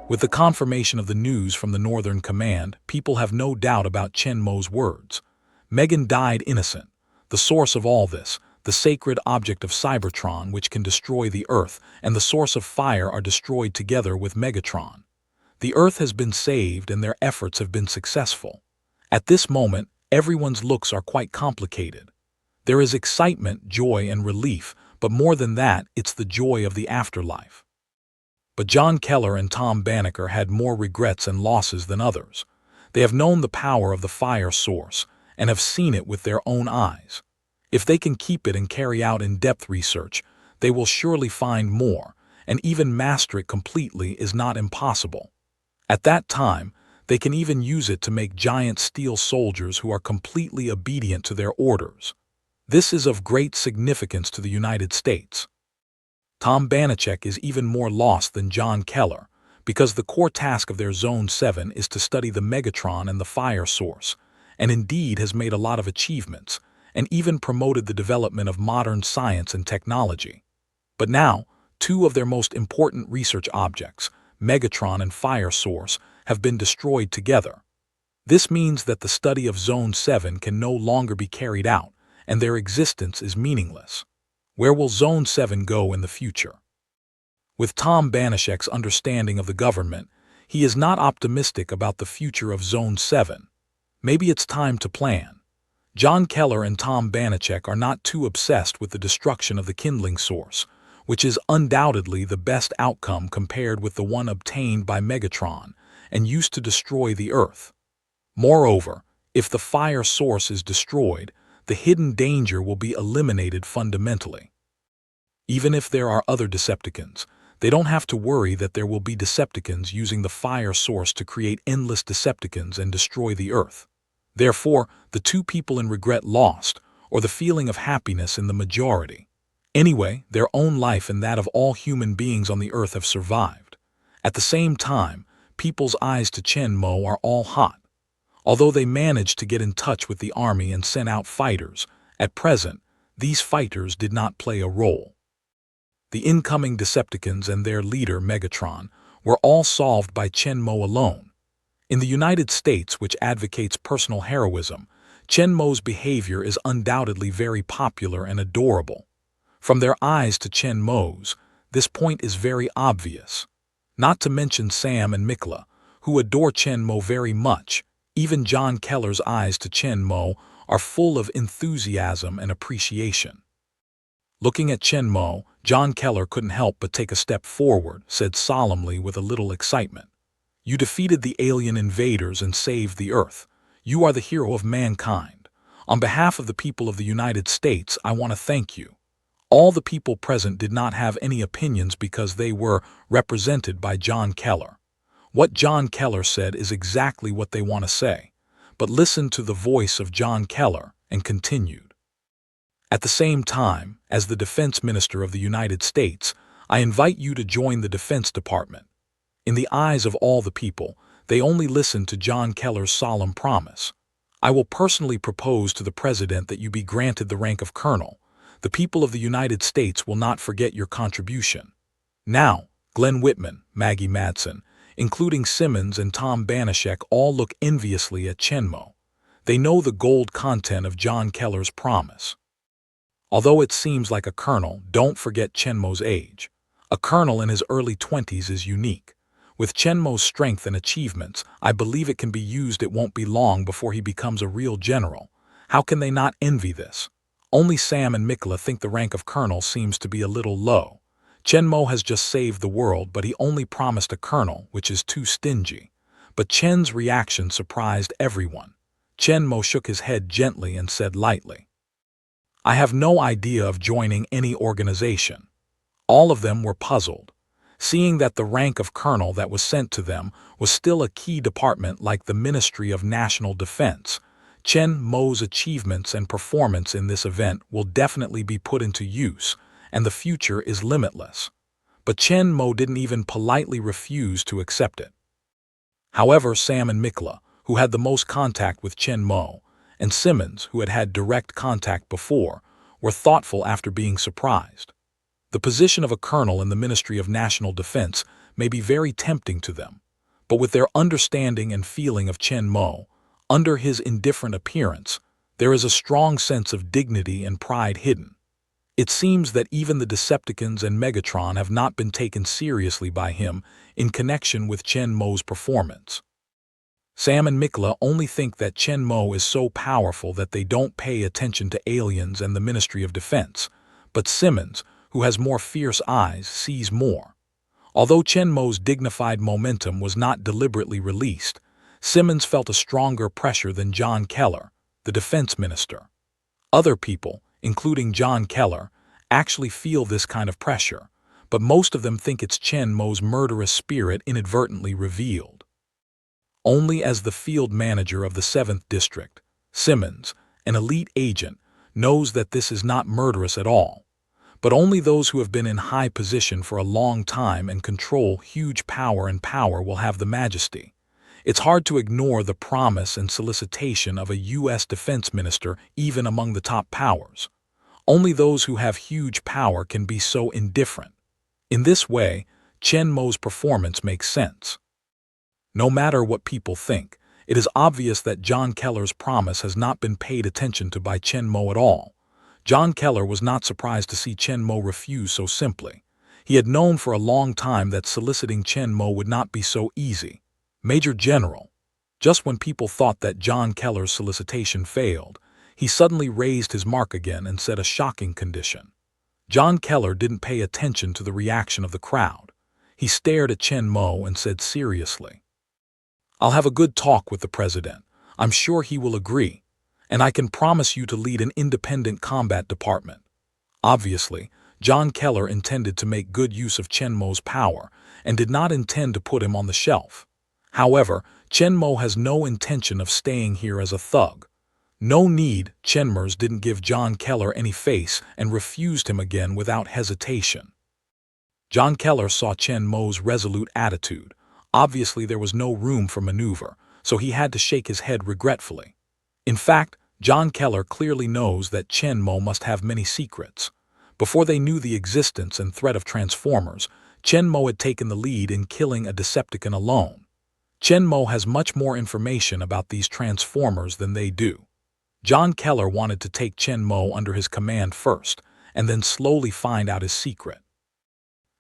With the confirmation of the news from the Northern Command, people have no doubt about Chen Mo's words. Megan died innocent. The source of all this, the sacred object of Cybertron which can destroy the Earth, and the source of fire are destroyed together with Megatron. The Earth has been saved and their efforts have been successful. At this moment, everyone's looks are quite complicated. There is excitement, joy, and relief, but more than that, it's the joy of the afterlife. But John Keller and Tom Banneker had more regrets and losses than others. They have known the power of the fire source and have seen it with their own eyes. If they can keep it and carry out in-depth research, they will surely find more, and even master it completely is not impossible. At that time, they can even use it to make giant steel soldiers who are completely obedient to their orders. This is of great significance to the United States. Tom Banachek is even more lost than John Keller, because the core task of their Zone 7 is to study the Megatron and the fire source, and indeed has made a lot of achievements, and even promoted the development of modern science and technology. But now, two of their most important research objects, Megatron and fire source, have been destroyed together. This means that the study of Zone 7 can no longer be carried out, and their existence is meaningless. Where will Zone 7 go in the future? With Tom Banachek's understanding of the government, he is not optimistic about the future of Zone 7. Maybe it's time to plan. John Keller and Tom Banachek are not too obsessed with the destruction of the kindling source, which is undoubtedly the best outcome compared with the one obtained by Megatron and used to destroy the Earth. Moreover, if the fire source is destroyed, the hidden danger will be eliminated fundamentally. Even if there are other Decepticons, they don't have to worry that there will be Decepticons using the fire source to create endless Decepticons and destroy the Earth. Therefore, the two people in regret lost, or the feeling of happiness in the majority. Anyway, their own life and that of all human beings on the Earth have survived. At the same time, people's eyes to Chen Mo are all hot. Although they managed to get in touch with the army and sent out fighters, at present, these fighters did not play a role. The incoming Decepticons and their leader, Megatron, were all solved by Chen Mo alone. In the United States, which advocates personal heroism, Chen Mo's behavior is undoubtedly very popular and adorable. From their eyes to Chen Mo's, this point is very obvious. Not to mention Sam and Mikla, who adore Chen Mo very much. Even John Keller's eyes to Chen Mo are full of enthusiasm and appreciation. Looking at Chen Mo, John Keller couldn't help but take a step forward, said solemnly with a little excitement. You defeated the alien invaders and saved the Earth. You are the hero of mankind. On behalf of the people of the United States, I want to thank you. All the people present did not have any opinions because they were represented by John Keller. What John Keller said is exactly what they want to say, but listen to the voice of John Keller and continued. At the same time, as the Defense Minister of the United States, I invite you to join the Defense Department. In the eyes of all the people, they only listened to John Keller's solemn promise. I will personally propose to the President that you be granted the rank of Colonel. The people of the United States will not forget your contribution. Now, Glenn Whitman, Maggie Madsen, including Simmons and Tom Banachek, all look enviously at Chen Mo. They know the gold content of John Keller's promise. Although it seems like a colonel, don't forget Chen Mo's age. A colonel in his early 20s is unique. With Chen Mo's strength and achievements, I believe it can be used. It won't be long before he becomes a real general. How can they not envy this? Only Sam and Mikla think the rank of colonel seems to be a little low. Chen Mo has just saved the world, but he only promised a colonel, which is too stingy. But Chen's reaction surprised everyone. Chen Mo shook his head gently and said lightly, I have no idea of joining any organization. All of them were puzzled, seeing that the rank of colonel that was sent to them was still a key department like the Ministry of National Defense. Chen Mo's achievements and performance in this event will definitely be put into use, and the future is limitless. But Chen Mo didn't even politely refuse to accept it. However, Sam and Mikla, who had the most contact with Chen Mo, and Simmons, who had had direct contact before, were thoughtful after being surprised. The position of a colonel in the Ministry of National Defense may be very tempting to them, but with their understanding and feeling of Chen Mo, under his indifferent appearance, there is a strong sense of dignity and pride hidden. It seems that even the Decepticons and Megatron have not been taken seriously by him in connection with Chen Mo's performance. Sam and Mikla only think that Chen Mo is so powerful that they don't pay attention to aliens and the Ministry of Defense, but Simmons, who has more fierce eyes, sees more. Although Chen Mo's dignified momentum was not deliberately released, Simmons felt a stronger pressure than John Keller, the defense minister. Other people, including John Keller, actually feel this kind of pressure, but most of them think it's Chen Mo's murderous spirit inadvertently revealed. Only as the field manager of the 7th District, Simmons, an elite agent, knows that this is not murderous at all. But only those who have been in high position for a long time and control huge power will have the majesty. It's hard to ignore the promise and solicitation of a U.S. defense minister even among the top powers. Only those who have huge power can be so indifferent. In this way, Chen Mo's performance makes sense. No matter what people think, it is obvious that John Keller's promise has not been paid attention to by Chen Mo at all. John Keller was not surprised to see Chen Mo refuse so simply. He had known for a long time that soliciting Chen Mo would not be so easy. Major General, just when people thought that John Keller's solicitation failed, he suddenly raised his mark again and said a shocking condition. John Keller didn't pay attention to the reaction of the crowd. He stared at Chen Mo and said seriously, "I'll have a good talk with the president. I'm sure he will agree. And I can promise you to lead an independent combat department." Obviously, John Keller intended to make good use of Chen Mo's power and did not intend to put him on the shelf. However, Chen Mo has no intention of staying here as a thug. No need. Chenmers didn't give John Keller any face and refused him again without hesitation. John Keller saw Chen Mo's resolute attitude. Obviously, there was no room for maneuver, so he had to shake his head regretfully. In fact, John Keller clearly knows that Chen Mo must have many secrets. Before they knew the existence and threat of Transformers, Chen Mo had taken the lead in killing a Decepticon alone. Chen Mo has much more information about these Transformers than they do. John Keller wanted to take Chen Mo under his command first, and then slowly find out his secret.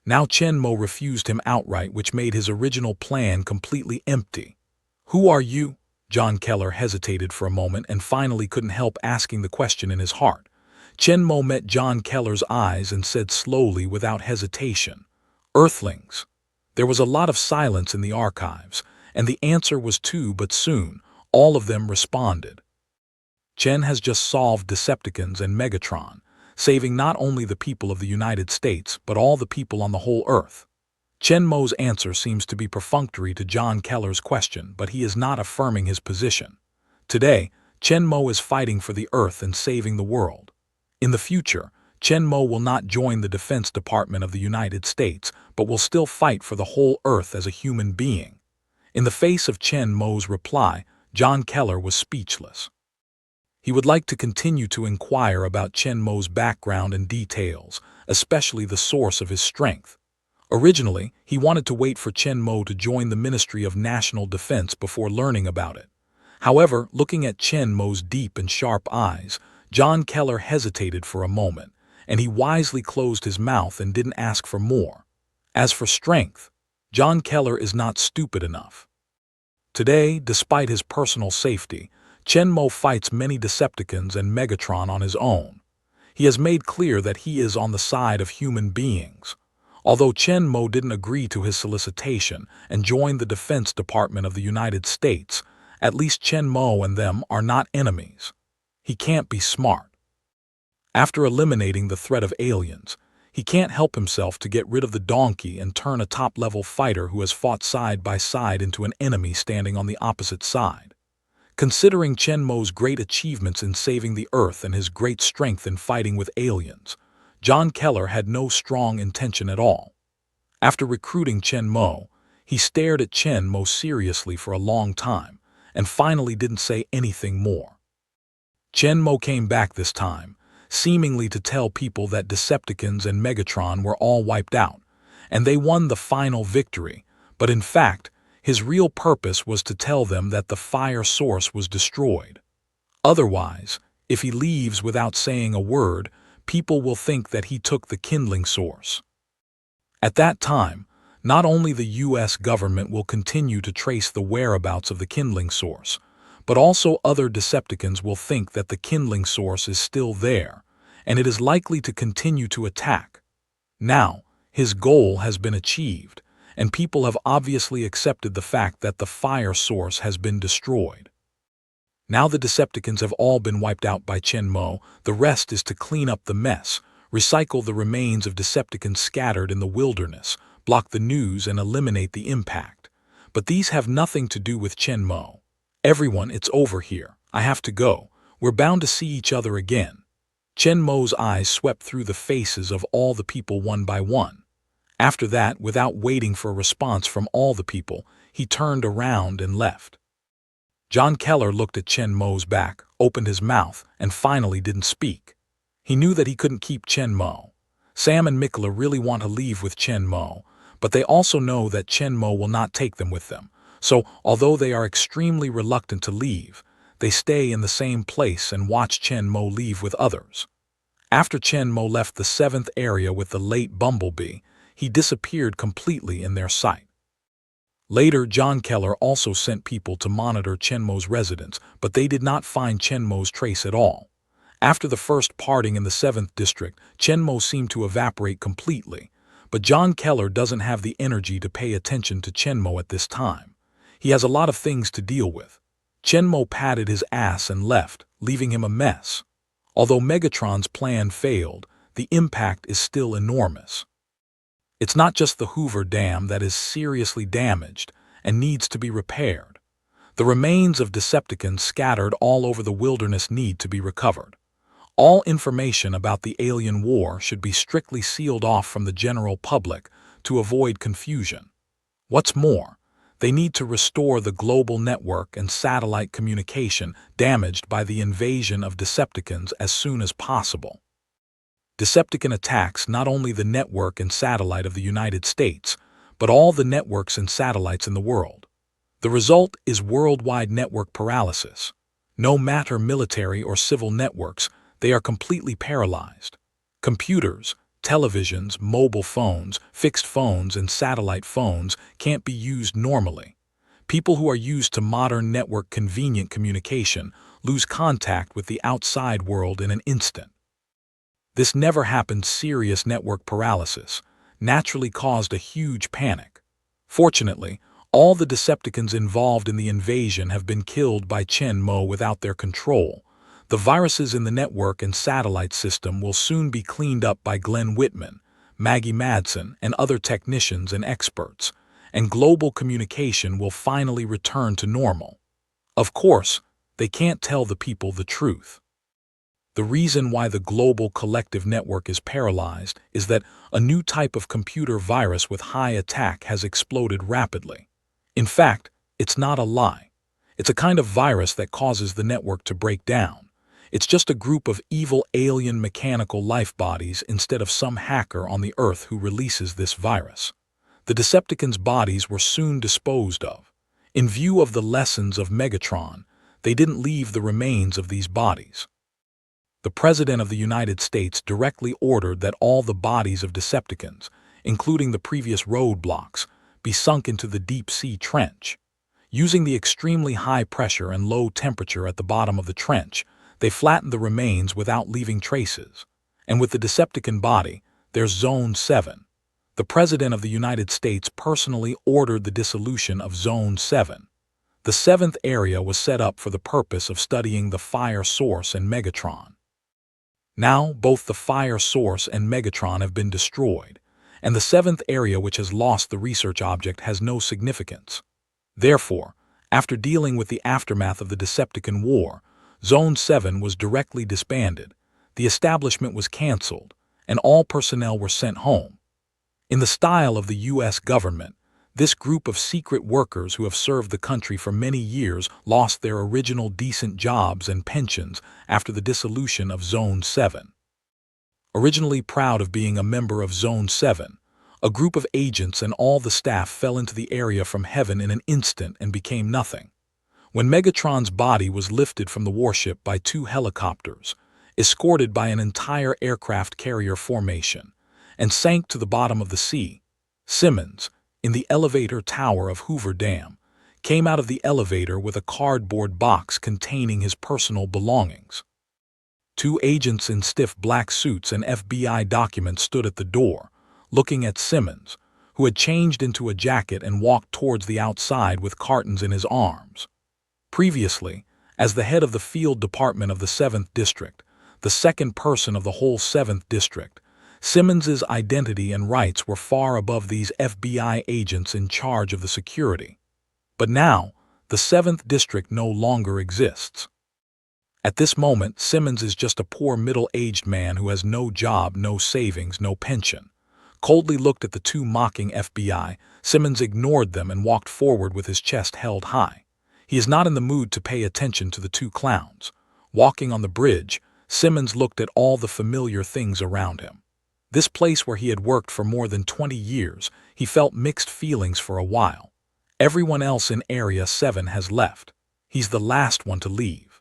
Now Chen Mo refused him outright, which made his original plan completely empty. "Who are you?" John Keller hesitated for a moment and finally couldn't help asking the question in his heart. Chen Mo met John Keller's eyes and said slowly without hesitation, "Earthlings." There was a lot of silence in the archives, and the answer was two, but soon, all of them responded. Chen has just solved Decepticons and Megatron, saving not only the people of the United States, but all the people on the whole Earth. Chen Mo's answer seems to be perfunctory to John Keller's question, but he is not affirming his position. Today, Chen Mo is fighting for the Earth and saving the world. In the future, Chen Mo will not join the Defense Department of the United States, but will still fight for the whole Earth as a human being. In the face of Chen Mo's reply, John Keller was speechless. He would like to continue to inquire about Chen Mo's background and details, especially the source of his strength. Originally, he wanted to wait for Chen Mo to join the Ministry of National Defense before learning about it. However, looking at Chen Mo's deep and sharp eyes, John Keller hesitated for a moment, and he wisely closed his mouth and didn't ask for more. As for strength, John Keller is not stupid enough. Today, despite his personal safety, Chen Mo fights many Decepticons and Megatron on his own. He has made clear that he is on the side of human beings. Although Chen Mo didn't agree to his solicitation and joined the Defense Department of the United States, at least Chen Mo and them are not enemies. He can't be smart. After eliminating the threat of aliens, he can't help himself to get rid of the donkey and turn a top-level fighter who has fought side by side into an enemy standing on the opposite side. Considering Chen Mo's great achievements in saving the Earth and his great strength in fighting with aliens, John Keller had no strong intention at all. After recruiting Chen Mo, he stared at Chen Mo seriously for a long time and finally didn't say anything more. Chen Mo came back this time, seemingly to tell people that Decepticons and Megatron were all wiped out, and they won the final victory, but in fact, his real purpose was to tell them that the fire source was destroyed. Otherwise, if he leaves without saying a word, people will think that he took the kindling source. At that time, not only the U.S. government will continue to trace the whereabouts of the kindling source, but also other Decepticons will think that the kindling source is still there, and it is likely to continue to attack. Now, his goal has been achieved, and people have obviously accepted the fact that the fire source has been destroyed. Now the Decepticons have all been wiped out by Chen-Mo. The rest is to clean up the mess, recycle the remains of Decepticons scattered in the wilderness, block the news, and eliminate the impact. But these have nothing to do with Chen-Mo. Everyone, it's over here. I have to go. We're bound to see each other again. Chen-Mo's eyes swept through the faces of all the people one by one. After that, without waiting for a response from all the people, he turned around and left. John Keller looked at Chen-Mo's back, opened his mouth, and finally didn't speak. He knew that he couldn't keep Chen-Mo. Sam and Mikula really want to leave with Chen-Mo, but they also know that Chen-Mo will not take them with them. So, although they are extremely reluctant to leave, they stay in the same place and watch Chen-Mo leave with others. After Chen-Mo left the 7th area with the late Bumblebee, he disappeared completely in their sight. Later, John Keller also sent people to monitor Chen-Mo's residence, but they did not find Chen-Mo's trace at all. After the first parting in the 7th district, Chen-Mo seemed to evaporate completely, but John Keller doesn't have the energy to pay attention to Chen-Mo at this time. He has a lot of things to deal with. Chen-Mo patted his ass and left, leaving him a mess. Although Megatron's plan failed, the impact is still enormous. It's not just the Hoover Dam that is seriously damaged and needs to be repaired. The remains of Decepticons scattered all over the wilderness need to be recovered. All information about the alien war should be strictly sealed off from the general public to avoid confusion. What's more, they need to restore the global network and satellite communication damaged by the invasion of Decepticons as soon as possible. Decepticon attacks not only the network and satellite of the United States, but all the networks and satellites in the world. The result is worldwide network paralysis. No matter military or civil networks, they are completely paralyzed. Computers, televisions, mobile phones, fixed phones, and satellite phones can't be used normally. People who are used to modern network convenient communication lose contact with the outside world in an instant. This never happened serious network paralysis naturally caused a huge panic. Fortunately, all the Decepticons involved in the invasion have been killed by Chen-Mo without their control. The viruses in the network and satellite system will soon be cleaned up by Glenn Whitman, Maggie Madsen, and other technicians and experts, and global communication will finally return to normal. Of course, they can't tell the people the truth. The reason why the global collective network is paralyzed is that a new type of computer virus with high attack has exploded rapidly. In fact, it's not a lie. It's a kind of virus that causes the network to break down. It's just a group of evil alien mechanical life bodies instead of some hacker on the Earth who releases this virus. The Decepticons' bodies were soon disposed of. In view of the lessons of Megatron, they didn't leave the remains of these bodies. The President of the United States directly ordered that all the bodies of Decepticons, including the previous roadblocks, be sunk into the deep-sea trench. Using the extremely high pressure and low temperature at the bottom of the trench, they flattened the remains without leaving traces. And with the Decepticon body, there's Zone 7. The President of the United States personally ordered the dissolution of Zone 7. The 7th area was set up for the purpose of studying the fire source and Megatron. Now, both the fire source and Megatron have been destroyed, and the 7th area, which has lost the research object, has no significance. Therefore, after dealing with the aftermath of the Decepticon War, Zone 7 was directly disbanded, the establishment was cancelled, and all personnel were sent home. In the style of the U.S. government, this group of secret workers who have served the country for many years lost their original decent jobs and pensions after the dissolution of Zone 7. Originally proud of being a member of Zone 7, a group of agents and all the staff fell into the area from heaven in an instant and became nothing. When Megatron's body was lifted from the warship by 2 helicopters, escorted by an entire aircraft carrier formation, and sank to the bottom of the sea, Simmons, in the elevator tower of Hoover Dam, came out of the elevator with a cardboard box containing his personal belongings. 2 agents in stiff black suits and FBI documents stood at the door, looking at Simmons, who had changed into a jacket and walked towards the outside with cartons in his arms. Previously, as the head of the field department of the 7th District, the second person of the whole 7th District, Simmons's identity and rights were far above these FBI agents in charge of the security. But now, the 7th District no longer exists. At this moment, Simmons is just a poor middle-aged man who has no job, no savings, no pension. Coldly looked at the 2 mocking FBI, Simmons ignored them and walked forward with his chest held high. He is not in the mood to pay attention to the 2 clowns. Walking on the bridge, Simmons looked at all the familiar things around him. This place where he had worked for more than 20 years, he felt mixed feelings for a while. Everyone else in Area 7 has left. He's the last one to leave.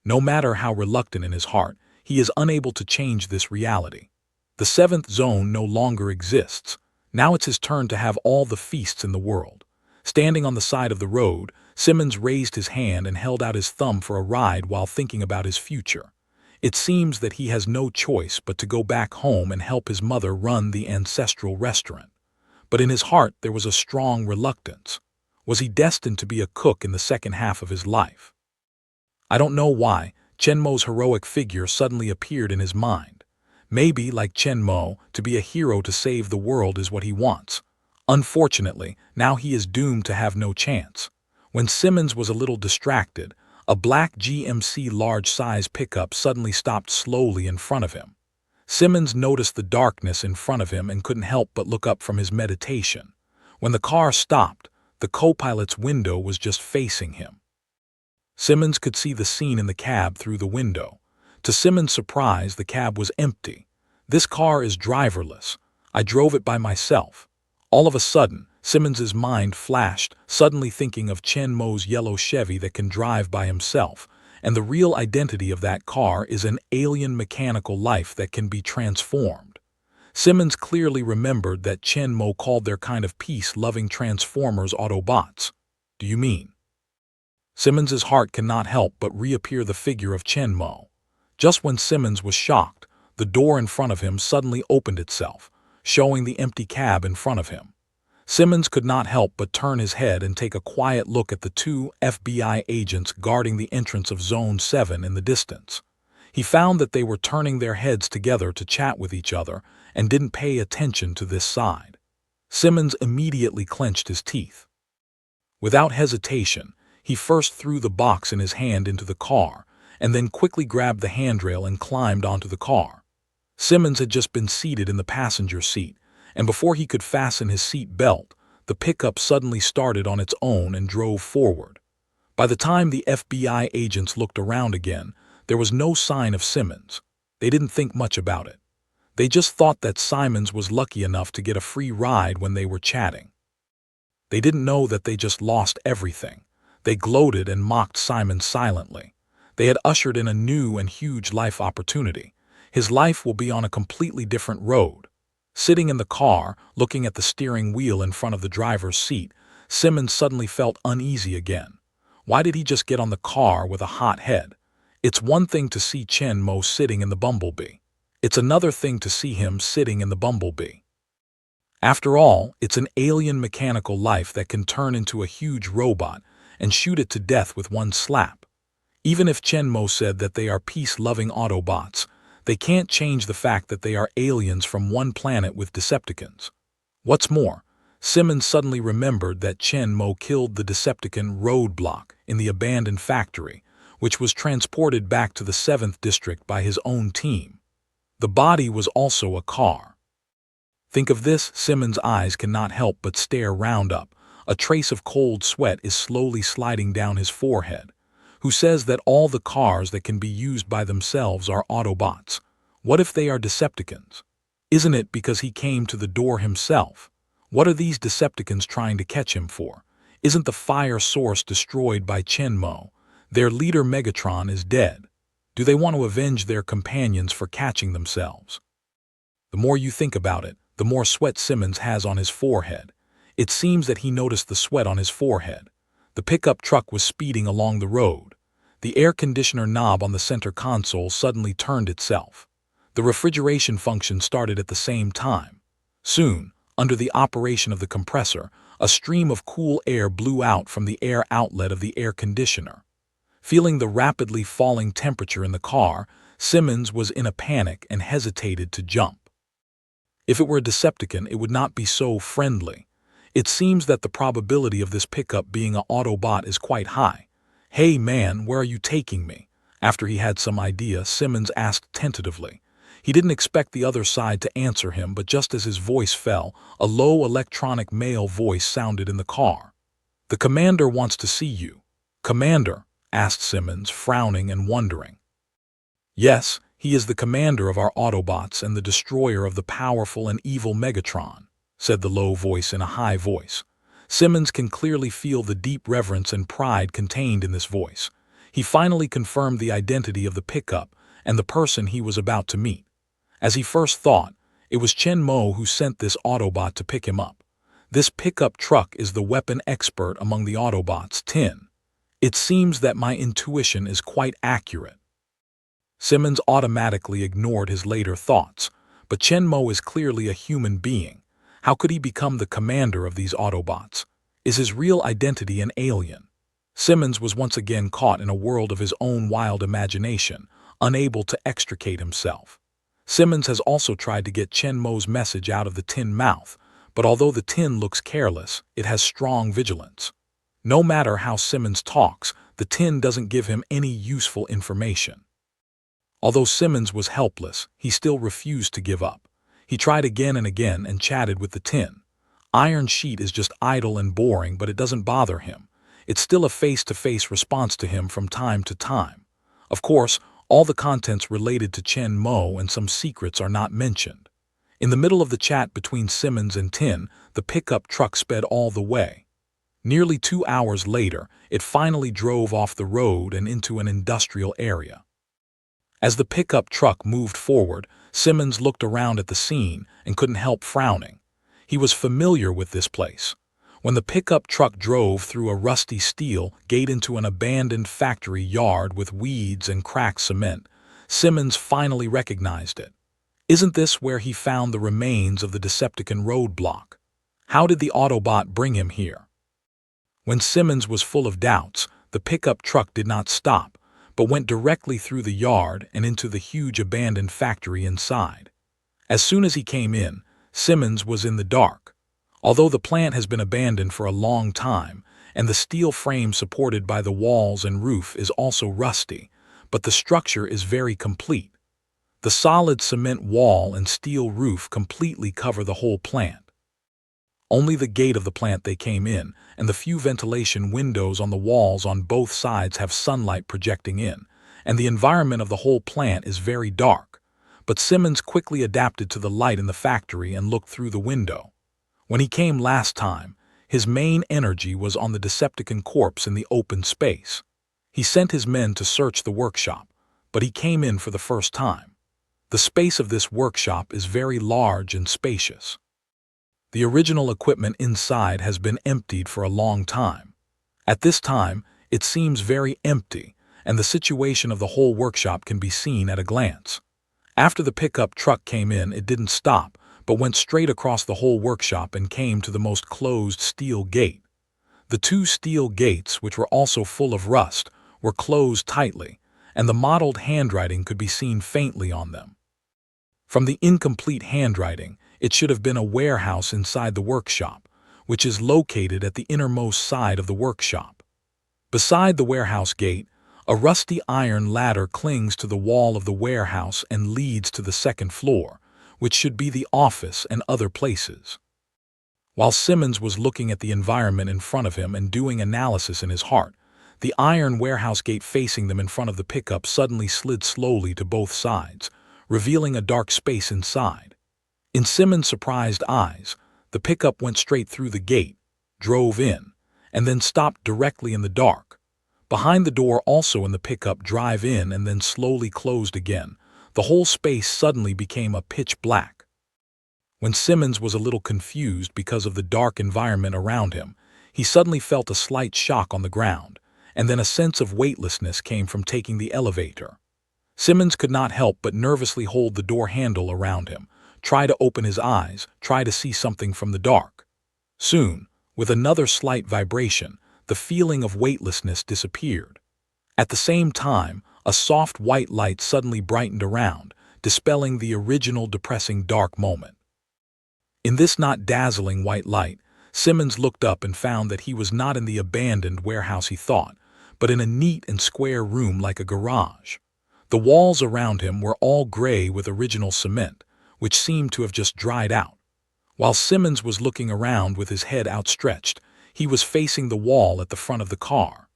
No matter how reluctant in his heart, he is unable to change this reality. The 7th Zone no longer exists. Now it's his turn to have all the feasts in the world. Standing on the side of the road, Simmons raised his hand and held out his thumb for a ride while thinking about his future. It seems that he has no choice but to go back home and help his mother run the ancestral restaurant. But in his heart there was a strong reluctance. Was he destined to be a cook in the second half of his life? I don't know why, Chenmo's heroic figure suddenly appeared in his mind. Maybe, like Chenmo, to be a hero to save the world is what he wants. Unfortunately, now he is doomed to have no chance. When Simmons was a little distracted, a black GMC large-size pickup suddenly stopped slowly in front of him. Simmons noticed the darkness in front of him and couldn't help but look up from his meditation. When the car stopped, the co-pilot's window was just facing him. Simmons could see the scene in the cab through the window. To Simmons' surprise, the cab was empty. This car is driverless. I drove it by myself. All of a sudden, Simmons's mind flashed, suddenly thinking of Chenmo's yellow Chevy that can drive by himself, and the real identity of that car is an alien mechanical life that can be transformed. Simmons clearly remembered that Chenmo called their kind of peace-loving transformers Autobots. Do you mean? Simmons's heart cannot help but reappear the figure of Chenmo. Just when Simmons was shocked, the door in front of him suddenly opened itself, showing the empty cab in front of him. Simmons could not help but turn his head and take a quiet look at the 2 FBI agents guarding the entrance of Zone 7 in the distance. He found that they were turning their heads together to chat with each other and didn't pay attention to this side. Simmons immediately clenched his teeth. Without hesitation, he first threw the box in his hand into the car and then quickly grabbed the handrail and climbed onto the car. Simmons had just been seated in the passenger seat, and before he could fasten his seat belt, the pickup suddenly started on its own and drove forward. By the time the FBI agents looked around again, there was no sign of Simmons. They didn't think much about it. They just thought that Simmons was lucky enough to get a free ride when they were chatting. They didn't know that they just lost everything. They gloated and mocked Simon silently. They had ushered in a new and huge life opportunity. His life will be on a completely different road. Sitting in the car, looking at the steering wheel in front of the driver's seat, Simmons suddenly felt uneasy again. Why did he just get on the car with a hot head? It's one thing to see Chenmo sitting in the Bumblebee. It's another thing to see him sitting in the Bumblebee. After all, it's an alien mechanical life that can turn into a huge robot and shoot it to death with one slap. Even if Chenmo said that they are peace-loving Autobots, they can't change the fact that they are aliens from one planet with Decepticons. What's more, Simmons suddenly remembered that Chenmo killed the Decepticon Roadblock in the abandoned factory, which was transported back to the 7th District by his own team. The body was also a car. Think of this, Simmons' eyes cannot help but stare round up. A trace of cold sweat is slowly sliding down his forehead. Who says that all the cars that can be used by themselves are Autobots? What if they are Decepticons? Isn't it because he came to the door himself? What are these Decepticons trying to catch him for? Isn't the fire source destroyed by Chenmo? Their leader Megatron is dead. Do they want to avenge their companions for catching themselves? The more you think about it, the more sweat Simmons has on his forehead. It seems that he noticed the sweat on his forehead. The pickup truck was speeding along the road. The air conditioner knob on the center console suddenly turned itself. The refrigeration function started at the same time. Soon, under the operation of the compressor, a stream of cool air blew out from the air outlet of the air conditioner. Feeling the rapidly falling temperature in the car, Simmons was in a panic and hesitated to jump. If it were a Decepticon, it would not be so friendly. It seems that the probability of this pickup being an Autobot is quite high. "Hey man, where are you taking me?" After he had some idea, Simmons asked tentatively. He didn't expect the other side to answer him, but just as his voice fell, a low electronic male voice sounded in the car. "The commander wants to see you." "Commander?" asked Simmons, frowning and wondering. "Yes, he is the commander of our Autobots and the destroyer of the powerful and evil Megatron," said the low voice in a high voice. Simmons can clearly feel the deep reverence and pride contained in this voice. He finally confirmed the identity of the pickup and the person he was about to meet. As he first thought, it was Chenmo who sent this Autobot to pick him up. This pickup truck is the weapon expert among the Autobots, Tin. It seems that my intuition is quite accurate. Simmons automatically ignored his later thoughts, but Chenmo is clearly a human being. How could he become the commander of these Autobots? Is his real identity an alien? Simmons was once again caught in a world of his own wild imagination, unable to extricate himself. Simmons has also tried to get Chenmo's message out of the tin mouth, but although the tin looks careless, it has strong vigilance. No matter how Simmons talks, the tin doesn't give him any useful information. Although Simmons was helpless, he still refused to give up. He tried again and again and chatted with the tin. Iron Sheet is just idle and boring, but it doesn't bother him. It's still a face-to-face response to him from time to time. Of course, all the contents related to Chenmo and some secrets are not mentioned. In the middle of the chat between Simmons and Tin, the pickup truck sped all the way. Nearly 2 hours later, it finally drove off the road and into an industrial area. As the pickup truck moved forward, Simmons looked around at the scene and couldn't help frowning. He was familiar with this place. When the pickup truck drove through a rusty steel gate into an abandoned factory yard with weeds and cracked cement, Simmons finally recognized it. Isn't this where he found the remains of the Decepticon roadblock? How did the Autobot bring him here? When Simmons was full of doubts, the pickup truck did not stop, but went directly through the yard and into the huge abandoned factory inside. As soon as he came in, Simmons was in the dark. Although the plant has been abandoned for a long time, and the steel frame supported by the walls and roof is also rusty, but the structure is very complete. The solid cement wall and steel roof completely cover the whole plant. Only the gate of the plant they came in, and the few ventilation windows on the walls on both sides have sunlight projecting in, and the environment of the whole plant is very dark. But Simmons quickly adapted to the light in the factory and looked through the window. When he came last time, his main energy was on the Decepticon corpse in the open space. He sent his men to search the workshop, but he came in for the first time. The space of this workshop is very large and spacious. The original equipment inside has been emptied for a long time. At this time, it seems very empty, and the situation of the whole workshop can be seen at a glance. After the pickup truck came in, it didn't stop, but went straight across the whole workshop and came to the most closed steel gate. The 2 steel gates, which were also full of rust, were closed tightly, and the mottled handwriting could be seen faintly on them. From the incomplete handwriting, it should have been a warehouse inside the workshop, which is located at the innermost side of the workshop. Beside the warehouse gate, a rusty iron ladder clings to the wall of the warehouse and leads to the second floor, which should be the office and other places. While Simmons was looking at the environment in front of him and doing analysis in his heart, the iron warehouse gate facing them in front of the pickup suddenly slid slowly to both sides, revealing a dark space inside. In Simmons' surprised eyes, the pickup went straight through the gate, drove in, and then stopped directly in the dark. Behind the door also in the pickup drive in and then slowly closed again. The whole space suddenly became a pitch black. When Simmons was a little confused because of the dark environment around him, he suddenly felt a slight shock on the ground, and then a sense of weightlessness came from taking the elevator. Simmons could not help but nervously hold the door handle around him, try to open his eyes, try to see something from the dark. Soon, with another slight vibration, the feeling of weightlessness disappeared. At the same time, a soft white light suddenly brightened around, dispelling the original depressing dark moment. In this not dazzling white light, Simmons looked up and found that he was not in the abandoned warehouse he thought, but in a neat and square room like a garage. The walls around him were all gray with original cement, which seemed to have just dried out. While Simmons was looking around with his head outstretched, he was facing the wall at the front of the car.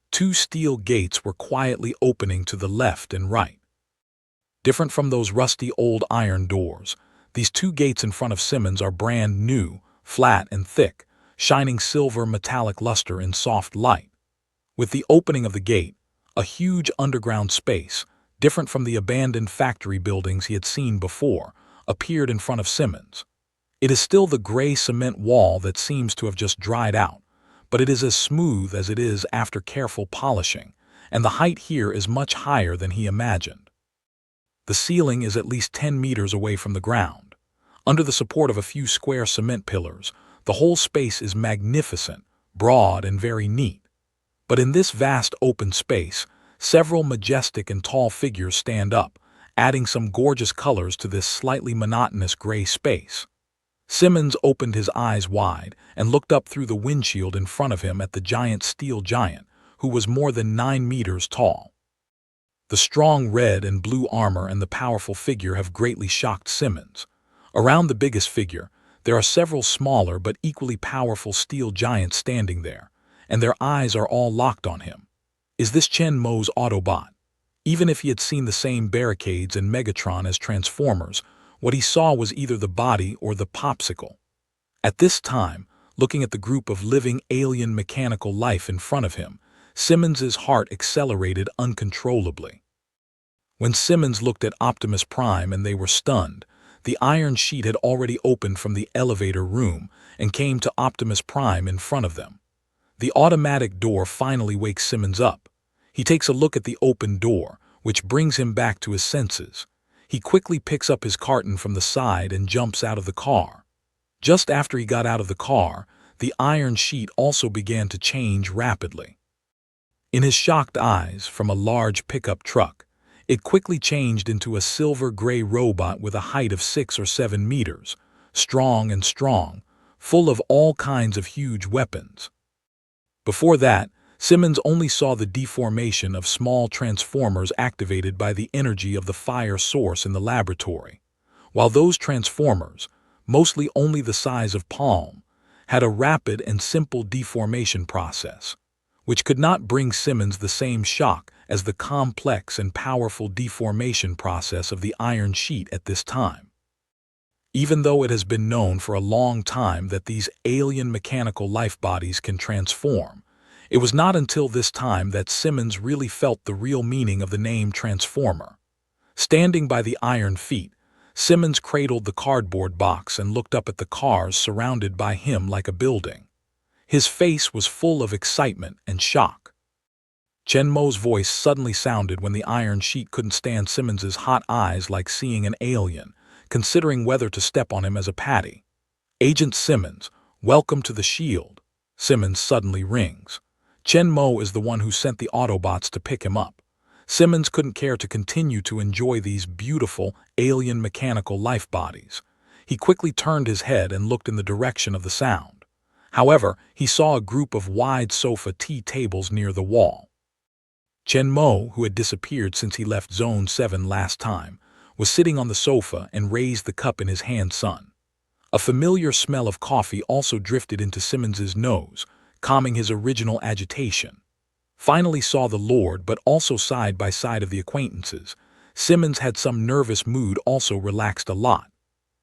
Two steel gates were quietly opening to the left and right. Different from those rusty old iron doors, these two gates in front of Simmons are brand new, flat and thick, shining silver metallic luster in soft light. With the opening of the gate, a huge underground space, different from the abandoned factory buildings he had seen before, appeared in front of Simmons. It is still the gray cement wall that seems to have just dried out, but it is as smooth as it is after careful polishing, and the height here is much higher than he imagined. The ceiling is at least 10 meters away from the ground. Under the support of a few square cement pillars, the whole space is magnificent, broad, and very neat. But in this vast open space, several majestic and tall figures stand up, adding some gorgeous colors to this slightly monotonous gray space. Simmons opened his eyes wide and looked up through the windshield in front of him at the giant steel giant, who was more than 9 meters tall. The strong red and blue armor and the powerful figure have greatly shocked Simmons. Around the biggest figure, there are several smaller but equally powerful steel giants standing there, and their eyes are all locked on him. Is this Chen Mo's Autobot? Even if he had seen the same barricades and Megatron as Transformers, what he saw was either the body or the popsicle. At this time, looking at the group of living alien mechanical life in front of him, Simmons's heart accelerated uncontrollably. When Simmons looked at Optimus Prime and they were stunned, the iron sheet had already opened from the elevator room and came to Optimus Prime in front of them. The automatic door finally wakes Simmons up. He takes a look at the open door, which brings him back to his senses. He quickly picks up his carton from the side and jumps out of the car. Just after he got out of the car, the iron sheet also began to change rapidly. In his shocked eyes from a large pickup truck, it quickly changed into a silver-gray robot with a height of 6 or 7 meters, strong, full of all kinds of huge weapons. Before that, Simmons only saw the deformation of small transformers activated by the energy of the fire source in the laboratory, while those transformers, mostly only the size of palm, had a rapid and simple deformation process, which could not bring Simmons the same shock as the complex and powerful deformation process of the iron sheet at this time. Even though it has been known for a long time that these alien mechanical life bodies can transform, it was not until this time that Simmons really felt the real meaning of the name Transformer. Standing by the iron feet, Simmons cradled the cardboard box and looked up at the cars surrounded by him like a building. His face was full of excitement and shock. Chen Mo's voice suddenly sounded when the iron sheet couldn't stand Simmons's hot eyes like seeing an alien, considering whether to step on him as a patty. "Agent Simmons, welcome to the Shield." Simmons suddenly rings. Chen Mo is the one who sent the Autobots to pick him up. Simmons couldn't care to continue to enjoy these beautiful, alien mechanical life bodies. He quickly turned his head and looked in the direction of the sound. However, he saw a group of wide sofa tea tables near the wall. Chen Mo, who had disappeared since he left Zone 7 last time, was sitting on the sofa and raised the cup in his hand. A familiar smell of coffee also drifted into Simmons's nose, calming his original agitation. Finally saw the Lord, but also side by side of the acquaintances, Simmons had some nervous mood also relaxed a lot.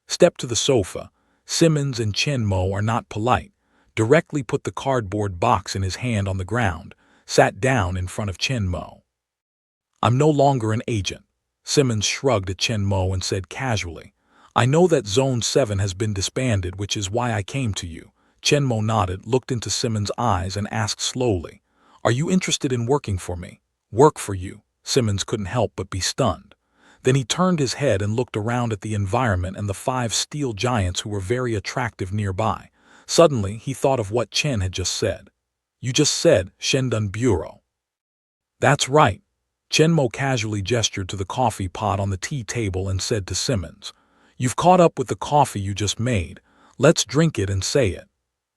Step to the sofa. Simmons and Chen Mo are not polite. Directly put the cardboard box in his hand on the ground, sat down in front of Chen Mo. I'm no longer an agent. Simmons shrugged at Chen Mo and said casually, I know that Zone 7 has been disbanded, which is why I came to you. Chen Mo nodded, looked into Simmons' eyes and asked slowly, Are you interested in working for me? Work for you? Simmons couldn't help but be stunned. Then he turned his head and looked around at the environment and the 5 steel giants who were very attractive nearby. Suddenly, he thought of what Chen had just said. You just said Shendun Bureau. That's right. Chen Mo casually gestured to the coffee pot on the tea table and said to Simmons, You've caught up with the coffee you just made. Let's drink it and say it.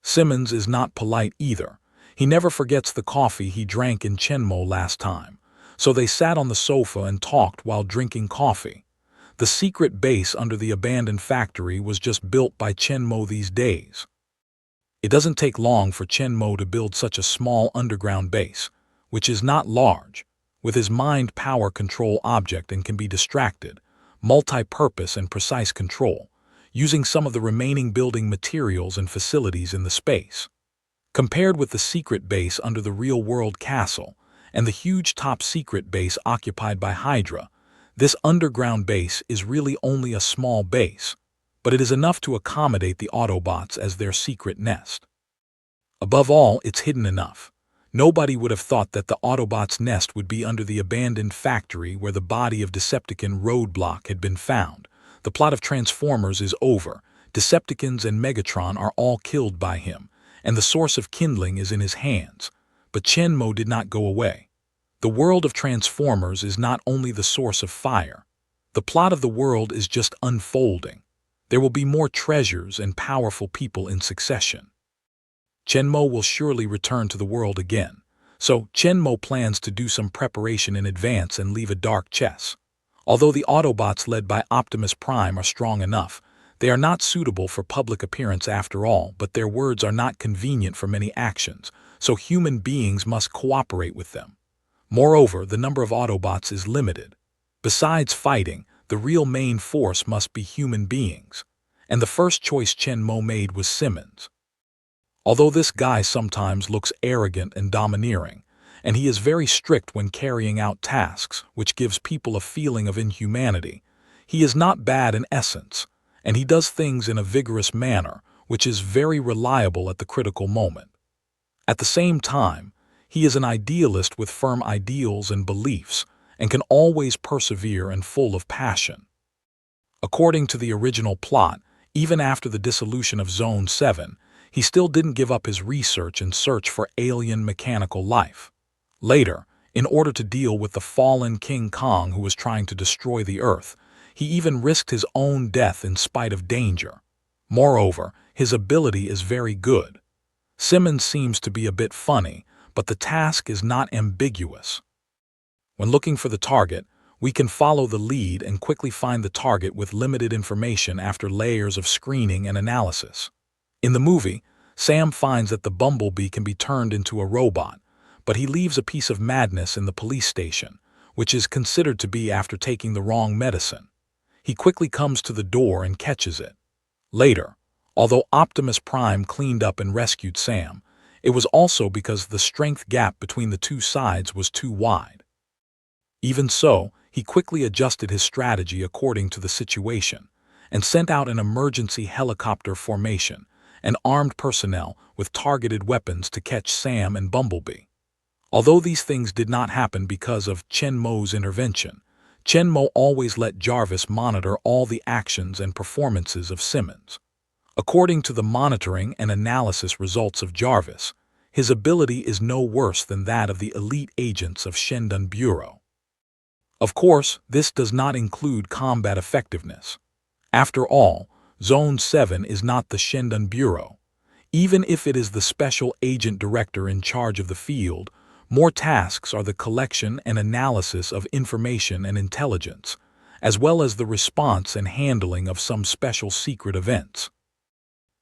Simmons is not polite either. He never forgets the coffee he drank in Chen Mo last time. So they sat on the sofa and talked while drinking coffee. The secret base under the abandoned factory was just built by Chen Mo these days. It doesn't take long for Chen Mo to build such a small underground base, which is not large, with his mind power control object and can be distracted, multi-purpose and precise control, using some of the remaining building materials and facilities in the space. Compared with the secret base under the real-world castle and the huge top-secret base occupied by Hydra, this underground base is really only a small base, but it is enough to accommodate the Autobots as their secret nest. Above all, it's hidden enough. Nobody would have thought that the Autobots' nest would be under the abandoned factory where the body of Decepticon Roadblock had been found. The plot of Transformers is over. Decepticons and Megatron are all killed by him, and the source of kindling is in his hands. But Chen Mo did not go away. The world of Transformers is not only the source of fire. The plot of the world is just unfolding. There will be more treasures and powerful people in succession. Chen Mo will surely return to the world again, so Chen Mo plans to do some preparation in advance and leave a dark chess. Although the Autobots led by Optimus Prime are strong enough, they are not suitable for public appearance after all, but their words are not convenient for many actions, so human beings must cooperate with them. Moreover, the number of Autobots is limited. Besides fighting, the real main force must be human beings, and the first choice Chen Mo made was Simmons. Although this guy sometimes looks arrogant and domineering, and he is very strict when carrying out tasks, which gives people a feeling of inhumanity, he is not bad in essence, and he does things in a vigorous manner, which is very reliable at the critical moment. At the same time, he is an idealist with firm ideals and beliefs, and can always persevere and full of passion. According to the original plot, even after the dissolution of Zone 7, he still didn't give up his research and search for alien mechanical life. Later, in order to deal with the fallen King Kong who was trying to destroy the Earth, he even risked his own death in spite of danger. Moreover, his ability is very good. Simmons seems to be a bit funny, but the task is not ambiguous. When looking for the target, we can follow the lead and quickly find the target with limited information after layers of screening and analysis. In the movie, Sam finds that the Bumblebee can be turned into a robot, but he leaves a piece of madness in the police station, which is considered to be after taking the wrong medicine. He quickly comes to the door and catches it. Later, although Optimus Prime cleaned up and rescued Sam, it was also because the strength gap between the two sides was too wide. Even so, he quickly adjusted his strategy according to the situation, and sent out an emergency helicopter formation, and armed personnel with targeted weapons to catch Sam and Bumblebee. Although these things did not happen because of Chen Mo's intervention, Chen Mo always let Jarvis monitor all the actions and performances of Simmons. According to the monitoring and analysis results of Jarvis, his ability is no worse than that of the elite agents of Shendun Bureau. Of course, this does not include combat effectiveness. After all, Zone 7 is not the Shendun Bureau. Even if it is the special agent director in charge of the field, more tasks are the collection and analysis of information and intelligence, as well as the response and handling of some special secret events.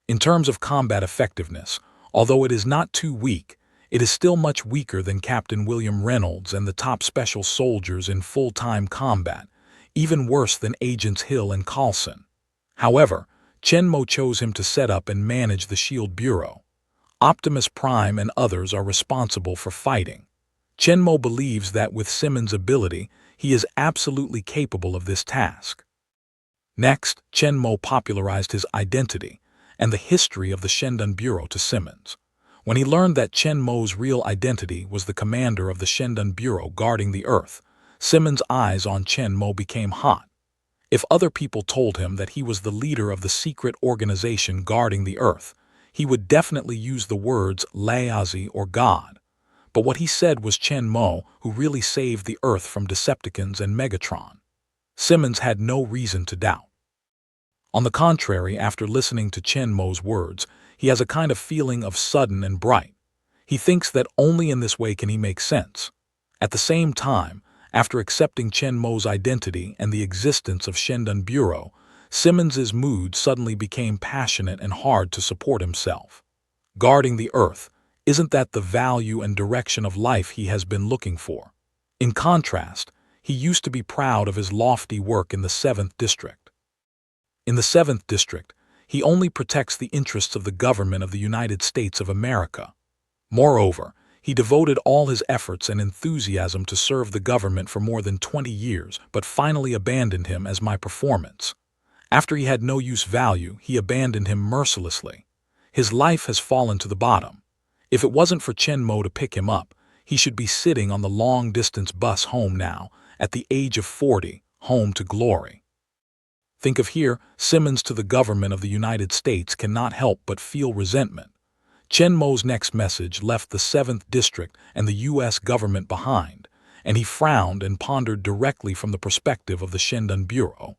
In terms of combat effectiveness, although it is not too weak, it is still much weaker than Captain William Reynolds and the top special soldiers in full-time combat. even worse than Agents Hill and Carlson. However, Chen Mo chose him to set up and manage the Shield Bureau. Optimus Prime and others are responsible for fighting. Chen Mo believes that with Simmons' ability, he is absolutely capable of this task. Next, Chen Mo popularized his identity and the history of the Shendun Bureau to Simmons. When he learned that Chen Mo's real identity was the commander of the Shendun Bureau guarding the Earth, Simmons' eyes on Chen Mo became hot. If other people told him that he was the leader of the secret organization guarding the Earth, he would definitely use the words Laozi or God. But what he said was Chen Mo, who really saved the Earth from Decepticons and Megatron. Simmons had no reason to doubt. On the contrary, after listening to Chen Mo's words, he has a kind of feeling of sudden and bright. He thinks that only in this way can he make sense. At the same time, after accepting Chen Mo's identity and the existence of Shendun Bureau, Simmons's mood suddenly became passionate and hard to support himself. Guarding the Earth, isn't that the value and direction of life he has been looking for? In contrast, he used to be proud of his lofty work in the 7th District. In the 7th District, he only protects the interests of the government of the United States of America. Moreover, he devoted all his efforts and enthusiasm to serve the government for more than 20 years, but finally abandoned him as my performance. After he had no use value, he abandoned him mercilessly. His life has fallen to the bottom. If it wasn't for Chen Mo to pick him up, he should be sitting on the long-distance bus home now, at the age of 40, home to glory. Think of here, Simmons to the government of the United States cannot help but feel resentment. Chen Mo's next message left the 7th District and the U.S. government behind, and he frowned and pondered directly from the perspective of the Shendun Bureau.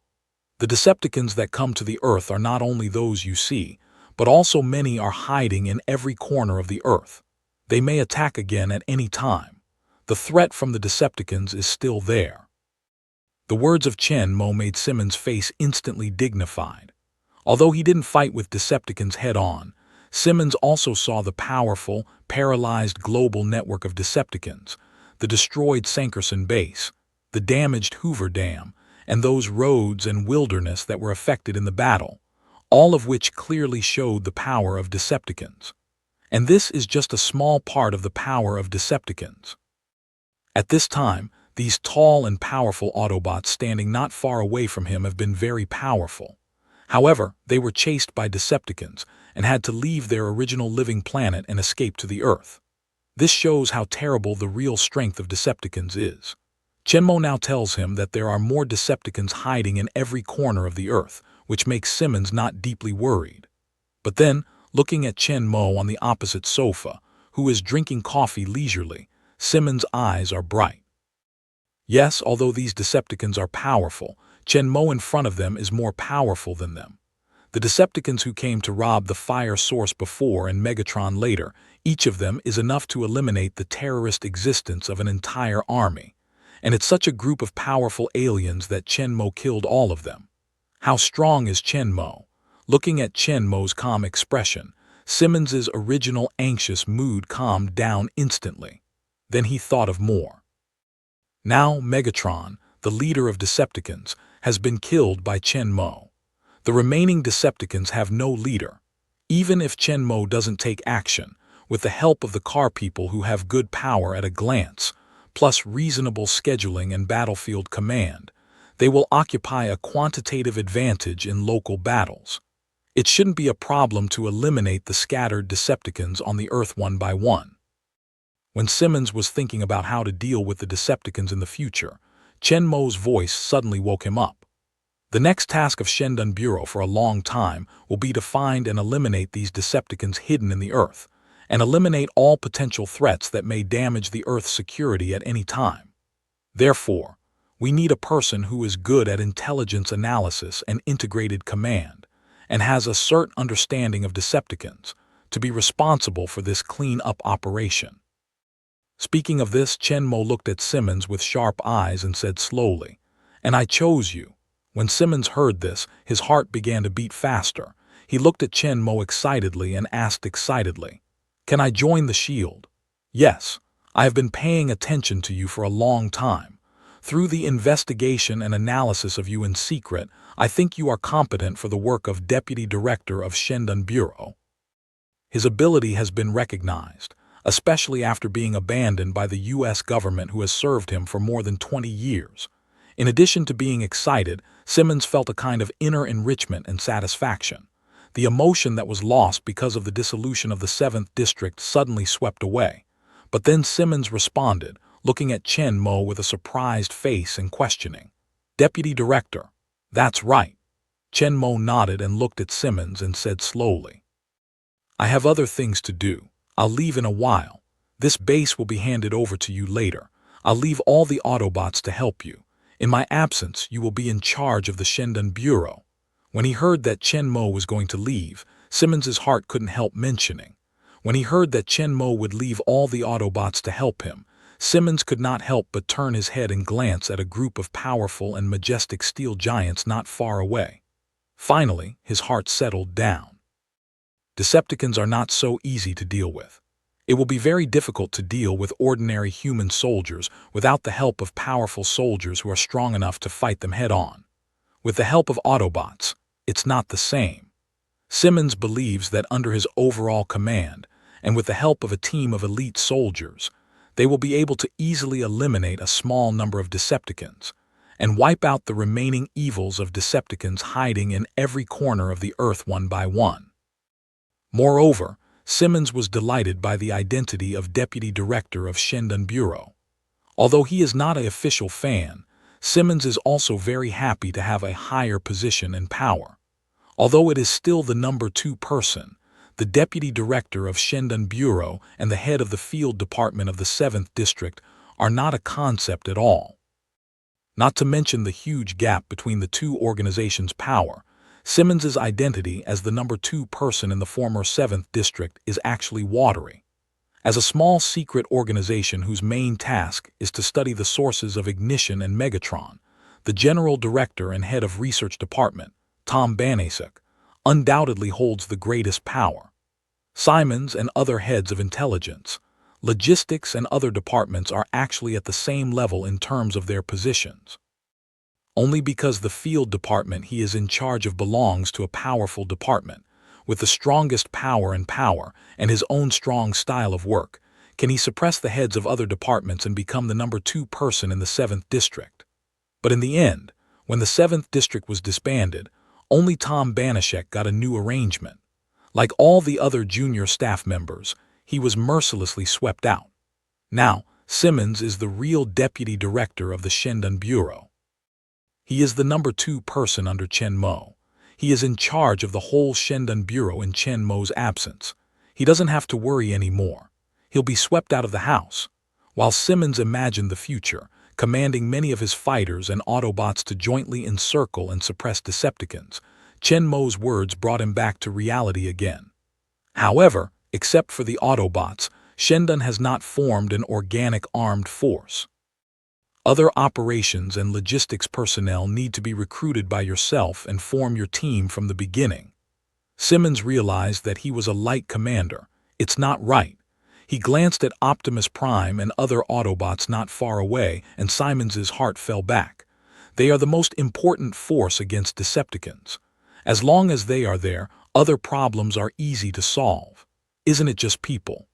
The Decepticons that come to the Earth are not only those you see, but also many are hiding in every corner of the Earth. They may attack again at any time. The threat from the Decepticons is still there. The words of Chen Mo made Simmons' face instantly dignified. Although he didn't fight with Decepticons head-on, Simmons also saw the powerful, paralyzed global network of Decepticons, the destroyed Sankerson base, the damaged Hoover Dam, and those roads and wilderness that were affected in the battle, all of which clearly showed the power of Decepticons. And this is just a small part of the power of Decepticons. At this time, these tall and powerful Autobots standing not far away from him have been very powerful. However, they were chased by Decepticons and had to leave their original living planet and escape to the Earth. This shows how terrible the real strength of Decepticons is. Chen Mo now tells him that there are more Decepticons hiding in every corner of the Earth, which makes Simmons not deeply worried. But then, looking at Chen Mo on the opposite sofa, who is drinking coffee leisurely, Simmons' eyes are bright. Yes, although these Decepticons are powerful, Chen Mo in front of them is more powerful than them. The Decepticons who came to rob the fire source before and Megatron later, each of them is enough to eliminate the terrorist existence of an entire army. And it's such a group of powerful aliens that Chen Mo killed all of them. How strong is Chen Mo? Looking at Chen Mo's calm expression, Simmons's original anxious mood calmed down instantly. Then he thought of more. Now Megatron, the leader of Decepticons, has been killed by Chen Mo. The remaining Decepticons have no leader. Even if Chen Mo doesn't take action, with the help of the car people who have good power at a glance, plus reasonable scheduling and battlefield command, they will occupy a quantitative advantage in local battles. It shouldn't be a problem to eliminate the scattered Decepticons on the Earth one by one. When Simmons was thinking about how to deal with the Decepticons in the future, Chen Mo's voice suddenly woke him up. The next task of Shendun Bureau for a long time will be to find and eliminate these Decepticons hidden in the Earth, and eliminate all potential threats that may damage the Earth's security at any time. Therefore, we need a person who is good at intelligence analysis and integrated command, and has a certain understanding of Decepticons, to be responsible for this clean-up operation. Speaking of this, Chen Mo looked at Simmons with sharp eyes and said slowly, "And I chose you." When Simmons heard this, his heart began to beat faster. He looked at Chen Mo excitedly and asked excitedly, "Can I join the Shield?" "Yes, I have been paying attention to you for a long time. Through the investigation and analysis of you in secret, I think you are competent for the work of Deputy Director of Shendan Bureau. His ability has been recognized, especially after being abandoned by the U.S. government who has served him for more than 20 years. In addition to being excited, Simmons felt a kind of inner enrichment and satisfaction. The emotion that was lost because of the dissolution of the 7th District suddenly swept away. But then Simmons responded, looking at Chen Mo with a surprised face and questioning. "Deputy Director." "That's right." Chen Mo nodded and looked at Simmons and said slowly, "I have other things to do. I'll leave in a while. This base will be handed over to you later. I'll leave all the Autobots to help you. In my absence, you will be in charge of the Shendan Bureau." When he heard that Chen Mo was going to leave, Simmons's heart couldn't help mentioning. When he heard that Chen Mo would leave all the Autobots to help him, Simmons could not help but turn his head and glance at a group of powerful and majestic steel giants not far away. Finally, his heart settled down. Decepticons are not so easy to deal with. It will be very difficult to deal with ordinary human soldiers without the help of powerful soldiers who are strong enough to fight them head-on. With the help of Autobots, it's not the same. Simmons believes that under his overall command, and with the help of a team of elite soldiers, they will be able to easily eliminate a small number of Decepticons and wipe out the remaining evils of Decepticons hiding in every corner of the Earth one by one. Moreover, Simmons was delighted by the identity of Deputy Director of Shendan Bureau. Although he is not an official fan, Simmons is also very happy to have a higher position and power. Although it is still the number 2 person, the Deputy Director of Shendan Bureau and the head of the Field Department of the 7th District are not a concept at all. Not to mention the huge gap between the two organizations' power, Simmons's identity as the number 2 person in the former 7th District is actually watery. As a small secret organization whose main task is to study the sources of ignition and Megatron, the General Director and Head of Research Department, Tom Banasek, undoubtedly holds the greatest power. Simons and other heads of intelligence, logistics and other departments are actually at the same level in terms of their positions. Only because the field department he is in charge of belongs to a powerful department, with the strongest power and his own strong style of work, can he suppress the heads of other departments and become the number 2 person in the 7th District. But in the end, when the 7th District was disbanded, only Tom Banashek got a new arrangement. Like all the other junior staff members, he was mercilessly swept out. Now, Simmons is the real Deputy Director of the Shendan Bureau. He is the number 2 person under Chen Mo. He is in charge of the whole Shendan Bureau in Chen Mo's absence. He doesn't have to worry anymore. He'll be swept out of the house. While Simmons imagined the future, commanding many of his fighters and Autobots to jointly encircle and suppress Decepticons, Chen Mo's words brought him back to reality again. However, except for the Autobots, Shendan has not formed an organic armed force. Other operations and logistics personnel need to be recruited by yourself and form your team from the beginning. Simmons realized that he was a light commander. It's not right. He glanced at Optimus Prime and other Autobots not far away, and Simons's heart fell back. They are the most important force against Decepticons. As long as they are there, other problems are easy to solve. Isn't it just people?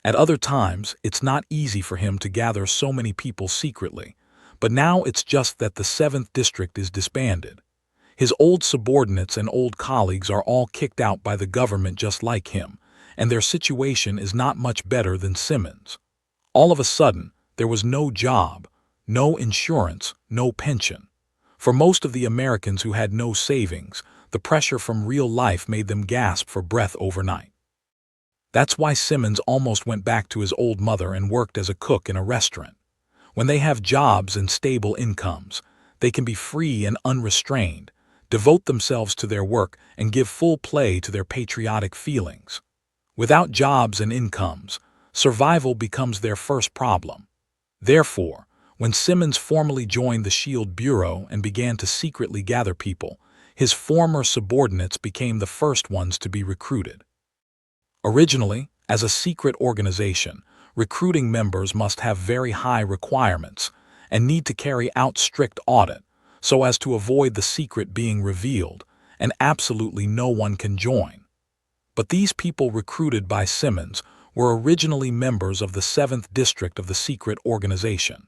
At other times, it's not easy for him to gather so many people secretly, but now it's just that the 7th District is disbanded. His old subordinates and old colleagues are all kicked out by the government just like him, and their situation is not much better than Simmons. All of a sudden, there was no job, no insurance, no pension. For most of the Americans who had no savings, the pressure from real life made them gasp for breath overnight. That's why Simmons almost went back to his old mother and worked as a cook in a restaurant. When they have jobs and stable incomes, they can be free and unrestrained, devote themselves to their work, and give full play to their patriotic feelings. Without jobs and incomes, survival becomes their first problem. Therefore, when Simmons formally joined the SHIELD Bureau and began to secretly gather people, his former subordinates became the first ones to be recruited. Originally, as a secret organization, recruiting members must have very high requirements, and need to carry out strict audit so as to avoid the secret being revealed, and absolutely no one can join. But these people recruited by Simmons were originally members of the 7th District of the secret organization.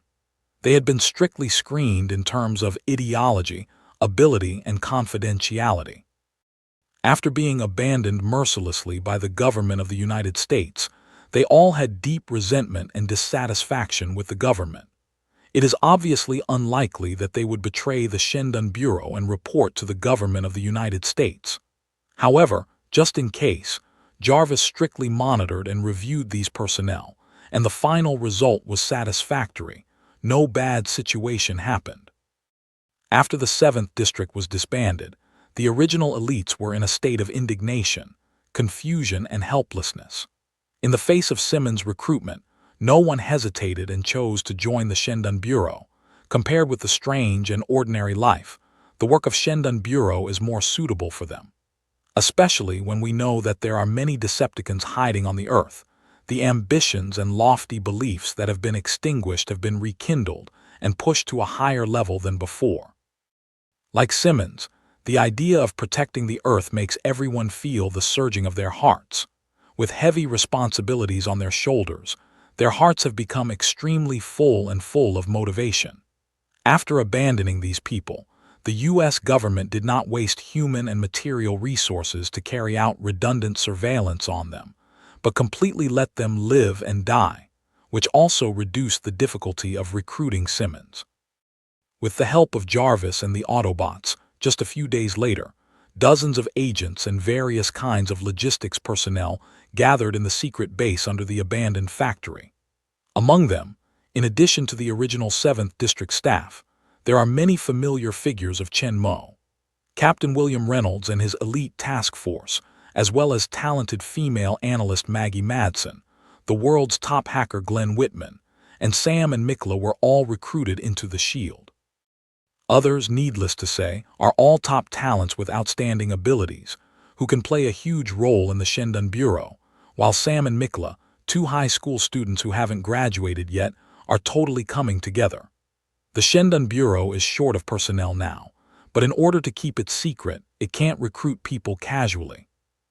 They had been strictly screened in terms of ideology, ability, and confidentiality. After being abandoned mercilessly by the government of the United States, they all had deep resentment and dissatisfaction with the government. It is obviously unlikely that they would betray the Shendan Bureau and report to the government of the United States. However, just in case, Jarvis strictly monitored and reviewed these personnel, and the final result was satisfactory. No bad situation happened. After the 7th District was disbanded, the original elites were in a state of indignation, confusion, and helplessness. In the face of Simmons' recruitment, no one hesitated and chose to join the Shendan Bureau. Compared with the strange and ordinary life, the work of Shendan Bureau is more suitable for them. Especially when we know that there are many Decepticons hiding on the Earth. The ambitions and lofty beliefs that have been extinguished have been rekindled and pushed to a higher level than before. Like Simmons, the idea of protecting the Earth makes everyone feel the surging of their hearts. With heavy responsibilities on their shoulders, their hearts have become extremely full of motivation. After abandoning these people, the U.S. government did not waste human and material resources to carry out redundant surveillance on them, but completely let them live and die, which also reduced the difficulty of recruiting Simmons. With the help of Jarvis and the Autobots, just a few days later, dozens of agents and various kinds of logistics personnel gathered in the secret base under the abandoned factory. Among them, in addition to the original 7th District staff, there are many familiar figures of Chen Mo. Captain William Reynolds and his elite task force, as well as talented female analyst Maggie Madsen, the world's top hacker Glenn Whitman, and Sam and Mikla were all recruited into the SHIELD. Others, needless to say, are all top talents with outstanding abilities, who can play a huge role in the Shendan Bureau, while Sam and Mikla, 2 high school students who haven't graduated yet, are totally coming together. The Shendan Bureau is short of personnel now, but in order to keep it secret, it can't recruit people casually.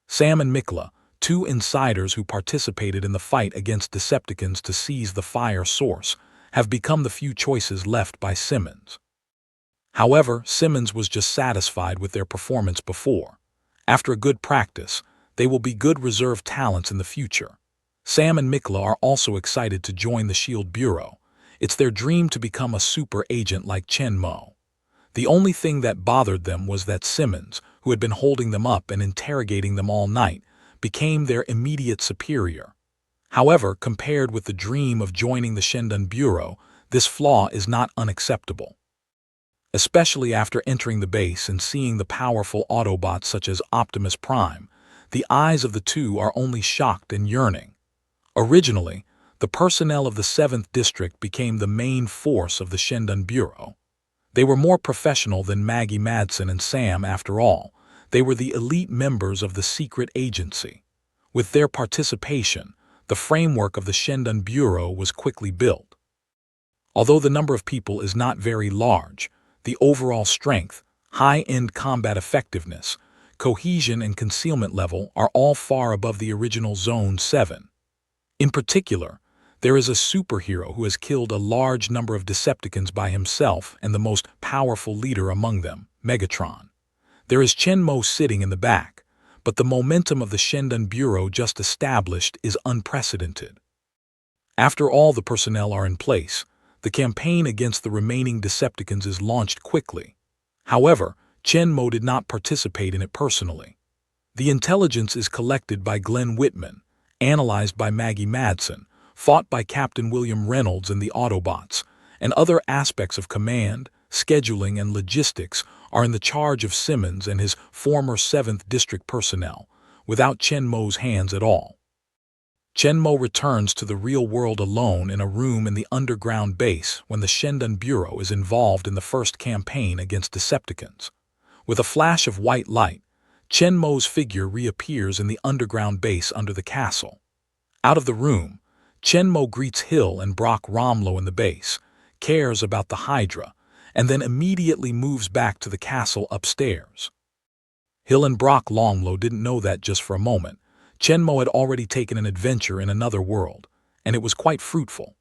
Sam and Mikla, 2 insiders who participated in the fight against Decepticons to seize the fire source, have become the few choices left by Simmons. However, Simmons was just satisfied with their performance before. After a good practice, they will be good reserve talents in the future. Sam and Mikla are also excited to join the SHIELD Bureau. It's their dream to become a super agent like Chen Mo. The only thing that bothered them was that Simmons, who had been holding them up and interrogating them all night, became their immediate superior. However, compared with the dream of joining the Shendan Bureau, this flaw is not unacceptable. Especially after entering the base and seeing the powerful Autobots such as Optimus Prime, the eyes of the 2 are only shocked and yearning. Originally, the personnel of the 7th District became the main force of the Shendan Bureau. They were more professional than Maggie Madsen and Sam after all. They were the elite members of the secret agency. With their participation, the framework of the Shendan Bureau was quickly built. Although the number of people is not very large, the overall strength, high-end combat effectiveness, cohesion, and concealment level are all far above the original Zone 7. In particular, there is a superhero who has killed a large number of Decepticons by himself and the most powerful leader among them, Megatron. There is Chen Mo sitting in the back, but the momentum of the Shendan Bureau just established is unprecedented. After all the personnel are in place, the campaign against the remaining Decepticons is launched quickly. However, Chen Mo did not participate in it personally. The intelligence is collected by Glenn Whitman, analyzed by Maggie Madsen, fought by Captain William Reynolds and the Autobots, and other aspects of command, scheduling, and logistics are in the charge of Simmons and his former 7th District personnel, without Chen Mo's hands at all. Chen Mo returns to the real world alone in a room in the underground base when the Shendan Bureau is involved in the first campaign against Decepticons. With a flash of white light, Chen Mo's figure reappears in the underground base under the castle. Out of the room, Chen Mo greets Hill and Brock Romlow in the base, cares about the Hydra, and then immediately moves back to the castle upstairs. Hill and Brock Longlow didn't know that just for a moment. Chenmo had already taken an adventure in another world, and it was quite fruitful.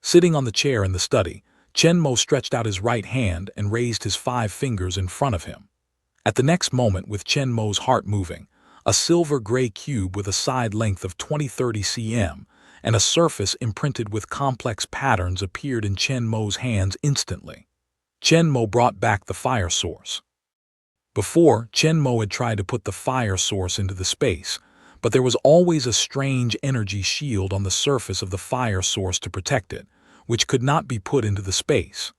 Sitting on the chair in the study, Chenmo stretched out his right hand and raised his 5 fingers in front of him. At the next moment, with Chenmo's heart moving, a silver-gray cube with a side length of 20-30 cm and a surface imprinted with complex patterns appeared in Chenmo's hands instantly. Chenmo brought back the fire source. Before, Chenmo had tried to put the fire source into the space, but there was always a strange energy shield on the surface of the fire source to protect it, which could not be put into the space.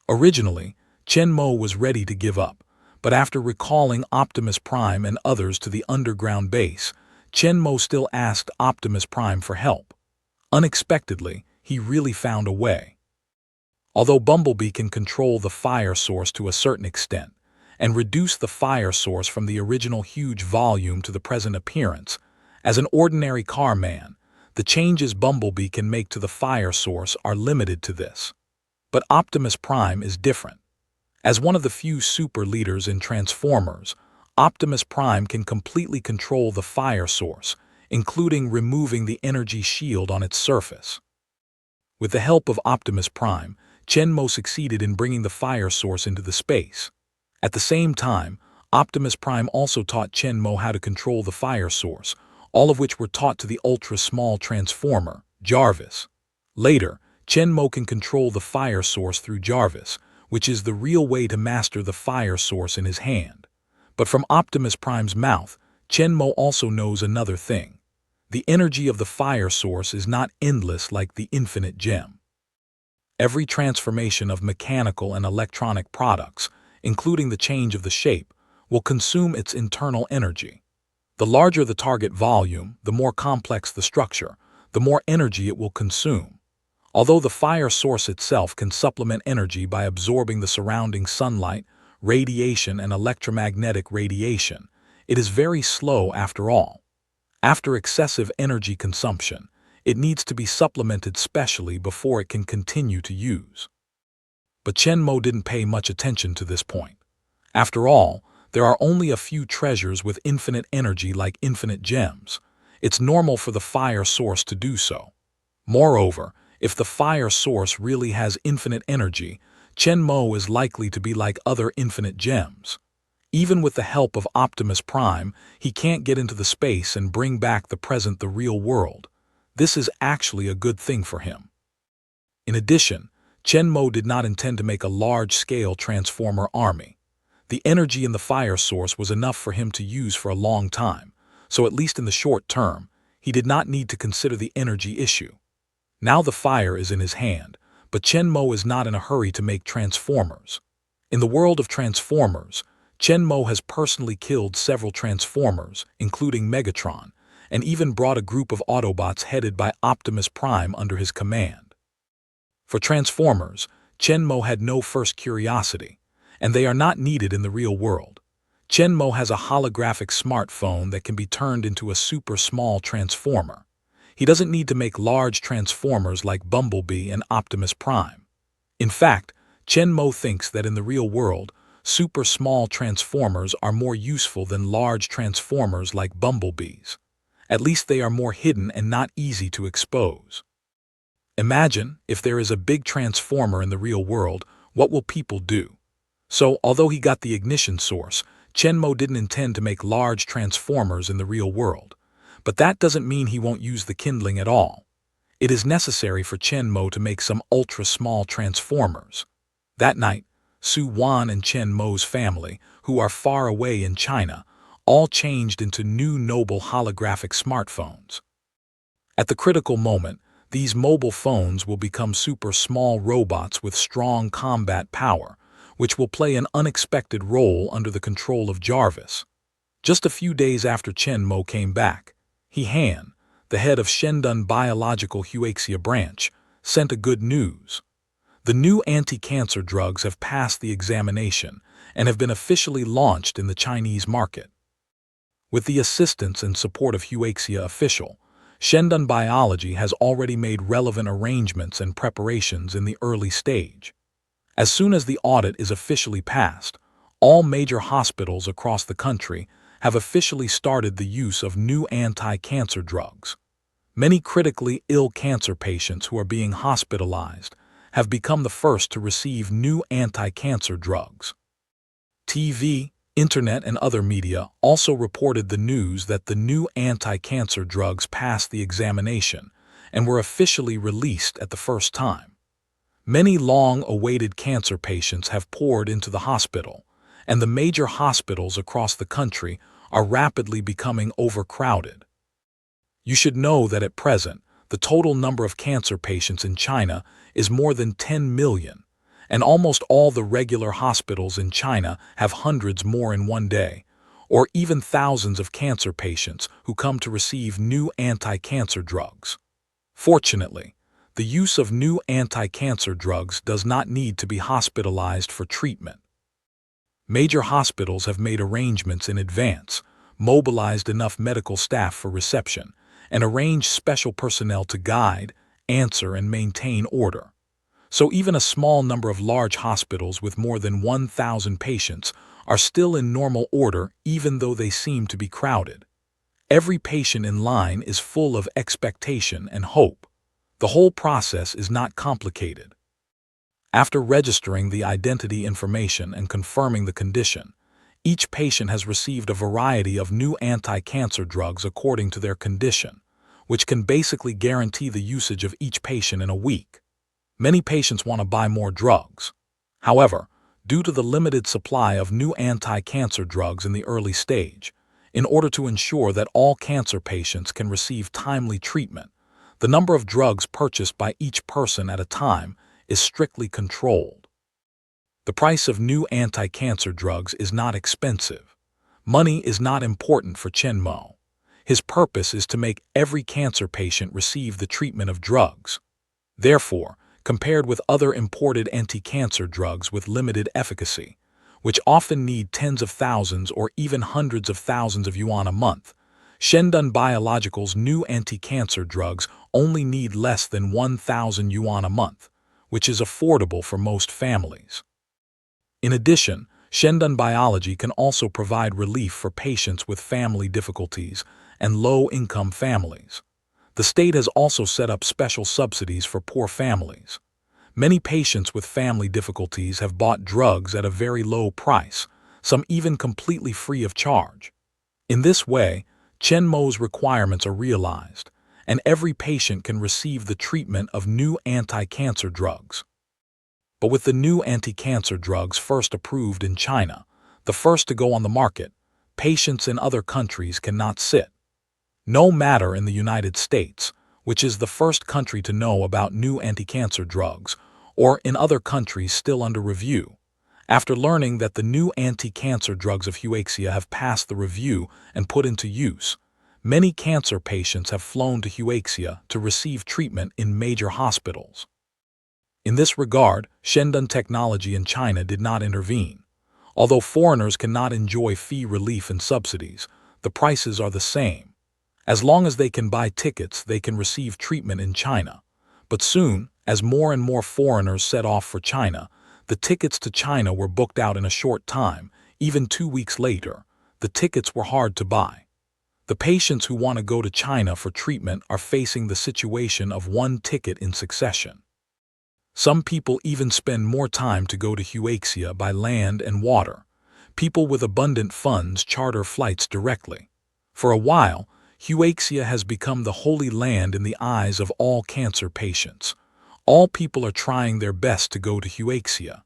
Originally, Chenmo was ready to give up, but after recalling Optimus Prime and others to the underground base, Chenmo still asked Optimus Prime for help. Unexpectedly, he really found a way. Although Bumblebee can control the fire source to a certain extent, and reduce the fire source from the original huge volume to the present appearance, as an ordinary car man, the changes Bumblebee can make to the fire source are limited to this. But Optimus Prime is different. As one of the few super leaders in Transformers, Optimus Prime can completely control the fire source, including removing the energy shield on its surface. With the help of Optimus Prime, Chenmo succeeded in bringing the fire source into the space. At the same time, Optimus Prime also taught Chenmo how to control the fire source, all of which were taught to the ultra-small Transformer, Jarvis. Later, Chenmo can control the fire source through Jarvis, which is the real way to master the fire source in his hand. But from Optimus Prime's mouth, Chenmo also knows another thing. The energy of the fire source is not endless like the infinite gem. Every transformation of mechanical and electronic products, including the change of the shape, will consume its internal energy. The larger the target volume, the more complex the structure, the more energy it will consume. Although the fire source itself can supplement energy by absorbing the surrounding sunlight, radiation, and electromagnetic radiation, it is very slow after all. After excessive energy consumption, it needs to be supplemented specially before it can continue to use. But Chenmo didn't pay much attention to this point. After all, there are only a few treasures with infinite energy like infinite gems. It's normal for the fire source to do so. Moreover, if the fire source really has infinite energy, Chenmo is likely to be like other infinite gems. Even with the help of Optimus Prime, he can't get into the space and bring back the real world. This is actually a good thing for him. In addition, Chenmo did not intend to make a large-scale Transformer army. The energy in the fire source was enough for him to use for a long time, so at least in the short term, he did not need to consider the energy issue. Now the fire is in his hand, but Chenmo is not in a hurry to make Transformers. In the world of Transformers, Chenmo has personally killed several Transformers, including Megatron, and even brought a group of Autobots headed by Optimus Prime under his command. For Transformers, Chenmo had no first curiosity, and they are not needed in the real world. Chenmo has a holographic smartphone that can be turned into a super small Transformer. He doesn't need to make large Transformers like Bumblebee and Optimus Prime. In fact, Chenmo thinks that in the real world, super small Transformers are more useful than large Transformers like Bumblebees. At least they are more hidden and not easy to expose. Imagine, if there is a big Transformer in the real world, what will people do? So, although he got the ignition source, Chenmo didn't intend to make large Transformers in the real world. But that doesn't mean he won't use the kindling at all. It is necessary for Chenmo to make some ultra-small Transformers. That night, Su Wan and Chenmo's family, who are far away in China, all changed into new noble holographic smartphones. At the critical moment, these mobile phones will become super small robots with strong combat power, which will play an unexpected role under the control of Jarvis. Just a few days after Chenmo came back, Han, the head of Shendun Biological Huaxia branch, sent a good news. The new anti-cancer drugs have passed the examination and have been officially launched in the Chinese market. With the assistance and support of Huaxia official, Shandong Biology has already made relevant arrangements and preparations in the early stage. As soon as the audit is officially passed, all major hospitals across the country have officially started the use of new anti-cancer drugs. Many critically ill cancer patients who are being hospitalized have become the first to receive new anti-cancer drugs. TV, internet, and other media also reported the news that the new anti-cancer drugs passed the examination and were officially released at the first time. Many long-awaited cancer patients have poured into the hospital, and the major hospitals across the country are rapidly becoming overcrowded. You should know that at present, the total number of cancer patients in China is more than 10 million, and almost all the regular hospitals in China have hundreds more in one day, or even thousands of cancer patients who come to receive new anti-cancer drugs. Fortunately, the use of new anti-cancer drugs does not need to be hospitalized for treatment. Major hospitals have made arrangements in advance, mobilized enough medical staff for reception, and arranged special personnel to guide, answer, and maintain order. So even a small number of large hospitals with more than 1,000 patients are still in normal order even though they seem to be crowded. Every patient in line is full of expectation and hope. The whole process is not complicated. After registering the identity information and confirming the condition, each patient has received a variety of new anti-cancer drugs according to their condition, which can basically guarantee the usage of each patient in a week. Many patients want to buy more drugs. However, due to the limited supply of new anti-cancer drugs in the early stage, in order to ensure that all cancer patients can receive timely treatment, the number of drugs purchased by each person at a time is strictly controlled. The price of new anti-cancer drugs is not expensive. Money is not important for Chen Mo. His purpose is to make every cancer patient receive the treatment of drugs. Therefore, compared with other imported anti-cancer drugs with limited efficacy, which often need tens of thousands or even hundreds of thousands of yuan a month, Shandong Biological's new anti-cancer drugs only need less than 1,000 yuan a month, which is affordable for most families. In addition, Shandong Biology can also provide relief for patients with family difficulties and low-income families. The state has also set up special subsidies for poor families. Many patients with family difficulties have bought drugs at a very low price, some even completely free of charge. In this way, Chen Mo's requirements are realized, and every patient can receive the treatment of new anti-cancer drugs. But with the new anti-cancer drugs first approved in China, the first to go on the market, patients in other countries cannot sit. No matter in the United States, which is the first country to know about new anti-cancer drugs, or in other countries still under review, after learning that the new anti-cancer drugs of Huaxia have passed the review and put into use, many cancer patients have flown to Huaxia to receive treatment in major hospitals. In this regard, Shandong Technology in China did not intervene. Although foreigners cannot enjoy fee relief and subsidies, the prices are the same. As long as they can buy tickets, they can receive treatment in China. But soon, as more and more foreigners set off for China, the tickets to China were booked out in a short time. Even 2 weeks later, the tickets were hard to buy. The patients who want to go to China for treatment are facing the situation of one ticket in succession. Some people even spend more time to go to Huaxia by land and water. People with abundant funds charter flights directly. For a while, Huaxia has become the holy land in the eyes of all cancer patients. All people are trying their best to go to Huaxia.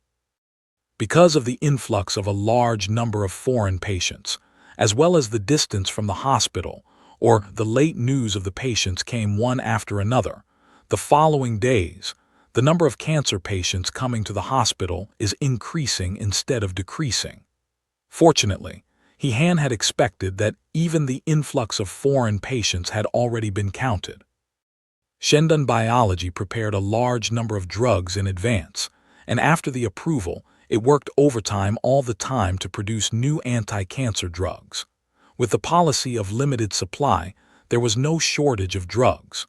Because of the influx of a large number of foreign patients, as well as the distance from the hospital, or the late news of the patients came one after another, the following days, the number of cancer patients coming to the hospital is increasing instead of decreasing. Fortunately, Han had expected that even the influx of foreign patients had already been counted. Shandong Biology prepared a large number of drugs in advance, and after the approval, it worked overtime all the time to produce new anti-cancer drugs. With the policy of limited supply, there was no shortage of drugs.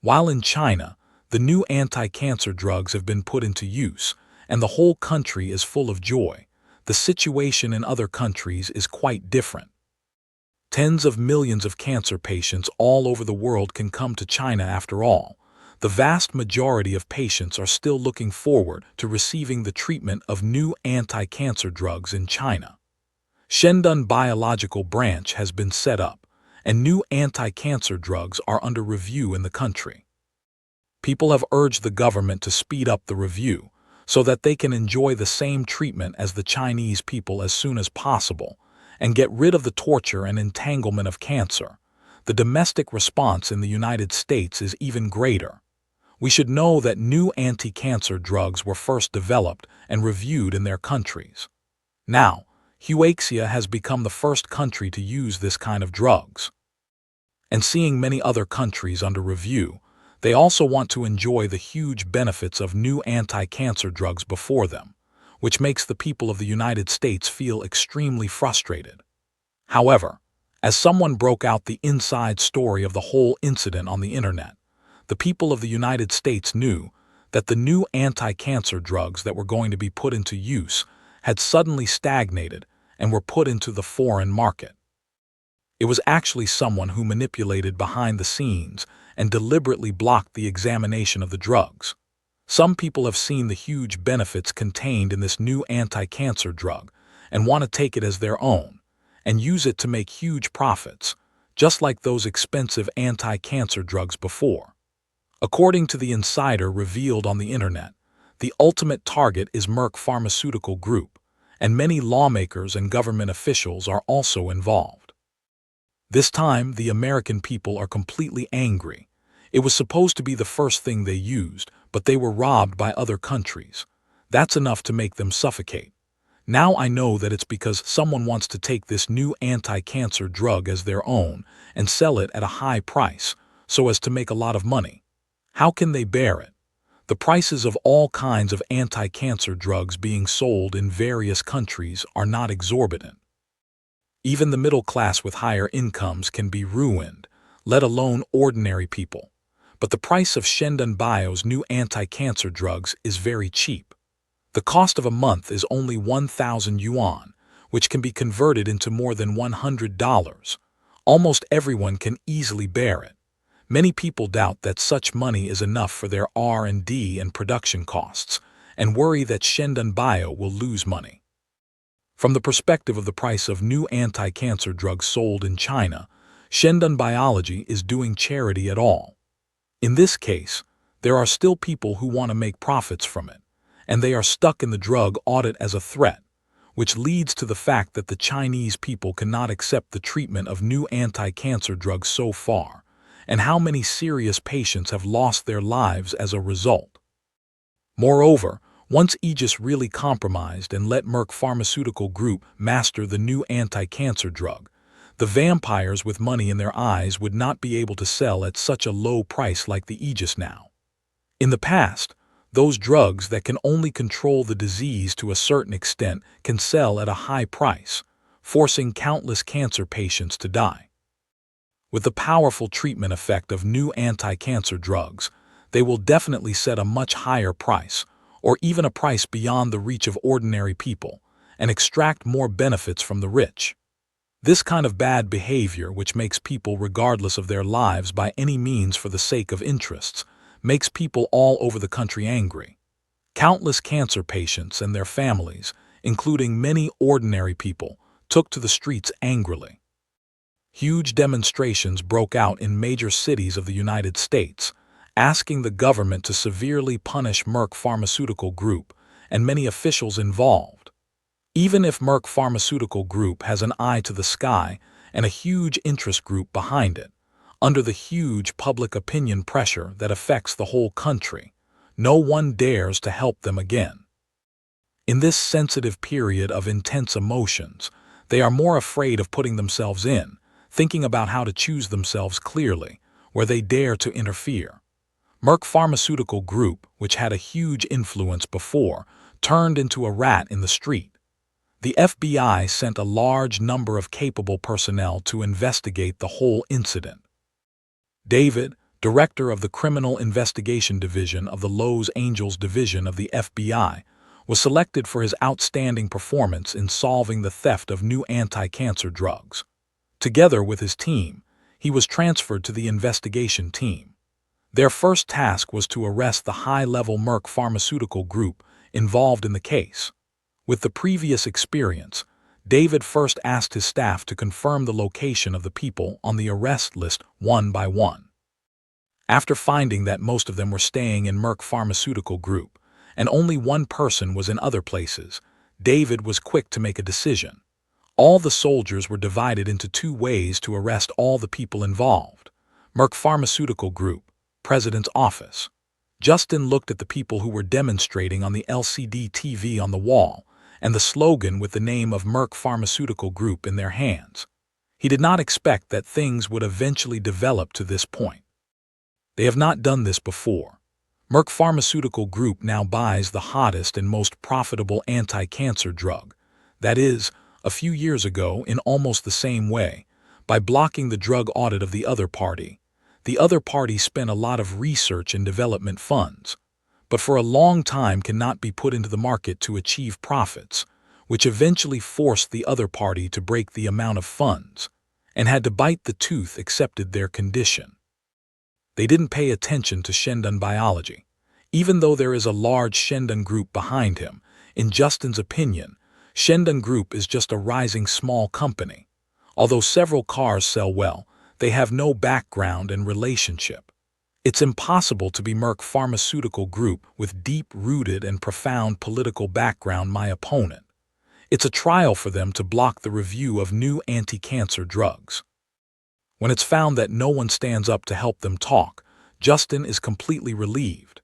While in China, the new anti-cancer drugs have been put into use, and the whole country is full of joy, the situation in other countries is quite different. Tens of millions of cancer patients all over the world can come to China after all. The vast majority of patients are still looking forward to receiving the treatment of new anti-cancer drugs in China. Shandong Biological Branch has been set up, and new anti-cancer drugs are under review in the country. People have urged the government to speed up the review so that they can enjoy the same treatment as the Chinese people as soon as possible and get rid of the torture and entanglement of cancer. The domestic response in the United States is even greater. We should know that new anti-cancer drugs were first developed and reviewed in their countries. Now, Huaxia has become the first country to use this kind of drugs. And seeing many other countries under review, they also want to enjoy the huge benefits of new anti-cancer drugs before them, which makes the people of the United States feel extremely frustrated. However, as someone broke out the inside story of the whole incident on the internet, the people of the United States knew that the new anti-cancer drugs that were going to be put into use had suddenly stagnated and were put into the foreign market. It was actually someone who manipulated behind the scenes and deliberately blocked the examination of the drugs. Some people have seen the huge benefits contained in this new anti-cancer drug and want to take it as their own and use it to make huge profits, just like those expensive anti-cancer drugs before. According to the insider revealed on the internet, the ultimate target is Merck Pharmaceutical Group, and many lawmakers and government officials are also involved. This time, the American people are completely angry. It was supposed to be the first thing they used, but they were robbed by other countries. That's enough to make them suffocate. Now I know that it's because someone wants to take this new anti-cancer drug as their own and sell it at a high price, so as to make a lot of money. How can they bear it? The prices of all kinds of anti-cancer drugs being sold in various countries are not exorbitant. Even the middle class with higher incomes can be ruined, let alone ordinary people. But the price of Shandong Bio's new anti-cancer drugs is very cheap. The cost of a month is only 1,000 yuan, which can be converted into more than $100. Almost everyone can easily bear it. Many people doubt that such money is enough for their R&D and production costs, and worry that Shandong Bio will lose money. From the perspective of the price of new anti-cancer drugs sold in China, Shandong Biology is doing charity at all. In this case, there are still people who want to make profits from it, and they are stuck in the drug audit as a threat, which leads to the fact that the Chinese people cannot accept the treatment of new anti-cancer drugs so far, and how many serious patients have lost their lives as a result. Moreover, once Aegis really compromised and let Merck Pharmaceutical Group master the new anti-cancer drug, the vampires with money in their eyes would not be able to sell at such a low price like the Aegis now. In the past, those drugs that can only control the disease to a certain extent can sell at a high price, forcing countless cancer patients to die. With the powerful treatment effect of new anti-cancer drugs, they will definitely set a much higher price, or even a price beyond the reach of ordinary people, and extract more benefits from the rich. This kind of bad behavior, which makes people regardless of their lives by any means for the sake of interests, makes people all over the country angry. Countless cancer patients and their families, including many ordinary people, took to the streets angrily. Huge demonstrations broke out in major cities of the United States, asking the government to severely punish Merck Pharmaceutical Group and many officials involved. Even if Merck Pharmaceutical Group has an eye to the sky and a huge interest group behind it, under the huge public opinion pressure that affects the whole country, no one dares to help them again. In this sensitive period of intense emotions, they are more afraid of putting themselves in, thinking about how to choose themselves clearly, where they dare to interfere. Merck Pharmaceutical Group, which had a huge influence before, turned into a rat in the street. The FBI sent a large number of capable personnel to investigate the whole incident. David, director of the Criminal Investigation Division of the Los Angeles Division of the FBI, was selected for his outstanding performance in solving the theft of new anti-cancer drugs. Together with his team, he was transferred to the investigation team. Their first task was to arrest the high-level Merck pharmaceutical group involved in the case. With the previous experience, David first asked his staff to confirm the location of the people on the arrest list one by one. After finding that most of them were staying in Merck Pharmaceutical Group, and only one person was in other places, David was quick to make a decision. All the soldiers were divided into two ways to arrest all the people involved. Merck Pharmaceutical Group, President's Office. Justin looked at the people who were demonstrating on the LCD TV on the wall, and the slogan with the name of Merck Pharmaceutical Group in their hands. He did not expect that things would eventually develop to this point. They have not done this before. Merck Pharmaceutical Group now buys the hottest and most profitable anti-cancer drug. That is, a few years ago, in almost the same way, by blocking the drug audit of the other party. The other party spent a lot of research and development funds, but for a long time cannot be put into the market to achieve profits, which eventually forced the other party to break the amount of funds, and had to bite the tooth accepted their condition. They didn't pay attention to Shandong Biology. Even though there is a large Shandong Group behind him, in Justin's opinion, Shandong Group is just a rising small company. Although several cars sell well, they have no background and relationship. It's impossible to be Merck Pharmaceutical Group with deep-rooted and profound political background my opponent. It's a trial for them to block the review of new anti-cancer drugs. When it's found that no one stands up to help them talk, Justin is completely relieved.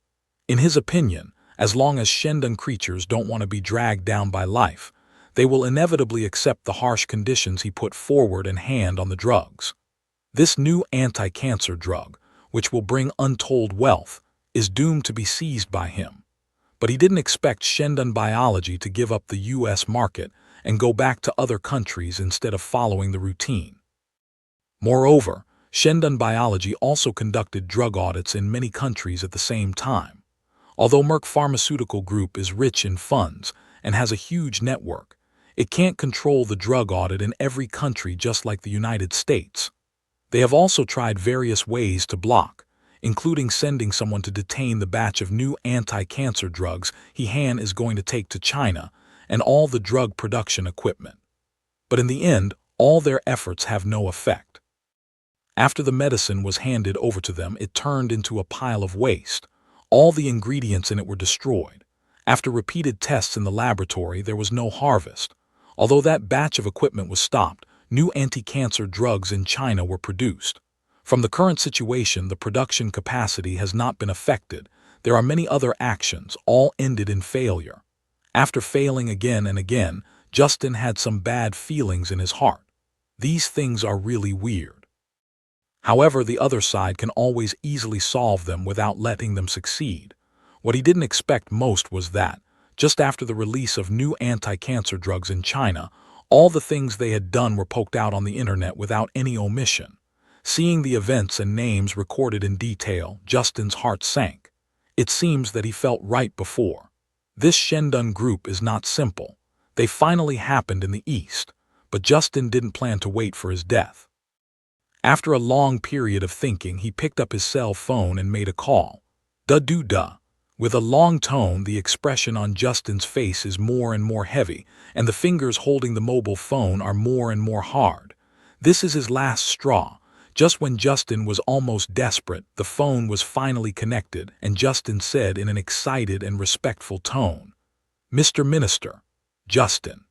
In his opinion, as long as Shandong creatures don't want to be dragged down by life, they will inevitably accept the harsh conditions he put forward and hand on the drugs. This new anti-cancer drug, which will bring untold wealth, is doomed to be seized by him. But he didn't expect Shandong Biology to give up the U.S. market and go back to other countries instead of following the routine. Moreover, Shandong Biology also conducted drug audits in many countries at the same time. Although Merck Pharmaceutical Group is rich in funds and has a huge network, it can't control the drug audit in every country just like the United States. They have also tried various ways to block, including sending someone to detain the batch of new anti-cancer drugs Han is going to take to China and all the drug production equipment. But in the end, all their efforts have no effect. After the medicine was handed over to them, it turned into a pile of waste. All the ingredients in it were destroyed. After repeated tests in the laboratory, there was no harvest. Although that batch of equipment was stopped, new anti-cancer drugs in China were produced. From the current situation, the production capacity has not been affected. There are many other actions, all ended in failure. After failing again and again, Justin had some bad feelings in his heart. These things are really weird. However, the other side can always easily solve them without letting them succeed. What he didn't expect most was that, just after the release of new anti-cancer drugs in China, all the things they had done were poked out on the internet without any omission. Seeing the events and names recorded in detail, Justin's heart sank. It seems that he felt right before. This Shandong Group is not simple. They finally happened in the East, but Justin didn't plan to wait for his death. After a long period of thinking, he picked up his cell phone and made a call. Duh-doo-duh. With a long tone, the expression on Justin's face is more and more heavy, and the fingers holding the mobile phone are more and more hard. This is his last straw. Just when Justin was almost desperate, the phone was finally connected, and Justin said in an excited and respectful tone, "Mr. Minister, Justin."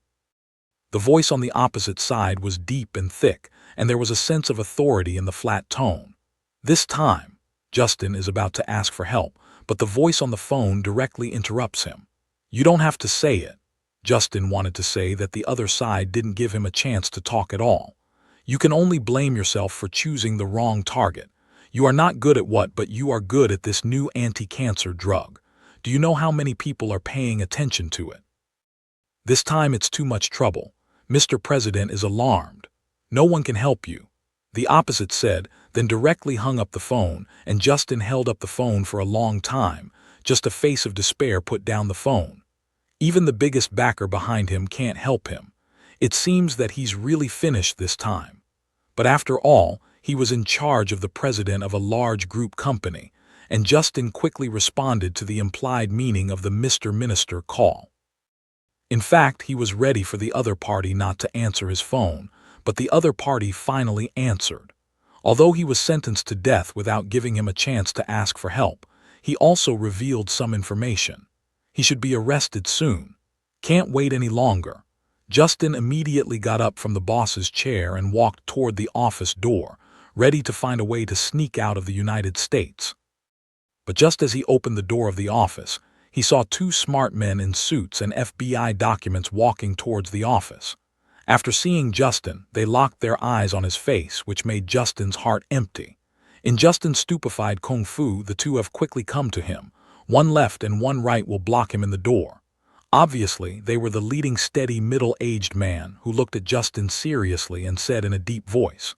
The voice on the opposite side was deep and thick, and there was a sense of authority in the flat tone. This time, Justin is about to ask for help, but the voice on the phone directly interrupts him. "You don't have to say it." Justin wanted to say that the other side didn't give him a chance to talk at all. "You can only blame yourself for choosing the wrong target. You are not good at what, but you are good at this new anti-cancer drug. Do you know how many people are paying attention to it? This time it's too much trouble. Mr. President is alarmed. No one can help you." The opposite said, then directly hung up the phone, and Justin held up the phone for a long time, just a face of despair put down the phone. Even the biggest backer behind him can't help him. It seems that he's really finished this time. But after all, he was in charge of the president of a large group company, and Justin quickly responded to the implied meaning of the Mr. Minister call. In fact, he was ready for the other party not to answer his phone, but the other party finally answered. Although he was sentenced to death without giving him a chance to ask for help, he also revealed some information. He should be arrested soon. Can't wait any longer. Justin immediately got up from the boss's chair and walked toward the office door, ready to find a way to sneak out of the United States. But just as he opened the door of the office, he saw two smart men in suits and FBI documents walking towards the office. After seeing Justin, they locked their eyes on his face, which made Justin's heart empty. In Justin's stupefied kung fu, the two have quickly come to him. One left and one right will block him in the door. Obviously, they were the leading steady middle-aged man who looked at Justin seriously and said in a deep voice,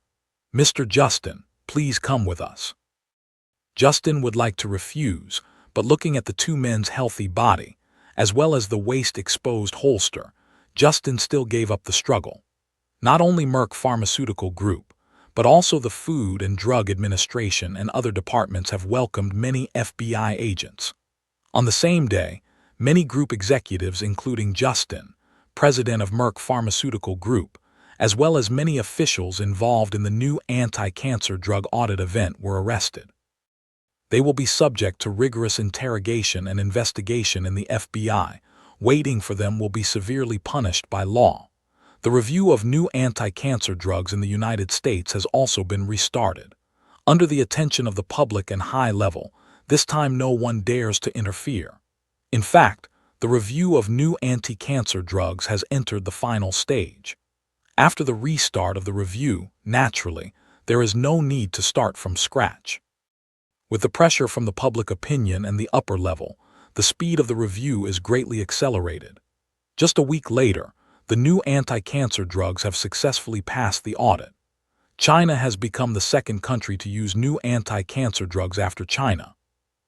"Mr. Justin, please come with us." Justin would like to refuse, but looking at the two men's healthy body, as well as the waist-exposed holster, Justin still gave up the struggle. Not only Merck Pharmaceutical Group, but also the Food and Drug Administration and other departments have welcomed many FBI agents. On the same day, many group executives, including Justin, president of Merck Pharmaceutical Group, as well as many officials involved in the new anti-cancer drug audit event, were arrested. They will be subject to rigorous interrogation and investigation in the FBI. Waiting for them will be severely punished by law. The review of new anti-cancer drugs in the United States has also been restarted. Under the attention of the public and high level, this time no one dares to interfere. In fact, the review of new anti-cancer drugs has entered the final stage. After the restart of the review, naturally, there is no need to start from scratch. With the pressure from the public opinion and the upper level, the speed of the review is greatly accelerated. Just a week later, the new anti-cancer drugs have successfully passed the audit. China has become the second country to use new anti-cancer drugs after China.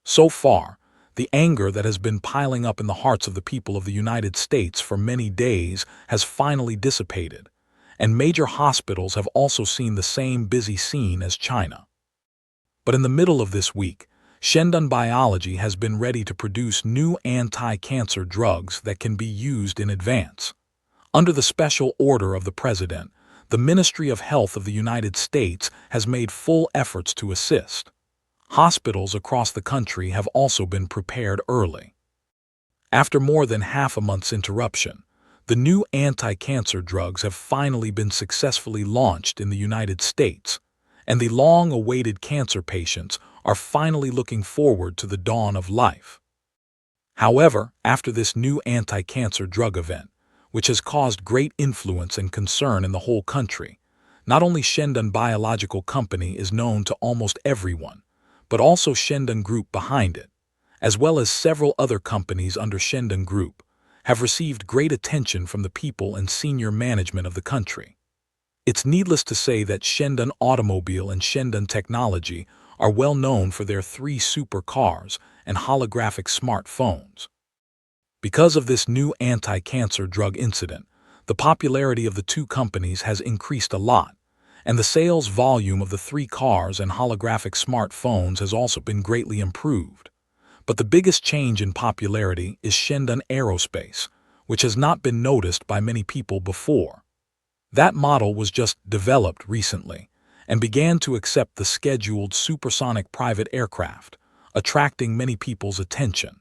So far, the anger that has been piling up in the hearts of the people of the United States for many days has finally dissipated, and major hospitals have also seen the same busy scene as China. But in the middle of this week, Shandong Biology has been ready to produce new anti-cancer drugs that can be used in advance. Under the special order of the President, the Ministry of Health of the United States has made full efforts to assist. Hospitals across the country have also been prepared early. After more than half a month's interruption, the new anti-cancer drugs have finally been successfully launched in the United States, and the long-awaited cancer patients are finally looking forward to the dawn of life. However, after this new anti-cancer drug event, which has caused great influence and concern in the whole country, not only Shandong Biological Company is known to almost everyone, but also Shandong Group behind it, as well as several other companies under Shandong Group, have received great attention from the people and senior management of the country. It's needless to say that Shandong Automobile and Shandong Technology are well known for their 3 supercars and holographic smartphones. Because of this new anti-cancer drug incident, the popularity of the two companies has increased a lot, and the sales volume of the 3 cars and holographic smartphones has also been greatly improved. But the biggest change in popularity is Shandong Aerospace, which has not been noticed by many people before. That model was just developed recently and began to accept the scheduled supersonic private aircraft, attracting many people's attention.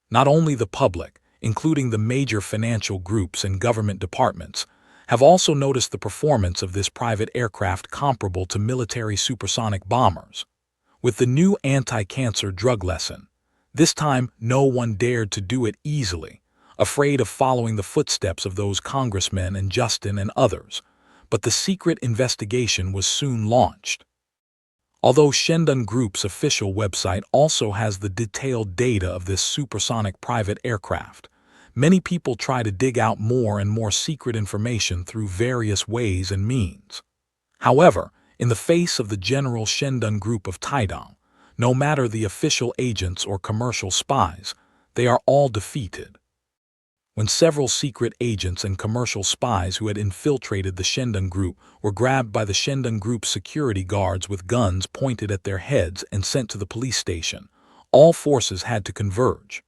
Not only the public, including the major financial groups and government departments, have also noticed the performance of this private aircraft comparable to military supersonic bombers. With the new anti-cancer drug lesson, this time no one dared to do it easily, afraid of following the footsteps of those congressmen and Justin and others, but the secret investigation was soon launched. Although Shandong Group's official website also has the detailed data of this supersonic private aircraft, many people try to dig out more and more secret information through various ways and means. However, In the face of the general Shandong group of Taidong, no matter the official agents or commercial spies, they are all defeated. When several secret agents and commercial spies who had infiltrated the Shandong group were grabbed by the Shandong group's security guards with guns pointed at their heads and sent to the police station, all forces had to converge.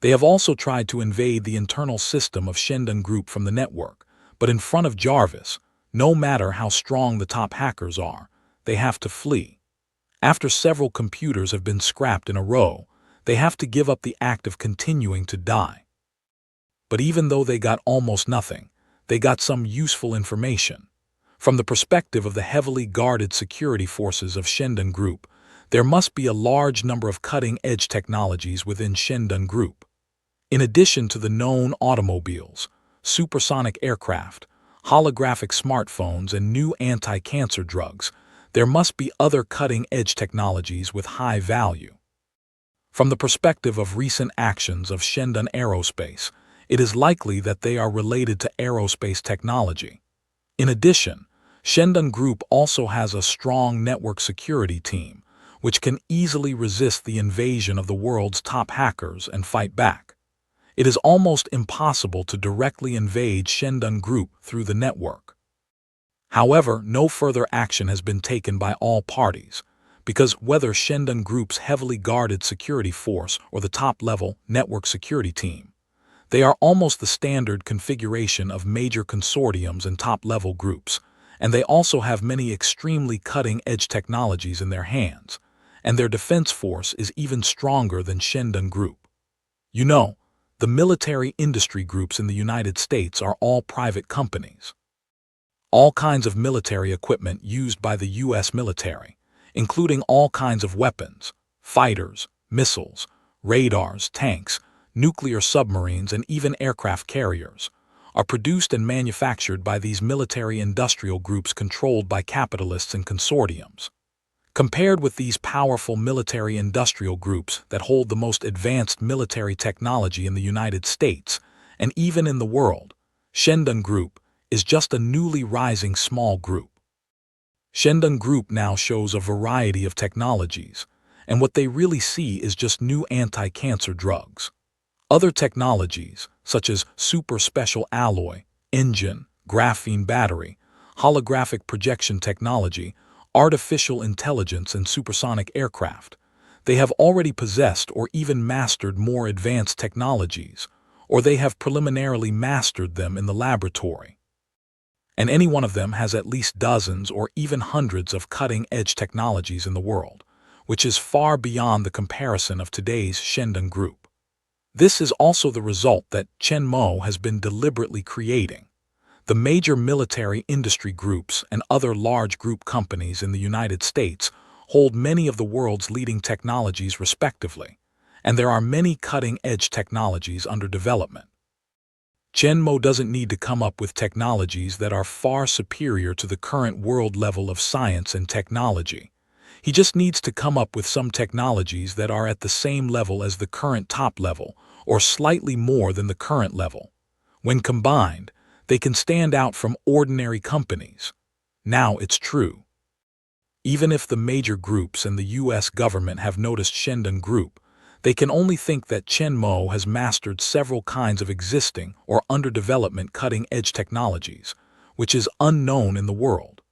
They have also tried to invade the internal system of Shandong group from the network, but in front of Jarvis, no matter how strong the top hackers are, they have to flee. After several computers have been scrapped in a row, they have to give up the act of continuing to die. But even though they got almost nothing, they got some useful information. From the perspective of the heavily guarded security forces of Shandong Group, there must be a large number of cutting-edge technologies within Shandong Group. In addition to the known automobiles, supersonic aircraft, holographic smartphones, and new anti-cancer drugs, there must be other cutting-edge technologies with high value. From the perspective of recent actions of Shandong Aerospace, it is likely that they are related to aerospace technology. In addition, Shandong Group also has a strong network security team, which can easily resist the invasion of the world's top hackers and fight back. It is almost impossible to directly invade Shandong Group through the network. However, no further action has been taken by all parties, because whether Shandong Group's heavily guarded security force or the top-level network security team, they are almost the standard configuration of major consortiums and top-level groups, and they also have many extremely cutting-edge technologies in their hands, and their defense force is even stronger than Shandong Group. You know, the military industry groups in the United States are all private companies. All kinds of military equipment used by the U.S. military, including all kinds of weapons, fighters, missiles, radars, tanks, nuclear submarines, and even aircraft carriers, are produced and manufactured by these military industrial groups controlled by capitalists and consortiums. Compared with these powerful military industrial groups that hold the most advanced military technology in the United States, and even in the world, Shandong Group is just a newly rising small group. Shandong Group now shows a variety of technologies, and what they really see is just new anti-cancer drugs. Other technologies, such as super special alloy, engine, graphene battery, holographic projection technology, artificial intelligence, and supersonic aircraft, they have already possessed or even mastered more advanced technologies, or they have preliminarily mastered them in the laboratory. And any one of them has at least dozens or even hundreds of cutting-edge technologies in the world, which is far beyond the comparison of today's Shandong Group. This is also the result that Chen Mo has been deliberately creating. The major military industry groups and other large group companies in the United States hold many of the world's leading technologies respectively, and there are many cutting-edge technologies under development. Chen Mo doesn't need to come up with technologies that are far superior to the current world level of science and technology. He just needs to come up with some technologies that are at the same level as the current top level, or slightly more than the current level. When combined, they can stand out from ordinary companies. Now it's true. Even if the major groups and the U.S. government have noticed Shandong Group, they can only think that Chen Mo has mastered several kinds of existing or under development cutting-edge technologies, which is unknown in the world.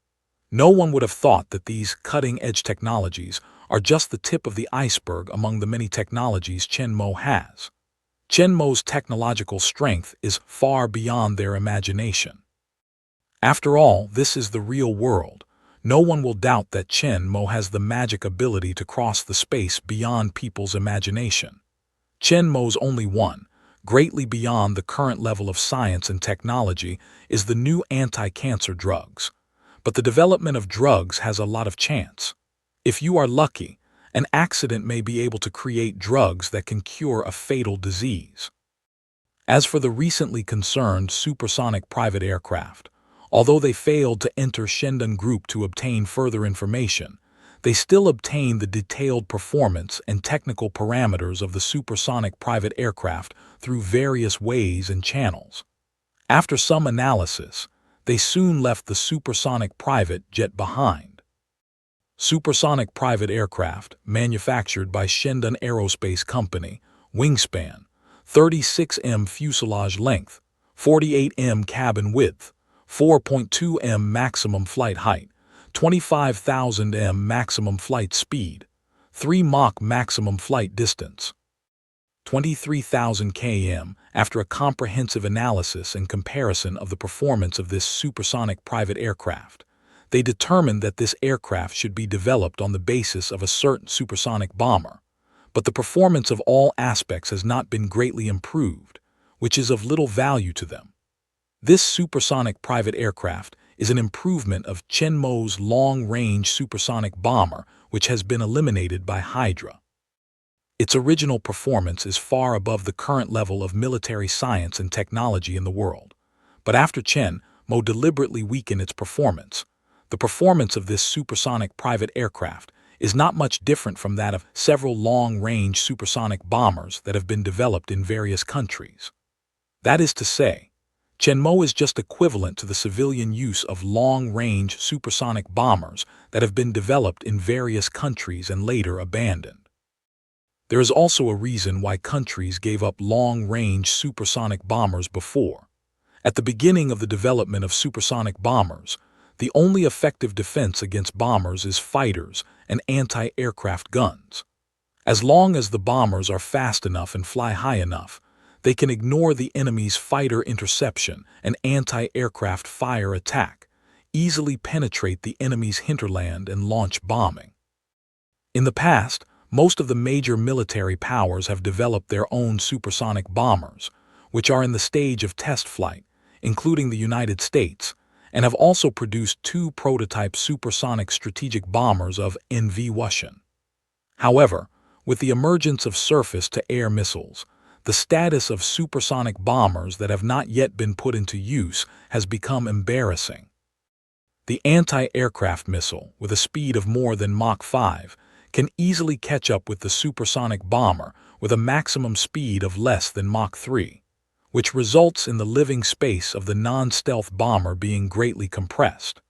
No one would have thought that these cutting-edge technologies are just the tip of the iceberg among the many technologies Chen Mo has. Chen Mo's technological strength is far beyond their imagination. After all, this is the real world. No one will doubt that Chen Mo has the magic ability to cross the space beyond people's imagination. Chen Mo's only one, greatly beyond the current level of science and technology, is the new anti-cancer drugs. But the development of drugs has a lot of chance. If you are lucky, an accident may be able to create drugs that can cure a fatal disease. As for the recently concerned supersonic private aircraft, although they failed to enter Shandong Group to obtain further information, they still obtained the detailed performance and technical parameters of the supersonic private aircraft through various ways and channels. After some analysis, they soon left the supersonic private jet behind. Supersonic private aircraft, manufactured by Shendon Aerospace Company, wingspan, 36 m fuselage length, 48 m cabin width, 4.2 m maximum flight height, 25,000 m maximum flight speed, 3 Mach maximum flight distance, 23,000 km. After a comprehensive analysis and comparison of the performance of this supersonic private aircraft, they determined that this aircraft should be developed on the basis of a certain supersonic bomber, but the performance of all aspects has not been greatly improved, which is of little value to them. This supersonic private aircraft is an improvement of Chenmo's long-range supersonic bomber, which has been eliminated by Hydra. Its original performance is far above the current level of military science and technology in the world, but after Chenmo deliberately weakened its performance, the performance of this supersonic private aircraft is not much different from that of several long-range supersonic bombers that have been developed in various countries. That is to say, Chenmo is just equivalent to the civilian use of long-range supersonic bombers that have been developed in various countries and later abandoned. There is also a reason why countries gave up long-range supersonic bombers before. At the beginning of the development of supersonic bombers, the only effective defense against bombers is fighters and anti-aircraft guns. As long as the bombers are fast enough and fly high enough, they can ignore the enemy's fighter interception and anti-aircraft fire attack, easily penetrate the enemy's hinterland and launch bombing. In the past, most of the major military powers have developed their own supersonic bombers, which are in the stage of test flight, including the United States, and have also produced 2 prototype supersonic strategic bombers of NV-Wushan. However, with the emergence of surface-to-air missiles, the status of supersonic bombers that have not yet been put into use has become embarrassing. The anti-aircraft missile, with a speed of more than Mach 5, can easily catch up with the supersonic bomber with a maximum speed of less than Mach 3. Which results in the living space of the non-stealth bomber being greatly compressed.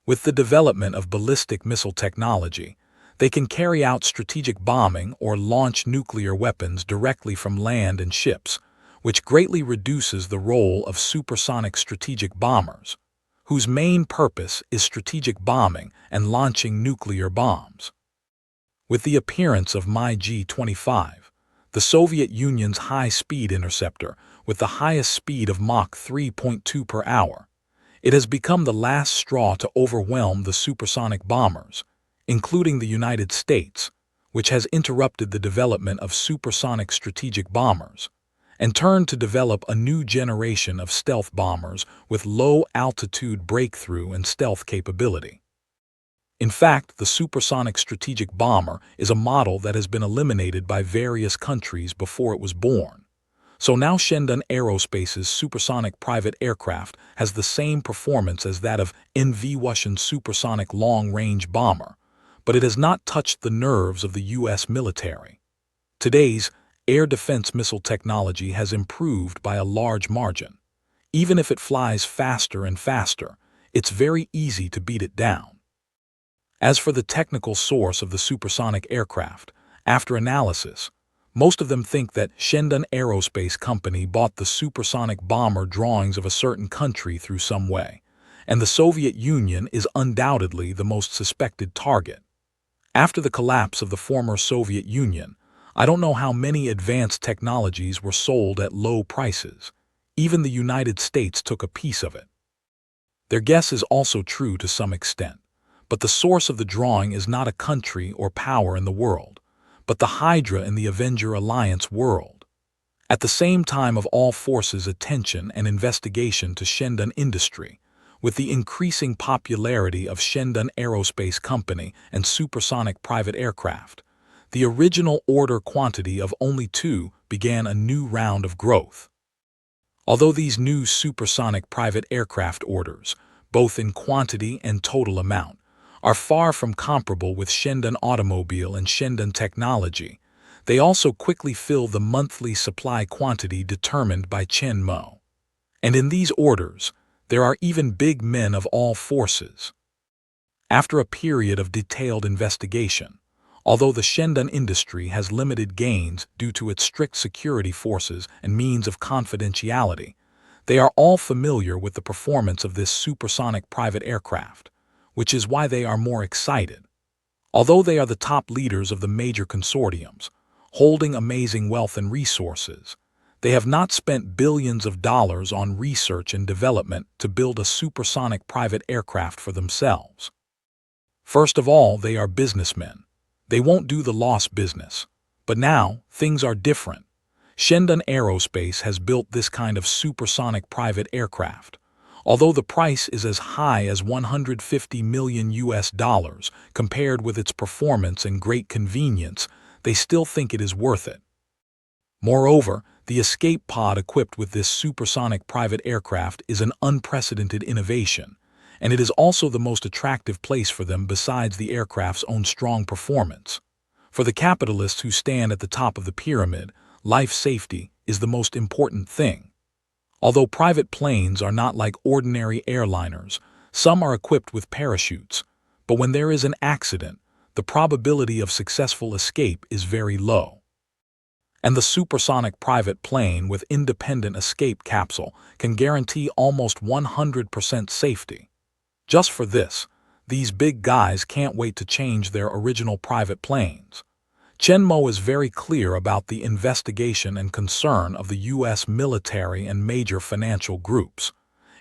With the development of ballistic missile technology, they can carry out strategic bombing or launch nuclear weapons directly from land and ships, which greatly reduces the role of supersonic strategic bombers, whose main purpose is strategic bombing and launching nuclear bombs. With the appearance of MiG-25, the Soviet Union's high-speed interceptor, with the highest speed of Mach 3.2 per hour, it has become the last straw to overwhelm the supersonic bombers, including the United States, which has interrupted the development of supersonic strategic bombers, and turned to develop a new generation of stealth bombers with low-altitude breakthrough and stealth capability. In fact, the supersonic strategic bomber is a model that has been eliminated by various countries before it was born. So now Shendon Aerospace's supersonic private aircraft has the same performance as that of NV-Wushan's supersonic long-range bomber, but it has not touched the nerves of the U.S. military. Today's air defense missile technology has improved by a large margin. Even if it flies faster and faster, it's very easy to beat it down. As for the technical source of the supersonic aircraft, after analysis, most of them think that Shendon Aerospace Company bought the supersonic bomber drawings of a certain country through some way, and the Soviet Union is undoubtedly the most suspected target. After the collapse of the former Soviet Union, I don't know how many advanced technologies were sold at low prices. Even the United States took a piece of it. Their guess is also true to some extent. But the source of the drawing is not a country or power in the world, but the Hydra in the Avenger Alliance world. At the same time of all forces' attention and investigation to Shendon industry, with the increasing popularity of Shendon Aerospace Company and supersonic private aircraft, the original order quantity of only 2 began a new round of growth. Although these new supersonic private aircraft orders, both in quantity and total amount, are far from comparable with Shendon Automobile and Shendon Technology, they also quickly fill the monthly supply quantity determined by Chenmo. And in these orders, there are even big men of all forces. After a period of detailed investigation, although the Shendan industry has limited gains due to its strict security forces and means of confidentiality, they are all familiar with the performance of this supersonic private aircraft, which is why they are more excited. Although they are the top leaders of the major consortiums, holding amazing wealth and resources, they have not spent billions of dollars on research and development to build a supersonic private aircraft for themselves. First of all, they are businessmen. They won't do the lost business. But now, things are different. Shendan Aerospace has built this kind of supersonic private aircraft. Although the price is as high as 150 million US dollars compared with its performance and great convenience, they still think it is worth it. Moreover, the escape pod equipped with this supersonic private aircraft is an unprecedented innovation, and it is also the most attractive place for them besides the aircraft's own strong performance. For the capitalists who stand at the top of the pyramid, life safety is the most important thing. Although private planes are not like ordinary airliners, some are equipped with parachutes, but when there is an accident, the probability of successful escape is very low. And the supersonic private plane with independent escape capsule can guarantee almost 100% safety. Just for this, these big guys can't wait to change their original private planes. Chen Mo is very clear about the investigation and concern of the U.S. military and major financial groups.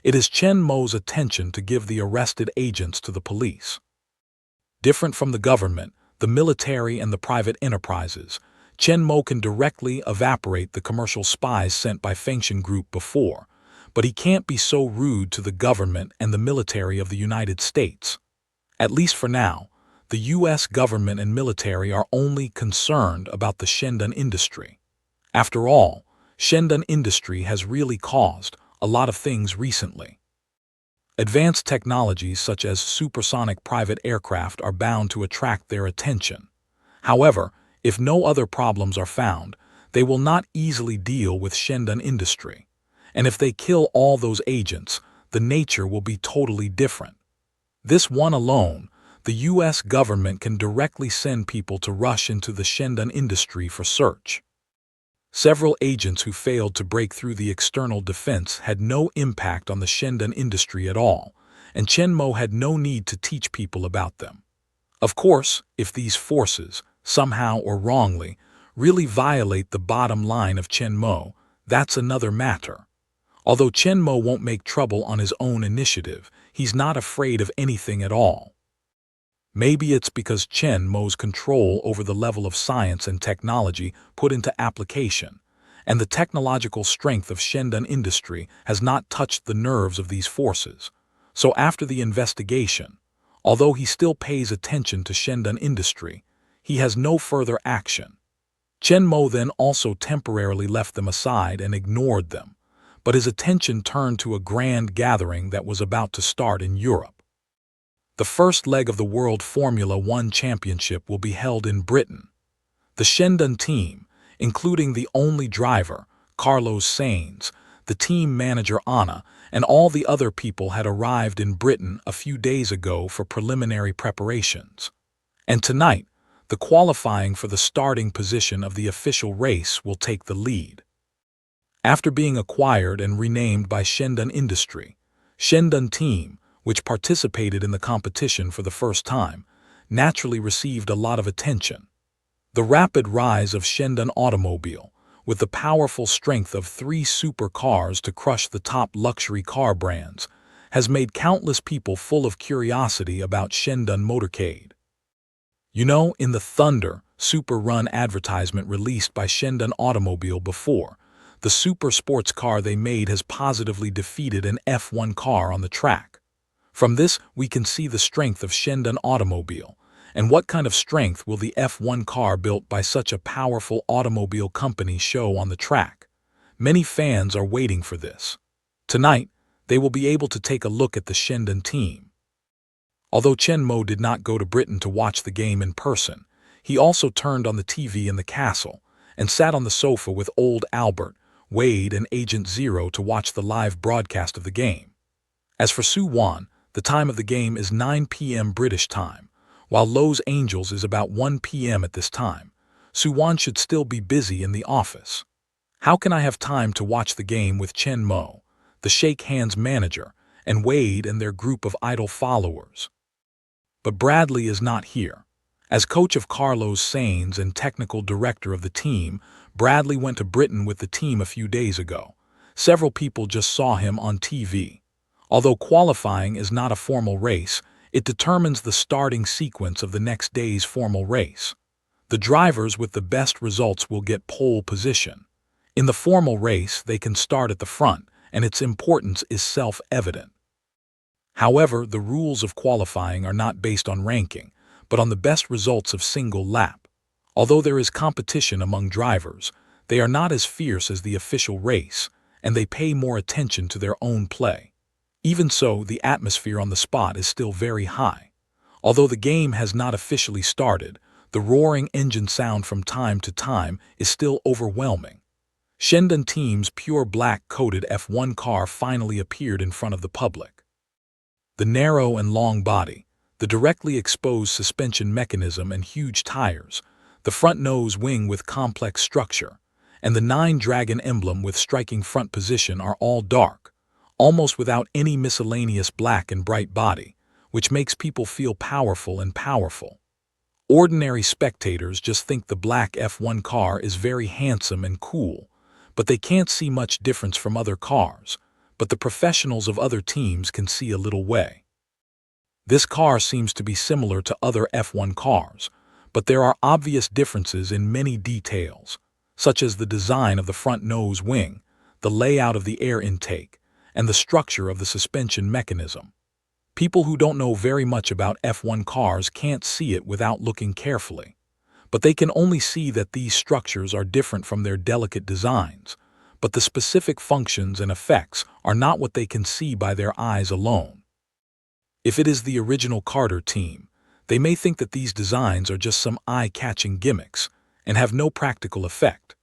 It is Chen Mo's attention to give the arrested agents to the police. Different from the government, the military and the private enterprises, Chen Mo can directly evaporate the commercial spies sent by Fengshan Group before, but he can't be so rude to the government and the military of the United States. At least for now, the U.S. government and military are only concerned about the Shendan industry. After all, Shendan industry has really caused a lot of things recently. Advanced technologies such as supersonic private aircraft are bound to attract their attention. However, if no other problems are found, they will not easily deal with Shendan industry. And if they kill all those agents, the nature will be totally different. This one alone, the U.S. government can directly send people to rush into the Shendan industry for search. Several agents who failed to break through the external defense had no impact on the Shendan industry at all, and Chen Mo had no need to teach people about them. Of course, if these forces, somehow or wrongly, really violate the bottom line of Chen Mo, that's another matter. Although Chen Mo won't make trouble on his own initiative, he's not afraid of anything at all. Maybe it's because Chen Mo's control over the level of science and technology put into application, and the technological strength of Shendan industry has not touched the nerves of these forces. So after the investigation, although he still pays attention to Shendan industry, he has no further action. Chen Mo then also temporarily left them aside and ignored them, but his attention turned to a grand gathering that was about to start in Europe. The first leg of the World Formula One Championship will be held in Britain. The Shendan team, including the only driver, Carlos Sainz, the team manager Anna, and all the other people had arrived in Britain a few days ago for preliminary preparations. And tonight, the qualifying for the starting position of the official race will take the lead. After being acquired and renamed by Shendan Industry, Shendan Team, which participated in the competition for the first time, naturally received a lot of attention. The rapid rise of Shendan Automobile, with the powerful strength of 3 supercars to crush the top luxury car brands, has made countless people full of curiosity about Shendan Motorcade. You know, in the Thunder Super Run advertisement released by Shendan Automobile before, the super sports car they made has positively defeated an F1 car on the track. From this, we can see the strength of Shendan Automobile, and what kind of strength will the F1 car built by such a powerful automobile company show on the track. Many fans are waiting for this. Tonight, they will be able to take a look at the Shendan team. Although Chen Mo did not go to Britain to watch the game in person, he also turned on the TV in the castle and sat on the sofa with old Albert, Wade, and Agent Zero to watch the live broadcast of the game. As for Su Wan, The time of the game is 9 p.m. British time, while Los Angeles is about 1 p.m. at this time. Suwon should still be busy in the office. How can I have time to watch the game with Chen Mo, the Shake Hands manager, and Wade and their group of idle followers? But Bradley is not here. As coach of Carlos Sainz and technical director of the team, Bradley went to Britain with the team a few days ago. Several people just saw him on TV. Although qualifying is not a formal race, it determines the starting sequence of the next day's formal race. The drivers with the best results will get pole position. In the formal race, they can start at the front, and its importance is self-evident. However, the rules of qualifying are not based on ranking, but on the best results of single lap. Although there is competition among drivers, they are not as fierce as the official race, and they pay more attention to their own play. Even so, the atmosphere on the spot is still very high. Although the game has not officially started, the roaring engine sound from time to time is still overwhelming. Shendon Team's pure black-coated F1 car finally appeared in front of the public. The narrow and long body, the directly exposed suspension mechanism and huge tires, the front nose wing with complex structure, and the 9-dragon emblem with striking front position are all dark, almost without any miscellaneous black and bright body, which makes people feel powerful and powerful. Ordinary spectators just think the black F1 car is very handsome and cool, but they can't see much difference from other cars, but the professionals of other teams can see a little way. This car seems to be similar to other F1 cars, but there are obvious differences in many details, such as the design of the front nose wing, the layout of the air intake, and the structure of the suspension mechanism. People who don't know very much about F1 cars can't see it without looking carefully, but they can only see that these structures are different from their delicate designs, but the specific functions and effects are not what they can see by their eyes alone. If it is the original Carter team, they may think that these designs are just some eye-catching gimmicks and have no practical effect.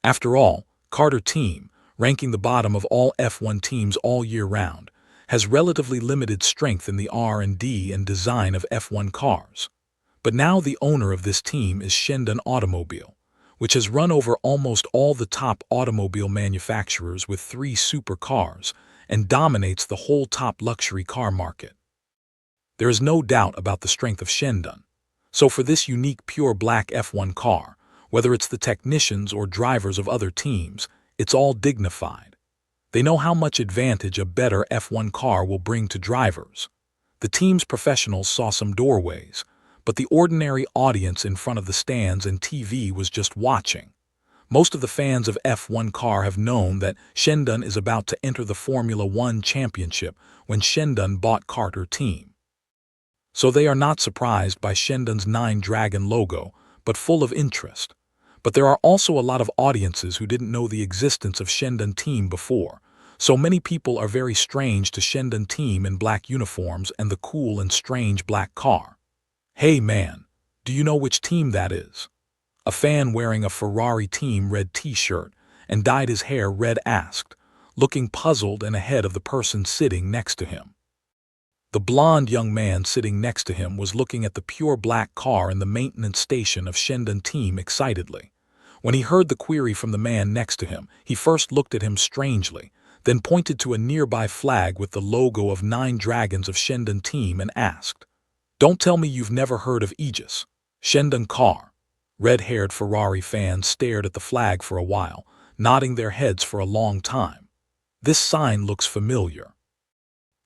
After all, Carter team, ranking the bottom of all F1 teams all year round, has relatively limited strength in the R&D and design of F1 cars. But now the owner of this team is Shendon Automobile, which has run over almost all the top automobile manufacturers with 3 supercars and dominates the whole top luxury car market. There is no doubt about the strength of Shendon. So for this unique pure black F1 car, whether it's the technicians or drivers of other teams, it's all dignified. They know how much advantage a better F1 car will bring to drivers. The team's professionals saw some doorways, but the ordinary audience in front of the stands and TV was just watching. Most of the fans of F1 car have known that Shendon is about to enter the Formula One championship when Shendon bought Carter team. So they are not surprised by Shendon's 9-dragon logo, but full of interest. But there are also a lot of audiences who didn't know the existence of Shendon team before, so many people are very strange to Shendon team in black uniforms and the cool and strange black car. Hey man, do you know which team that is? A fan wearing a Ferrari team red t-shirt and dyed his hair red asked, looking puzzled and ahead of the person sitting next to him. The blonde young man sitting next to him was looking at the pure black car in the maintenance station of Shendon team excitedly. When he heard the query from the man next to him, he first looked at him strangely, then pointed to a nearby flag with the logo of 9 dragons of Shendon team and asked, "Don't tell me you've never heard of Aegis, Shendon car." Red-haired Ferrari fans stared at the flag for a while, nodding their heads for a long time. This sign looks familiar.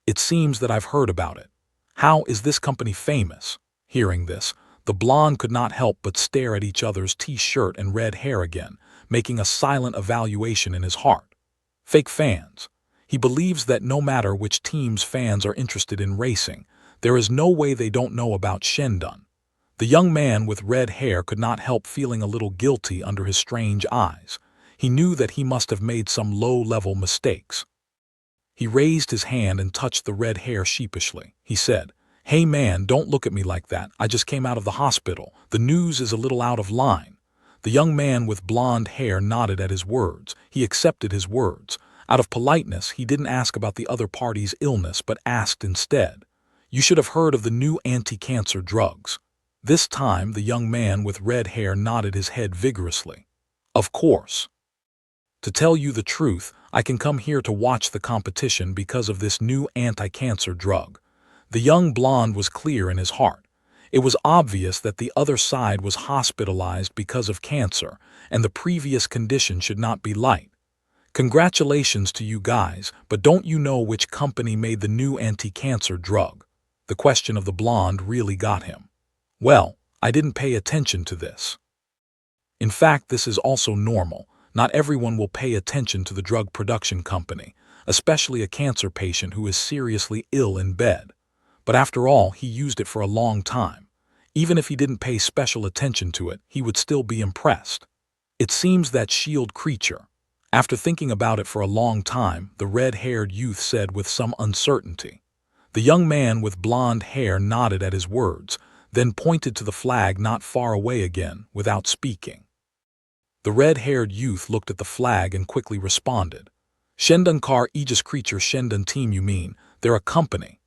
It seems that I've heard about it. How is this company famous? Hearing this, the blonde could not help but stare at each other's t-shirt and red hair again, making a silent evaluation in his heart. Fake fans. He believes that no matter which team's fans are interested in racing, there is no way they don't know about Shendon. The young man with red hair could not help feeling a little guilty under his strange eyes. He knew that he must have made some low-level mistakes. He raised his hand and touched the red hair sheepishly. He said, "Hey man, don't look at me like that. I just came out of the hospital. The news is a little out of line." The young man with blonde hair nodded at his words. He accepted his words. Out of politeness, he didn't ask about the other party's illness but asked instead, "You should have heard of the new anti-cancer drugs." This time, the young man with red hair nodded his head vigorously. "Of course. To tell you the truth, I can come here to watch the competition because of this new anti-cancer drug." The young blonde was clear in his heart. It was obvious that the other side was hospitalized because of cancer, and the previous condition should not be light. "Congratulations to you guys, but don't you know which company made the new anti-cancer drug?" The question of the blonde really got him. "Well, I didn't pay attention to this." In fact, this is also normal. Not everyone will pay attention to the drug production company, especially a cancer patient who is seriously ill in bed. But after all, he used it for a long time. Even if he didn't pay special attention to it, he would still be impressed. It seems that shield creature. After thinking about it for a long time, the red-haired youth said with some uncertainty. The young man with blonde hair nodded at his words, then pointed to the flag not far away again, without speaking. The red-haired youth looked at the flag and quickly responded. "Shendunkar Aegis Creature Shendun Team, you mean? They're a company."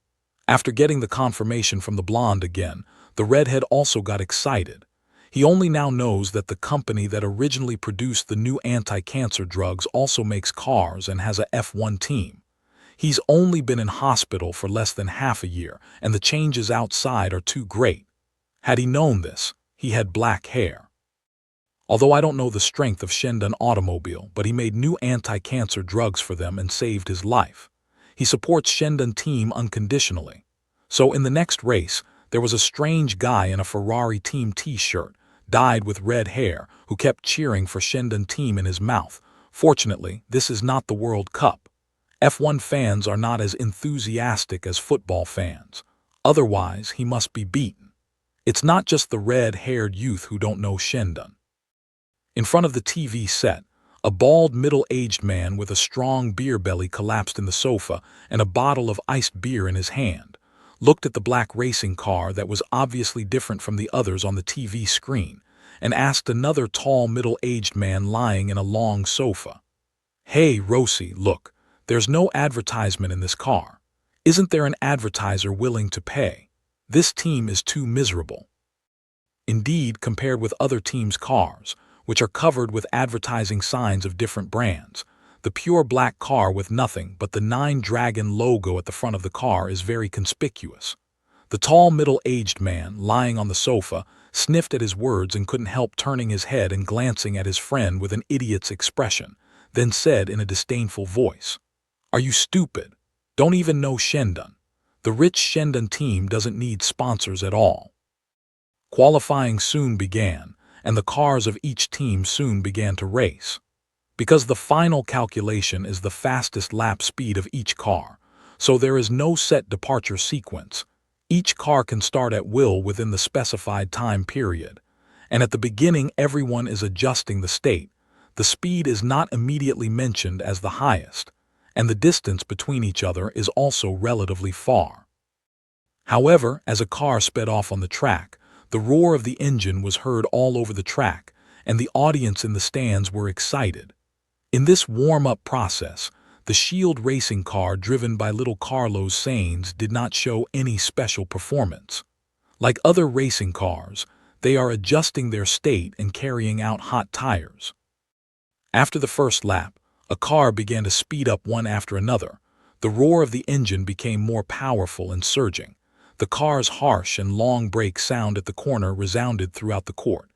After getting the confirmation from the blonde again, the redhead also got excited. He only now knows that the company that originally produced the new anti-cancer drugs also makes cars and has a F1 team. He's only been in hospital for less than half a year, and the changes outside are too great. Had he known this, he had black hair. Although I don't know the strength of Shendun Automobile, but he made new anti-cancer drugs for them and saved his life. He supports Shendun team unconditionally. So in the next race, there was a strange guy in a Ferrari team t-shirt, dyed with red hair, who kept cheering for Shendun team in his mouth. Fortunately, this is not the World Cup. F1 fans are not as enthusiastic as football fans. Otherwise, he must be beaten. It's not just the red-haired youth who don't know Shendun. In front of the TV set, a bald middle-aged man with a strong beer belly collapsed in the sofa and a bottle of iced beer in his hand, looked at the black racing car that was obviously different from the others on the TV screen, and asked another tall middle-aged man lying in a long sofa, "Hey, Rosie, look, there's no advertisement in this car. Isn't there an advertiser willing to pay? This team is too miserable." Indeed, compared with other teams' cars, which are covered with advertising signs of different brands, the pure black car with nothing but the Nine Dragon logo at the front of the car is very conspicuous. The tall middle-aged man, lying on the sofa, sniffed at his words and couldn't help turning his head and glancing at his friend with an idiot's expression, then said in a disdainful voice, "Are you stupid? Don't even know Shendun. The rich Shendun team doesn't need sponsors at all." Qualifying soon began, and the cars of each team soon began to race. Because the final calculation is the fastest lap speed of each car, so there is no set departure sequence. Each car can start at will within the specified time period, and at the beginning everyone is adjusting the state. The speed is not immediately mentioned as the highest, and the distance between each other is also relatively far. However, as a car sped off on the track, the roar of the engine was heard all over the track, and the audience in the stands were excited. In this warm-up process, the Shield racing car driven by little Carlos Sainz did not show any special performance. Like other racing cars, they are adjusting their state and carrying out hot tires. After the first lap, a car began to speed up one after another. The roar of the engine became more powerful and surging. The car's harsh and long brake sound at the corner resounded throughout the court.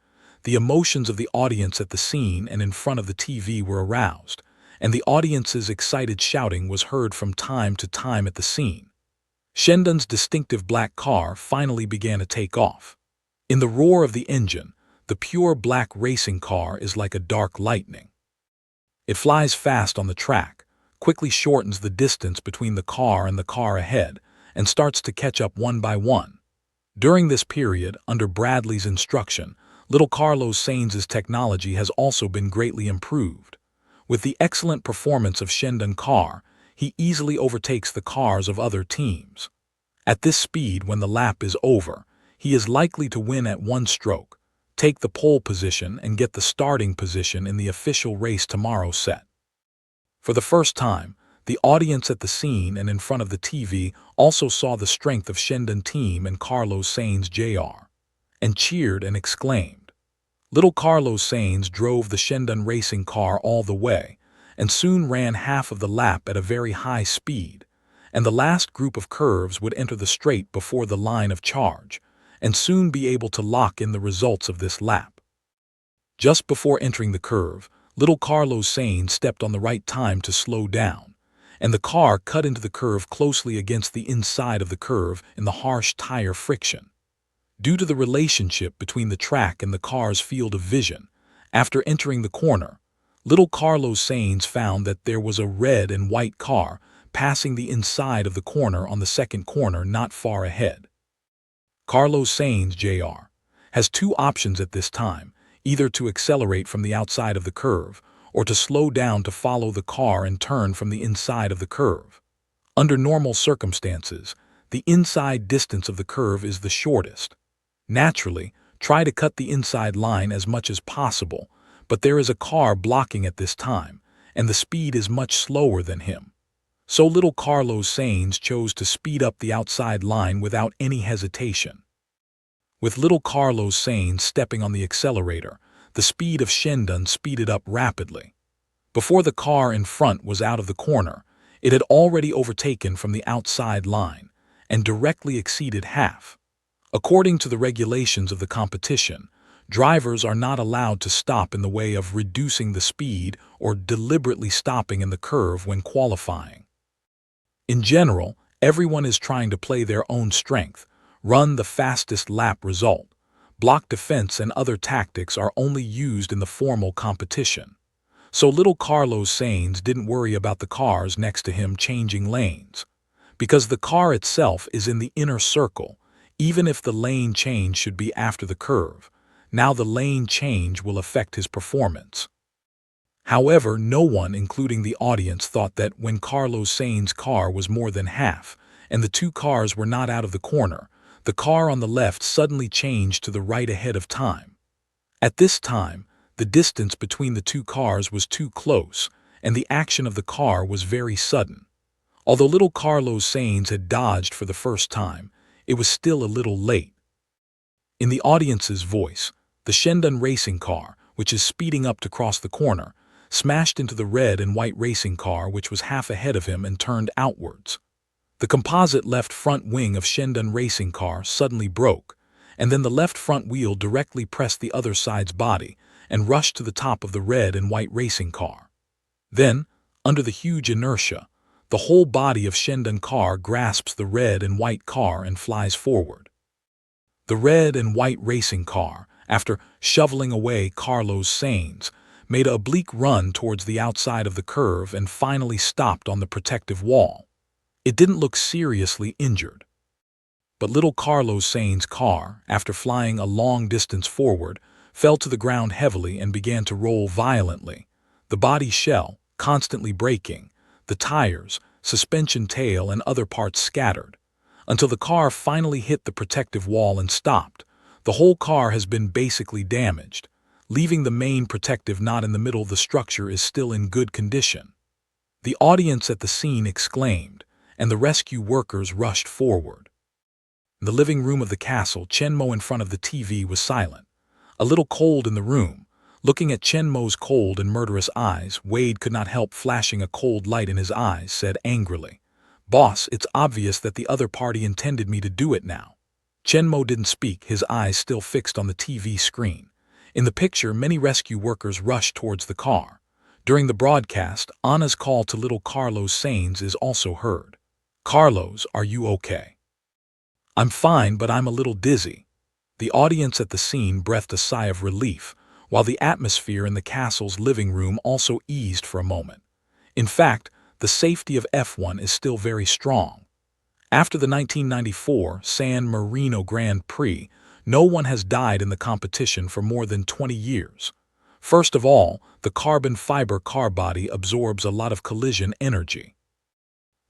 The emotions of the audience at the scene and in front of the TV were aroused, and the audience's excited shouting was heard from time to time at the scene. Shendun's distinctive black car finally began to take off. In the roar of the engine, the pure black racing car is like a dark lightning. It flies fast on the track, quickly shortens the distance between the car and the car ahead, and starts to catch up one by one. During this period, under Bradley's instruction, little Carlos Sainz's technology has also been greatly improved. With the excellent performance of Shendun car, he easily overtakes the cars of other teams. At this speed, when the lap is over, he is likely to win at one stroke, take the pole position and get the starting position in the official race tomorrow set. For the first time, the audience at the scene and in front of the TV also saw the strength of Shendon Team and Carlos Sainz Jr., and cheered and exclaimed. Little Carlos Sainz drove the Shendon racing car all the way, and soon ran half of the lap at a very high speed, and the last group of curves would enter the straight before the line of charge, and soon be able to lock in the results of this lap. Just before entering the curve, little Carlos Sainz stepped on the right time to slow down, and the car cut into the curve closely against the inside of the curve in the harsh tire friction. Due to the relationship between the track and the car's field of vision, after entering the corner, little Carlos Sainz found that there was a red and white car passing the inside of the corner on the second corner not far ahead. Carlos Sainz Jr. has two options at this time, either to accelerate from the outside of the curve or to slow down to follow the car and turn from the inside of the curve. Under normal circumstances, the inside distance of the curve is the shortest. Naturally, try to cut the inside line as much as possible, but there is a car blocking at this time, and the speed is much slower than him. So little Carlos Sainz chose to speed up the outside line without any hesitation. With little Carlos Sainz stepping on the accelerator, the speed of Shendon speeded up rapidly. Before the car in front was out of the corner, it had already overtaken from the outside line and directly exceeded half. According to the regulations of the competition, drivers are not allowed to stop in the way of reducing the speed or deliberately stopping in the curve when qualifying. In general, everyone is trying to play their own strength, run the fastest lap result. Block defense and other tactics are only used in the formal competition. So little Carlos Sainz didn't worry about the cars next to him changing lanes. Because the car itself is in the inner circle, even if the lane change should be after the curve, now the lane change will affect his performance. However, no one, including the audience, thought that when Carlos Sainz's car was more than half, and the two cars were not out of the corner, the car on the left suddenly changed to the right ahead of time. At this time, the distance between the two cars was too close, and the action of the car was very sudden. Although little Carlos Sainz had dodged for the first time, it was still a little late. In the audience's voice, the Shendon racing car, which is speeding up to cross the corner, smashed into the red and white racing car which was half ahead of him and turned outwards. The composite left front wing of Shendon racing car suddenly broke, and then the left front wheel directly pressed the other side's body and rushed to the top of the red and white racing car. Then, under the huge inertia, the whole body of Shendon car grasps the red and white car and flies forward. The red and white racing car, after shoveling away Carlos Sainz, made an oblique run towards the outside of the curve and finally stopped on the protective wall. It didn't look seriously injured. But little Carlos Sainz's car, after flying a long distance forward, fell to the ground heavily and began to roll violently, the body shell constantly breaking, the tires, suspension tail, and other parts scattered, until the car finally hit the protective wall and stopped. The whole car has been basically damaged, leaving the main protective knot in the middle. The structure is still in good condition. The audience at the scene exclaimed, and the rescue workers rushed forward. In the living room of the castle, Chenmo in front of the TV was silent, a little cold in the room. Looking at Chenmo's cold and murderous eyes, Wade could not help flashing a cold light in his eyes, said angrily, "Boss, it's obvious that the other party intended me to do it now." Chenmo didn't speak, his eyes still fixed on the TV screen. In the picture, many rescue workers rushed towards the car. During the broadcast, Anna's call to little Carlos Sainz is also heard. "Carlos, are you okay?" "I'm fine, but I'm a little dizzy." The audience at the scene breathed a sigh of relief, while the atmosphere in the castle's living room also eased for a moment. In fact, the safety of F1 is still very strong. After the 1994 San Marino Grand Prix, no one has died in the competition for more than 20 years. First of all, the carbon fiber car body absorbs a lot of collision energy.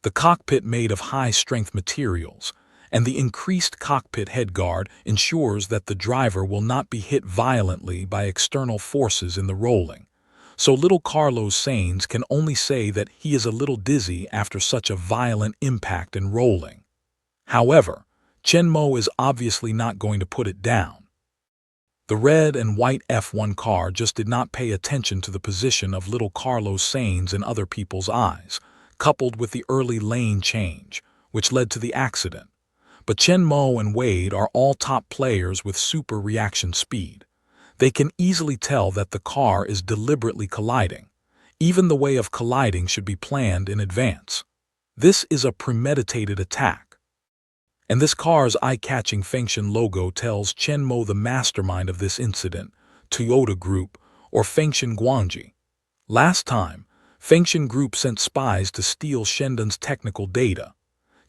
The cockpit made of high-strength materials, and the increased cockpit headguard ensures that the driver will not be hit violently by external forces in the rolling. so little Carlos Sainz can only say that he is a little dizzy after such a violent impact and rolling. However, Chen Mo is obviously not going to put it down. The red and white F1 car just did not pay attention to the position of little Carlos Sainz in other people's eyes, coupled with the early lane change, which led to the accident. But Chen Mo and Wade are all top players with super reaction speed. They can easily tell that the car is deliberately colliding. Even the way of colliding should be planned in advance. This is a premeditated attack. And this car's eye-catching Fengshen logo tells Chen Mo the mastermind of this incident, Toyota Group, or Fengshen Guangji. Last time, Fengshen Group sent spies to steal Shendun's technical data.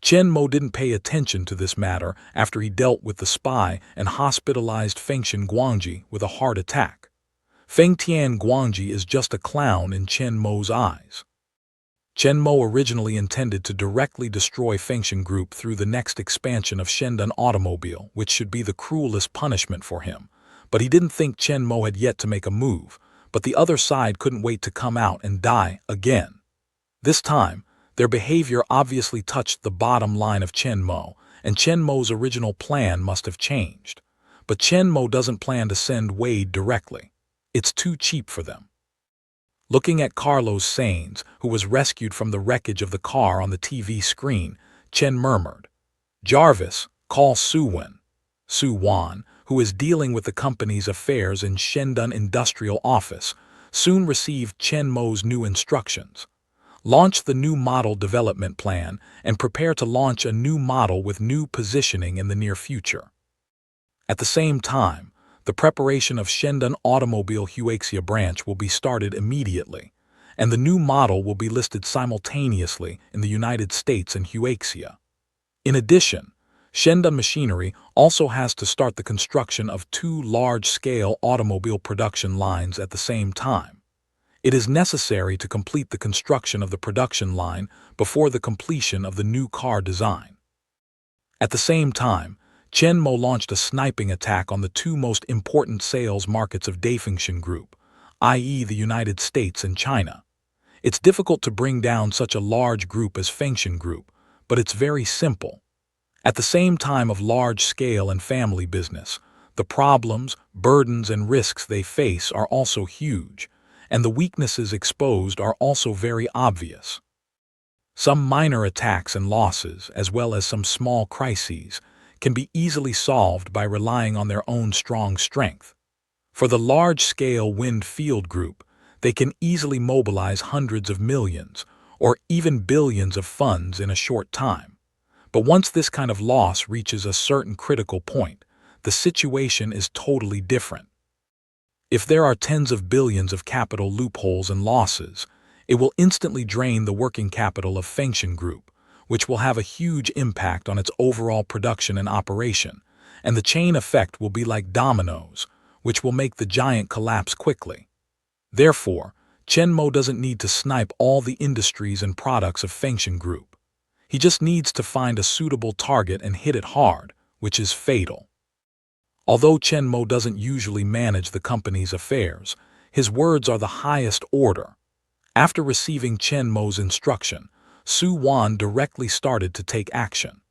Chen Mo didn't pay attention to this matter after he dealt with the spy and hospitalized Fengshen Guangji with a heart attack. Feng Tian Guangji is just a clown in Chen Mo's eyes. Chen Mo originally intended to directly destroy Fengshen Group through the next expansion of Shendun Automobile, which should be the cruelest punishment for him. But he didn't think Chen Mo had yet to make a move, but the other side couldn't wait to come out and die again. This time, their behavior obviously touched the bottom line of Chen Mo, and Chen Mo's original plan must have changed. But Chen Mo doesn't plan to send Wade directly. It's too cheap for them. Looking at Carlos Sainz, who was rescued from the wreckage of the car on the TV screen, Chen murmured, "Jarvis, call Su Wan." Su Wan, who is dealing with the company's affairs in Shendun Industrial Office, soon received Chen Mo's new instructions. Launch the new model development plan and prepare to launch a new model with new positioning in the near future. At the same time, the preparation of Shendun Automobile Huaxia branch will be started immediately, and the new model will be listed simultaneously in the United States and Huaxia. In addition, Shendun Machinery also has to start the construction of 2 large-scale automobile production lines at the same time. It is necessary to complete the construction of the production line before the completion of the new car design. At the same time, Chen Mo launched a sniping attack on the 2 most important sales markets of Fengshen Group, i.e. the United States and China. It's difficult to bring down such a large group as Fengshen Group, but it's very simple. At the same time of large-scale and family business, the problems, burdens, and risks they face are also huge, and the weaknesses exposed are also very obvious. Some minor attacks and losses, as well as some small crises, can be easily solved by relying on their own strong strength. For the large-scale wind field group, they can easily mobilize hundreds of millions, or even billions of funds in a short time. But once this kind of loss reaches a certain critical point, the situation is totally different. If there are tens of billions of capital loopholes and losses, it will instantly drain the working capital of Fengshen Group, which will have a huge impact on its overall production and operation, and the chain effect will be like dominoes, which will make the giant collapse quickly. Therefore, Chen Mo doesn't need to snipe all the industries and products of Fengshen Group. He just needs to find a suitable target and hit it hard, which is fatal. Although Chen Mo doesn't usually manage the company's affairs, his words are the highest order. After receiving Chen Mo's instruction, Su Wan directly started to take action.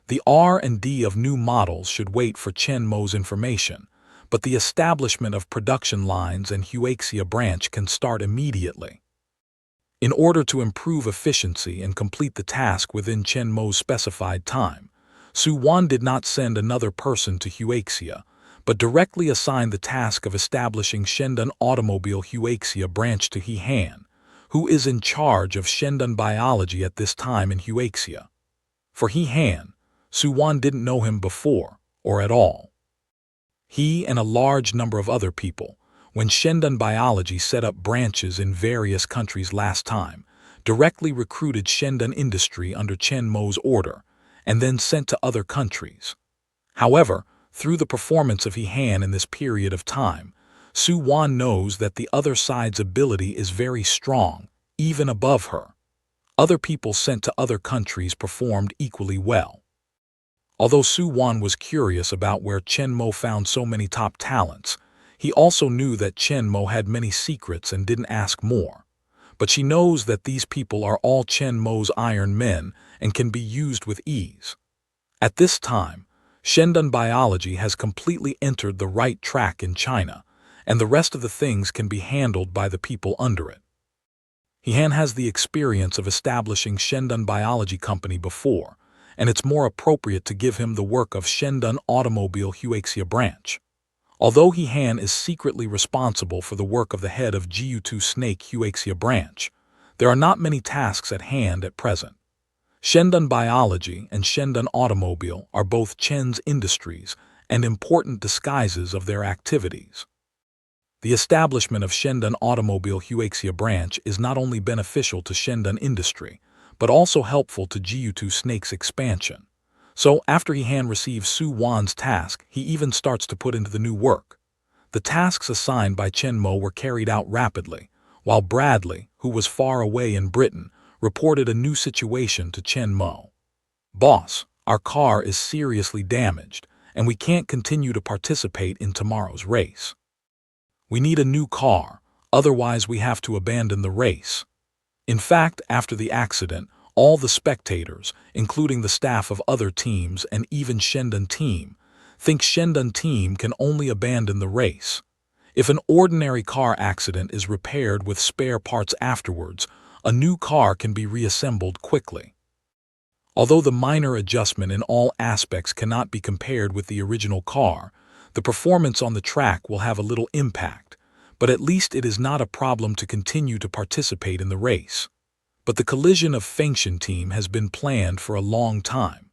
The R&D of new models should wait for Chen Mo's information, but the establishment of production lines and Huaxia branch can start immediately. In order to improve efficiency and complete the task within Chen Mo's specified time, Su Wan did not send another person to Huaxia, but directly assigned the task of establishing Shendun Automobile Huaxia branch to He Han, who is in charge of Shendun biology at this time in Huaxia. For He Han, Su Wan didn't know him before, or at all. He and a large number of other people, when Shendun biology set up branches in various countries last time, directly recruited Shendun industry under Chen Mo's order, and then sent to other countries. However, through the performance of He Han in this period of time, Su Wan knows that the other side's ability is very strong, even above her. Other people sent to other countries performed equally well. Although Su Wan was curious about where Chen Mo found so many top talents, He also knew that Chen Mo had many secrets and didn't ask more. But she knows that these people are all Chen Mo's iron men and can be used with ease. At this time, Shendan biology has completely entered the right track in China, and the rest of the things can be handled by the people under it. He-Han has the experience of establishing Shendan Biology Company before, and it's more appropriate to give him the work of Shendan Automobile Huaxia branch. Although He-Han is secretly responsible for the work of the head of Jiu-Tu Snake Huaxia branch, there are not many tasks at hand at present. Shendan Biology and Shendan Automobile are both Chen's industries and important disguises of their activities. The establishment of Shendan Automobile Huaxia branch is not only beneficial to Shendan industry, but also helpful to Jiu-Tu Snake's expansion. So, after He-Han receives Su Wan's task, he even starts to put into the new work. The tasks assigned by Chen Mo were carried out rapidly, while Bradley, who was far away in Britain, reported a new situation to Chen Mo. "Boss, our car is seriously damaged, and we can't continue to participate in tomorrow's race. We need a new car, otherwise we have to abandon the race." In fact, after the accident, all the spectators, including the staff of other teams and even Shendan team, think Shendan team can only abandon the race. If an ordinary car accident is repaired with spare parts afterwards, a new car can be reassembled quickly. Although the minor adjustment in all aspects cannot be compared with the original car, the performance on the track will have a little impact, but at least it is not a problem to continue to participate in the race. But the collision of Fengshan team has been planned for a long time.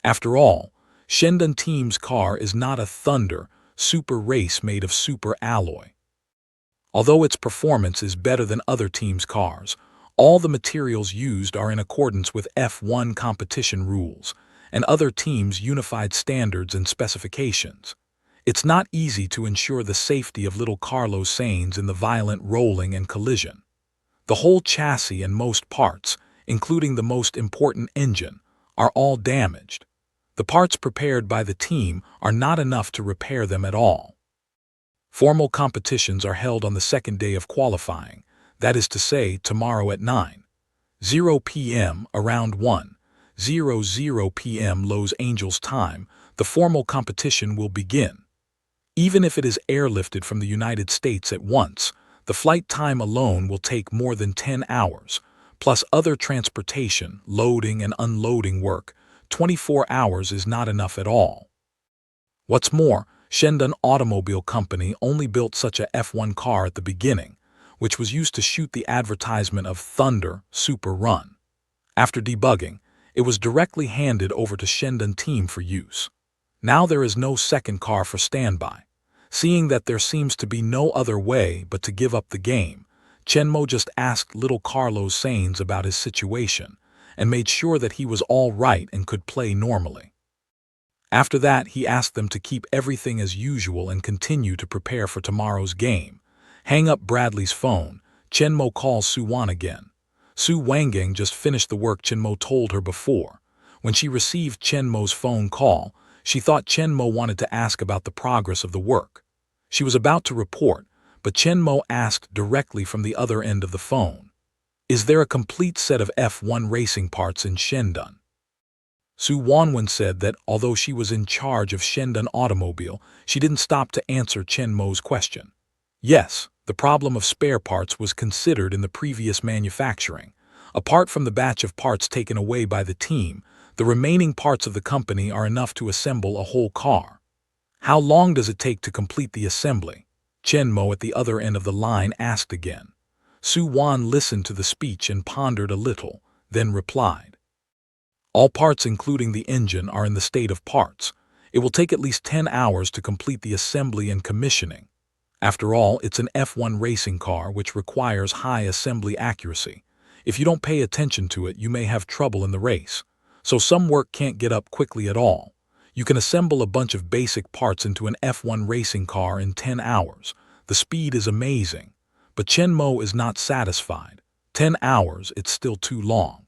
After all, Shendan team's car is not a Thunder super race made of super alloy. Although its performance is better than other teams' cars, all the materials used are in accordance with F1 competition rules and other teams' unified standards and specifications. It's not easy to ensure the safety of little Carlos Sainz in the violent rolling and collision. The whole chassis and most parts, including the most important engine, are all damaged. The parts prepared by the team are not enough to repair them at all. Formal competitions are held on the second day of qualifying, that is to say, tomorrow at 9:00 p.m. around 1:00 p.m. Los Angeles time, the formal competition will begin. Even if it is airlifted from the United States at once, the flight time alone will take more than 10 hours, plus other transportation, loading and unloading work. 24 hours is not enough at all. What's more, Shendan Automobile Company only built such a F1 car at the beginning, which was used to shoot the advertisement of Thunder Super Run. After debugging, it was directly handed over to Shendan team for use. Now there is no second car for standby. Seeing that there seems to be no other way but to give up the game, Chen Mo just asked little Carlos Sainz about his situation and made sure that he was all right and could play normally. After that, he asked them to keep everything as usual and continue to prepare for tomorrow's game. Hang up Bradley's phone, Chen Mo calls Su Wan again. Su Wangang just finished the work Chen Mo told her before. When she received Chen Mo's phone call, she thought Chen Mo wanted to ask about the progress of the work. She was about to report, but Chen Mo asked directly from the other end of the phone, "Is there a complete set of F1 racing parts in Shendan?" Su Wanwen said that although she was in charge of Shendan Automobile, she didn't stop to answer Chen Mo's question. Yes, the problem of spare parts was considered in the previous manufacturing. Apart from the batch of parts taken away by the team, the remaining parts of the company are enough to assemble a whole car. How long does it take to complete the assembly? Chen Mo at the other end of the line asked again. Su Wan listened to the speech and pondered a little, then replied, "All parts including the engine are in the state of parts. It will take at least 10 hours to complete the assembly and commissioning. After all, it's an F1 racing car which requires high assembly accuracy. If you don't pay attention to it, you may have trouble in the race. So some work can't get up quickly at all. You can assemble a bunch of basic parts into an F1 racing car in 10 hours. The speed is amazing. But Chen Mo is not satisfied. 10 hours, it's still too long."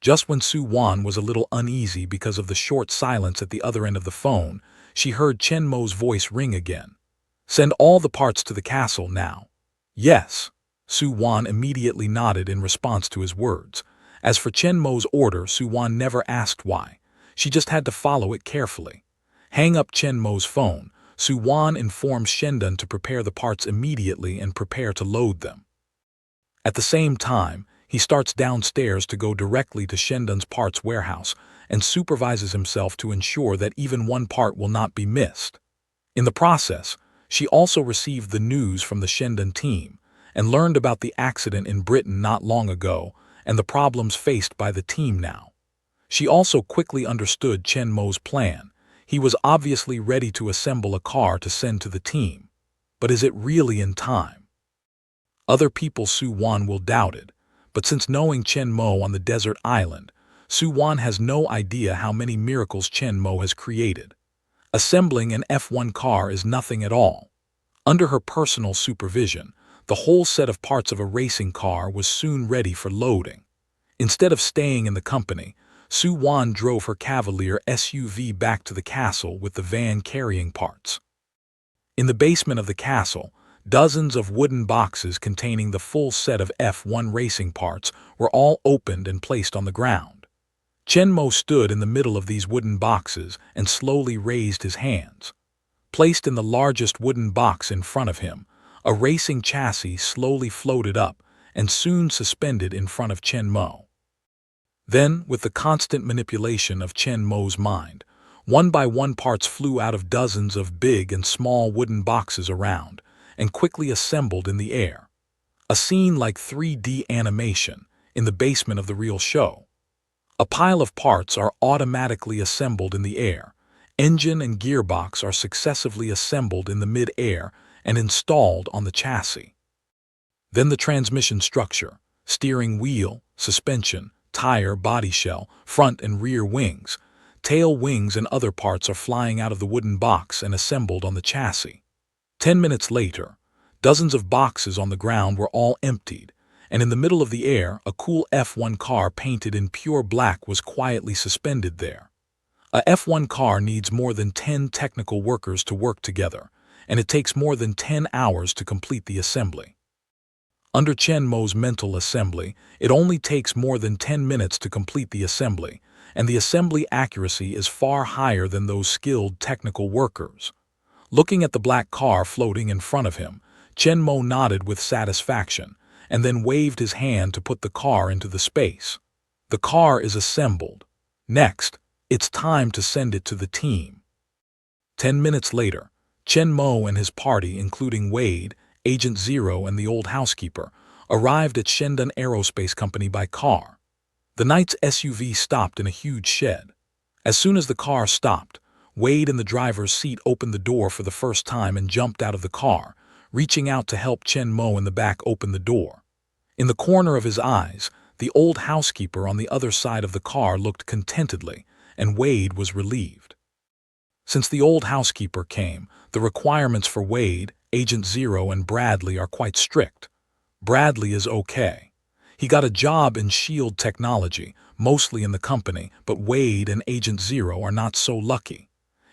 Just when Su Wan was a little uneasy because of the short silence at the other end of the phone, she heard Chen Mo's voice ring again. Send all the parts to the castle now. Yes. Su-wan immediately nodded in response to his words. As for Chen Mo's order, Su-wan never asked why. She just had to follow it carefully. Hang up Chen Mo's phone. Su-wan informs Shendun to prepare the parts immediately and prepare to load them. At the same time, he starts downstairs to go directly to Shendun's parts warehouse and supervises himself to ensure that even one part will not be missed. In the process, she also received the news from the Shendun team and learned about the accident in Britain not long ago and the problems faced by the team now. She also quickly understood Chen Mo's plan. He was obviously ready to assemble a car to send to the team. But is it really in time? Other people Su-wan will doubt it, but since knowing Chen Mo on the desert island, Su-wan has no idea how many miracles Chen Mo has created. Assembling an F1 car is nothing at all. Under her personal supervision, the whole set of parts of a racing car was soon ready for loading. Instead of staying in the company, Su-wan drove her Cavalier SUV back to the castle with the van carrying parts. In the basement of the castle, dozens of wooden boxes containing the full set of F1 racing parts were all opened and placed on the ground. Chen Mo stood in the middle of these wooden boxes and slowly raised his hands. Placed in the largest wooden box in front of him, a racing chassis slowly floated up and soon suspended in front of Chen Mo. Then, with the constant manipulation of Chen Mo's mind, one by one parts flew out of dozens of big and small wooden boxes around and quickly assembled in the air. A scene like 3D animation in the basement of the real show. A pile of parts are automatically assembled in the air. Engine and gearbox are successively assembled in the mid-air and installed on the chassis. Then the transmission structure, steering wheel, suspension, tire, body shell, front and rear wings, tail wings and other parts are flying out of the wooden box and assembled on the chassis. 10 minutes later, dozens of boxes on the ground were all emptied, and in the middle of the air, a cool F1 car painted in pure black was quietly suspended there. A F1 car needs more than 10 technical workers to work together, and it takes more than 10 hours to complete the assembly. Under Chen Mo's mental assembly, it only takes more than 10 minutes to complete the assembly, and the assembly accuracy is far higher than those skilled technical workers. Looking at the black car floating in front of him, Chen Mo nodded with satisfaction, and then waved his hand to put the car into the space. The car is assembled. Next, it's time to send it to the team. 10 minutes later, Chen Mo and his party, including Wade, Agent Zero, and the old housekeeper, arrived at Shendun Aerospace Company by car. The knight's SUV stopped in a huge shed. As soon as the car stopped, Wade in the driver's seat opened the door for the first time and jumped out of the car, reaching out to help Chen Mo in the back open the door. In the corner of his eyes, the old housekeeper on the other side of the car looked contentedly, and Wade was relieved. Since the old housekeeper came, the requirements for Wade, Agent Zero, and Bradley are quite strict. Bradley is okay. He got a job in SHIELD technology, mostly in the company, but Wade and Agent Zero are not so lucky.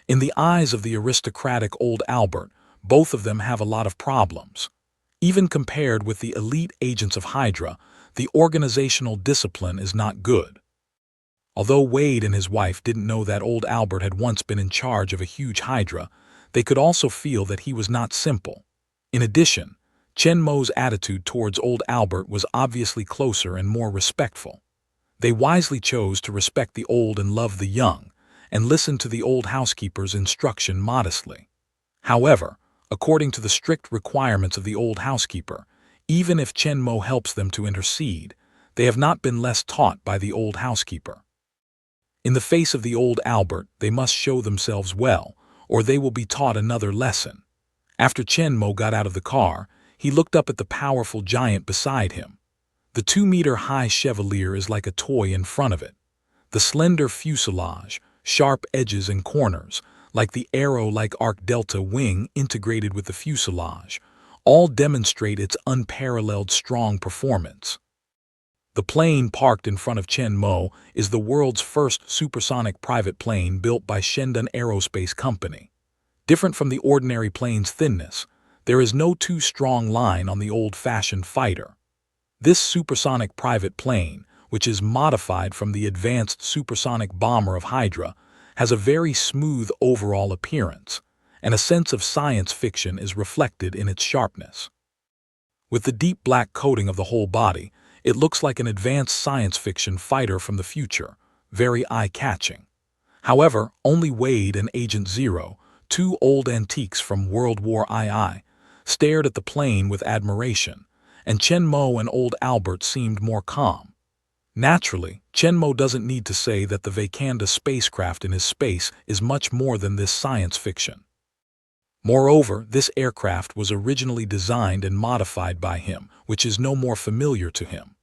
In the eyes of the aristocratic old Albert, both of them have a lot of problems. Even compared with the elite agents of Hydra, the organizational discipline is not good. Although Wade and his wife didn't know that old Albert had once been in charge of a huge Hydra, they could also feel that he was not simple. In addition, Chen Mo's attitude towards old Albert was obviously closer and more respectful. They wisely chose to respect the old and love the young, and listen to the old housekeeper's instruction modestly. However, according to the strict requirements of the old housekeeper, even if Chen Mo helps them to intercede, they have not been less taught by the old housekeeper. In the face of the old Albert, they must show themselves well, or they will be taught another lesson. After Chen Mo got out of the car, he looked up at the powerful giant beside him. The 2-meter-high Chevalier is like a toy in front of it. The slender fuselage, sharp edges and corners, like the arrow-like Arc Delta wing integrated with the fuselage, all demonstrate its unparalleled strong performance. The plane parked in front of Chen Mo is the world's first supersonic private plane built by Shendun Aerospace Company. Different from the ordinary plane's thinness, there is no too strong line on the old-fashioned fighter. This supersonic private plane, which is modified from the advanced supersonic bomber of Hydra, has a very smooth overall appearance, and a sense of science fiction is reflected in its sharpness. With the deep black coating of the whole body, it looks like an advanced science fiction fighter from the future, very eye-catching. However, only Wade and Agent Zero, two old antiques from World War II, stared at the plane with admiration, and Chen Mo and old Albert seemed more calm. Naturally, Chen Mo doesn't need to say that the Wakanda spacecraft in his space is much more than this science fiction. Moreover, this aircraft was originally designed and modified by him, which is no more familiar to him.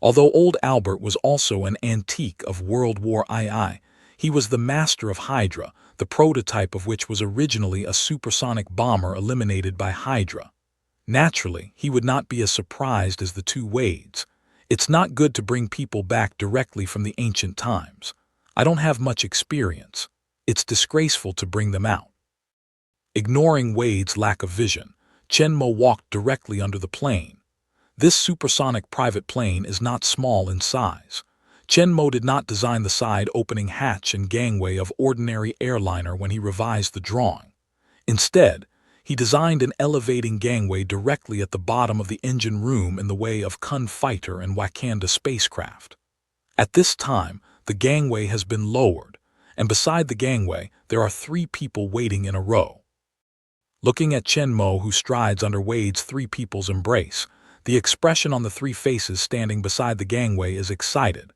Although old Albert was also an antique of World War II, he was the master of Hydra, the prototype of which was originally a supersonic bomber eliminated by Hydra. Naturally, he would not be as surprised as the two Wades. It's not good to bring people back directly from the ancient times. I don't have much experience. It's disgraceful to bring them out. Ignoring Wade's lack of vision, Chen Mo walked directly under the plane. This supersonic private plane is not small in size. Chen Mo did not design the side-opening hatch and gangway of ordinary airliner when he revised the drawing. Instead, he designed an elevating gangway directly at the bottom of the engine room in the way of Kun fighter and Wakanda spacecraft. At this time, the gangway has been lowered, and beside the gangway, there are 3 people waiting in a row. Looking at Chen Mo, who strides under Wade's 3 people's embrace, the expression on the 3 faces standing beside the gangway is excited.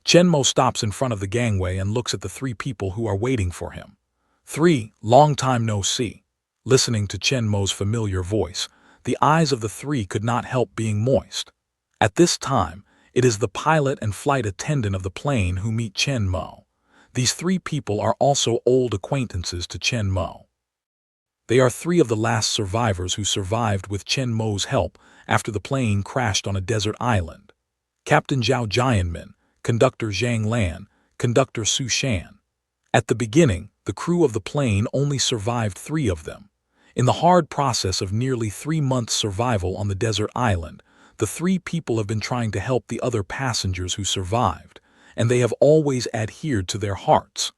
Chen Mo stops in front of the gangway and looks at the 3 people who are waiting for him. 3, long time no see. Listening to Chen Mo's familiar voice, the eyes of the 3 could not help being moist. At this time, it is the pilot and flight attendant of the plane who meet Chen Mo. These 3 people are also old acquaintances to Chen Mo. They are 3 of the last survivors who survived with Chen Mo's help after the plane crashed on a desert island. Captain Zhao Jianmin, Conductor Zhang Lan, Conductor Su Shan. At the beginning, the crew of the plane only survived 3 of them. In the hard process of nearly 3 months' survival on the desert island, the 3 people have been trying to help the other passengers who survived, and they have always adhered to their hearts.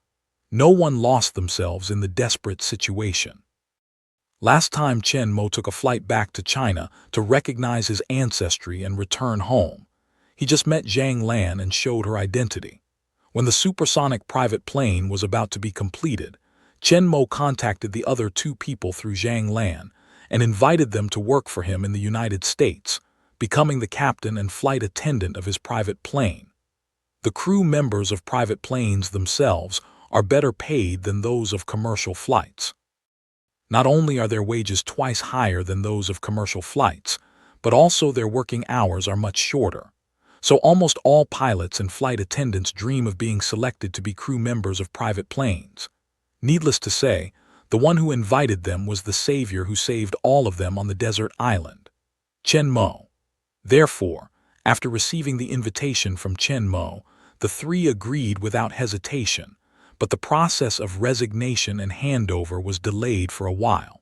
No one lost themselves in the desperate situation. Last time Chen Mo took a flight back to China to recognize his ancestry and return home. He just met Zhang Lan and showed her identity. When the supersonic private plane was about to be completed, Chen Mo contacted the other 2 people through Zhang Lan and invited them to work for him in the United States, becoming the captain and flight attendant of his private plane. The crew members of private planes themselves are better paid than those of commercial flights. Not only are their wages twice higher than those of commercial flights, but also their working hours are much shorter. So almost all pilots and flight attendants dream of being selected to be crew members of private planes. Needless to say, the one who invited them was the savior who saved all of them on the desert island, Chen Mo. Therefore, after receiving the invitation from Chen Mo, the 3 agreed without hesitation, but the process of resignation and handover was delayed for a while.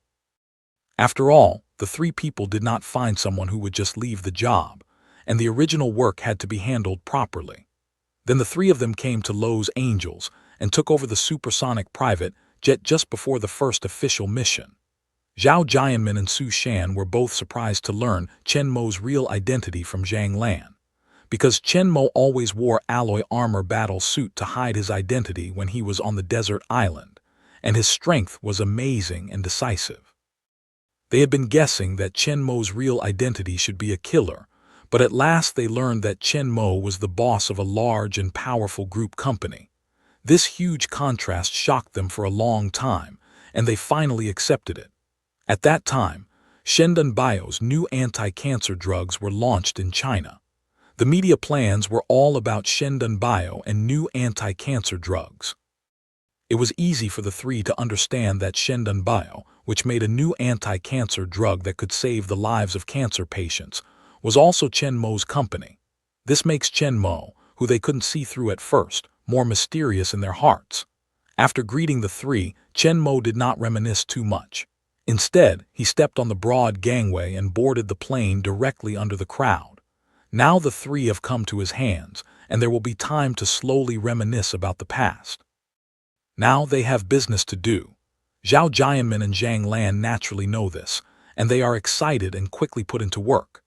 After all, the 3 people did not find someone who would just leave the job, and the original work had to be handled properly. Then the 3 of them came to Los Angeles and took over the supersonic private jet just before the first official mission. Zhao Jianmin and Su Shan were both surprised to learn Chen Mo's real identity from Zhang Lan, because Chen Mo always wore alloy armor battle suit to hide his identity when he was on the desert island, and his strength was amazing and decisive. They had been guessing that Chen Mo's real identity should be a killer, but at last they learned that Chen Mo was the boss of a large and powerful group company. This huge contrast shocked them for a long time, and they finally accepted it. At that time, Shendan Bio's new anti-cancer drugs were launched in China. The media plans were all about Shendan Bio and new anti-cancer drugs. It was easy for the 3 to understand that Shendan Bio, which made a new anti-cancer drug that could save the lives of cancer patients, was also Chen Mo's company. This makes Chen Mo, who they couldn't see through at first, more mysterious in their hearts. After greeting the three, Chen Mo did not reminisce too much. Instead, he stepped on the broad gangway and boarded the plane directly under the crowd. Now the three have come to his hands, and there will be time to slowly reminisce about the past. Now they have business to do. Zhao Jianmin and Zhang Lan naturally know this, and they are excited and quickly put into work.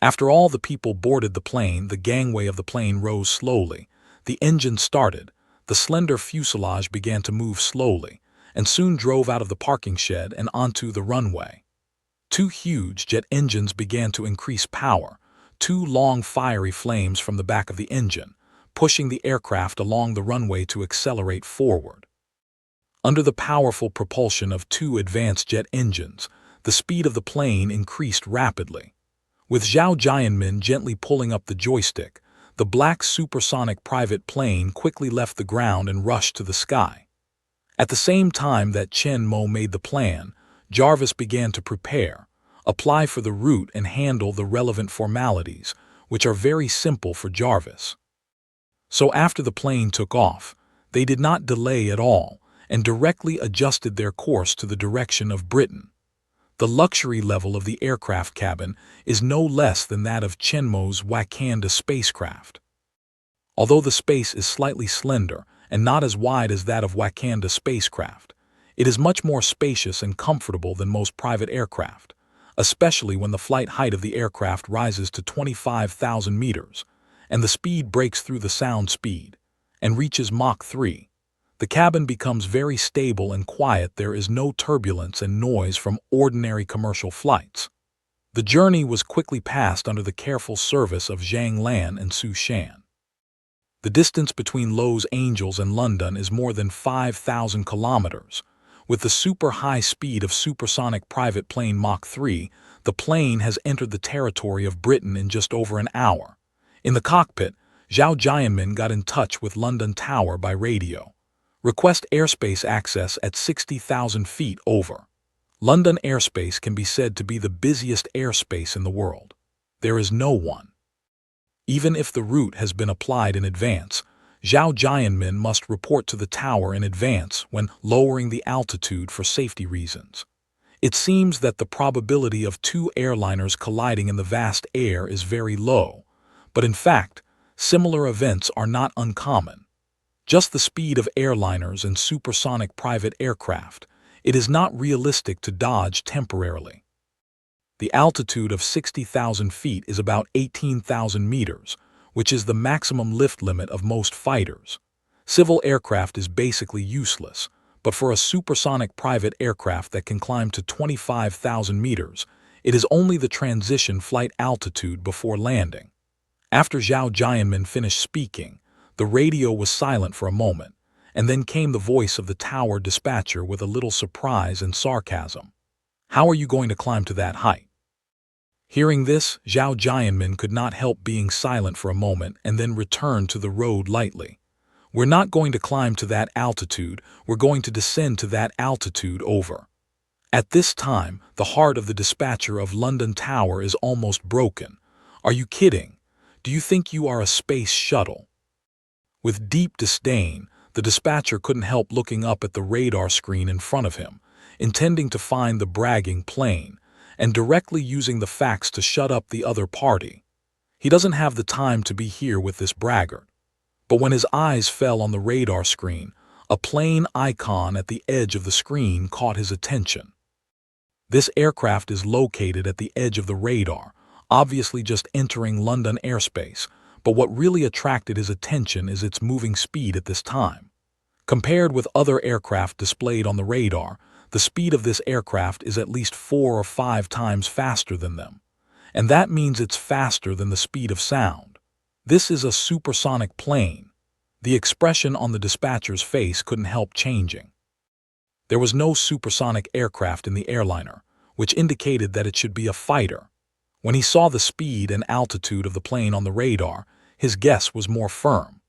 After all the people boarded the plane, the gangway of the plane rose slowly. The engine started. The slender fuselage began to move slowly, and soon drove out of the parking shed and onto the runway. Two huge jet engines began to increase power, two long fiery flames from the back of the engine, pushing the aircraft along the runway to accelerate forward. Under the powerful propulsion of two advanced jet engines, the speed of the plane increased rapidly. With Zhao Jianmin gently pulling up the joystick, the black supersonic private plane quickly left the ground and rushed to the sky. At the same time that Chen Mo made the plan, Jarvis began to prepare, apply for the route and handle the relevant formalities, which are very simple for Jarvis. So after the plane took off, they did not delay at all and directly adjusted their course to the direction of Britain. The luxury level of the aircraft cabin is no less than that of Chen Mo's Wakanda spacecraft. Although the space is slightly slender and not as wide as that of Wakanda spacecraft, it is much more spacious and comfortable than most private aircraft, especially when the flight height of the aircraft rises to 25,000 meters, and the speed breaks through the sound speed, and reaches Mach 3. The cabin becomes very stable and quiet. There is no turbulence and noise from ordinary commercial flights. The journey was quickly passed under the careful service of Zhang Lan and Su Shan. The distance between Los Angeles and London is more than 5,000 kilometers. With the super high speed of supersonic private plane Mach 3, the plane has entered the territory of Britain in just over an hour. In the cockpit, Zhao Jianmin got in touch with London Tower by radio. Request airspace access at 60,000 feet over. London airspace can be said to be the busiest airspace in the world. There is no one. Even if the route has been applied in advance, Zhao Jianmin must report to the tower in advance when lowering the altitude for safety reasons. It seems that the probability of two airliners colliding in the vast air is very low, but in fact, similar events are not uncommon. Just the speed of airliners and supersonic private aircraft, it is not realistic to dodge temporarily. The altitude of 60,000 feet is about 18,000 meters, which is the maximum lift limit of most fighters. Civil aircraft is basically useless, but for a supersonic private aircraft that can climb to 25,000 meters, it is only the transition flight altitude before landing. After Zhao Jianmin finished speaking, the radio was silent for a moment, and then came the voice of the tower dispatcher with a little surprise and sarcasm. "How are you going to climb to that height?" Hearing this, Zhao Jianmin could not help being silent for a moment and then returned to the road lightly. "We're not going to climb to that altitude, we're going to descend to that altitude over." At this time, the heart of the dispatcher of London Tower is almost broken. "Are you kidding? Do you think you are a space shuttle?" With deep disdain, the dispatcher couldn't help looking up at the radar screen in front of him, intending to find the bragging plane, and directly using the facts to shut up the other party. He doesn't have the time to be here with this braggart. But when his eyes fell on the radar screen, a plane icon at the edge of the screen caught his attention. This aircraft is located at the edge of the radar, obviously just entering London airspace, but what really attracted his attention is its moving speed at this time. Compared with other aircraft displayed on the radar, the speed of this aircraft is at least 4 or 5 times faster than them, and that means it's faster than the speed of sound. This is a supersonic plane. The expression on the dispatcher's face couldn't help changing. There was no supersonic aircraft in the airliner, which indicated that it should be a fighter. When he saw the speed and altitude of the plane on the radar, his guess was more firm.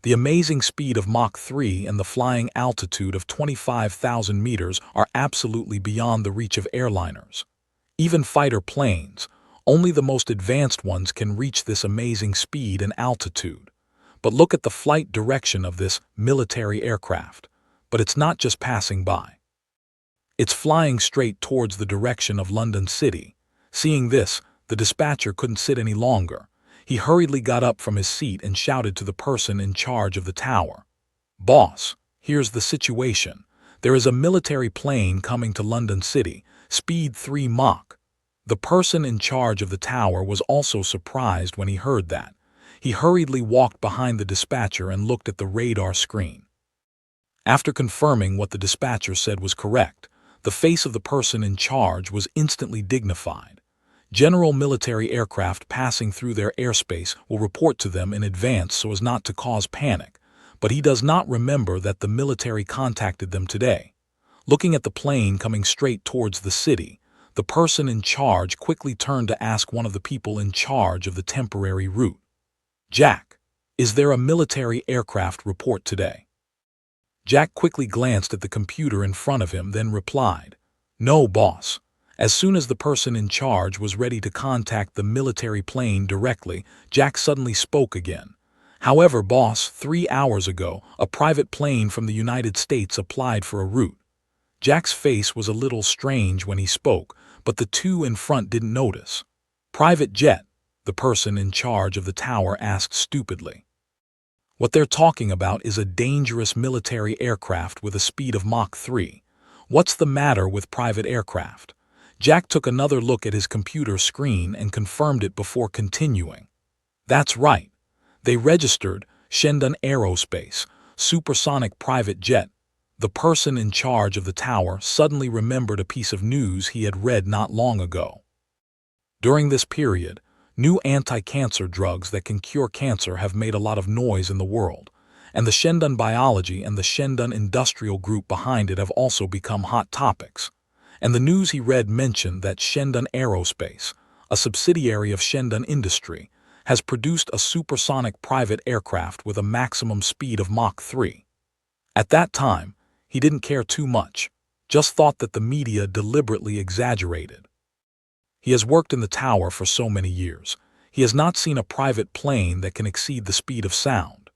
The amazing speed of Mach 3 and the flying altitude of 25,000 meters are absolutely beyond the reach of airliners. Even fighter planes, only the most advanced ones can reach this amazing speed and altitude. But look at the flight direction of this military aircraft. But it's not just passing by. It's flying straight towards the direction of London City. Seeing this, the dispatcher couldn't sit any longer. He hurriedly got up from his seat and shouted to the person in charge of the tower. "Boss, here's the situation. There is a military plane coming to London City, speed 3 Mach." The person in charge of the tower was also surprised when he heard that. He hurriedly walked behind the dispatcher and looked at the radar screen. After confirming what the dispatcher said was correct, the face of the person in charge was instantly dignified. General military aircraft passing through their airspace will report to them in advance so as not to cause panic, but he does not remember that the military contacted them today. Looking at the plane coming straight towards the city, the person in charge quickly turned to ask one of the people in charge of the temporary route. "Jack, is there a military aircraft report today?" Jack quickly glanced at the computer in front of him, then replied, "No, boss." As soon as the person in charge was ready to contact the military plane directly, Jack suddenly spoke again. "However, boss, 3 hours ago, a private plane from the United States applied for a route." Jack's face was a little strange when he spoke, but the two in front didn't notice. "Private jet?" the person in charge of the tower asked stupidly. "What they're talking about is a dangerous military aircraft with a speed of Mach 3. What's the matter with private aircraft?" Jack took another look at his computer screen and confirmed it before continuing. "That's right. They registered Shendon Aerospace, supersonic private jet." The person in charge of the tower suddenly remembered a piece of news he had read not long ago. During this period, new anti-cancer drugs that can cure cancer have made a lot of noise in the world, and the Shendon Biology and the Shendon Industrial Group behind it have also become hot topics. And the news he read mentioned that Shendon Aerospace, a subsidiary of Shendon Industry, has produced a supersonic private aircraft with a maximum speed of Mach 3. At that time, he didn't care too much, just thought that the media deliberately exaggerated. He has worked in the tower for so many years. He has not seen a private plane that can exceed the speed of sound.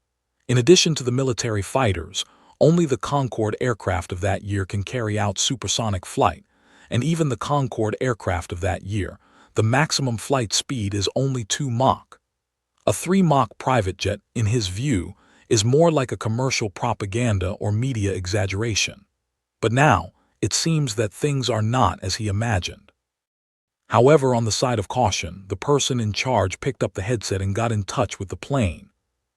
In addition to the military fighters, only the Concorde aircraft of that year can carry out supersonic flight, and even the Concorde aircraft of that year, the maximum flight speed is only 2 Mach. A 3 Mach private jet, in his view, is more like a commercial propaganda or media exaggeration. But now, it seems that things are not as he imagined. However, on the side of caution, the person in charge picked up the headset and got in touch with the plane.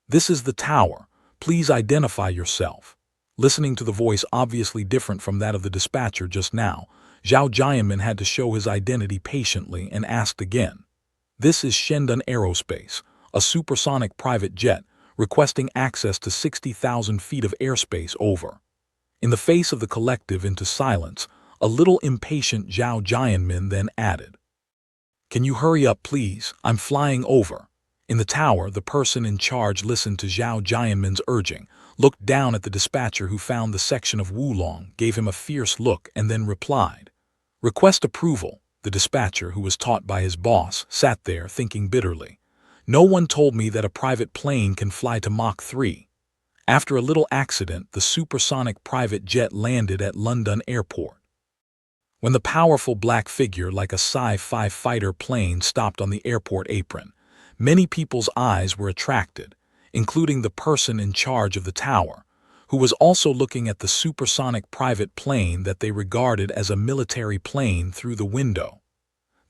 "This is the tower. Please identify yourself." Listening to the voice obviously different from that of the dispatcher just now, Zhao Jianmin had to show his identity patiently and asked again. "This is Shendon Aerospace, a supersonic private jet, requesting access to 60,000 feet of airspace over." In the face of the collective into silence, a little impatient Zhao Jianmin then added, "Can you hurry up, please? I'm flying over." In the tower, the person in charge listened to Zhao Jianmin's urging, looked down at the dispatcher who found the section of Wulong, gave him a fierce look, and then replied, "Request approval." The dispatcher, who was taught by his boss, sat there thinking bitterly. "No one told me that a private plane can fly to Mach 3. After a little accident, the supersonic private jet landed at London Airport. When the powerful black figure like a sci-fi fighter plane stopped on the airport apron, many people's eyes were attracted, including the person in charge of the tower, who was also looking at the supersonic private plane that they regarded as a military plane through the window.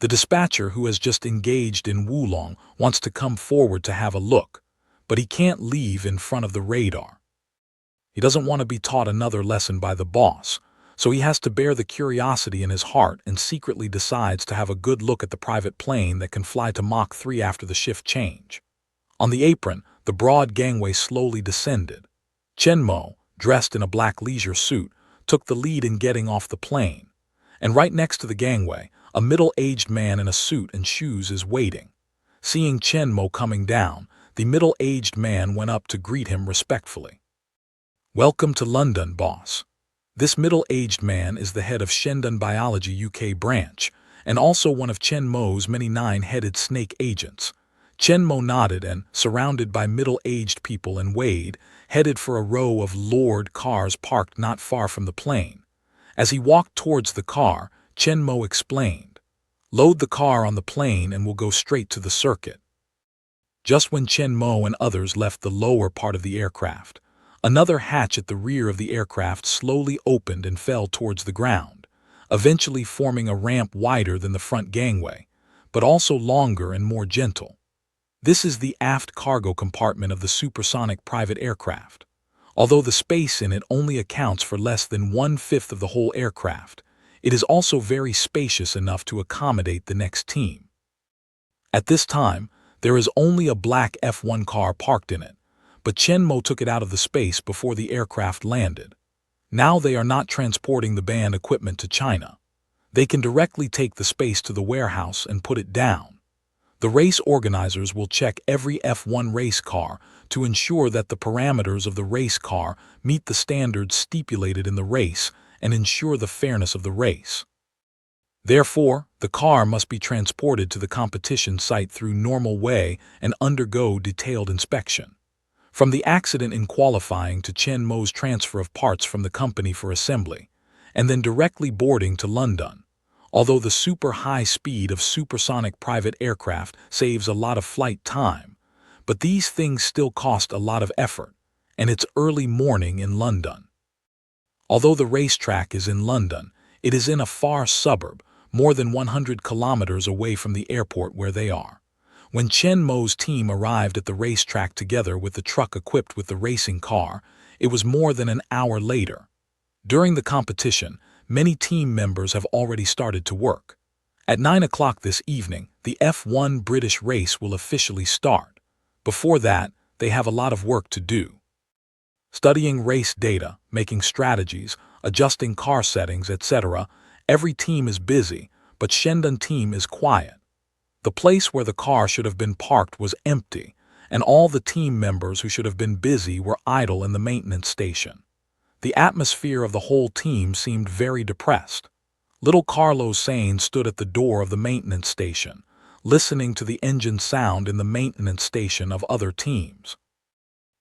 The dispatcher, who has just engaged in Wulong, wants to come forward to have a look, but he can't leave in front of the radar. He doesn't want to be taught another lesson by the boss, so he has to bear the curiosity in his heart and secretly decides to have a good look at the private plane that can fly to Mach 3 after the shift change. On the apron, the broad gangway slowly descended. Chen Mo, dressed in a black leisure suit, took the lead in getting off the plane. And right next to the gangway, a middle-aged man in a suit and shoes is waiting. Seeing Chen Mo coming down, the middle-aged man went up to greet him respectfully. "Welcome to London, boss." This middle-aged man is the head of Shendon Biology UK branch, and also one of Chen Mo's many 9-headed snake agents. Chen Mo nodded and, surrounded by middle-aged people and Wade, headed for a row of Lord cars parked not far from the plane. As he walked towards the car, Chen Mo explained, "Load the car on the plane and we'll go straight to the circuit." Just when Chen Mo and others left the lower part of the aircraft, another hatch at the rear of the aircraft slowly opened and fell towards the ground, eventually forming a ramp wider than the front gangway, but also longer and more gentle. This is the aft cargo compartment of the supersonic private aircraft. Although the space in it only accounts for less than 1/5 of the whole aircraft, it is also very spacious enough to accommodate the next team. At this time, there is only a black F1 car parked in it, but Chen Mo took it out of the space before the aircraft landed. Now they are not transporting the band equipment to China. They can directly take the space to the warehouse and put it down. The race organizers will check every F1 race car to ensure that the parameters of the race car meet the standards stipulated in the race and ensure the fairness of the race. Therefore, the car must be transported to the competition site through normal way and undergo detailed inspection. From the accident in qualifying to Chen Mo's transfer of parts from the company for assembly, and then directly boarding to London. Although the super high speed of supersonic private aircraft saves a lot of flight time, but these things still cost a lot of effort, and it's early morning in London. Although the racetrack is in London, it is in a far suburb, more than 100 kilometers away from the airport where they are. When Chen Mo's team arrived at the racetrack together with the truck equipped with the racing car, it was more than an hour later. During the competition, many team members have already started to work. At 9 o'clock this evening, the F1 British race will officially start. Before that, they have a lot of work to do. Studying race data, making strategies, adjusting car settings, etc. Every team is busy, but Shendan team is quiet. The place where the car should have been parked was empty, and all the team members who should have been busy were idle in the maintenance station. The atmosphere of the whole team seemed very depressed. Little Carlos Sainz stood at the door of the maintenance station, listening to the engine sound in the maintenance station of other teams.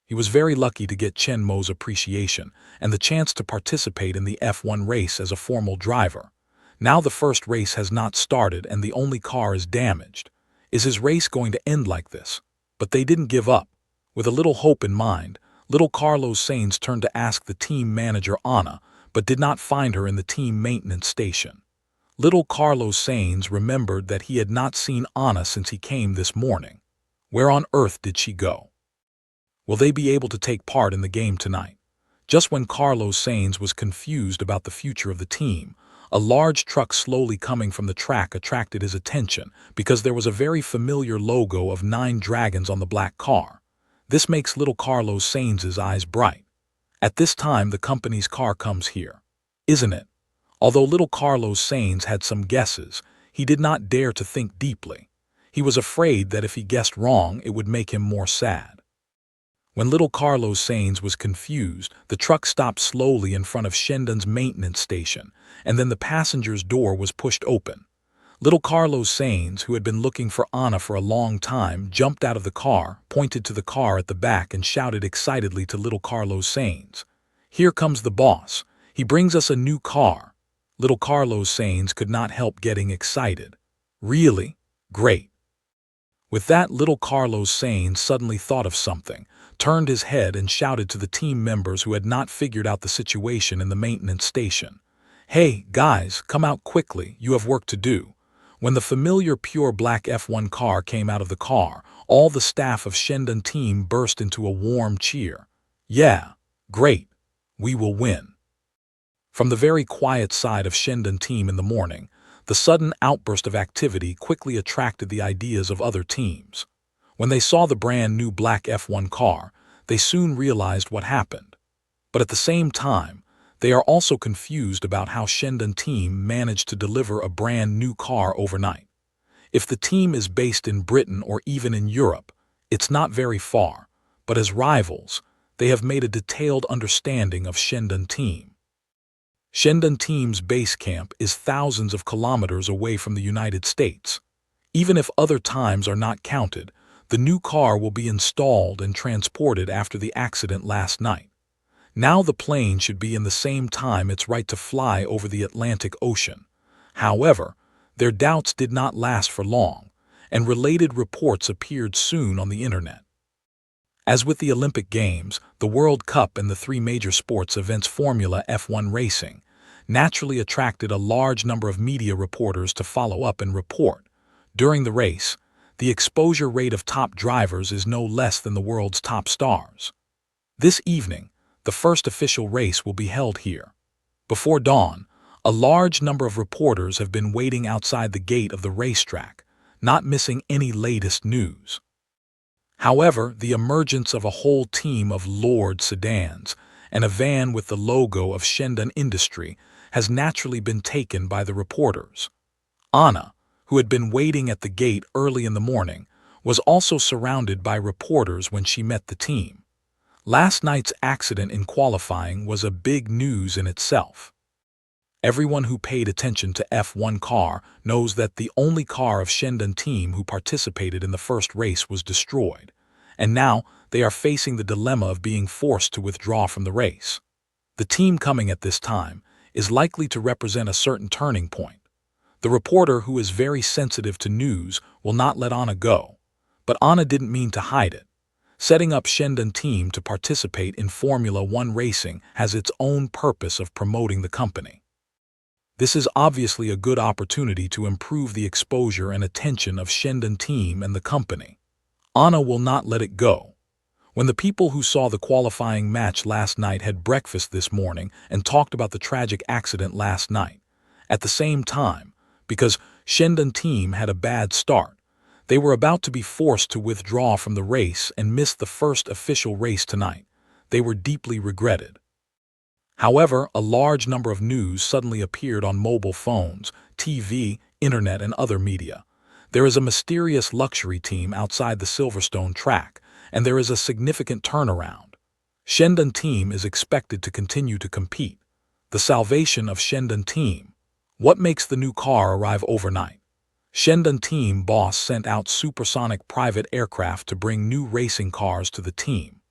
He was very lucky to get Chen Mo's appreciation and the chance to participate in the F1 race as a formal driver. Now the first race has not started and the only car is damaged. Is his race going to end like this? But they didn't give up. With a little hope in mind, little Carlos Sainz turned to ask the team manager Anna, but did not find her in the team maintenance station. Little Carlos Sainz remembered that he had not seen Anna since he came this morning. Where on earth did she go? Will they be able to take part in the game tonight? Just when Carlos Sainz was confused about the future of the team, a large truck slowly coming from the track attracted his attention because there was a very familiar logo of 9 dragons on the black car. This makes little Carlos Sainz's eyes bright. At this time the company's car comes here, isn't it? Although little Carlos Sainz had some guesses, he did not dare to think deeply. He was afraid that if he guessed wrong, it would make him more sad. When little Carlos Sainz was confused, the truck stopped slowly in front of Shendan's maintenance station, and then the passenger's door was pushed open. Little Carlos Sainz, who had been looking for Anna for a long time, jumped out of the car, pointed to the car at the back, and shouted excitedly to little Carlos Sainz, "Here comes the boss. He brings us a new car." Little Carlos Sainz could not help getting excited. Really? Great. With that, little Carlos Sainz suddenly thought of something, turned his head and shouted to the team members who had not figured out the situation in the maintenance station. "Hey, guys, come out quickly, you have work to do." When the familiar pure black F1 car came out of the car, all the staff of Shendan team burst into a warm cheer. "Yeah, great. We will win." From the very quiet side of Shendan team in the morning, the sudden outburst of activity quickly attracted the ideas of other teams. When they saw the brand new black F1 car, they soon realized what happened. But at the same time, they are also confused about how Shendan team managed to deliver a brand new car overnight. If the team is based in Britain or even in Europe, it's not very far, but as rivals, they have made a detailed understanding of Shendan team. Shendan team's base camp is thousands of kilometers away from the United States. Even if other times are not counted, The new car will be installed and transported after the accident last night. Now the plane should be in the same time it's right to fly over the Atlantic Ocean. However, their doubts did not last for long, and related reports appeared soon on the internet. As with the Olympic Games, the World Cup and the three major sports events Formula F1 racing naturally attracted a large number of media reporters to follow up and report. During the race, the exposure rate of top drivers is no less than the world's top stars. This evening, the first official race will be held here. Before dawn, a large number of reporters have been waiting outside the gate of the racetrack, not missing any latest news. However, the emergence of a whole team of Lord sedans and a van with the logo of Shendon Industry has naturally been taken by the reporters. Anna, who had been waiting at the gate early in the morning, was also surrounded by reporters when she met the team. Last night's accident in qualifying was a big news in itself. Everyone who paid attention to F1 car knows that the only car of Shendon team who participated in the first race was destroyed, and now they are facing the dilemma of being forced to withdraw from the race. The team coming at this time is likely to represent a certain turning point. The reporter, who is very sensitive to news, will not let Anna go, but Anna didn't mean to hide it. Setting up Shendon team to participate in Formula 1 racing has its own purpose of promoting the company. This is obviously a good opportunity to improve the exposure and attention of Shendon team and the company. Anna will not let it go. When the people who saw the qualifying match last night had breakfast this morning and talked about the tragic accident last night, at the same time, because Shendon team had a bad start, they were about to be forced to withdraw from the race and miss the first official race tonight. They were deeply regretted. However, a large number of news suddenly appeared on mobile phones, TV, internet, and other media. There is a mysterious luxury team outside the Silverstone track, and there is a significant turnaround. Shendon team is expected to continue to compete. The salvation of Shendon team. What makes the new car arrive overnight? Shendon team boss sent out supersonic private aircraft to bring new racing cars to the team.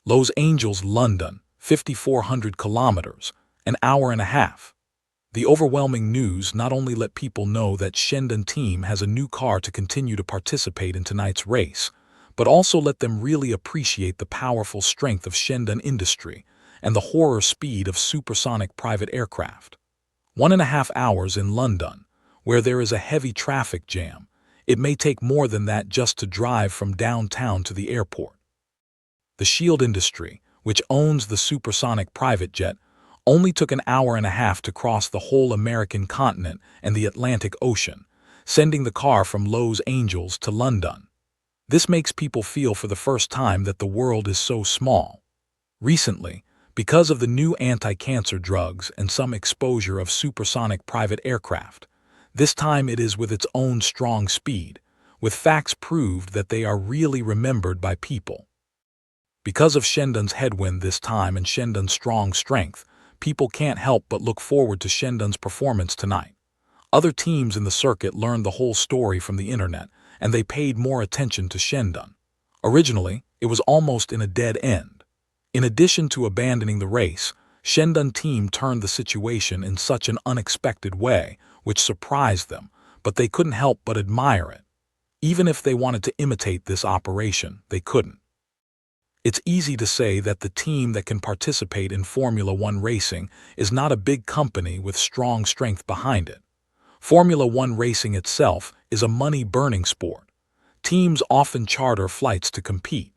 Los Angeles, London, 5,400 kilometers, an hour and a half. The overwhelming news not only let people know that Shendon team has a new car to continue to participate in tonight's race, but also let them really appreciate the powerful strength of Shendon Industry and the horror speed of supersonic private aircraft. 1.5 hours in London, where there is a heavy traffic jam. It may take more than that just to drive from downtown to the airport. The Shield Industry, which owns the supersonic private jet, only took an hour and a half to cross the whole American continent and the Atlantic Ocean, sending the car from Los Angeles to London. This makes people feel for the first time that the world is so small. Recently, because of the new anti-cancer drugs and some exposure of supersonic private aircraft, this time it is with its own strong speed, with facts proved that they are really remembered by people. Because of Shendon's headwind this time and Shendon's strong strength, people can't help but look forward to Shendon's performance tonight. Other teams in the circuit learned the whole story from the internet, and they paid more attention to Shendon. Originally, it was almost in a dead end. In addition to abandoning the race, Shendon team turned the situation in such an unexpected way, which surprised them, but they couldn't help but admire it. Even if they wanted to imitate this operation, they couldn't. It's easy to say that the team that can participate in Formula 1 racing is not a big company with strong strength behind it. Formula 1 racing itself is a money-burning sport. Teams often charter flights to compete.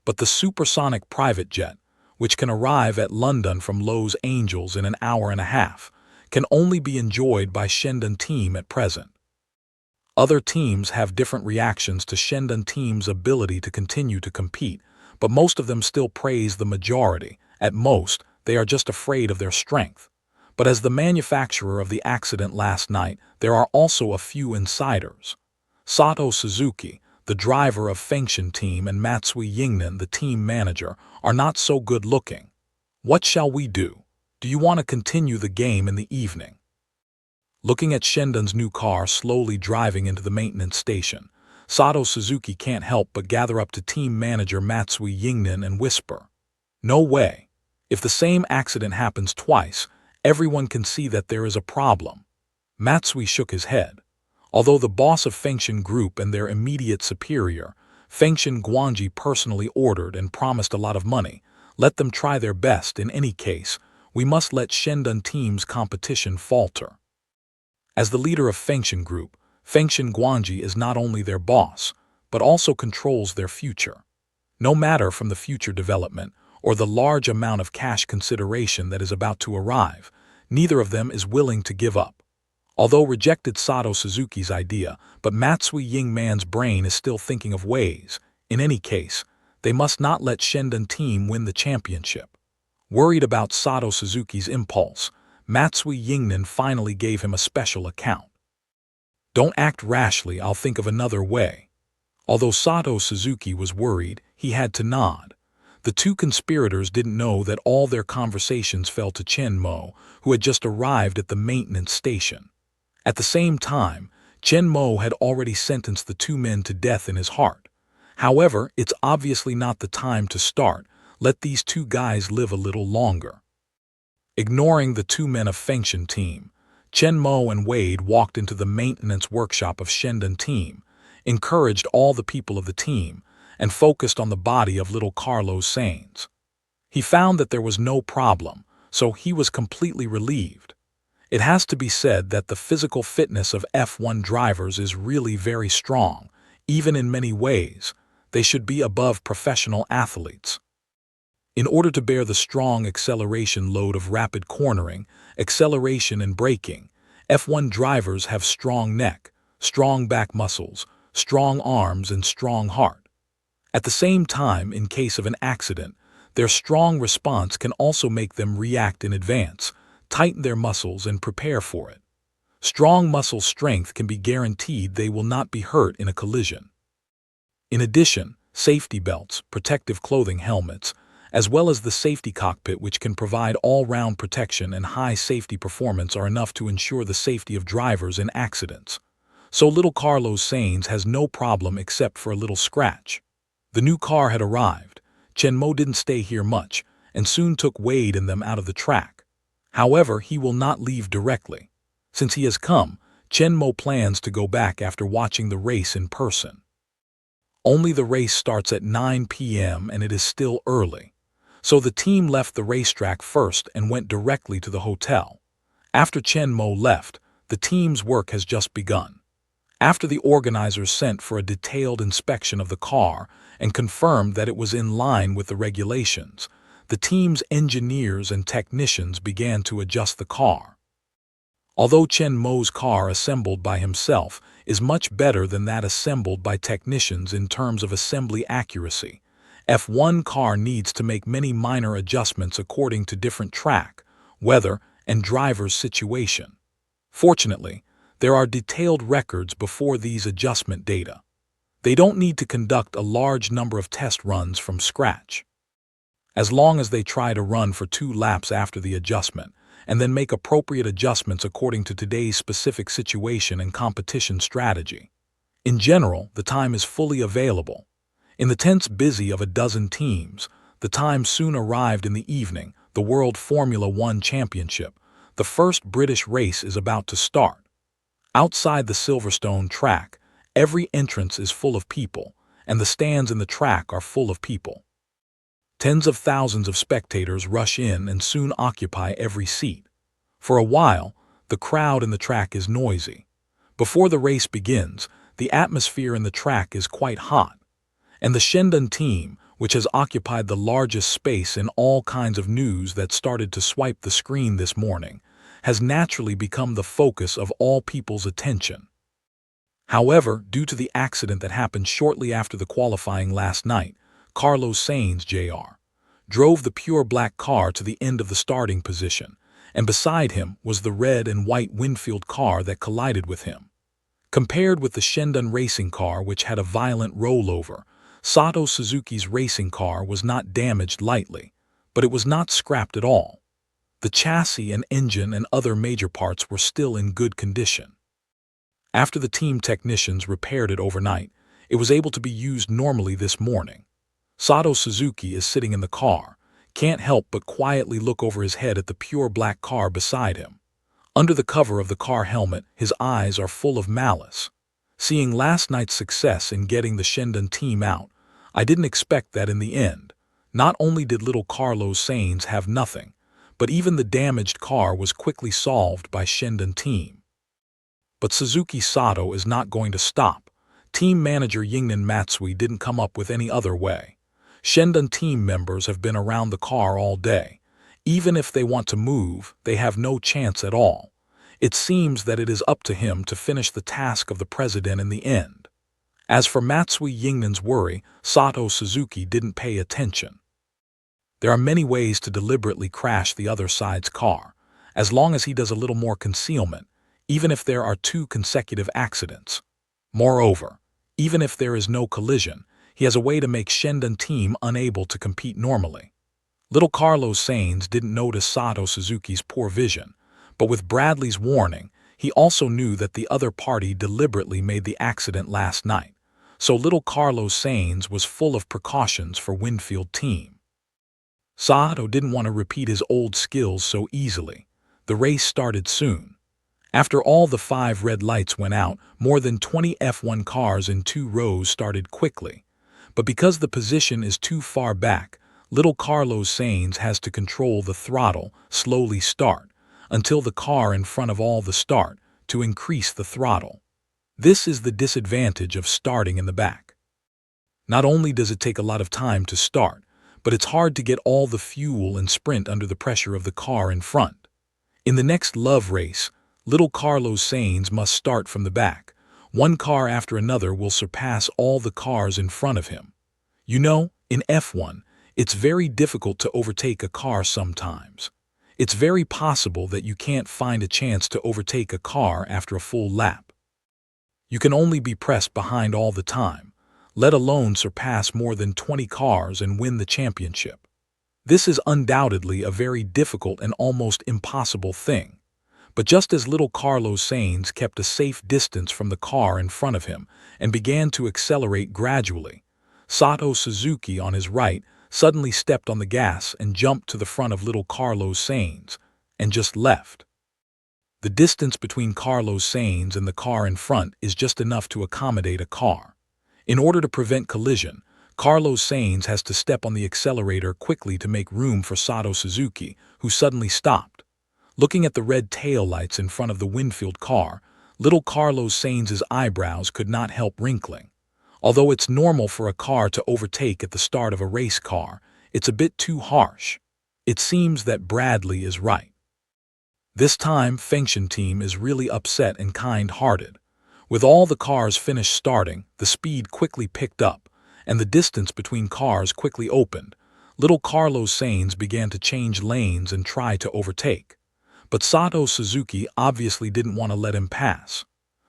But the supersonic private jet, which can arrive at London from Los Angeles in an hour and a half, can only be enjoyed by Shendon team at present. Other teams have different reactions to Shendon team's ability to continue to compete, but most of them still praise the majority. At most, they are just afraid of their strength. But as the manufacturer of the accident last night, there are also a few insiders. Sato Suzuki, the driver of Fengshan team, and Matsui Yingnan, the team manager, are not so good looking. What shall we do? Do you want to continue the game in the evening? Looking at Shendon's new car slowly driving into the maintenance station, Sato Suzuki can't help but gather up to team manager Matsui Yingnan and whisper, "No way. If the same accident happens twice, everyone can see that there is a problem." Matsui shook his head. Although the boss of Fengshan Group and their immediate superior, Fengshan Guanji personally ordered and promised a lot of money, let them try their best. In any case, we must let Shendun Team's competition falter. As the leader of Fengshan Group, Fengshan Guanji is not only their boss, but also controls their future. No matter from the future development or the large amount of cash consideration that is about to arrive, neither of them is willing to give up. Although rejected Sato Suzuki's idea, but Matsui Yingman's brain is still thinking of ways. In any case, they must not let Shendun Team win the championship. Worried about Sato Suzuki's impulse, Matsui Yingnan finally gave him a special account. "Don't act rashly, I'll think of another way." Although Sato Suzuki was worried, he had to nod. The two conspirators didn't know that all their conversations fell to Chen Mo, who had just arrived at the maintenance station. At the same time, Chen Mo had already sentenced the two men to death in his heart. However, it's obviously not the time to start. Let these two guys live a little longer. Ignoring the two men of Fengshan Team, Chen Mo and Wade walked into the maintenance workshop of Shendun Team, encouraged all the people of the team, and focused on the body of little Carlos Sainz. He found that there was no problem, so he was completely relieved. It has to be said that the physical fitness of F1 drivers is really very strong. Even in many ways, they should be above professional athletes. In order to bear the strong acceleration load of rapid cornering, acceleration and braking, F1 drivers have strong neck, strong back muscles, strong arms and strong heart. At the same time, in case of an accident, their strong response can also make them react in advance, tighten their muscles and prepare for it. Strong muscle strength can be guaranteed they will not be hurt in a collision. In addition, safety belts, protective clothing helmets, as well as the safety cockpit which can provide all-round protection and high safety performance are enough to ensure the safety of drivers in accidents. So little Carlos Sainz has no problem except for a little scratch. The new car had arrived. Chen Mo didn't stay here much, and soon took Wade and them out of the track. However, he will not leave directly. Since he has come, Chen Mo plans to go back after watching the race in person. Only the race starts at 9 p.m. and it is still early. So the team left the racetrack first and went directly to the hotel. After Chen Mo left, the team's work has just begun. After the organizers sent for a detailed inspection of the car and confirmed that it was in line with the regulations, the team's engineers and technicians began to adjust the car. Although Chen Mo's car assembled by himself is much better than that assembled by technicians in terms of assembly accuracy, F1 car needs to make many minor adjustments according to different track, weather, and driver's situation. Fortunately, there are detailed records before these adjustment data. They don't need to conduct a large number of test runs from scratch. As long as they try to run for 2 laps after the adjustment, and then make appropriate adjustments according to today's specific situation and competition strategy. In general, the time is fully available. In the tense busy of a dozen teams, the time soon arrived in the evening, the World Formula One Championship. The first British race is about to start. Outside the Silverstone track, every entrance is full of people, and the stands in the track are full of people. Tens of thousands of spectators rush in and soon occupy every seat. For a while, the crowd in the track is noisy. Before the race begins, the atmosphere in the track is quite hot. And the Shendun team, which has occupied the largest space in all kinds of news that started to swipe the screen this morning, has naturally become the focus of all people's attention. However, due to the accident that happened shortly after the qualifying last night, Carlos Sainz Jr. drove the pure black car to the end of the starting position, and beside him was the red and white Winfield car that collided with him. Compared with the Shendun racing car, which had a violent rollover, Sato Suzuki's racing car was not damaged lightly, but it was not scrapped at all. The chassis and engine and other major parts were still in good condition. After the team technicians repaired it overnight, It was able to be used normally this morning. Sato Suzuki is sitting in the car, can't help but quietly look over his head at the pure black car beside him. Under the cover of the car helmet, his eyes are full of malice. Seeing last night's success in getting the Shendan team out, I didn't expect that in the end. Not only did little Carlos Sainz have nothing, but even the damaged car was quickly solved by Shendan team. But Suzuki Sato is not going to stop. Team manager Yingnan Matsui didn't come up with any other way. Shendan team members have been around the car all day. Even if they want to move, they have no chance at all. It seems that it is up to him to finish the task of the president in the end. As for Matsui Yingnan's worry, Sato Suzuki didn't pay attention. There are many ways to deliberately crash the other side's car, as long as he does a little more concealment, even if there are 2 consecutive accidents. Moreover, even if there is no collision, he has a way to make Shendan team unable to compete normally. Little Carlos Sainz didn't notice Sato Suzuki's poor vision, but with Bradley's warning, he also knew that the other party deliberately made the accident last night, so little Carlos Sainz was full of precautions for Winfield team. Sato didn't want to repeat his old skills so easily. The race started soon. After all the 5 red lights went out, more than 20 F1 cars in 2 rows started quickly. But because the position is too far back, little Carlos Sainz has to control the throttle, slowly start, until the car in front of all the start, to increase the throttle. This is the disadvantage of starting in the back. Not only does it take a lot of time to start, but it's hard to get all the fuel and sprint under the pressure of the car in front. In the next love race, little Carlos Sainz must start from the back. One car after another will surpass all the cars in front of him. You know, in F1, it's very difficult to overtake a car sometimes. It's very possible that you can't find a chance to overtake a car after a full lap. You can only be pressed behind all the time, let alone surpass more than 20 cars and win the championship. This is undoubtedly a very difficult and almost impossible thing. But just as little Carlos Sainz kept a safe distance from the car in front of him and began to accelerate gradually, Sato Suzuki on his right suddenly stepped on the gas and jumped to the front of little Carlos Sainz and just left. The distance between Carlos Sainz and the car in front is just enough to accommodate a car. In order to prevent collision, Carlos Sainz has to step on the accelerator quickly to make room for Sato Suzuki, who suddenly stopped. Looking at the red taillights in front of the Winfield car, little Carlos Sainz's eyebrows could not help wrinkling. Although it's normal for a car to overtake at the start of a race car, it's a bit too harsh. It seems that Bradley is right. This time, Fengshan team is really upset and kind-hearted. With all the cars finished starting, the speed quickly picked up, and the distance between cars quickly opened. Little Carlos Sainz began to change lanes and try to overtake. But Sato Suzuki obviously didn't want to let him pass.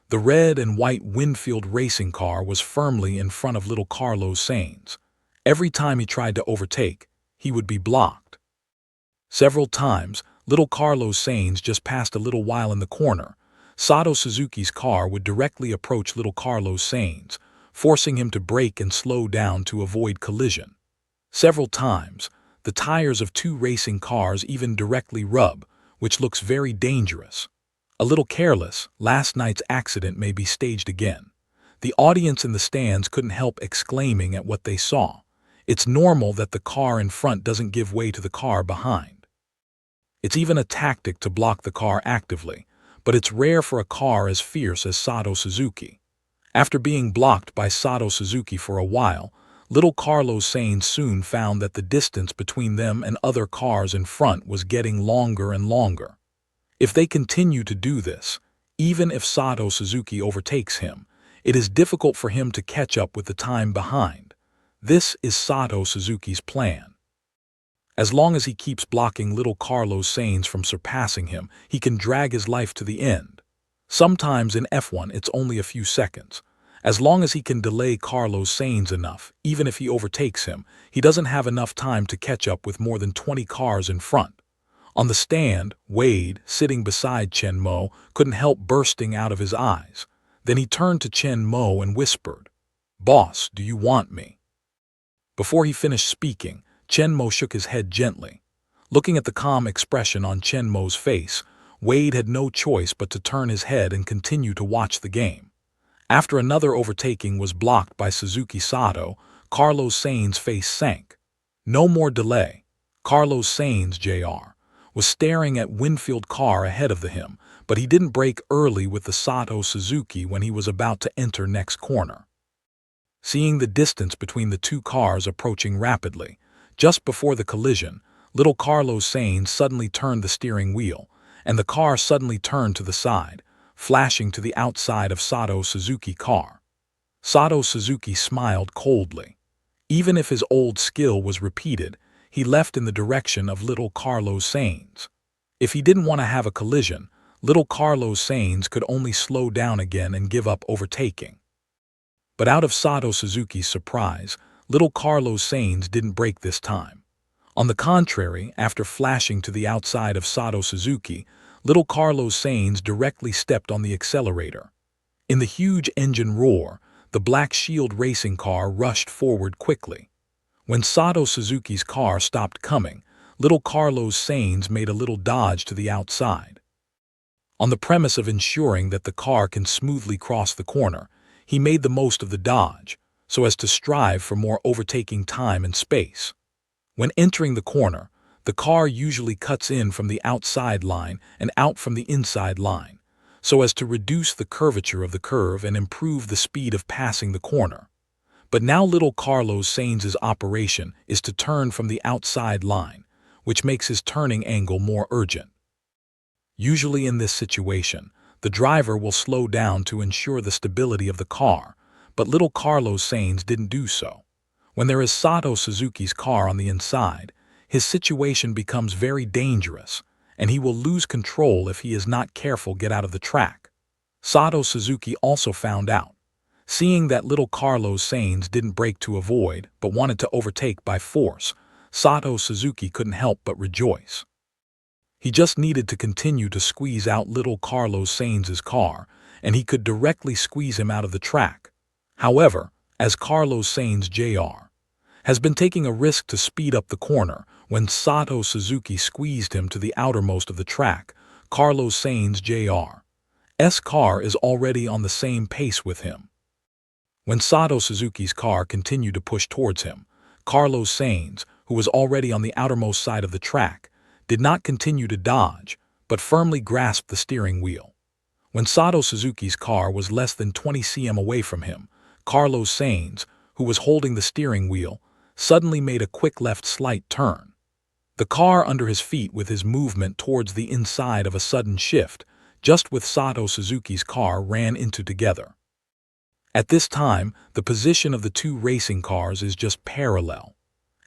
The red and white Winfield racing car was firmly in front of little Carlos Sainz. Every time he tried to overtake, he would be blocked. Several times, little Carlos Sainz just passed a little while in the corner. Sato Suzuki's car would directly approach little Carlos Sainz, forcing him to brake and slow down to avoid collision. Several times, the tires of 2 racing cars even directly rub, which looks very dangerous. A little careless, last night's accident may be staged again. The audience in the stands couldn't help exclaiming at what they saw. It's normal that the car in front doesn't give way to the car behind. It's even a tactic to block the car actively, but it's rare for a car as fierce as Sato Suzuki. After being blocked by Sato Suzuki for a while, little Carlos Sainz soon found that the distance between them and other cars in front was getting longer and longer. If they continue to do this, even if Sato Suzuki overtakes him, it is difficult for him to catch up with the time behind. This is Sato Suzuki's plan. As long as he keeps blocking little Carlos Sainz from surpassing him, he can drag his life to the end. Sometimes in F1 it's only a few seconds. As long as he can delay Carlos Sainz enough, even if he overtakes him, he doesn't have enough time to catch up with more than 20 cars in front. On the stand, Wade, sitting beside Chen Mo, couldn't help bursting out of his eyes. Then he turned to Chen Mo and whispered, "Boss, do you want me?" Before he finished speaking, Chen Mo shook his head gently. Looking at the calm expression on Chen Mo's face, Wade had no choice but to turn his head and continue to watch the game. After another overtaking was blocked by Suzuki Sato, Carlos Sainz's face sank. No more delay. Carlos Sainz, Jr., was staring at Winfield car ahead of him, but he didn't brake early with the Sato Suzuki when he was about to enter next corner. Seeing the distance between the two cars approaching rapidly, just before the collision, little Carlos Sainz suddenly turned the steering wheel, and the car suddenly turned to the side, flashing to the outside of Sato Suzuki car. Sato Suzuki smiled coldly. Even if his old skill was repeated, he left in the direction of little Carlos Sainz. If he didn't want to have a collision, little Carlos Sainz could only slow down again and give up overtaking. But out of Sato Suzuki's surprise, little Carlos Sainz didn't brake this time. On the contrary, after flashing to the outside of Sato Suzuki, little Carlos Sainz directly stepped on the accelerator. In the huge engine roar, the Black Shield racing car rushed forward quickly. When Sato Suzuki's car stopped coming, little Carlos Sainz made a little dodge to the outside. On the premise of ensuring that the car can smoothly cross the corner, he made the most of the dodge, so as to strive for more overtaking time and space. When entering the corner, the car usually cuts in from the outside line and out from the inside line, so as to reduce the curvature of the curve and improve the speed of passing the corner. But now little Carlos Sainz's operation is to turn from the outside line, which makes his turning angle more urgent. Usually in this situation, the driver will slow down to ensure the stability of the car, but little Carlos Sainz didn't do so. When there is Sato Suzuki's car on the inside, his situation becomes very dangerous, and he will lose control if he is not careful get out of the track. Sato Suzuki also found out. Seeing that little Carlos Sainz didn't brake to avoid, but wanted to overtake by force, Sato Suzuki couldn't help but rejoice. He just needed to continue to squeeze out little Carlos Sainz's car, and he could directly squeeze him out of the track. However, as Carlos Sainz Jr. has been taking a risk to speed up the corner, when Sato Suzuki squeezed him to the outermost of the track, Carlos Sainz Jr.'s car is already on the same pace with him. When Sato Suzuki's car continued to push towards him, Carlos Sainz, who was already on the outermost side of the track, did not continue to dodge, but firmly grasped the steering wheel. When Sato Suzuki's car was less than 20 cm away from him, Carlos Sainz, who was holding the steering wheel, suddenly made a quick left slight turn. The car under his feet with his movement towards the inside of a sudden shift, just with Sato Suzuki's car ran into together. At this time, the position of the two racing cars is just parallel.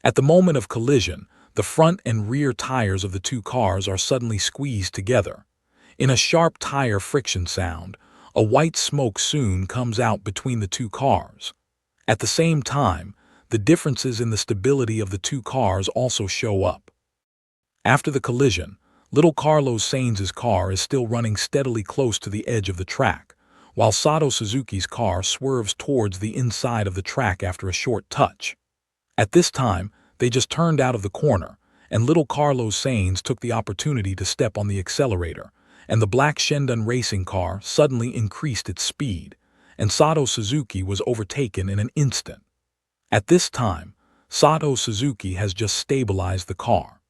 At the moment of collision, the front and rear tires of the two cars are suddenly squeezed together. In a sharp tire friction sound, a white smoke soon comes out between the two cars. At the same time, the differences in the stability of the two cars also show up. After the collision, little Carlos Sainz's car is still running steadily close to the edge of the track, while Sato Suzuki's car swerves towards the inside of the track after a short touch. At this time, they just turned out of the corner, and little Carlos Sainz took the opportunity to step on the accelerator, and the black Shendun racing car suddenly increased its speed, and Sato Suzuki was overtaken in an instant. At this time, Sato Suzuki has just stabilized the car.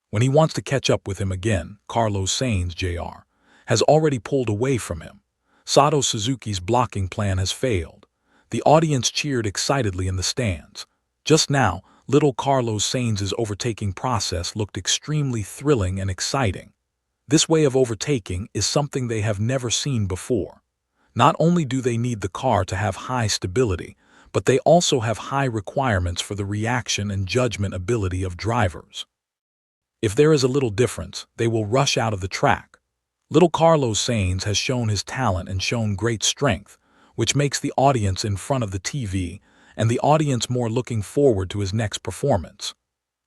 When he wants to catch up with him again, Carlos Sainz Jr. has already pulled away from him. Sato Suzuki's blocking plan has failed. The audience cheered excitedly in the stands. Just now, little Carlos Sainz's overtaking process looked extremely thrilling and exciting. This way of overtaking is something they have never seen before. Not only do they need the car to have high stability, but they also have high requirements for the reaction and judgment ability of drivers. If there is a little difference, they will rush out of the track. Little Carlos Sainz has shown his talent and shown great strength, which makes the audience in front of the TV and the audience more looking forward to his next performance.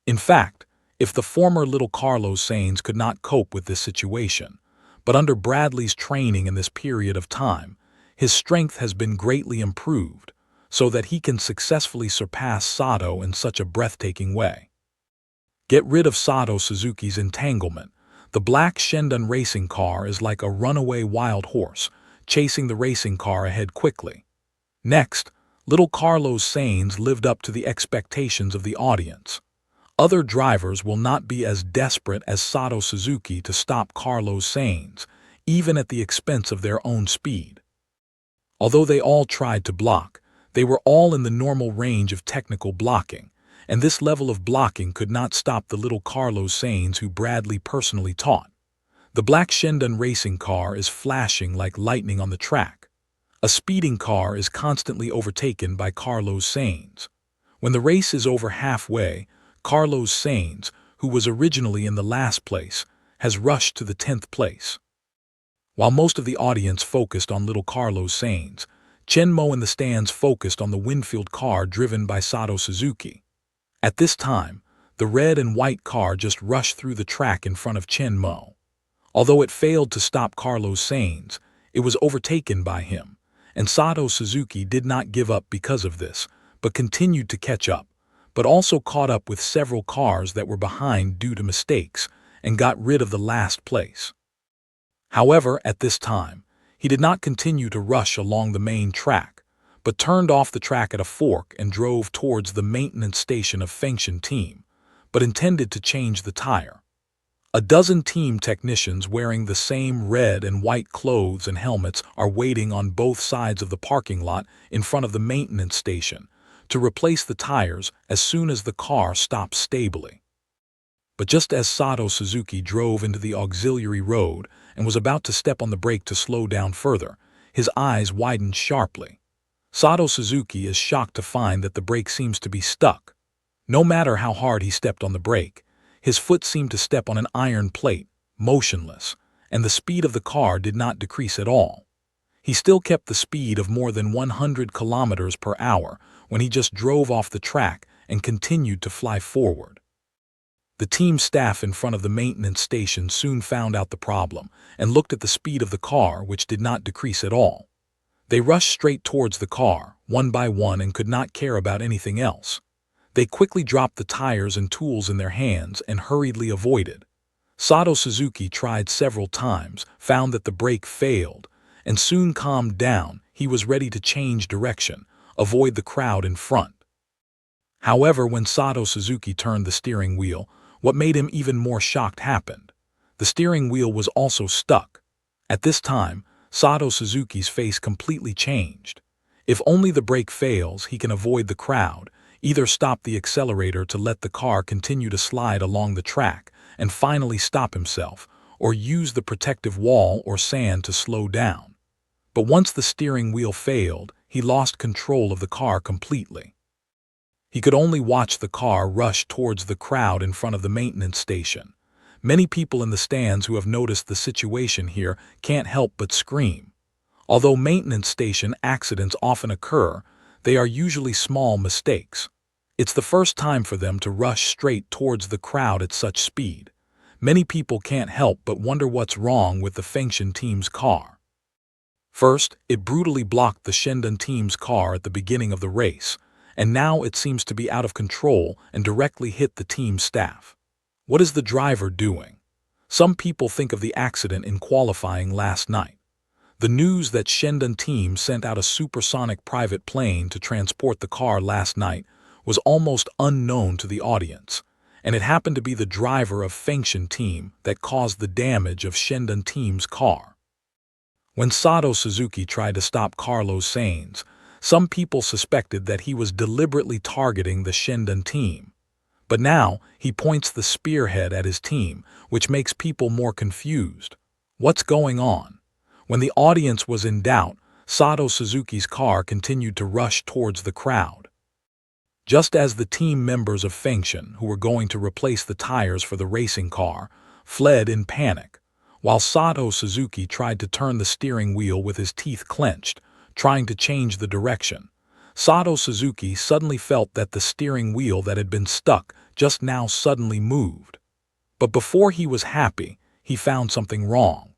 In fact, if the former little Carlos Sainz could not cope with this situation, but under Bradley's training in this period of time, his strength has been greatly improved, so that he can successfully surpass Sato in such a breathtaking way. Get rid of Sato Suzuki's entanglement. The black Shendun racing car is like a runaway wild horse, chasing the racing car ahead quickly. Next, little Carlos Sainz lived up to the expectations of the audience. Other drivers will not be as desperate as Sato Suzuki to stop Carlos Sainz, even at the expense of their own speed. Although they all tried to block, they were all in the normal range of technical blocking, and this level of blocking could not stop the little Carlos Sainz who Bradley personally taught. The black Shendun racing car is flashing like lightning on the track. A speeding car is constantly overtaken by Carlos Sainz. When the race is over halfway, Carlos Sainz, who was originally in the last place, has rushed to the 10th place. While most of the audience focused on little Carlos Sainz, Chen Mo in the stands focused on the Winfield car driven by Sato Suzuki. At this time, the red and white car just rushed through the track in front of Chen Mo. Although it failed to stop Carlos Sainz, it was overtaken by him, and Sato Suzuki did not give up because of this, but continued to catch up, but also caught up with several cars that were behind due to mistakes, and got rid of the last place. However, at this time, he did not continue to rush along the main track, but turned off the track at a fork and drove towards the maintenance station of Fengshan team, but intended to change the tire. A dozen team technicians wearing the same red and white clothes and helmets are waiting on both sides of the parking lot in front of the maintenance station to replace the tires as soon as the car stops stably. But just as Sato Suzuki drove into the auxiliary road and was about to step on the brake to slow down further, his eyes widened sharply. Sato Suzuki is shocked to find that the brake seems to be stuck. No matter how hard he stepped on the brake, his foot seemed to step on an iron plate, motionless, and the speed of the car did not decrease at all. He still kept the speed of more than 100 kilometers per hour when he just drove off the track and continued to fly forward. The team staff in front of the maintenance station soon found out the problem and looked at the speed of the car, which did not decrease at all. They rushed straight towards the car, one by one, and could not care about anything else. They quickly dropped the tires and tools in their hands and hurriedly avoided. Sato Suzuki tried several times, found that the brake failed, and soon calmed down. He was ready to change direction, avoid the crowd in front. However, when Sato Suzuki turned the steering wheel, what made him even more shocked happened. The steering wheel was also stuck. At this time, Sato Suzuki's face completely changed. If only the brake fails, he can avoid the crowd, either stop the accelerator to let the car continue to slide along the track and finally stop himself, or use the protective wall or sand to slow down. But once the steering wheel failed, he lost control of the car completely. He could only watch the car rush towards the crowd in front of the maintenance station. Many people in the stands who have noticed the situation here can't help but scream. Although maintenance station accidents often occur, they are usually small mistakes. It's the first time for them to rush straight towards the crowd at such speed. Many people can't help but wonder what's wrong with the Fengshan team's car. First, it brutally blocked the Shendun team's car at the beginning of the race, and now it seems to be out of control and directly hit the team staff. What is the driver doing? Some people think of the accident in qualifying last night. The news that Shendun team sent out a supersonic private plane to transport the car last night was almost unknown to the audience, and it happened to be the driver of Fengshan team that caused the damage of Shendun team's car. When Sato Suzuki tried to stop Carlos Sainz, some people suspected that he was deliberately targeting the Shendun team. But now, he points the spearhead at his team, which makes people more confused. What's going on? When the audience was in doubt, Sato Suzuki's car continued to rush towards the crowd. Just as the team members of Fengshan, who were going to replace the tires for the racing car, fled in panic, while Sato Suzuki tried to turn the steering wheel with his teeth clenched, trying to change the direction, Sato Suzuki suddenly felt that the steering wheel that had been stuck just now suddenly moved. But before he was happy, he found something wrong.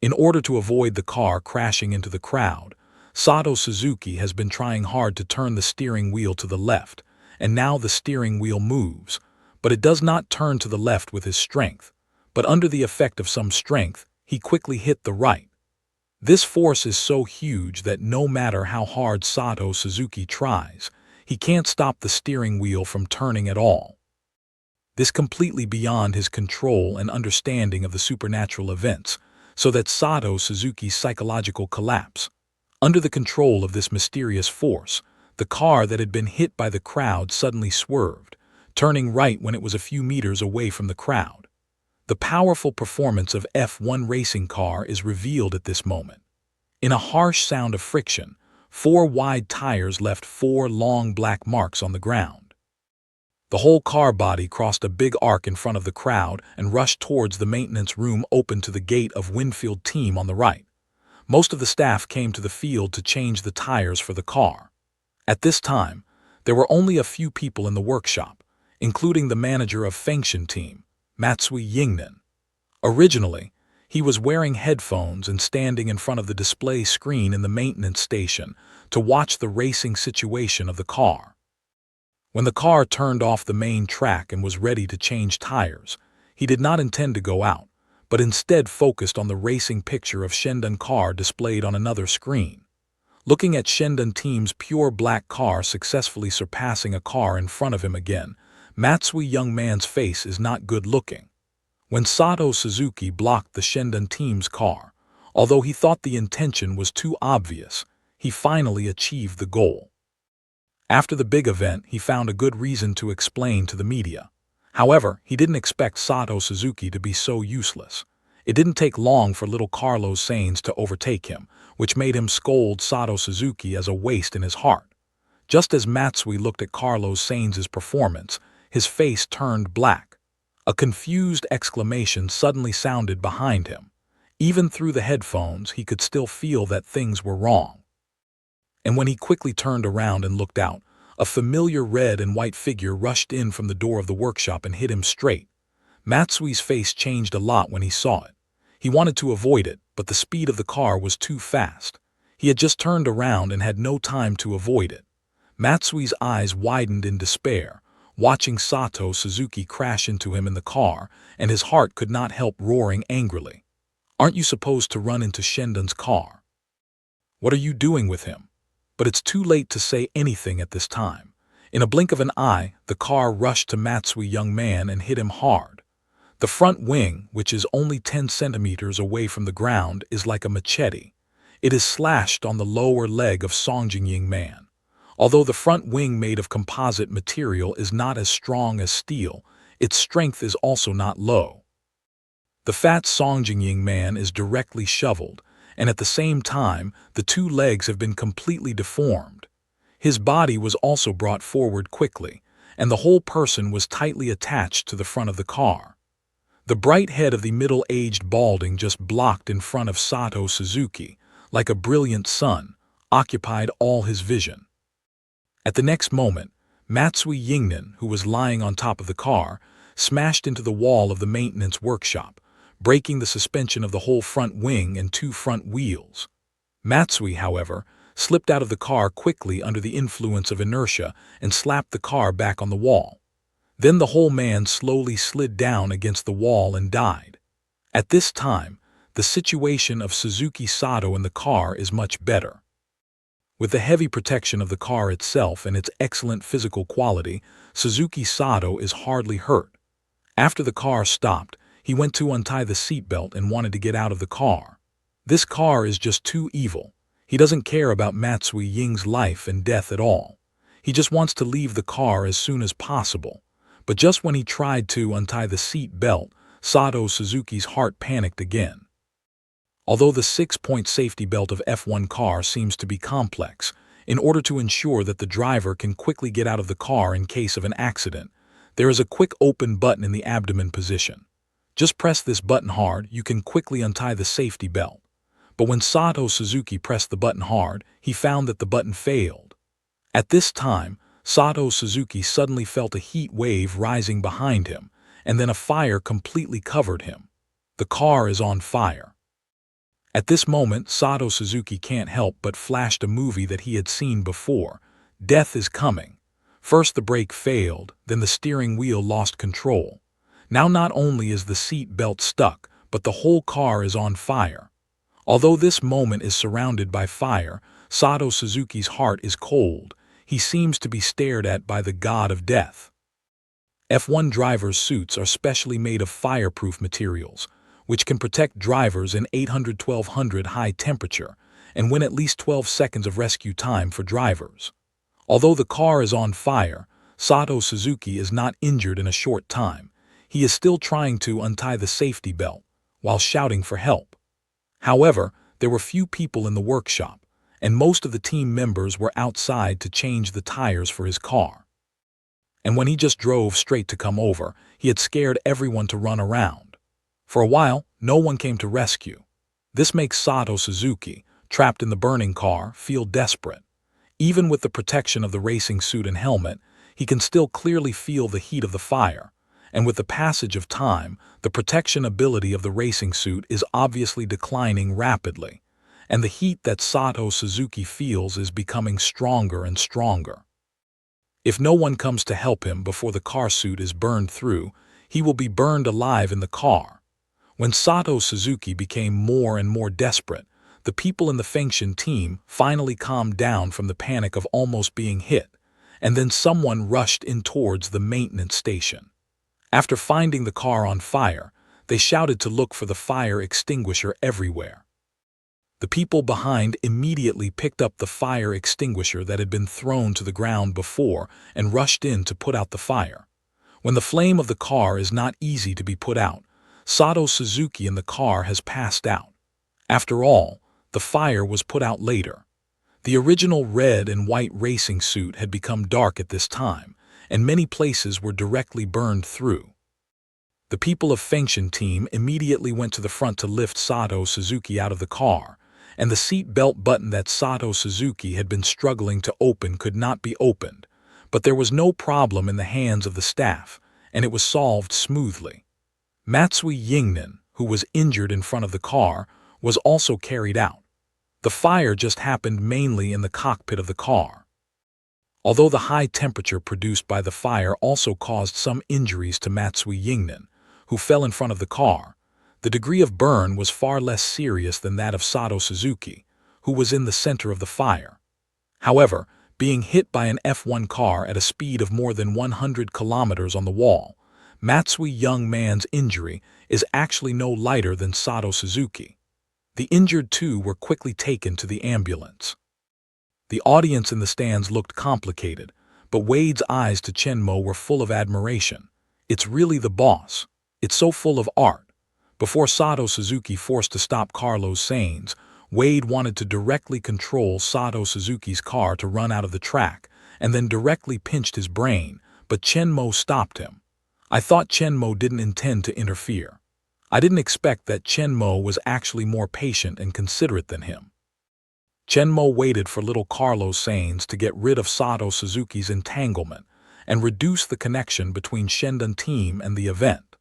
In order to avoid the car crashing into the crowd, Sato Suzuki has been trying hard to turn the steering wheel to the left, and now the steering wheel moves, but it does not turn to the left with his strength, but under the effect of some strength, he quickly hit the right. This force is so huge that no matter how hard Sato Suzuki tries, he can't stop the steering wheel from turning at all. This completely beyond his control and understanding of the supernatural events, so that Sato Suzuki's psychological collapse. Under the control of this mysterious force, the car that had been hit by the crowd suddenly swerved, turning right when it was a few meters away from the crowd. The powerful performance of F1 racing car is revealed at this moment. In a harsh sound of friction, 4 wide tires left 4 long black marks on the ground. The whole car body crossed a big arc in front of the crowd and rushed towards the maintenance room open to the gate of Winfield team on the right. Most of the staff came to the field to change the tires for the car. At this time, there were only a few people in the workshop, including the manager of Fengshan team, Matsui Yingnan. Originally, he was wearing headphones and standing in front of the display screen in the maintenance station to watch the racing situation of the car. When the car turned off the main track and was ready to change tires, he did not intend to go out, but instead focused on the racing picture of Shendan car displayed on another screen. Looking at Shendan team's pure black car successfully surpassing a car in front of him again, Matsui young man's face is not good looking. When Sato Suzuki blocked the Shendan team's car, although he thought the intention was too obvious, he finally achieved the goal. After the big event, he found a good reason to explain to the media. However, he didn't expect Sato Suzuki to be so useless. It didn't take long for little Carlos Sainz to overtake him, which made him scold Sato Suzuki as a waste in his heart. Just as Matsui looked at Carlos Sainz's performance, his face turned black. A confused exclamation suddenly sounded behind him. Even through the headphones, he could still feel that things were wrong. And when he quickly turned around and looked out, a familiar red and white figure rushed in from the door of the workshop and hit him straight. Matsui's face changed a lot when he saw it. He wanted to avoid it, but the speed of the car was too fast. He had just turned around and had no time to avoid it. Matsui's eyes widened in despair, watching Sato Suzuki crash into him in the car, and his heart could not help roaring angrily. "Aren't you supposed to run into Shendan's car? What are you doing with him?" But it's too late to say anything at this time. In a blink of an eye, the car rushed to Matsui young man and hit him hard. The front wing, which is only 10 centimeters away from the ground, is like a machete. It is slashed on the lower leg of Songjingying man. Although the front wing made of composite material is not as strong as steel, its strength is also not low. The fat Songjingying man is directly shoveled, and at the same time, the 2 legs have been completely deformed. His body was also brought forward quickly, and the whole person was tightly attached to the front of the car. The bright head of the middle-aged balding just blocked in front of Sato Suzuki, like a brilliant sun, occupied all his vision. At the next moment, Matsui Yingnan, who was lying on top of the car, smashed into the wall of the maintenance workshop, breaking the suspension of the whole front wing and 2 front wheels. Matsui, however, slipped out of the car quickly under the influence of inertia and slapped the car back on the wall. Then the whole man slowly slid down against the wall and died. At this time, the situation of Suzuki Sato in the car is much better. With the heavy protection of the car itself and its excellent physical quality, Suzuki Sato is hardly hurt. After the car stopped, he went to untie the seatbelt and wanted to get out of the car. This car is just too evil. He doesn't care about Matsui Ying's life and death at all. He just wants to leave the car as soon as possible. But just when he tried to untie the seat belt, Sato Suzuki's heart panicked again. Although the 6-point safety belt of F1 car seems to be complex, in order to ensure that the driver can quickly get out of the car in case of an accident, there is a quick open button in the abdomen position. Just press this button hard, you can quickly untie the safety belt. But when Sato Suzuki pressed the button hard, he found that the button failed. At this time, Sato Suzuki suddenly felt a heat wave rising behind him, and then a fire completely covered him. The car is on fire. At this moment, Sato Suzuki can't help but flashed a movie that he had seen before. Death is coming. First the brake failed, then the steering wheel lost control. Now not only is the seat belt stuck, but the whole car is on fire. Although this moment is surrounded by fire, Sato Suzuki's heart is cold. He seems to be stared at by the god of death. F1 drivers' suits are specially made of fireproof materials, which can protect drivers in 800-1200 high temperature and win at least 12 seconds of rescue time for drivers. Although the car is on fire, Sato Suzuki is not injured in a short time. He is still trying to untie the safety belt, while shouting for help. However, there were few people in the workshop, and most of the team members were outside to change the tires for his car. And when he just drove straight to come over, he had scared everyone to run around. For a while, no one came to rescue. This makes Sato Suzuki, trapped in the burning car, feel desperate. Even with the protection of the racing suit and helmet, he can still clearly feel the heat of the fire. And with the passage of time, the protection ability of the racing suit is obviously declining rapidly, and the heat that Sato Suzuki feels is becoming stronger and stronger. If no one comes to help him before the car suit is burned through, he will be burned alive in the car. When Sato Suzuki became more and more desperate, the people in the Fengshan team finally calmed down from the panic of almost being hit, and then someone rushed in towards the maintenance station. After finding the car on fire, they shouted to look for the fire extinguisher everywhere. The people behind immediately picked up the fire extinguisher that had been thrown to the ground before and rushed in to put out the fire. When the flame of the car is not easy to be put out, Sato Suzuki in the car has passed out. After all, the fire was put out later. The original red and white racing suit had become dark at this time, and many places were directly burned through. The people of Fengshan team immediately went to the front to lift Sato Suzuki out of the car, and the seat belt button that Sato Suzuki had been struggling to open could not be opened, but there was no problem in the hands of the staff, and it was solved smoothly. Matsui Yingnan, who was injured in front of the car, was also carried out. The fire just happened mainly in the cockpit of the car. Although the high temperature produced by the fire also caused some injuries to Matsui Yingnan, who fell in front of the car, the degree of burn was far less serious than that of Sato Suzuki, who was in the center of the fire. However, being hit by an F1 car at a speed of more than 100 kilometers on the wall, Matsui young man's injury is actually no lighter than Sato Suzuki. The injured two were quickly taken to the ambulance. The audience in the stands looked complicated, but Wade's eyes to Chenmo were full of admiration. It's really the boss. It's so full of art. Before Sato Suzuki forced to stop Carlos Sainz, Wade wanted to directly control Sato Suzuki's car to run out of the track, and then directly pinched his brain, but Chenmo stopped him. I thought Chenmo didn't intend to interfere. I didn't expect that Chenmo was actually more patient and considerate than him. Chenmo waited for little Carlos Sainz to get rid of Sato Suzuki's entanglement and reduce the connection between Shendan team and the event.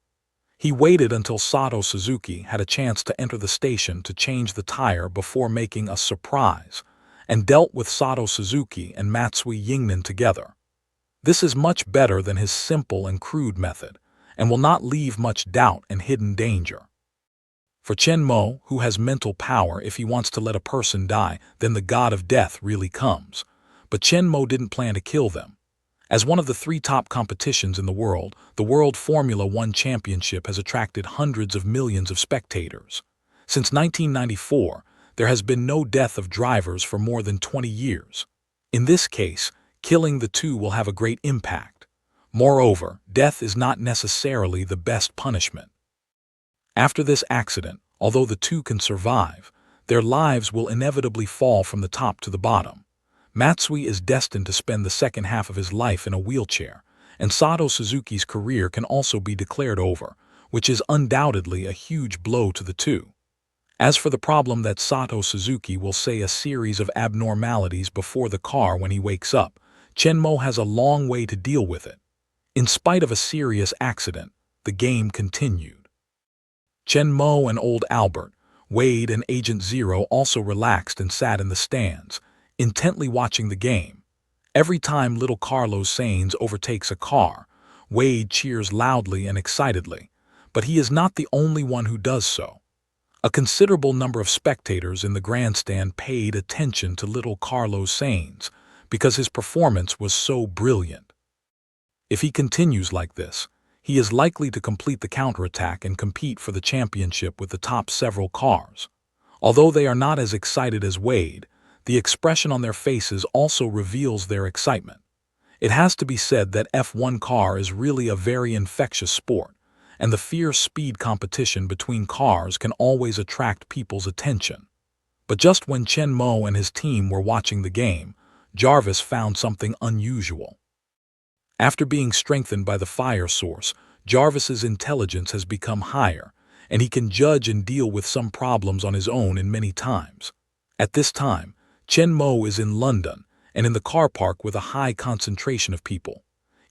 He waited until Sato Suzuki had a chance to enter the station to change the tire before making a surprise, and dealt with Sato Suzuki and Matsui Yingnan together. This is much better than his simple and crude method, and will not leave much doubt and hidden danger. For Chenmo, who has mental power, if he wants to let a person die, then the god of death really comes. But Chenmo didn't plan to kill them. As one of the 3 top competitions in the World Formula One Championship has attracted hundreds of millions of spectators. Since 1994, there has been no death of drivers for more than 20 years. In this case, killing the two will have a great impact. Moreover, death is not necessarily the best punishment. After this accident, although the two can survive, their lives will inevitably fall from the top to the bottom. Matsui is destined to spend the second half of his life in a wheelchair, and Sato Suzuki's career can also be declared over, which is undoubtedly a huge blow to the two. As for the problem that Sato Suzuki will say a series of abnormalities before the car when he wakes up, Chenmo has a long way to deal with it. In spite of a serious accident, the game continued. Chenmo and old Albert, Wade and Agent Zero also relaxed and sat in the stands, intently watching the game. Every time little Carlos Sainz overtakes a car, Wade cheers loudly and excitedly, but he is not the only one who does so. A considerable number of spectators in the grandstand paid attention to little Carlos Sainz because his performance was so brilliant. If he continues like this, he is likely to complete the counterattack and compete for the championship with the top several cars. Although they are not as excited as Wade, the expression on their faces also reveals their excitement. It has to be said that F1 car is really a very infectious sport, and the fierce speed competition between cars can always attract people's attention. But just when Chen Mo and his team were watching the game, Jarvis found something unusual. After being strengthened by the fire source, Jarvis's intelligence has become higher, and he can judge and deal with some problems on his own in many times. At this time, Chen Mo is in London and in the car park with a high concentration of people.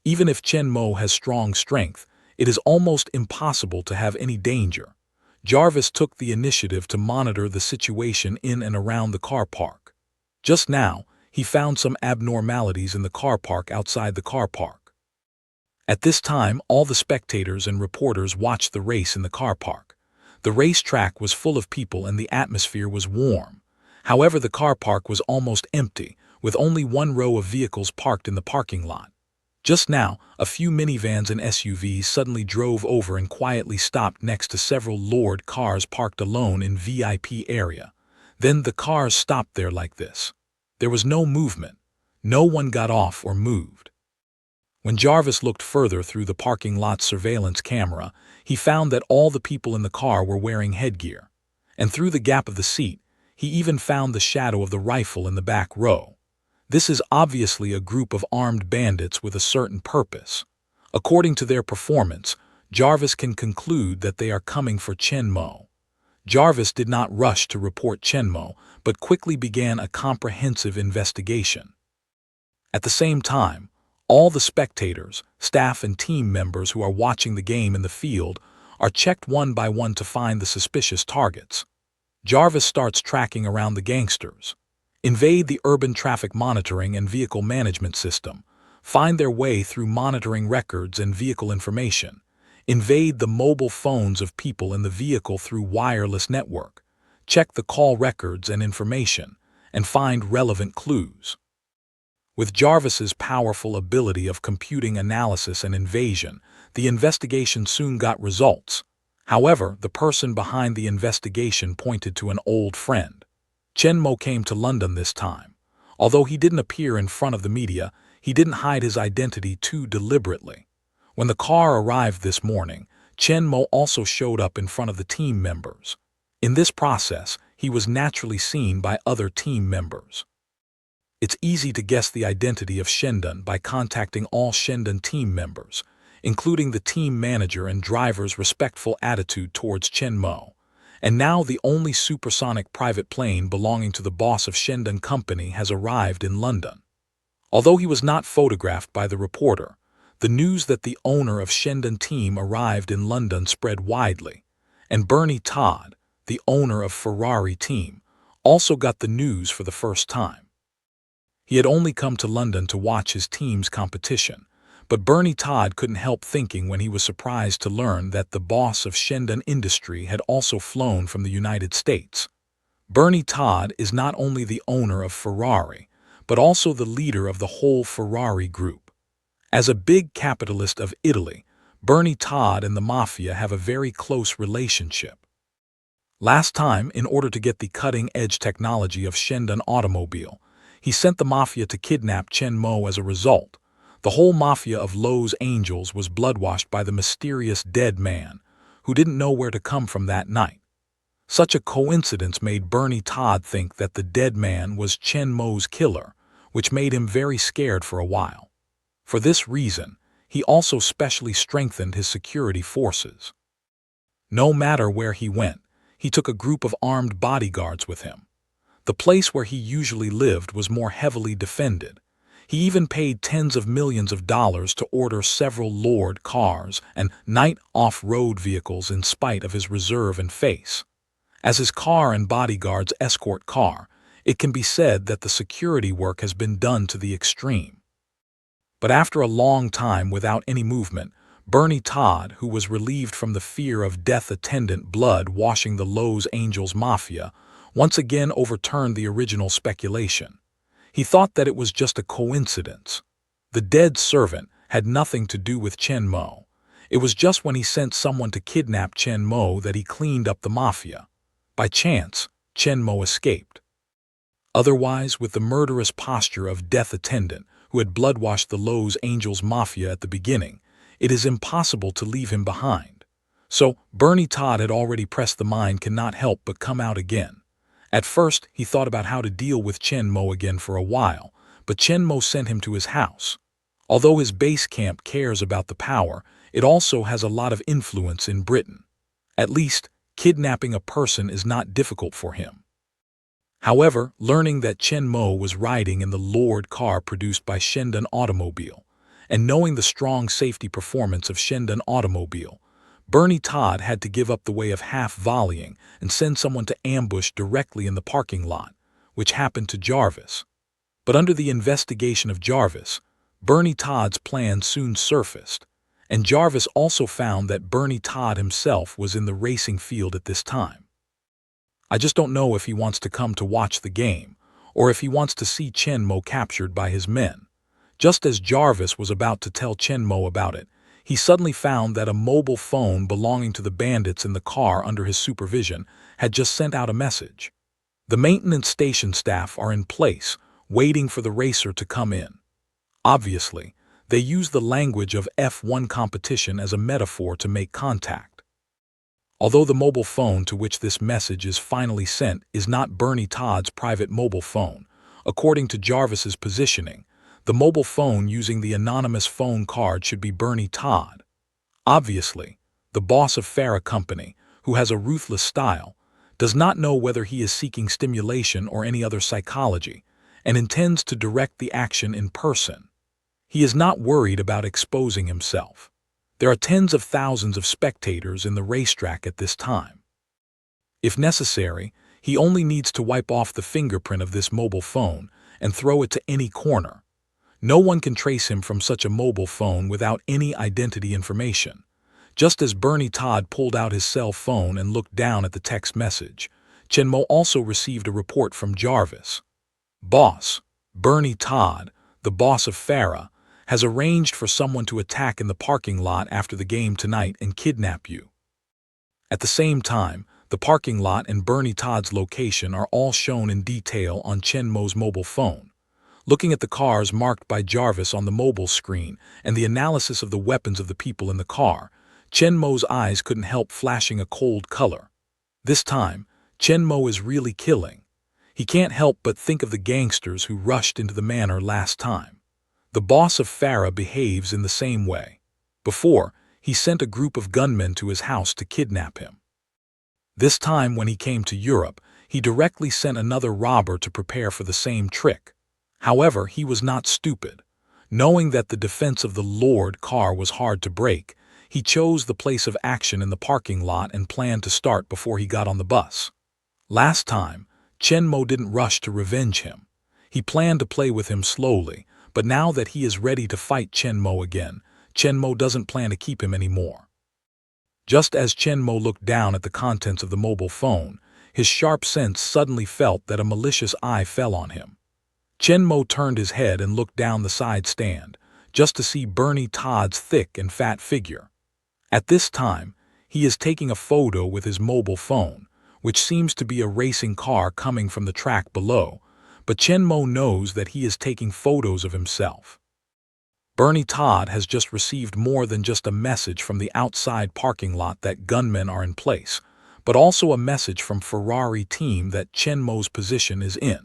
Even if Chen Mo has strong strength, it is almost impossible to have any danger. Jarvis took the initiative to monitor the situation in and around the car park. Just now, he found some abnormalities in the car park outside the car park. At this time, all the spectators and reporters watched the race in the car park. The racetrack was full of people and the atmosphere was warm. However, the car park was almost empty, with only one row of vehicles parked in the parking lot. Just now, a few minivans and SUVs suddenly drove over and quietly stopped next to several Lord cars parked alone in VIP area. Then the cars stopped there like this. There was no movement. No one got off or moved. When Jarvis looked further through the parking lot's surveillance camera, he found that all the people in the car were wearing headgear. And through the gap of the seat, he even found the shadow of the rifle in the back row. This is obviously a group of armed bandits with a certain purpose. According to their performance, Jarvis can conclude that they are coming for Chen Mo. Jarvis did not rush to report Chen Mo, but quickly began a comprehensive investigation. At the same time, all the spectators, staff and team members who are watching the game in the field are checked one by one to find the suspicious targets. Jarvis starts tracking around the gangsters. Invade the urban traffic monitoring and vehicle management system. Find their way through monitoring records and vehicle information. Invade the mobile phones of people in the vehicle through wireless network. Check the call records and information, and find relevant clues. With Jarvis's powerful ability of computing analysis and invasion, the investigation soon got results. However, the person behind the investigation pointed to an old friend. Chen Mo came to London this time. Although he didn't appear in front of the media, he didn't hide his identity too deliberately. When the car arrived this morning, Chen Mo also showed up in front of the team members. In this process, he was naturally seen by other team members. It's easy to guess the identity of Shendon by contacting all Shendon team members, including the team manager and driver's respectful attitude towards Chen Mo. And now the only supersonic private plane belonging to the boss of Shendon Company has arrived in London. Although he was not photographed by the reporter, the news that the owner of Shendon team arrived in London spread widely, and Bernie Todd, the owner of Ferrari team, also got the news for the first time. He had only come to London to watch his team's competition, but Bernie Todd couldn't help thinking when he was surprised to learn that the boss of Shendon Industry had also flown from the United States. Bernie Todd is not only the owner of Ferrari, but also the leader of the whole Ferrari group. As a big capitalist of Italy, Bernie Todd and the Mafia have a very close relationship. Last time, in order to get the cutting-edge technology of Shendon Automobile, he sent the Mafia to kidnap Chen Mo. As a result, the whole Mafia of Los Angeles was bloodwashed by the mysterious dead man, who didn't know where to come from that night. Such a coincidence made Bernie Todd think that the dead man was Chen Mo's killer, which made him very scared for a while. For this reason, he also specially strengthened his security forces. No matter where he went, he took a group of armed bodyguards with him. The place where he usually lived was more heavily defended. He even paid tens of millions of dollars to order several Lord cars and night off-road vehicles in spite of his reserve and face. As his car and bodyguard's escort car, it can be said that the security work has been done to the extreme. But after a long time without any movement, Bernie Todd, who was relieved from the fear of death attendant blood washing the Los Angeles Mafia, once again overturned the original speculation. He thought that it was just a coincidence. The dead servant had nothing to do with Chen Mo. It was just when he sent someone to kidnap Chen Mo that he cleaned up the mafia. By chance, Chen Mo escaped. Otherwise, with the murderous posture of death attendant who had bloodwashed the Los Angeles Mafia at the beginning, it is impossible to leave him behind. So, Bernie Todd had already pressed the mind cannot help but come out again. At first, he thought about how to deal with Chen Mo again for a while, but Chen Mo sent him to his house. Although his base camp cares about the power, it also has a lot of influence in Britain. At least, kidnapping a person is not difficult for him. However, learning that Chen Mo was riding in the Lord car produced by Shendon Automobile, and knowing the strong safety performance of Shendon Automobile, Bernie Todd had to give up the way of half-volleying and send someone to ambush directly in the parking lot, which happened to Jarvis. But under the investigation of Jarvis, Bernie Todd's plan soon surfaced, and Jarvis also found that Bernie Todd himself was in the racing field at this time. I just don't know if he wants to come to watch the game, or if he wants to see Chen Mo captured by his men. Just as Jarvis was about to tell Chen Mo about it, he suddenly found that a mobile phone belonging to the bandits in the car under his supervision had just sent out a message. The maintenance station staff are in place, waiting for the racer to come in. Obviously, they use the language of F1 competition as a metaphor to make contact. Although the mobile phone to which this message is finally sent is not Bernie Todd's private mobile phone, according to Jarvis's positioning, the mobile phone using the anonymous phone card should be Bernie Todd. Obviously, the boss of Farah Company, who has a ruthless style, does not know whether he is seeking stimulation or any other psychology, and intends to direct the action in person. He is not worried about exposing himself. There are tens of thousands of spectators in the racetrack at this time. If necessary, he only needs to wipe off the fingerprint of this mobile phone and throw it to any corner. No one can trace him from such a mobile phone without any identity information. Just as Bernie Todd pulled out his cell phone and looked down at the text message, Chen Mo also received a report from Jarvis. Boss, Bernie Todd, the boss of Farah, has arranged for someone to attack in the parking lot after the game tonight and kidnap you. At the same time, the parking lot and Bernie Todd's location are all shown in detail on Chen Mo's mobile phone. Looking at the cars marked by Jarvis on the mobile screen and the analysis of the weapons of the people in the car, Chen Mo's eyes couldn't help flashing a cold color. This time, Chen Mo is really killing. He can't help but think of the gangsters who rushed into the manor last time. The boss of Farah behaves in the same way. Before, he sent a group of gunmen to his house to kidnap him. This time, when he came to Europe, he directly sent another robber to prepare for the same trick. However, he was not stupid. Knowing that the defense of the Lord car was hard to break, he chose the place of action in the parking lot and planned to start before he got on the bus. Last time, Chen Mo didn't rush to revenge him. He planned to play with him slowly, but now that he is ready to fight Chen Mo again, Chen Mo doesn't plan to keep him anymore. Just as Chen Mo looked down at the contents of the mobile phone, his sharp sense suddenly felt that a malicious eye fell on him. Chen Mo turned his head and looked down the side stand, just to see Bernie Todd's thick and fat figure. At this time, he is taking a photo with his mobile phone, which seems to be a racing car coming from the track below, but Chen Mo knows that he is taking photos of himself. Bernie Todd has just received more than just a message from the outside parking lot that gunmen are in place, but also a message from Ferrari team that Chen Mo's position is in.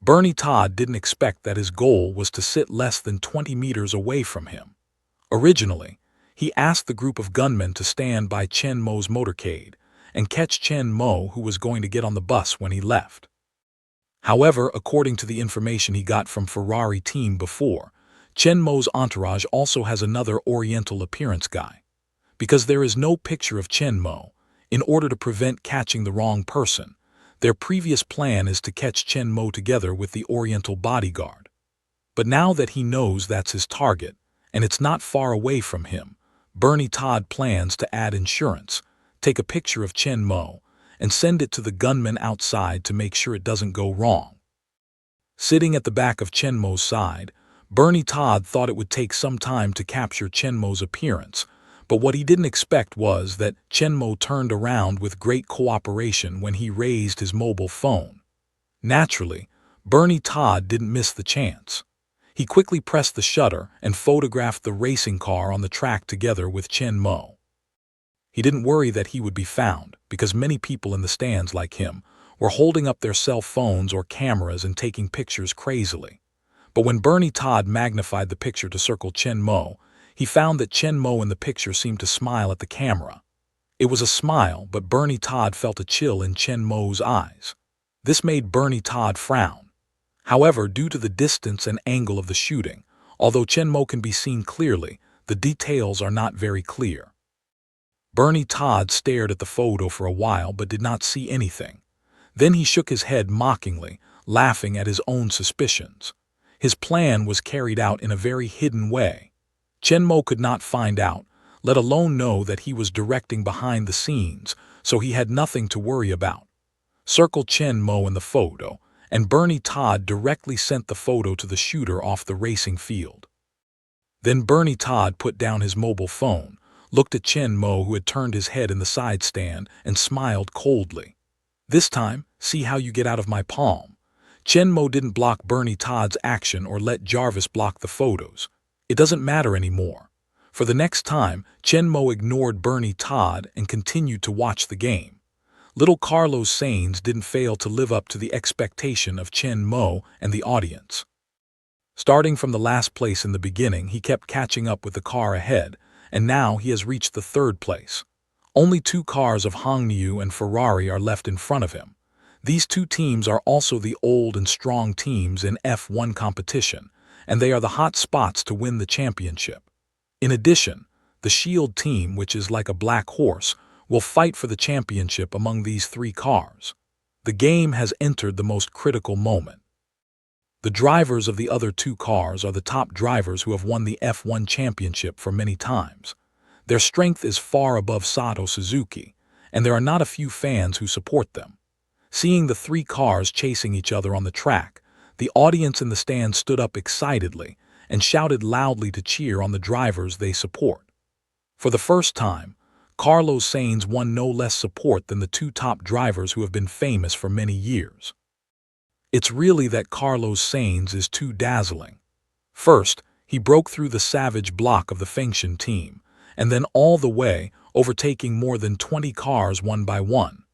Bernie Todd didn't expect that his goal was to sit less than 20 meters away from him. Originally, he asked the group of gunmen to stand by Chen Mo's motorcade and catch Chen Mo, who was going to get on the bus when he left. However, according to the information he got from Ferrari team before, Chen Mo's entourage also has another Oriental appearance guy. Because there is no picture of Chen Mo, in order to prevent catching the wrong person. Their previous plan is to catch Chen Mo together with the Oriental bodyguard. But now that he knows that's his target, and it's not far away from him, Bernie Todd plans to add insurance, take a picture of Chen Mo, and send it to the gunman outside to make sure it doesn't go wrong. Sitting at the back of Chen Mo's side, Bernie Todd thought it would take some time to capture Chen Mo's appearance, but what he didn't expect was that Chen Mo turned around with great cooperation when he raised his mobile phone. Naturally, Bernie Todd didn't miss the chance. He quickly pressed the shutter and photographed the racing car on the track together with Chen Mo. He didn't worry that he would be found, because many people in the stands like him were holding up their cell phones or cameras and taking pictures crazily. But when Bernie Todd magnified the picture to circle Chen Mo, he found that Chen Mo in the picture seemed to smile at the camera. It was a smile, but Bernie Todd felt a chill in Chen Mo's eyes. This made Bernie Todd frown. However, due to the distance and angle of the shooting, although Chen Mo can be seen clearly, the details are not very clear. Bernie Todd stared at the photo for a while but did not see anything. Then he shook his head mockingly, laughing at his own suspicions. His plan was carried out in a very hidden way. Chen Mo could not find out, let alone know that he was directing behind the scenes, so he had nothing to worry about. Circle Chen Mo in the photo, and Bernie Todd directly sent the photo to the shooter off the racing field. Then Bernie Todd put down his mobile phone, looked at Chen Mo, who had turned his head in the side stand, and smiled coldly. "This time, see how you get out of my palm." Chen Mo didn't block Bernie Todd's action or let Jarvis block the photos. It doesn't matter anymore. For the next time, Chen Mo ignored Bernie Todd and continued to watch the game. Little Carlos Sainz didn't fail to live up to the expectation of Chen Mo and the audience. Starting from the last place in the beginning, he kept catching up with the car ahead, and now he has reached the third place. Only 2 cars of Hongniu and Ferrari are left in front of him. These 2 teams are also the old and strong teams in F1 competition, and they are the hot spots to win the championship. In addition, the Shield team, which is like a black horse, will fight for the championship among these 3 cars. The game has entered the most critical moment. The drivers of the other 2 cars are the top drivers who have won the F1 championship for many times. Their strength is far above Sato Suzuki, and there are not a few fans who support them. Seeing the 3 cars chasing each other on the track, the audience in the stands stood up excitedly and shouted loudly to cheer on the drivers they support. For the first time, Carlos Sainz won no less support than the 2 top drivers who have been famous for many years. It's really that Carlos Sainz is too dazzling. First, he broke through the savage block of the Fengshan team, and then all the way, overtaking more than 20 cars one by one.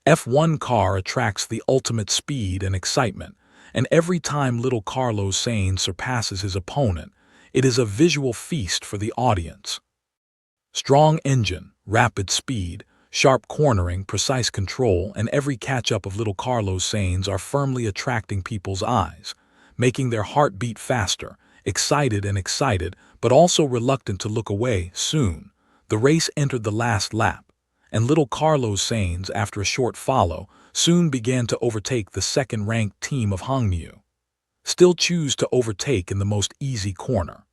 F1 car attracts the ultimate speed and excitement, and every time little Carlos Sainz surpasses his opponent, it is a visual feast for the audience. Strong engine, rapid speed, sharp cornering, precise control, and every catch-up of little Carlos Sainz are firmly attracting people's eyes, making their heart beat faster, excited, but also reluctant to look away. Soon, the race entered the last lap, and little Carlos Sainz, after a short follow, soon began to overtake the second-ranked team of Hongniu. Still choose to overtake in the most easy corner.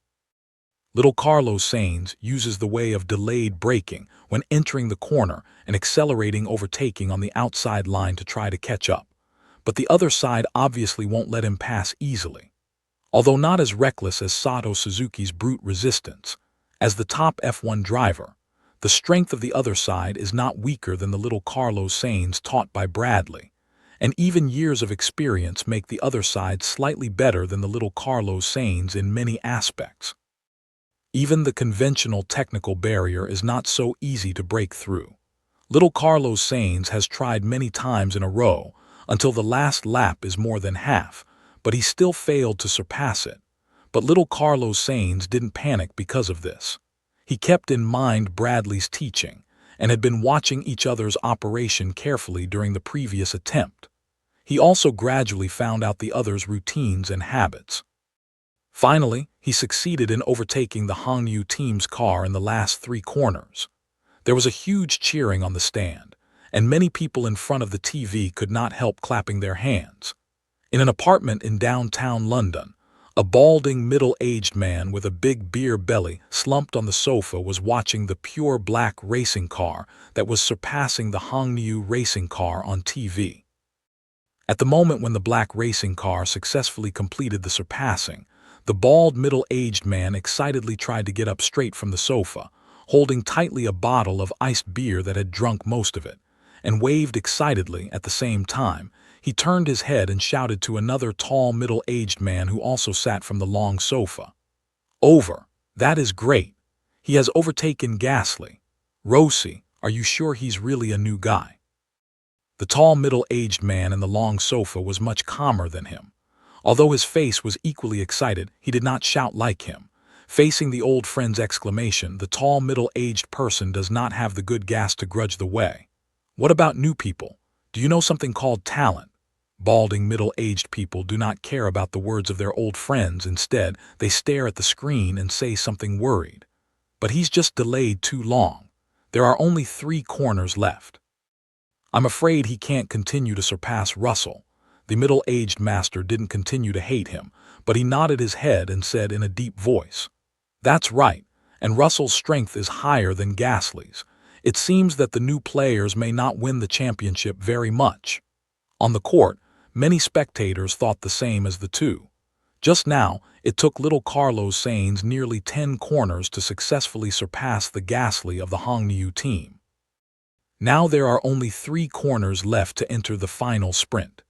Little Carlos Sainz uses the way of delayed braking when entering the corner and accelerating, overtaking on the outside line to try to catch up. But the other side obviously won't let him pass easily. Although not as reckless as Sato Suzuki's brute resistance, as the top F1 driver, the strength of the other side is not weaker than the little Carlos Sainz taught by Bradley, and even years of experience make the other side slightly better than the little Carlos Sainz in many aspects. Even the conventional technical barrier is not so easy to break through. Little Carlos Sainz has tried many times in a row until the last lap is more than half, but he still failed to surpass it. But little Carlos Sainz didn't panic because of this. He kept in mind Bradley's teaching and had been watching each other's operation carefully during the previous attempt. He also gradually found out the other's routines and habits. Finally, he succeeded in overtaking the Hongniu team's car in the last 3 corners. There was a huge cheering on the stand, and many people in front of the TV could not help clapping their hands. In an apartment in downtown London, a balding middle-aged man with a big beer belly slumped on the sofa was watching the pure black racing car that was surpassing the Hongniu racing car on TV. At the moment when the black racing car successfully completed the surpassing, the bald middle-aged man excitedly tried to get up straight from the sofa, holding tightly a bottle of iced beer that had drunk most of it, and waved excitedly at the same time. He turned his head and shouted to another tall middle-aged man who also sat from the long sofa. "Over! That is great! He has overtaken Ghastly. Rosie, are you sure he's really a new guy?" The tall middle-aged man in the long sofa was much calmer than him. Although his face was equally excited, he did not shout like him. Facing the old friend's exclamation, the tall middle-aged person does not have the good gas to grudge the way. "What about new people? Do you know something called talent?" Balding middle-aged people do not care about the words of their old friends. Instead, they stare at the screen and say something worried. "But he's just delayed too long. There are only 3 corners left. I'm afraid he can't continue to surpass Russell." The middle-aged master didn't continue to hate him, but he nodded his head and said in a deep voice, "That's right, and Russell's strength is higher than Ghastly's. It seems that the new players may not win the championship very much." On the court, many spectators thought the same as the two. Just now, it took little Carlos Sainz nearly 10 corners to successfully surpass the Ghastly of the Hongniu team. Now there are only 3 corners left to enter the final sprint.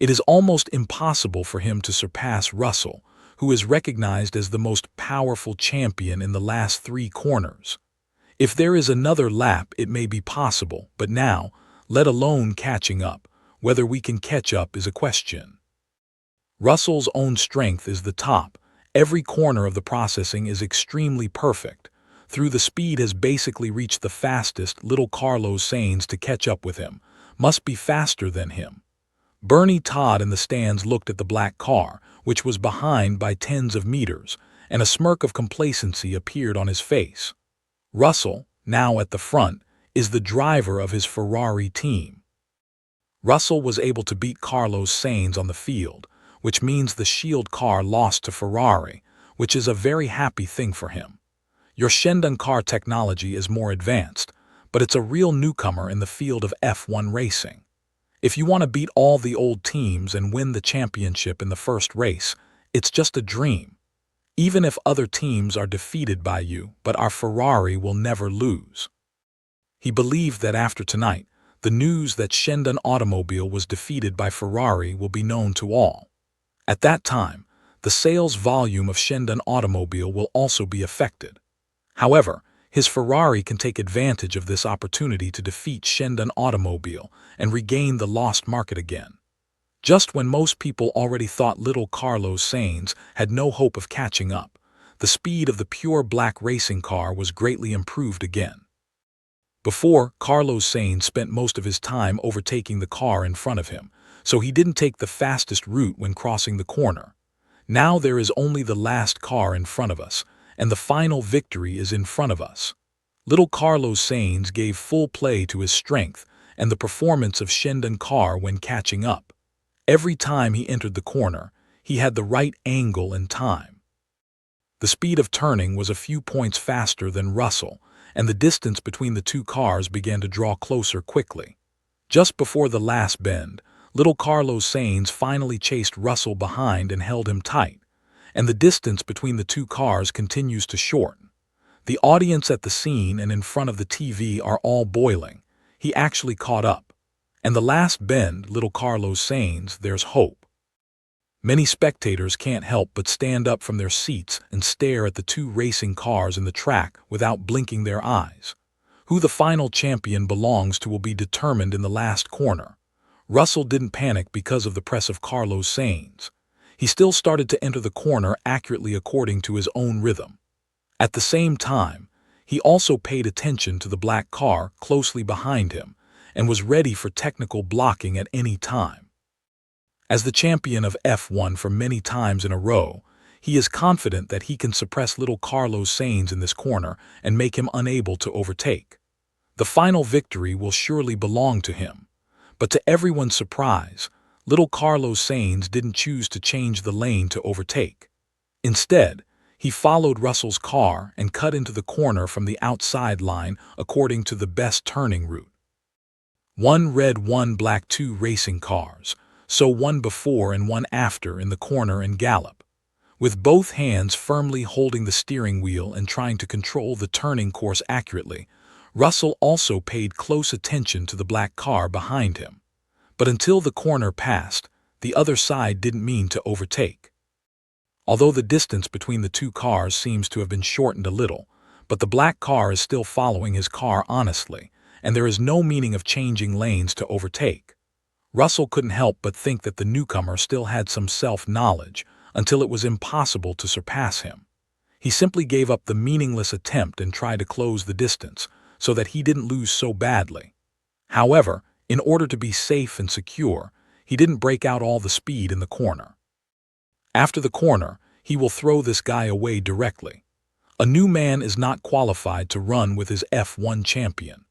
It is almost impossible for him to surpass Russell, who is recognized as the most powerful champion in the last 3 corners. If there is another lap, it may be possible, but now, let alone catching up, whether we can catch up is a question. Russell's own strength is the top. Every corner of the processing is extremely perfect. Through the speed has basically reached the fastest. Little Carlos Sainz to catch up with him must be faster than him. Bernie Todd in the stands looked at the black car, which was behind by tens of meters, and a smirk of complacency appeared on his face. Russell, now at the front, is the driver of his Ferrari team. Russell was able to beat Carlos Sainz on the field, which means the Shield car lost to Ferrari, which is a very happy thing for him. Your Shendun car technology is more advanced, but it's a real newcomer in the field of F1 racing. If you want to beat all the old teams and win the championship in the first race, it's just a dream. Even if other teams are defeated by you, but our Ferrari will never lose. He believed that after tonight, the news that Shendun Automobile was defeated by Ferrari will be known to all. At that time, the sales volume of Shendun Automobile will also be affected. However, his Ferrari can take advantage of this opportunity to defeat Shendun Automobile and regain the lost market again. Just when most people already thought little Carlos Sainz had no hope of catching up, the speed of the pure black racing car was greatly improved again. Before, Carlos Sainz spent most of his time overtaking the car in front of him, so he didn't take the fastest route when crossing the corner. Now there is only the last car in front of us, and the final victory is in front of us. Little Carlos Sainz gave full play to his strength and the performance of Shendun car when catching up. Every time he entered the corner, he had the right angle and time. The speed of turning was a few points faster than Russell, and the distance between the 2 cars began to draw closer quickly. Just before the last bend, little Carlos Sainz finally chased Russell behind and held him tight, and the distance between the 2 cars continues to shorten. The audience at the scene and in front of the TV are all boiling. He actually caught up. And the last bend, little Carlos Sainz, there's hope. Many spectators can't help but stand up from their seats and stare at the 2 racing cars in the track without blinking their eyes. Who the final champion belongs to will be determined in the last corner. Russell didn't panic because of the press of Carlos Sainz. He still started to enter the corner accurately according to his own rhythm. At the same time, he also paid attention to the black car closely behind him and was ready for technical blocking at any time. As the champion of F1 for many times in a row, he is confident that he can suppress little Carlos Sainz in this corner and make him unable to overtake. The final victory will surely belong to him. But to everyone's surprise, little Carlos Sainz didn't choose to change the lane to overtake. Instead, he followed Russell's car and cut into the corner from the outside line according to the best turning route. One red, one black, two racing cars, so one before and one after in the corner and gallop. With both hands firmly holding the steering wheel and trying to control the turning course accurately, Russell also paid close attention to the black car behind him. But until the corner passed, the other side didn't mean to overtake. Although the distance between the two cars seems to have been shortened a little, but the black car is still following his car honestly, and there is no meaning of changing lanes to overtake. Russell couldn't help but think that the newcomer still had some self-knowledge until it was impossible to surpass him. He simply gave up the meaningless attempt and tried to close the distance so that he didn't lose so badly. However, in order to be safe and secure, he didn't break out all the speed in the corner. After the corner, he will throw this guy away directly. A new man is not qualified to run with his F1 champion.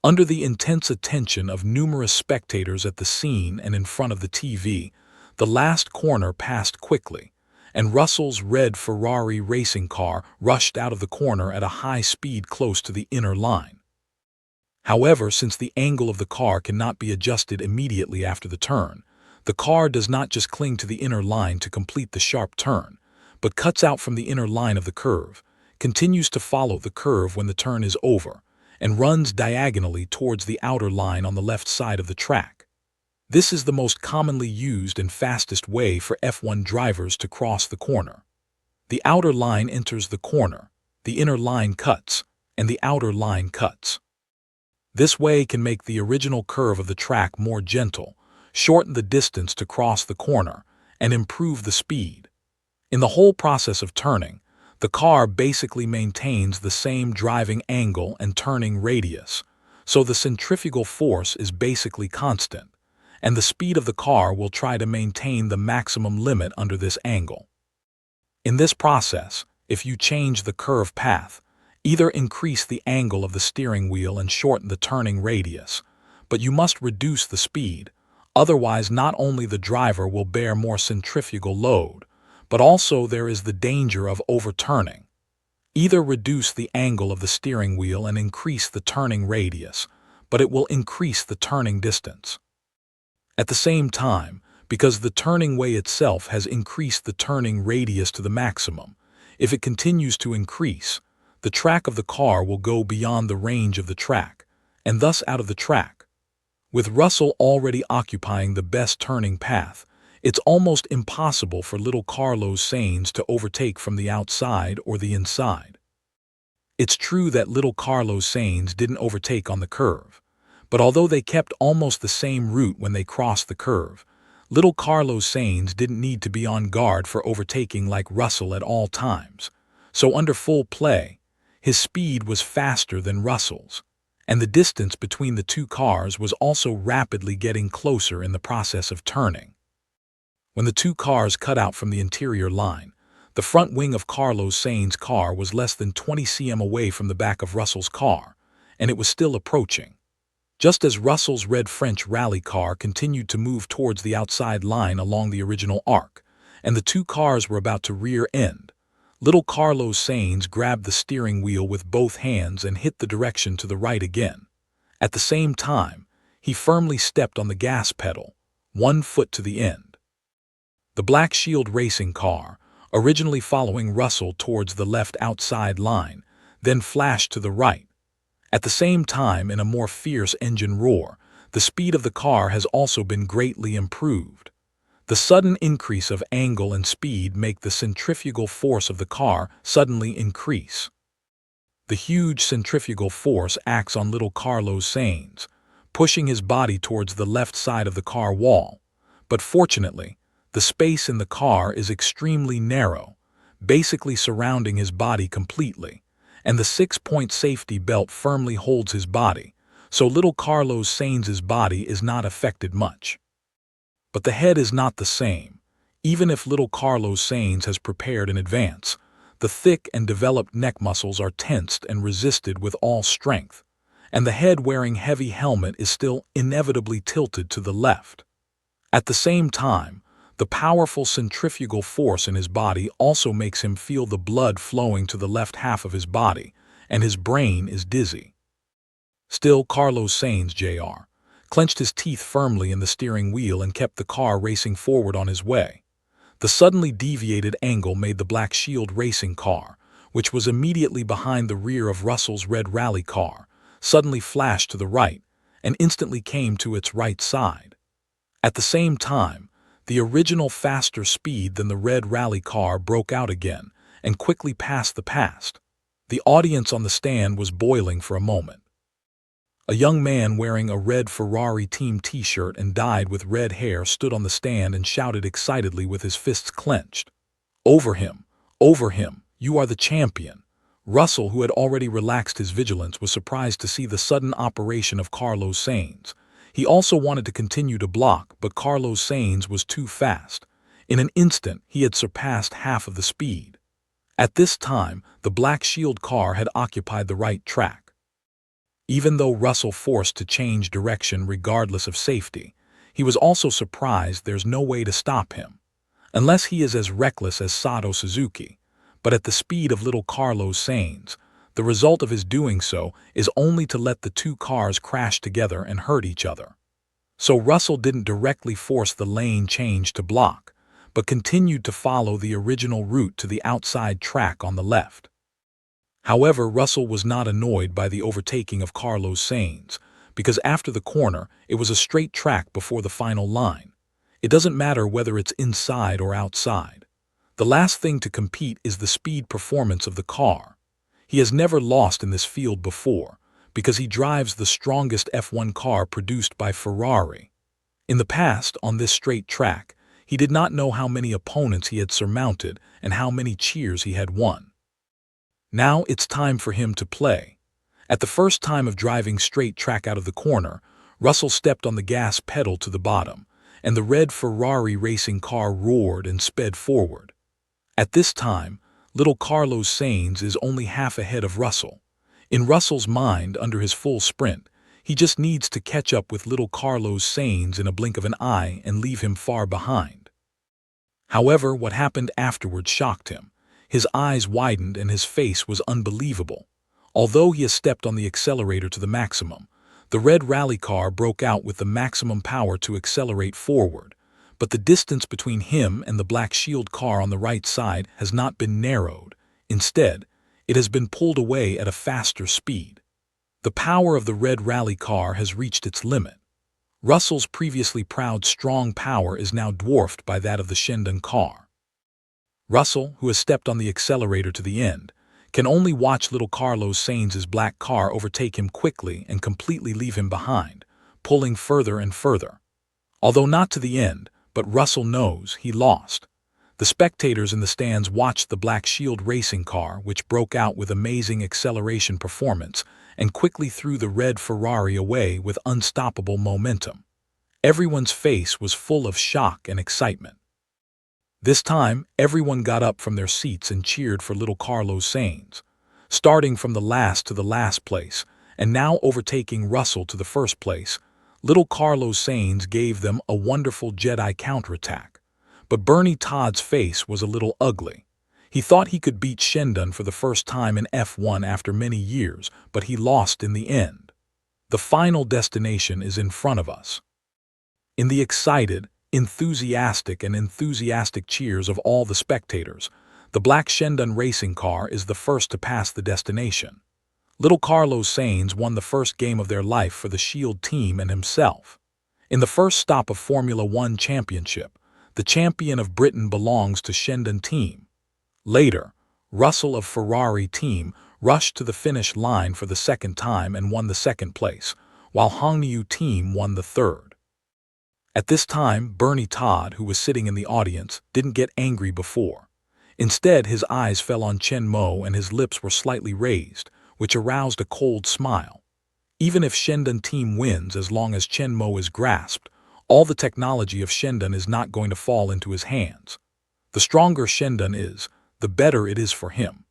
Under the intense attention of numerous spectators at the scene and in front of the TV, the last corner passed quickly, and Russell's red Ferrari racing car rushed out of the corner at a high speed close to the inner line. However, since the angle of the car cannot be adjusted immediately after the turn, the car does not just cling to the inner line to complete the sharp turn, but cuts out from the inner line of the curve, continues to follow the curve when the turn is over, and runs diagonally towards the outer line on the left side of the track. This is the most commonly used and fastest way for F1 drivers to cross the corner. The outer line enters the corner, the inner line cuts, and the outer line cuts. This way can make the original curve of the track more gentle, shorten the distance to cross the corner, and improve the speed. In the whole process of turning, the car basically maintains the same driving angle and turning radius, so the centrifugal force is basically constant, and the speed of the car will try to maintain the maximum limit under this angle. In this process, if you change the curve path, either increase the angle of the steering wheel and shorten the turning radius, but you must reduce the speed, otherwise not only the driver will bear more centrifugal load, but also there is the danger of overturning. Either reduce the angle of the steering wheel and increase the turning radius, but it will increase the turning distance. At the same time, because the turning way itself has increased the turning radius to the maximum, if it continues to increase, the track of the car will go beyond the range of the track, and thus out of the track. With Russell already occupying the best turning path, it's almost impossible for little Carlos Sainz to overtake from the outside or the inside. It's true that little Carlos Sainz didn't overtake on the curve, but although they kept almost the same route when they crossed the curve, little Carlos Sainz didn't need to be on guard for overtaking like Russell at all times. So under full play, his speed was faster than Russell's, and the distance between the two cars was also rapidly getting closer in the process of turning. When the two cars cut out from the interior line, the front wing of Carlos Sainz's car was less than 20 cm away from the back of Russell's car, and it was still approaching. Just as Russell's red French rally car continued to move towards the outside line along the original arc, and the two cars were about to rear-end, little Carlos Sainz grabbed the steering wheel with both hands and hit the direction to the right again. At the same time, he firmly stepped on the gas pedal, 1 foot to the end. The Black Shield racing car, originally following Russell towards the left outside line, then flashed to the right. At the same time, in a more fierce engine roar, the speed of the car has also been greatly improved. The sudden increase of angle and speed make the centrifugal force of the car suddenly increase. The huge centrifugal force acts on little Carlos Sainz, pushing his body towards the left side of the car wall. But fortunately, the space in the car is extremely narrow, basically surrounding his body completely, and the 6-point safety belt firmly holds his body, so little Carlos Sainz's body is not affected much. But the head is not the same. Even if little Carlos Sainz has prepared in advance, the thick and developed neck muscles are tensed and resisted with all strength, and the head wearing heavy helmet is still inevitably tilted to the left. At the same time, the powerful centrifugal force in his body also makes him feel the blood flowing to the left half of his body, and his brain is dizzy. Still, Carlos Sainz Jr. clenched his teeth firmly in the steering wheel and kept the car racing forward on his way. The suddenly deviated angle made the Black Shield racing car, which was immediately behind the rear of Russell's red rally car, suddenly flashed to the right and instantly came to its right side. At the same time, the original faster speed than the red rally car broke out again and quickly passed the past. The audience on the stand was boiling for a moment. A young man wearing a red Ferrari team t-shirt and dyed with red hair stood on the stand and shouted excitedly with his fists clenched. Over him! Over him! You are the champion! Russell, who had already relaxed his vigilance, was surprised to see the sudden operation of Carlos Sainz. He also wanted to continue to block, but Carlos Sainz was too fast. In an instant, he had surpassed half of the speed. At this time, the Black Shield car had occupied the right track. Even though Russell forced to change direction regardless of safety, he was also surprised there's no way to stop him. Unless he is as reckless as Sato Suzuki, but at the speed of little Carlos Sainz, the result of his doing so is only to let the two cars crash together and hurt each other. So Russell didn't directly force the lane change to block, but continued to follow the original route to the outside track on the left. However, Russell was not annoyed by the overtaking of Carlos Sainz, because after the corner, it was a straight track before the final line. It doesn't matter whether it's inside or outside. The last thing to compete is the speed performance of the car. He has never lost in this field before, because he drives the strongest F1 car produced by Ferrari. In the past, on this straight track, he did not know how many opponents he had surmounted and how many cheers he had won. Now it's time for him to play. At the first time of driving straight track out of the corner, Russell stepped on the gas pedal to the bottom, and the red Ferrari racing car roared and sped forward. At this time, little Carlos Sainz is only half ahead of Russell. In Russell's mind, under his full sprint, he just needs to catch up with little Carlos Sainz in a blink of an eye and leave him far behind. However, what happened afterwards shocked him. His eyes widened and his face was unbelievable. Although he has stepped on the accelerator to the maximum, the red rally car broke out with the maximum power to accelerate forward, but the distance between him and the Black Shield car on the right side has not been narrowed. Instead, it has been pulled away at a faster speed. The power of the red rally car has reached its limit. Russell's previously proud strong power is now dwarfed by that of the Shendon car. Russell, who has stepped on the accelerator to the end, can only watch little Carlos Sainz's black car overtake him quickly and completely leave him behind, pulling further and further. Although not to the end, but Russell knows he lost. The spectators in the stands watched the Black Shield racing car, which broke out with amazing acceleration performance and quickly threw the red Ferrari away with unstoppable momentum. Everyone's face was full of shock and excitement. This time, everyone got up from their seats and cheered for little Carlos Sainz, starting from the last to the last place, and now overtaking Russell to the first place. Little Carlos Sainz gave them a wonderful Jedi counterattack. But Bernie Todd's face was a little ugly. He thought he could beat Shendon for the first time in F1 after many years, but he lost in the end. The final destination is in front of us. In the excited, enthusiastic cheers of all the spectators, the black Shendon racing car is the first to pass the destination. Little Carlos Sainz won the first game of their life for the Shield team and himself. In the first stop of Formula One championship, the champion of Britain belongs to Shendon team. Later, Russell of Ferrari team rushed to the finish line for the second time and won the second place, while Hongniu team won the third. At this time, Bernie Todd, who was sitting in the audience, didn't get angry before. Instead, his eyes fell on Chen Mo and his lips were slightly raised, which aroused a cold smile. Even if Shendon team wins, as long as Chen Mo is grasped, all the technology of Shendon is not going to fall into his hands. The stronger Shendon is, the better it is for him.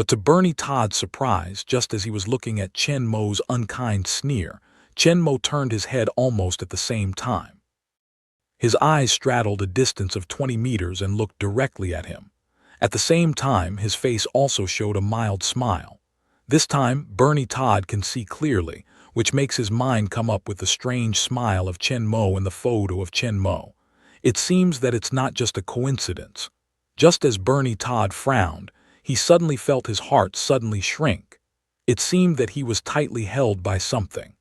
But to Bernie Todd's surprise, just as he was looking at Chen Mo's unkind sneer, Chen Mo turned his head almost at the same time. His eyes straddled a distance of 20 meters and looked directly at him. At the same time, his face also showed a mild smile. This time, Bernie Todd can see clearly, which makes his mind come up with the strange smile of Chen Mo in the photo of Chen Mo. It seems that it's not just a coincidence. Just as Bernie Todd frowned, he suddenly felt his heart suddenly shrink. It seemed that he was tightly held by something.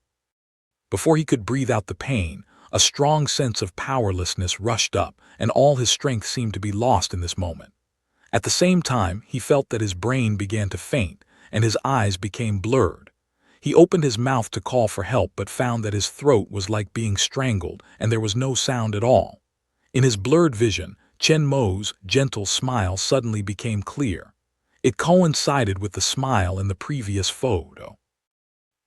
Before he could breathe out the pain, a strong sense of powerlessness rushed up, and all his strength seemed to be lost in this moment. At the same time, he felt that his brain began to faint, and his eyes became blurred. He opened his mouth to call for help but found that his throat was like being strangled, and there was no sound at all. In his blurred vision, Chen Mo's gentle smile suddenly became clear. It coincided with the smile in the previous photo.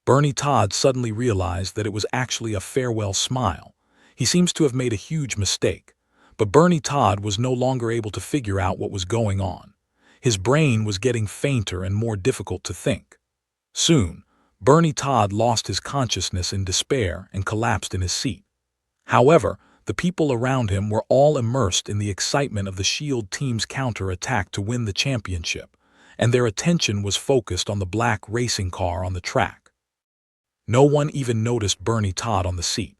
Bernie Todd suddenly realized that it was actually a farewell smile. He seems to have made a huge mistake. But Bernie Todd was no longer able to figure out what was going on. His brain was getting fainter and more difficult to think. Soon, Bernie Todd lost his consciousness in despair and collapsed in his seat. However, the people around him were all immersed in the excitement of the Shield team's counter-attack to win the championship, and their attention was focused on the black racing car on the track. No one even noticed Bernie Todd on the seat.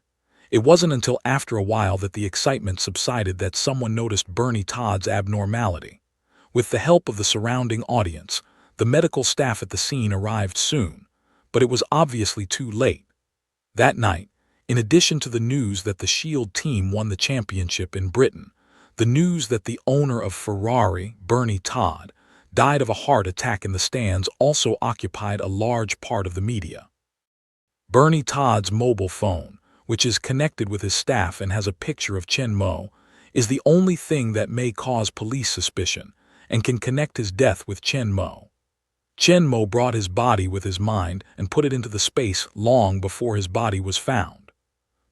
It wasn't until after a while that the excitement subsided that someone noticed Bernie Todd's abnormality. With the help of the surrounding audience, the medical staff at the scene arrived soon, but it was obviously too late. That night, in addition to the news that the Shield team won the championship in Britain, the news that the owner of Ferrari, Bernie Todd, died of a heart attack in the stands also occupied a large part of the media. Bernie Todd's mobile phone, which is connected with his staff and has a picture of Chen Mo, is the only thing that may cause police suspicion and can connect his death with Chen Mo. Chen Mo brought his body with his mind and put it into the space long before his body was found.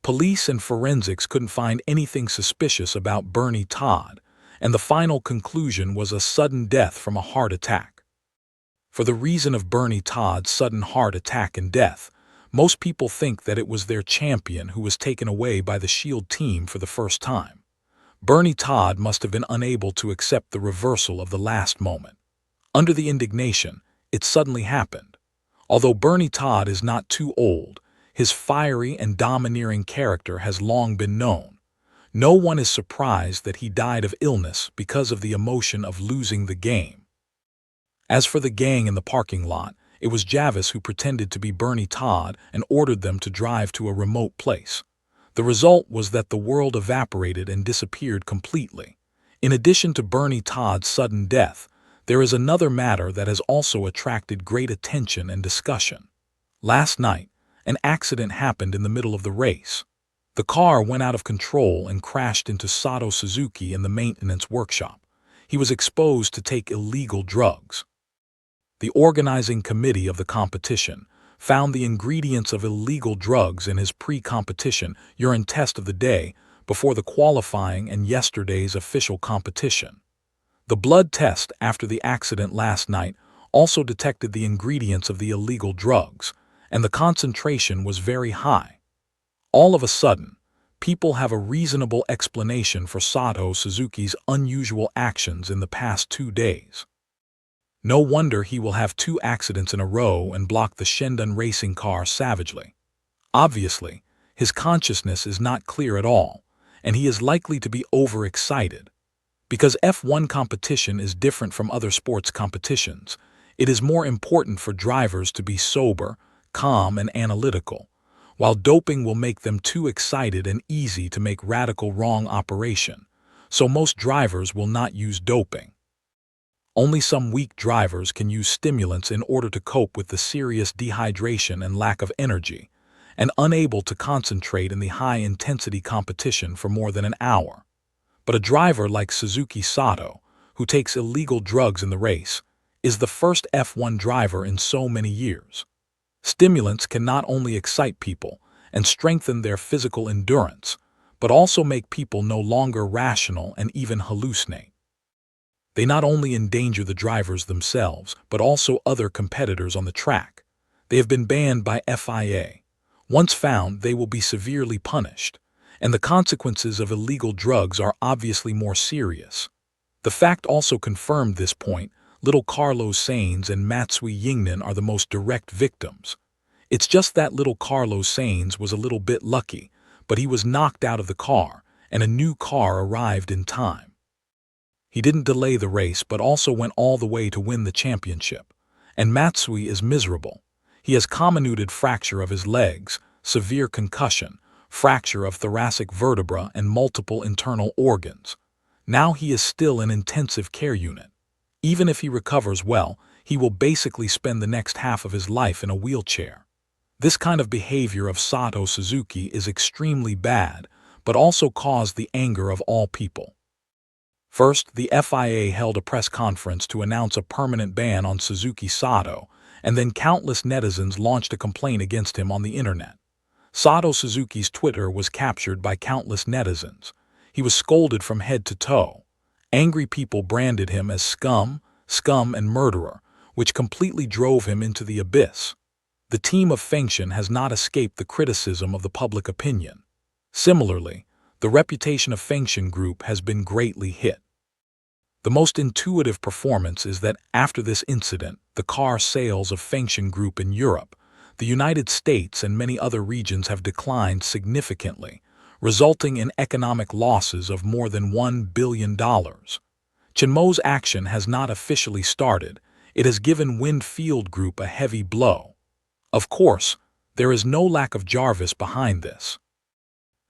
Police and forensics couldn't find anything suspicious about Bernie Todd, and the final conclusion was a sudden death from a heart attack. For the reason of Bernie Todd's sudden heart attack and death, most people think that it was their champion who was taken away by the Shield team for the first time. Bernie Todd must have been unable to accept the reversal of the last moment. Under the indignation, it suddenly happened. Although Bernie Todd is not too old, his fiery and domineering character has long been known. No one is surprised that he died of illness because of the emotion of losing the game. As for the gang in the parking lot, it was Javis who pretended to be Bernie Todd and ordered them to drive to a remote place. The result was that the world evaporated and disappeared completely. In addition to Bernie Todd's sudden death, there is another matter that has also attracted great attention and discussion. Last night, an accident happened in the middle of the race. The car went out of control and crashed into Sato Suzuki in the maintenance workshop. He was exposed to take illegal drugs. The organizing committee of the competition found the ingredients of illegal drugs in his pre-competition urine test of the day before the qualifying and yesterday's official competition. The blood test after the accident last night also detected the ingredients of the illegal drugs, and the concentration was very high. All of a sudden, people have a reasonable explanation for Sato Suzuki's unusual actions in the past 2 days. No wonder he will have 2 accidents in a row and block the Shendun racing car savagely. Obviously, his consciousness is not clear at all, and he is likely to be overexcited. Because F1 competition is different from other sports competitions, it is more important for drivers to be sober, calm, and analytical, while doping will make them too excited and easy to make radical wrong operation, so most drivers will not use doping. Only some weak drivers can use stimulants in order to cope with the serious dehydration and lack of energy, and unable to concentrate in the high-intensity competition for more than an hour. But a driver like Suzuki Sato, who takes illegal drugs in the race, is the first F1 driver in so many years. Stimulants can not only excite people and strengthen their physical endurance, but also make people no longer rational and even hallucinate. They not only endanger the drivers themselves, but also other competitors on the track. They have been banned by FIA. Once found, they will be severely punished, and the consequences of illegal drugs are obviously more serious. The fact also confirmed this point. Little Carlos Sainz and Matsui Yingnan are the most direct victims. It's just that little Carlos Sainz was a little bit lucky, but he was knocked out of the car, and a new car arrived in time. He didn't delay the race but also went all the way to win the championship. And Matsui is miserable. He has comminuted fracture of his legs, severe concussion, fracture of thoracic vertebra, and multiple internal organs. Now he is still in intensive care unit. Even if he recovers well, he will basically spend the next half of his life in a wheelchair. This kind of behavior of Sato Suzuki is extremely bad, but also caused the anger of all people. First, the FIA held a press conference to announce a permanent ban on Suzuki Sato, and then countless netizens launched a complaint against him on the internet. Sato Suzuki's Twitter was captured by countless netizens. He was scolded from head to toe. Angry people branded him as scum, and murderer, which completely drove him into the abyss. The team of Fengshan has not escaped the criticism of the public opinion. Similarly, the reputation of Fengshan Group has been greatly hit. The most intuitive performance is that after this incident, the car sales of Fengshan Group in Europe, the United States, and many other regions have declined significantly, resulting in economic losses of more than $1 billion. Chenmo's action has not officially started. It has given Winfield Group a heavy blow. Of course, there is no lack of Jarvis behind this.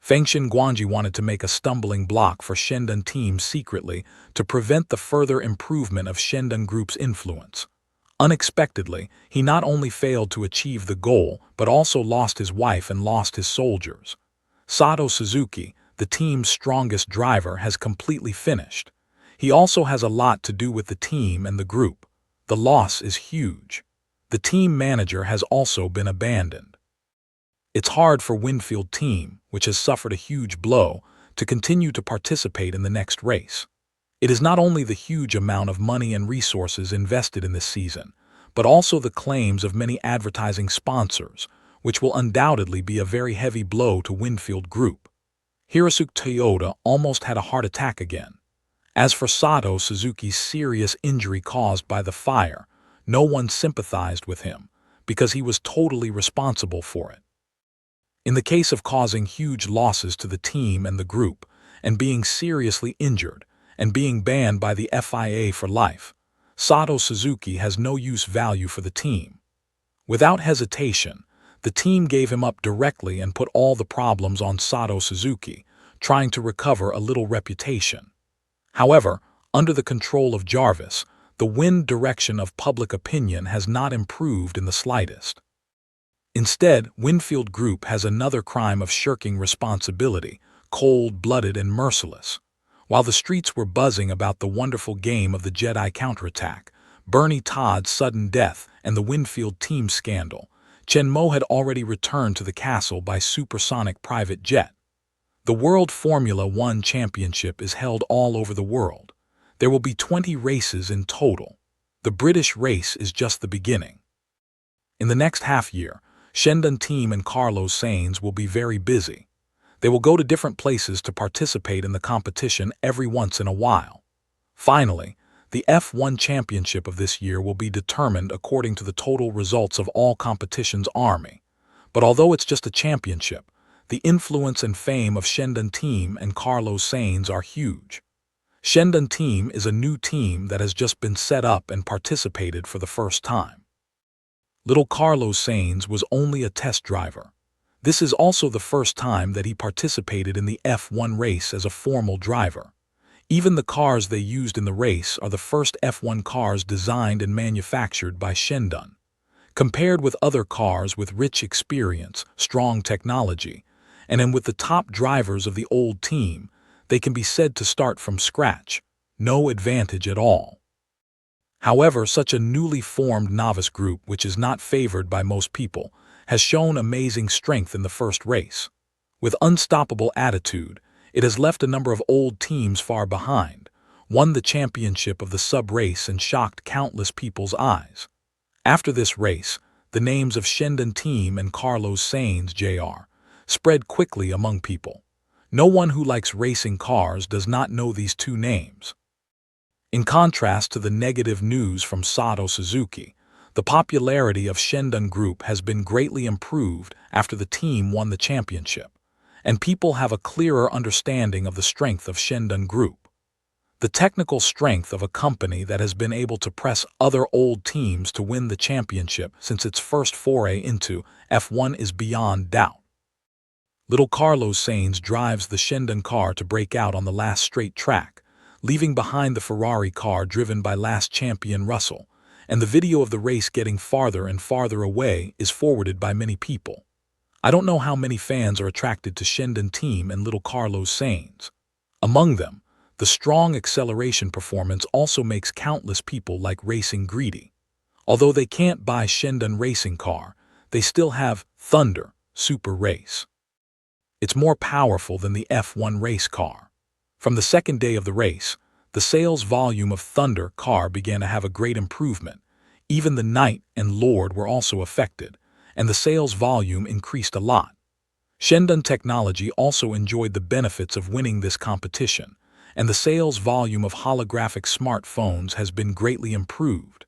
Fengshan Guanji wanted to make a stumbling block for Shendun Team secretly to prevent the further improvement of Shendun Group's influence. Unexpectedly, he not only failed to achieve the goal, but also lost his wife and lost his soldiers. Sato Suzuki, the team's strongest driver, has completely finished. He also has a lot to do with the team and the group. The loss is huge. The team manager has also been abandoned. It's hard for Winfield Team, which has suffered a huge blow, to continue to participate in the next race. It is not only the huge amount of money and resources invested in this season, but also the claims of many advertising sponsors, which will undoubtedly be a very heavy blow to Winfield Group. Hirosuke Toyota almost had a heart attack again. As for Sato Suzuki's serious injury caused by the fire, no one sympathized with him, because he was totally responsible for it. In the case of causing huge losses to the team and the group, and being seriously injured, and being banned by the FIA for life, Sato Suzuki has no use value for the team. Without hesitation, the team gave him up directly and put all the problems on Sato Suzuki, trying to recover a little reputation. However, under the control of Jarvis, the wind direction of public opinion has not improved in the slightest. Instead, Winfield Group has another crime of shirking responsibility, cold-blooded and merciless. While the streets were buzzing about the wonderful game of the Jedi counterattack, Bernie Todd's sudden death, and the Winfield Team scandal, Chenmo had already returned to the castle by supersonic private jet. The World Formula One Championship is held all over the world. There will be 20 races in total. The British race is just the beginning. In the next half year, Shendun Team and Carlos Sainz will be very busy. They will go to different places to participate in the competition every once in a while. Finally, the F1 championship of this year will be determined according to the total results of all competitions army. But although it's just a championship, the influence and fame of Shendun Team and Carlos Sainz are huge. Shendun Team is a new team that has just been set up and participated for the first time. Little Carlos Sainz was only a test driver. This is also the first time that he participated in the F1 race as a formal driver. Even the cars they used in the race are the first F1 cars designed and manufactured by Shendun. Compared with other cars with rich experience, strong technology, and with the top drivers of the old team, they can be said to start from scratch. No advantage at all. However, such a newly formed novice group, which is not favored by most people, has shown amazing strength in the first race. With unstoppable attitude, it has left a number of old teams far behind. won the championship of the sub-race and shocked countless people's eyes. After this race, the names of Shendon Team and Carlos Sainz Jr. spread quickly among people. No one who likes racing cars does not know these two names. In contrast to the negative news from Sato Suzuki, the popularity of Shendon Group has been greatly improved after the team won the championship, and people have a clearer understanding of the strength of Shendon Group. The technical strength of a company that has been able to press other old teams to win the championship since its first foray into F1 is beyond doubt. Little Carlos Sainz drives the Shendon car to break out on the last straight track, leaving behind the Ferrari car driven by last champion Russell, and the video of the race getting farther and farther away is forwarded by many people. I don't know how many fans are attracted to Shendon Team and little Carlos Sainz. Among them, the strong acceleration performance also makes countless people like racing greedy. Although they can't buy Shendon racing car, they still have Thunder Super Race. It's more powerful than the F1 race car. From the second day of the race, the sales volume of Thunder car began to have a great improvement. Even the Knight and Lord were also affected, and the sales volume increased a lot. Shendon Technology also enjoyed the benefits of winning this competition, and the sales volume of holographic smartphones has been greatly improved.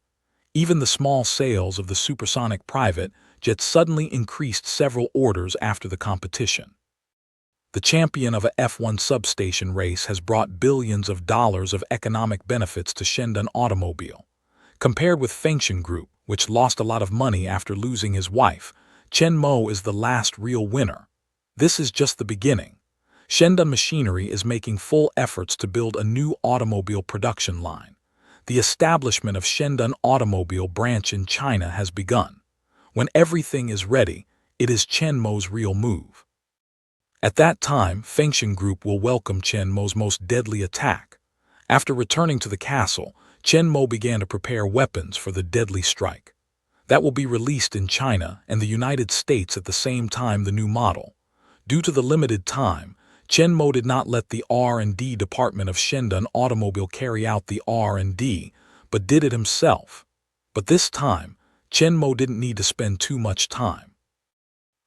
Even the small sales of the supersonic private jet suddenly increased several orders after the competition. The champion of a F1 substation race has brought billions of dollars of economic benefits to Shendon Automobile. Compared with Fengshan Group, which lost a lot of money after losing his wife, Chen Mo is the last real winner. This is just the beginning. Shendon Machinery is making full efforts to build a new automobile production line. The establishment of Shendon Automobile branch in China has begun. When everything is ready, it is Chen Mo's real move. At that time, Fengshan Group will welcome Chen Mo's most deadly attack. After returning to the castle, Chen Mo began to prepare weapons for the deadly strike. That will be released in China and the United States at the same time the new model. Due to the limited time, Chen Mo did not let the R&D department of Shendon Automobile carry out the R&D, but did it himself. But this time, Chen Mo didn't need to spend too much time.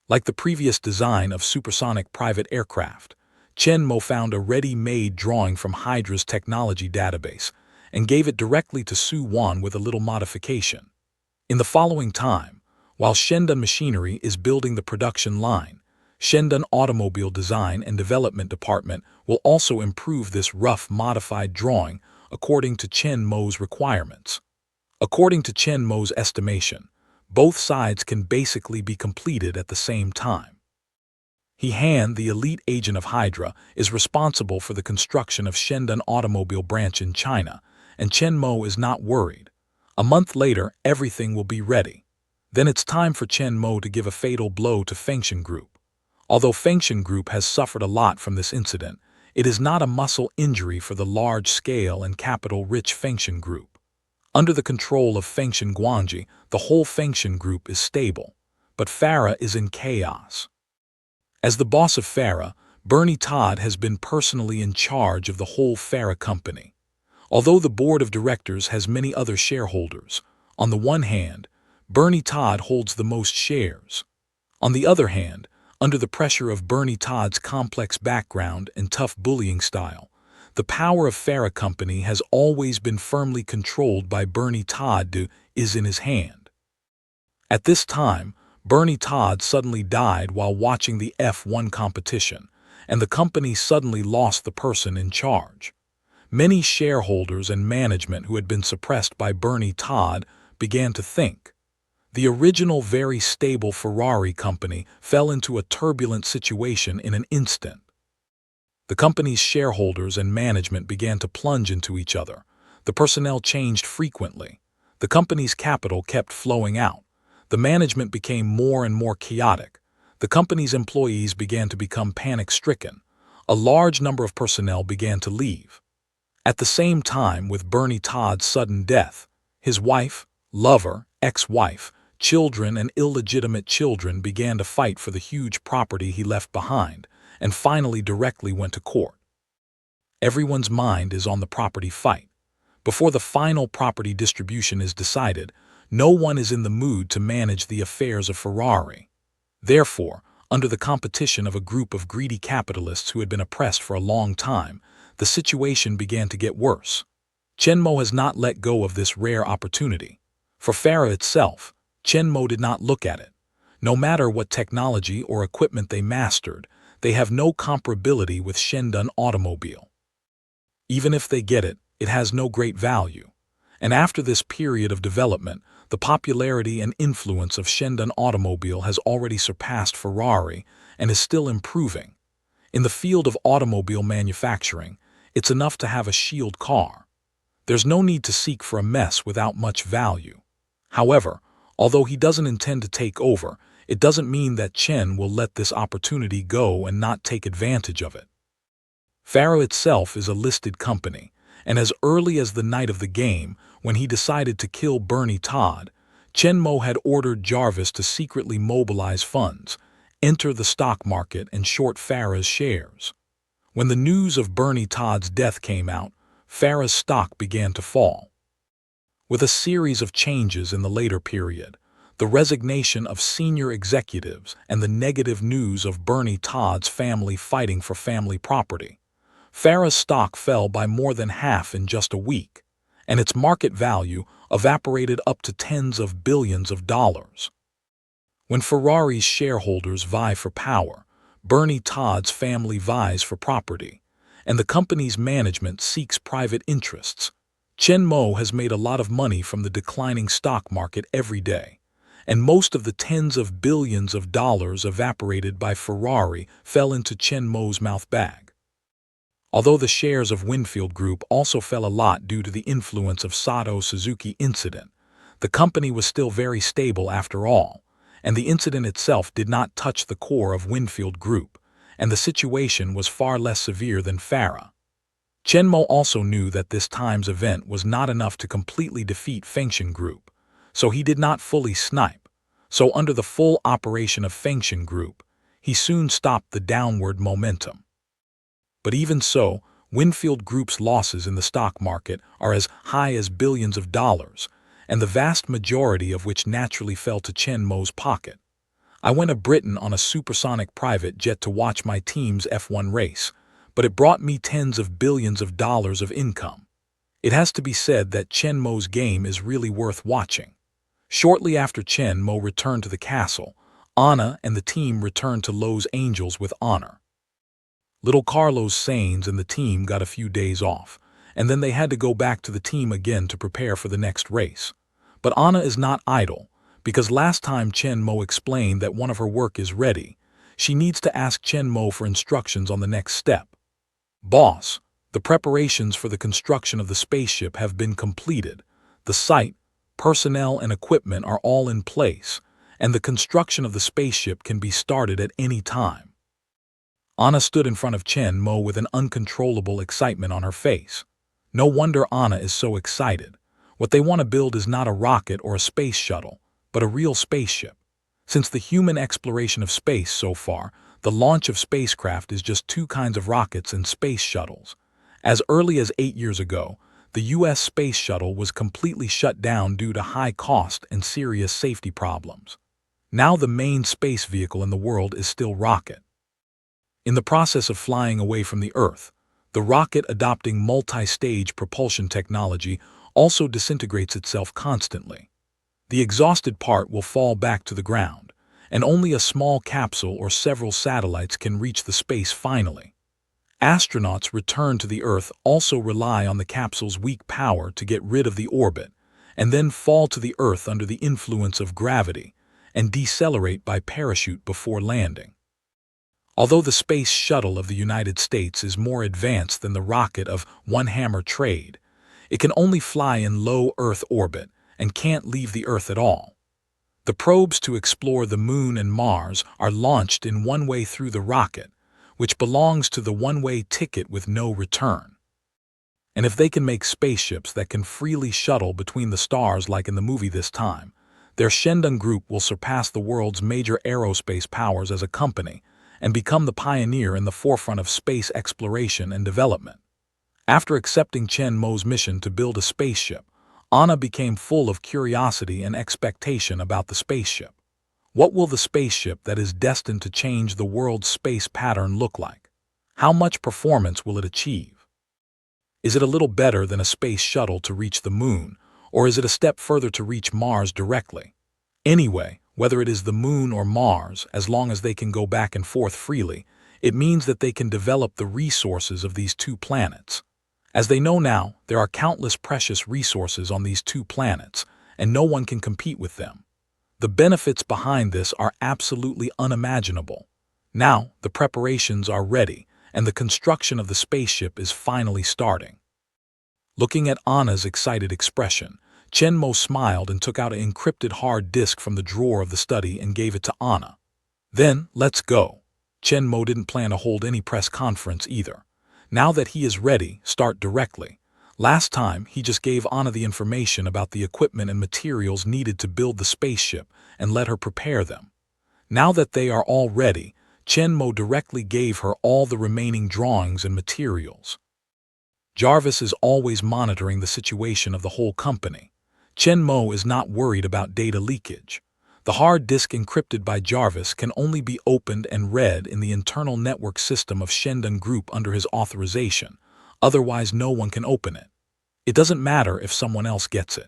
Like the previous design of supersonic private aircraft, Chen Mo found a ready-made drawing from Hydra's technology database and gave it directly to Su Wan with a little modification. In the following time, while Shendon Machinery is building the production line, Shendon Automobile Design and Development Department will also improve this rough modified drawing according to Chen Mo's requirements. According to Chen Mo's estimation, both sides can basically be completed at the same time. He Han, the elite agent of Hydra, is responsible for the construction of Shendon Automobile branch in China, and Chen Mo is not worried. A month later, everything will be ready. Then it's time for Chen Mo to give a fatal blow to Fengshan Group. Although Fengshan Group has suffered a lot from this incident, it is not a muscle injury for the large-scale and capital-rich Fengshan Group. Under the control of Fengshan Guangji, the whole Fengshan Group is stable, but Farah is in chaos. As the boss of Farah, Bernie Todd has been personally in charge of the whole Farah company. Although the board of directors has many other shareholders, on the one hand, Bernie Todd holds the most shares. On the other hand, under the pressure of Bernie Todd's complex background and tough bullying style, the power of Farah Company has always been firmly controlled by Bernie Todd is in his hand. At this time, Bernie Todd suddenly died while watching the F1 competition, and the company suddenly lost the person in charge. Many shareholders and management who had been suppressed by Bernie Todd began to think. The original very stable Ferrari company fell into a turbulent situation in an instant. The company's shareholders and management began to plunge into each other. The personnel changed frequently. The company's capital kept flowing out. The management became more and more chaotic. The company's employees began to become panic-stricken. A large number of personnel began to leave. At the same time, with Bernie Todd's sudden death, his wife, lover, ex-wife, children, and illegitimate children began to fight for the huge property he left behind, and finally directly went to court. Everyone's mind is on the property fight. Before the final property distribution is decided, no one is in the mood to manage the affairs of Ferrari. Therefore, under the competition of a group of greedy capitalists who had been oppressed for a long time, the situation began to get worse. Chenmo has not let go of this rare opportunity. For Farah itself, Chenmo did not look at it. No matter what technology or equipment they mastered, they have no comparability with Shendan Automobile. Even if they get it, it has no great value. And after this period of development, the popularity and influence of Shendan Automobile has already surpassed Ferrari and is still improving. In the field of automobile manufacturing, it's enough to have a shield car. There's no need to seek for a mess without much value. However, although he doesn't intend to take over, it doesn't mean that Chen will let this opportunity go and not take advantage of it. Farah itself is a listed company, and as early as the night of the game, when he decided to kill Bernie Todd, Chenmo had ordered Jarvis to secretly mobilize funds, enter the stock market and short Farah's shares. When the news of Bernie Todd's death came out, Farah's stock began to fall. With a series of changes in the later period, the resignation of senior executives and the negative news of Bernie Todd's family fighting for family property, Farah's stock fell by more than half in just a week, and its market value evaporated up to tens of billions of dollars. When Ferrari's shareholders vie for power, Bernie Todd's family vies for property, and the company's management seeks private interests. Chenmo has made a lot of money from the declining stock market every day, and most of the tens of billions of dollars evaporated by Ferrari fell into Chenmo's mouth bag. Although the shares of Winfield Group also fell a lot due to the influence of Sato Suzuki incident, the company was still very stable after all, and the incident itself did not touch the core of Winfield Group, and the situation was far less severe than Farah. Chenmo also knew that this time's event was not enough to completely defeat Fengshan Group, so he did not fully snipe. So under the full operation of Fengshan Group, he soon stopped the downward momentum. But even so, Winfield Group's losses in the stock market are as high as billions of dollars, and the vast majority of which naturally fell to Chenmo's pocket. I went to Britain on a supersonic private jet to watch my team's F1 race, but it brought me tens of billions of dollars of income. It has to be said that Chenmo's game is really worth watching. Shortly after Chenmo returned to the castle, Anna and the team returned to Los Angeles with honor. Little Carlos Sainz and the team got a few days off, and then they had to go back to the team again to prepare for the next race. But Anna is not idle, because last time Chenmo explained that one of her work is ready, she needs to ask Chenmo for instructions on the next step. Boss, the preparations for the construction of the spaceship have been completed. The site, personnel and equipment are all in place, and the construction of the spaceship can be started at any time. Anna stood in front of Chenmo with an uncontrollable excitement on her face. No wonder Anna is so excited. What they want to build is not a rocket or a space shuttle, but a real spaceship. Since the human exploration of space so far, the launch of spacecraft is just two kinds of rockets and space shuttles. As early as 8 years ago, the U.S. space shuttle was completely shut down due to high cost and serious safety problems. Now the main space vehicle in the world is still rocket. In the process of flying away from the Earth, the rocket adopting multi-stage propulsion technology also disintegrates itself constantly. The exhausted part will fall back to the ground, and only a small capsule or several satellites can reach the space finally. Astronauts returned to the Earth also rely on the capsule's weak power to get rid of the orbit, and then fall to the Earth under the influence of gravity, and decelerate by parachute before landing. Although the space shuttle of the United States is more advanced than the rocket of one-hammer trade, it can only fly in low Earth orbit and can't leave the Earth at all. The probes to explore the Moon and Mars are launched in one way through the rocket, which belongs to the one-way ticket with no return. And if they can make spaceships that can freely shuttle between the stars like in the movie this time, their Shendan Group will surpass the world's major aerospace powers as a company and become the pioneer in the forefront of space exploration and development. After accepting Chen Mo's mission to build a spaceship, Anna became full of curiosity and expectation about the spaceship. What will the spaceship that is destined to change the world's space pattern look like? How much performance will it achieve? Is it a little better than a space shuttle to reach the moon, or is it a step further to reach Mars directly? Anyway, whether it is the moon or Mars, as long as they can go back and forth freely, it means that they can develop the resources of these two planets. As they know now, there are countless precious resources on these two planets, and no one can compete with them. The benefits behind this are absolutely unimaginable. Now, the preparations are ready, and the construction of the spaceship is finally starting. Looking at Anna's excited expression, Chen Mo smiled and took out an encrypted hard disk from the drawer of the study and gave it to Anna. Then, let's go. Chen Mo didn't plan to hold any press conference either. Now that he is ready, start directly. Last time, he just gave Anna the information about the equipment and materials needed to build the spaceship and let her prepare them. Now that they are all ready, Chen Mo directly gave her all the remaining drawings and materials. Jarvis is always monitoring the situation of the whole company. Chen Mo is not worried about data leakage. The hard disk encrypted by Jarvis can only be opened and read in the internal network system of Shendon Group under his authorization. Otherwise, no one can open it. It doesn't matter if someone else gets it.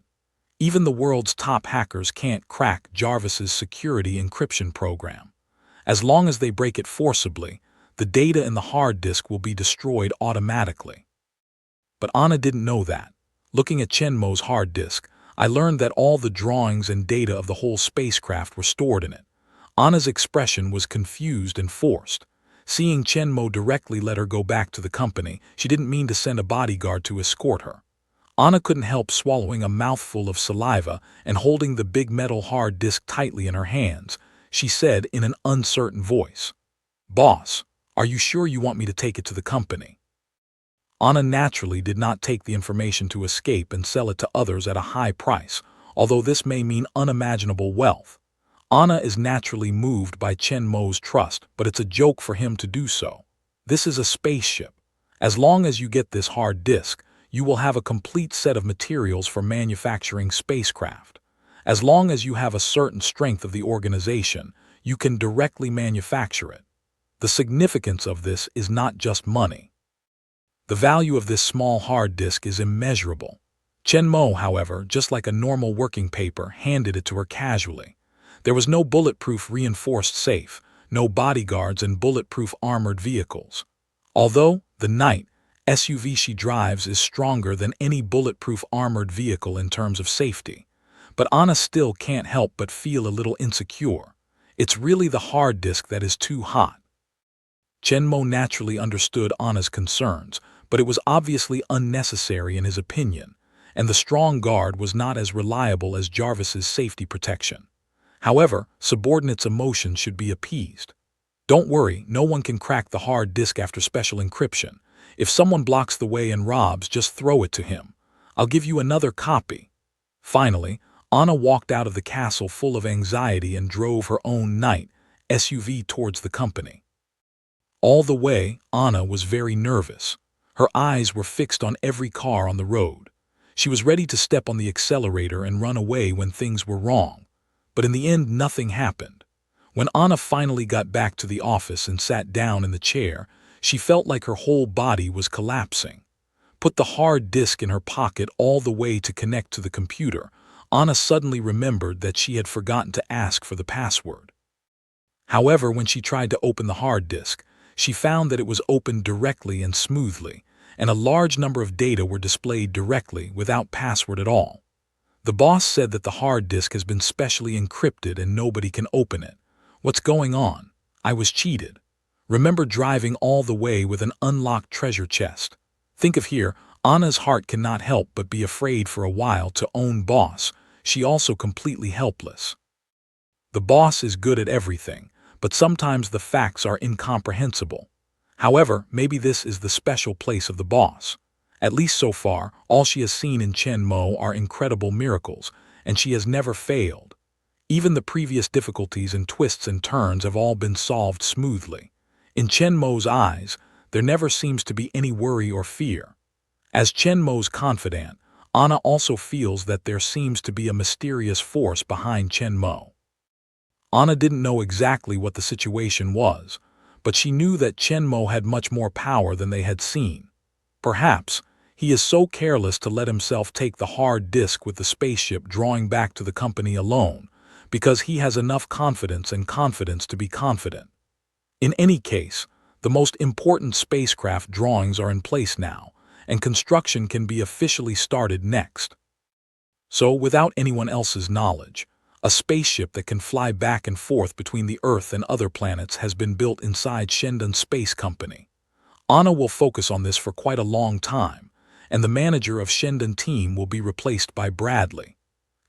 Even the world's top hackers can't crack Jarvis's security encryption program. As long as they break it forcibly, the data in the hard disk will be destroyed automatically. But Anna didn't know that. Looking at Chen Mo's hard disk, I learned that all the drawings and data of the whole spacecraft were stored in it. Anna's expression was confused and forced. Seeing Chen Mo directly let her go back to the company, she didn't mean to send a bodyguard to escort her. Anna couldn't help swallowing a mouthful of saliva and holding the big metal hard disk tightly in her hands. She said in an uncertain voice, "Boss, are you sure you want me to take it to the company?" Anna naturally did not take the information to escape and sell it to others at a high price, although this may mean unimaginable wealth. Anna is naturally moved by Chen Mo's trust, but it's a joke for him to do so. This is a spaceship. As long as you get this hard disk, you will have a complete set of materials for manufacturing spacecraft. As long as you have a certain strength of the organization, you can directly manufacture it. The significance of this is not just money. The value of this small hard disk is immeasurable. Chen Mo, however, just like a normal working paper, handed it to her casually. There was no bulletproof reinforced safe, no bodyguards and bulletproof armored vehicles. Although, the Knight SUV she drives is stronger than any bulletproof armored vehicle in terms of safety. But Anna still can't help but feel a little insecure. It's really the hard disk that is too hot. Chen Mo naturally understood Anna's concerns, but it was obviously unnecessary in his opinion, and the strong guard was not as reliable as Jarvis's safety protection. However, subordinates' emotions should be appeased. Don't worry, no one can crack the hard disk after special encryption. If someone blocks the way and robs, just throw it to him. I'll give you another copy. Finally, Anna walked out of the castle full of anxiety and drove her own Knight SUV towards the company. All the way, Anna was very nervous. Her eyes were fixed on every car on the road. She was ready to step on the accelerator and run away when things were wrong. But in the end, nothing happened. When Anna finally got back to the office and sat down in the chair, she felt like her whole body was collapsing. Put the hard disk in her pocket all the way to connect to the computer, Anna suddenly remembered that she had forgotten to ask for the password. However, when she tried to open the hard disk, she found that it was opened directly and smoothly, and a large number of data were displayed directly without password at all. The boss said that the hard disk has been specially encrypted and nobody can open it. What's going on? I was cheated. Remember driving all the way with an unlocked treasure chest. Think of here, Anna's heart cannot help but be afraid for a while to own boss. She also completely helpless. The boss is good at everything, but sometimes the facts are incomprehensible. However, maybe this is the special place of the boss. At least so far, all she has seen in Chen Mo are incredible miracles, and she has never failed. Even the previous difficulties and twists and turns have all been solved smoothly. In Chen Mo's eyes, there never seems to be any worry or fear. As Chenmo's confidant, Anna also feels that there seems to be a mysterious force behind Chenmo. Anna didn't know exactly what the situation was, but she knew that Chenmo had much more power than they had seen. Perhaps he is so careless to let himself take the hard disk with the spaceship drawing back to the company alone, because he has enough confidence to be confident. In any case, the most important spacecraft drawings are in place now, and construction can be officially started next. So, without anyone else's knowledge, a spaceship that can fly back and forth between the Earth and other planets has been built inside Shendon Space Company. Anna will focus on this for quite a long time, and the manager of Shendon team will be replaced by Bradley.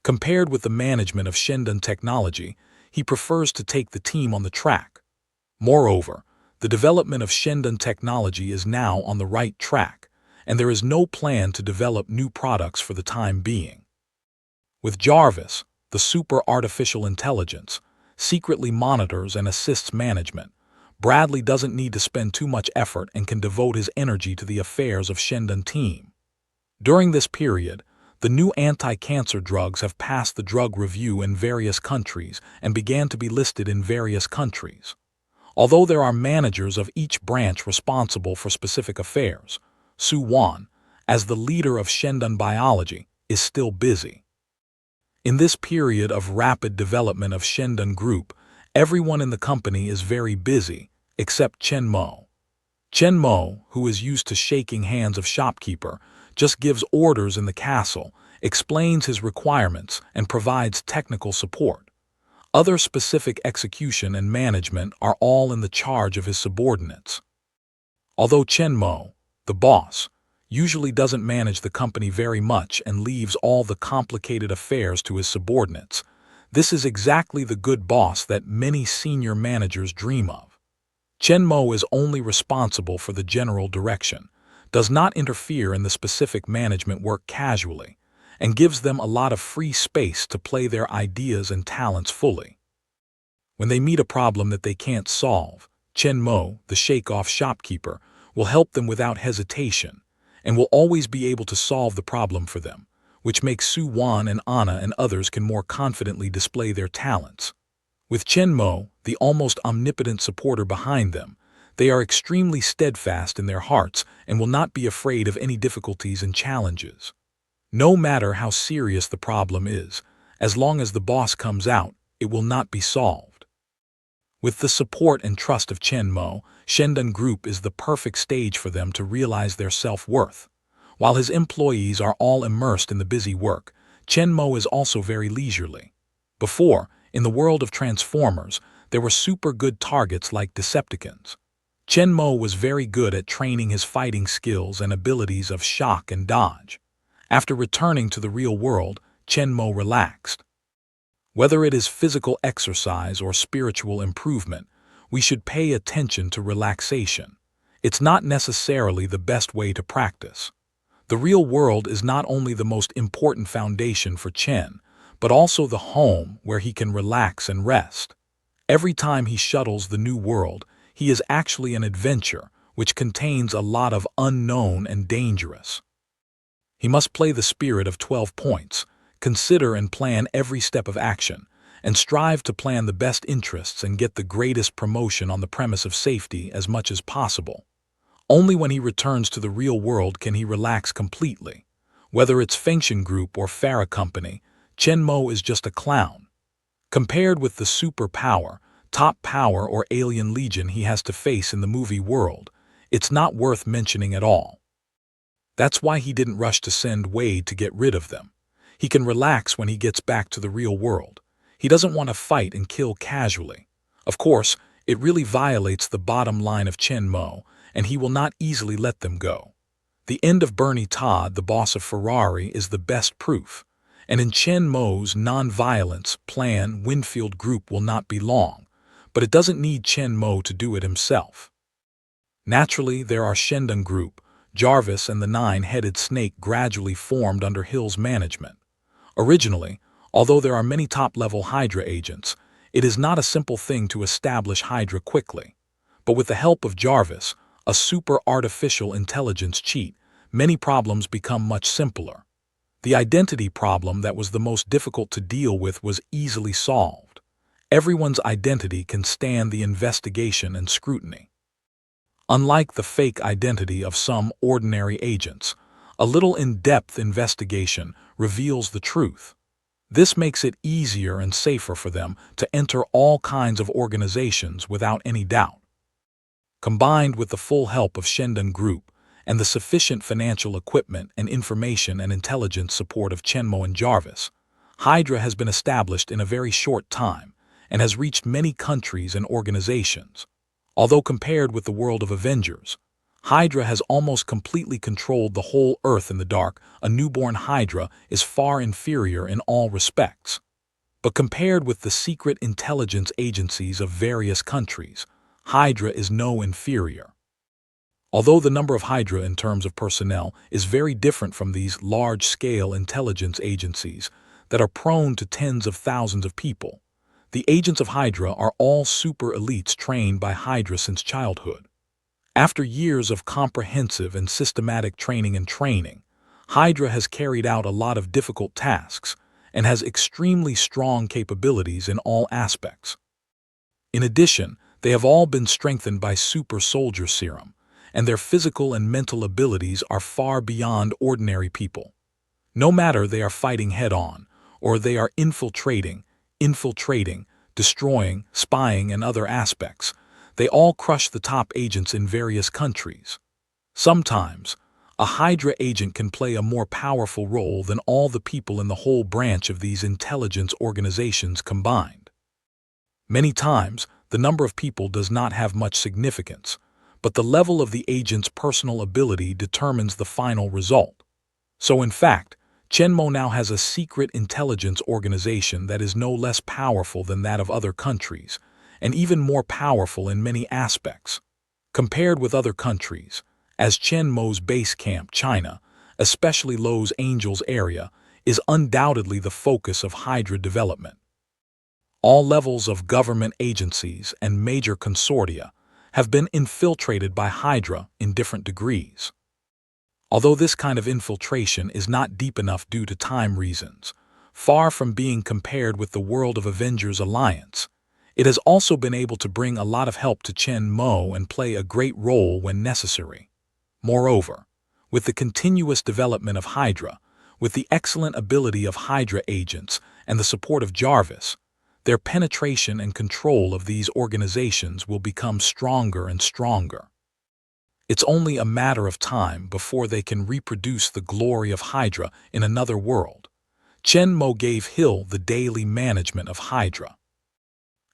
Compared with the management of Shendon Technology, he prefers to take the team on the track. Moreover, the development of Shendon Technology is now on the right track, and there is no plan to develop new products for the time being. With Jarvis, the super artificial intelligence secretly monitors and assists management. Bradley doesn't need to spend too much effort and can devote his energy to the affairs of Shendon team. During this period, the new anti-cancer drugs have passed the drug review in various countries and began to be listed in various countries. Although there are managers of each branch responsible for specific affairs, Su-Wan, as the leader of Shendon Biology, is still busy. In this period of rapid development of Shendon Group, everyone in the company is very busy, except Chenmo. Chenmo, who is used to shaking hands of shopkeeper, just gives orders in the castle, explains his requirements, and provides technical support. Other specific execution and management are all in the charge of his subordinates. Although Chenmo, the boss, usually doesn't manage the company very much and leaves all the complicated affairs to his subordinates, this is exactly the good boss that many senior managers dream of. Chenmo is only responsible for the general direction, does not interfere in the specific management work casually, and gives them a lot of free space to play their ideas and talents fully. When they meet a problem that they can't solve, Chenmo, the shake-off shopkeeper, will help them without hesitation, and will always be able to solve the problem for them, which makes Su-Wan and Anna and others can more confidently display their talents. With Chenmo, the almost omnipotent supporter behind them, they are extremely steadfast in their hearts and will not be afraid of any difficulties and challenges. No matter how serious the problem is, as long as the boss comes out, it will not be solved. With the support and trust of Chenmo, Shendon Group is the perfect stage for them to realize their self-worth. While his employees are all immersed in the busy work, Chenmo is also very leisurely. Before, in the world of Transformers, there were super good targets like Decepticons. Chenmo was very good at training his fighting skills and abilities of shock and dodge. After returning to the real world, Chenmo relaxed. Whether it is physical exercise or spiritual improvement, we should pay attention to relaxation. It's not necessarily the best way to practice. The real world is not only the most important foundation for Chen, but also the home where he can relax and rest. Every time he shuttles the new world, he is actually an adventure which contains a lot of unknown and dangerous. He must play the spirit of 12 points, consider and plan every step of action, and strive to plan the best interests and get the greatest promotion on the premise of safety as much as possible. Only when he returns to the real world can he relax completely. Whether it's Fengshan Group or Farah Company, Chenmo is just a clown. Compared with the superpower, top power or alien legion he has to face in the movie world, it's not worth mentioning at all. That's why he didn't rush to send Wade to get rid of them. He can relax when he gets back to the real world. He doesn't want to fight and kill casually. Of course, it really violates the bottom line of Chenmo, and he will not easily let them go. The end of Bernie Todd, the boss of Ferrari, is the best proof. And in Chenmo's non-violence plan, Winfield Group will not be long, but it doesn't need Chenmo to do it himself. Naturally, there are Shendon Group. Jarvis and the nine-headed snake gradually formed under Hill's management. Originally, although there are many top-level Hydra agents, it is not a simple thing to establish Hydra quickly. But with the help of Jarvis, a super artificial intelligence cheat, many problems become much simpler. The identity problem that was the most difficult to deal with was easily solved. Everyone's identity can stand the investigation and scrutiny. Unlike the fake identity of some ordinary agents, a little in-depth investigation reveals the truth. This makes it easier and safer for them to enter all kinds of organizations without any doubt. Combined with the full help of Shendan Group and the sufficient financial equipment and information and intelligence support of Chenmo and Jarvis, Hydra has been established in a very short time and has reached many countries and organizations. Although compared with the world of Avengers, Hydra has almost completely controlled the whole Earth in the dark. A newborn Hydra is far inferior in all respects. But compared with the secret intelligence agencies of various countries, Hydra is no inferior. Although the number of Hydra in terms of personnel is very different from these large-scale intelligence agencies that are prone to tens of thousands of people, the agents of Hydra are all super elites trained by Hydra since childhood. After years of comprehensive and systematic training, Hydra has carried out a lot of difficult tasks and has extremely strong capabilities in all aspects. In addition, they have all been strengthened by super soldier serum, and their physical and mental abilities are far beyond ordinary people. No matter they are fighting head-on, or they are infiltrating, destroying, spying, and other aspects, they all crush the top agents in various countries. Sometimes, a Hydra agent can play a more powerful role than all the people in the whole branch of these intelligence organizations combined. Many times, the number of people does not have much significance, but the level of the agent's personal ability determines the final result. So in fact, Chenmo now has a secret intelligence organization that is no less powerful than that of other countries, and even more powerful in many aspects. Compared with other countries, as Chenmo's base camp, China, especially Los Angeles area, is undoubtedly the focus of Hydra development. All levels of government agencies and major consortia have been infiltrated by Hydra in different degrees. Although this kind of infiltration is not deep enough due to time reasons, far from being compared with the world of Avengers Alliance, it has also been able to bring a lot of help to Chenmo and play a great role when necessary. Moreover, with the continuous development of Hydra, with the excellent ability of Hydra agents and the support of Jarvis, their penetration and control of these organizations will become stronger and stronger. It's only a matter of time before they can reproduce the glory of Hydra in another world. Chenmo gave Hill the daily management of Hydra.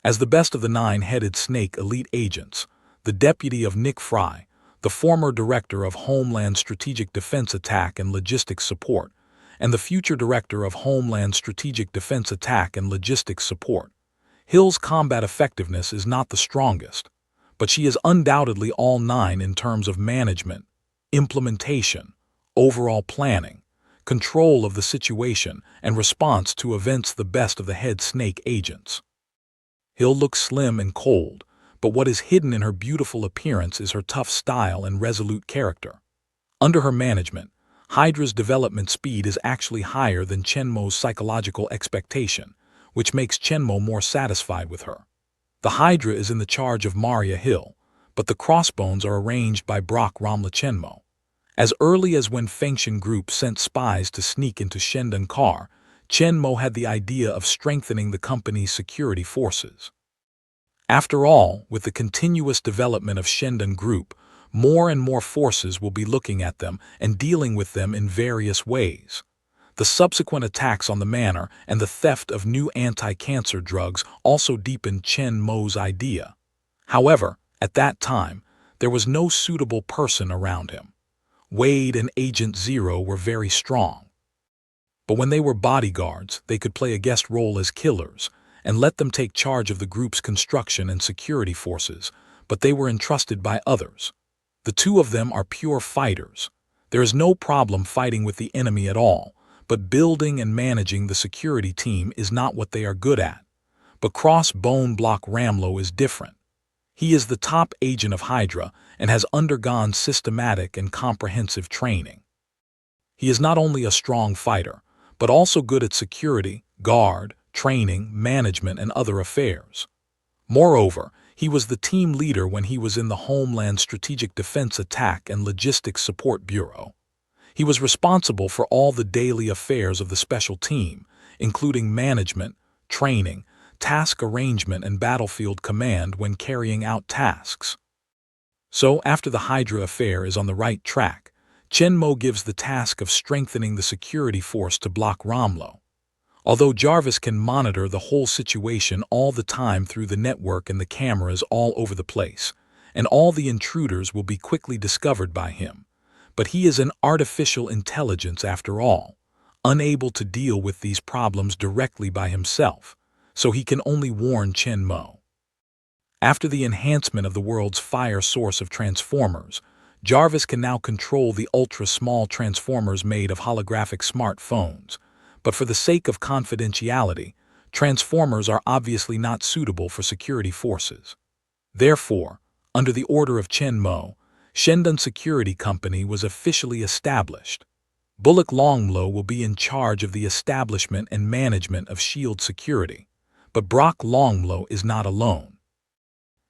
As the best of the nine-headed snake elite agents, the deputy of Nick Fry, the former director of Homeland Strategic Defense Attack and Logistics Support, and the future director of Homeland Strategic Defense Attack and Logistics Support, Hill's combat effectiveness is not the strongest, but she is undoubtedly all nine in terms of management, implementation, overall planning, control of the situation, and response to events. The best of the head snake agents. Hill looks slim and cold, but what is hidden in her beautiful appearance is her tough style and resolute character. Under her management, Hydra's development speed is actually higher than Chenmo's psychological expectation, which makes Chenmo more satisfied with her. The Hydra is in the charge of Maria Hill, but the crossbones are arranged by Brock Ramla Chenmo. As early as when Fengshan Group sent spies to sneak into Shendan Car, Chenmo had the idea of strengthening the company's security forces. After all, with the continuous development of Shendan Group, more and more forces will be looking at them and dealing with them in various ways. The subsequent attacks on the manor and the theft of new anti-cancer drugs also deepened Chenmo's idea. However, at that time, there was no suitable person around him. Wade and Agent Zero were very strong. But when they were bodyguards, they could play a guest role as killers and let them take charge of the group's construction and security forces, but they were entrusted by others. The two of them are pure fighters. There is no problem fighting with the enemy at all, but building and managing the security team is not what they are good at. But Crossbone Block Ramlo is different. He is the top agent of Hydra and has undergone systematic and comprehensive training. He is not only a strong fighter, but also good at security, guard, training, management, and other affairs. Moreover, he was the team leader when he was in the Homeland Strategic Defense Attack and Logistics Support Bureau. He was responsible for all the daily affairs of the special team, including management, training, task arrangement, and battlefield command when carrying out tasks. So, after the Hydra affair is on the right track, Chen Mo gives the task of strengthening the security force to block Romlo. Although Jarvis can monitor the whole situation all the time through the network and the cameras all over the place, and all the intruders will be quickly discovered by him, but he is an artificial intelligence after all, unable to deal with these problems directly by himself, so he can only warn Chen Mo. After the enhancement of the world's fire source of transformers, Jarvis can now control the ultra-small transformers made of holographic smartphones, but for the sake of confidentiality, transformers are obviously not suitable for security forces. Therefore, under the order of Chen Mo, Shendun Security Company was officially established. Bullock Longlo will be in charge of the establishment and management of SHIELD security, but Brock Longlo is not alone.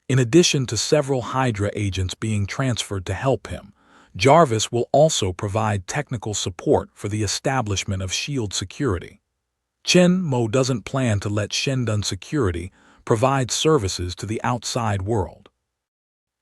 In addition to several Hydra agents being transferred to help him, Jarvis will also provide technical support for the establishment of SHIELD security. Chen Mo doesn't plan to let Shendun Security provide services to the outside world.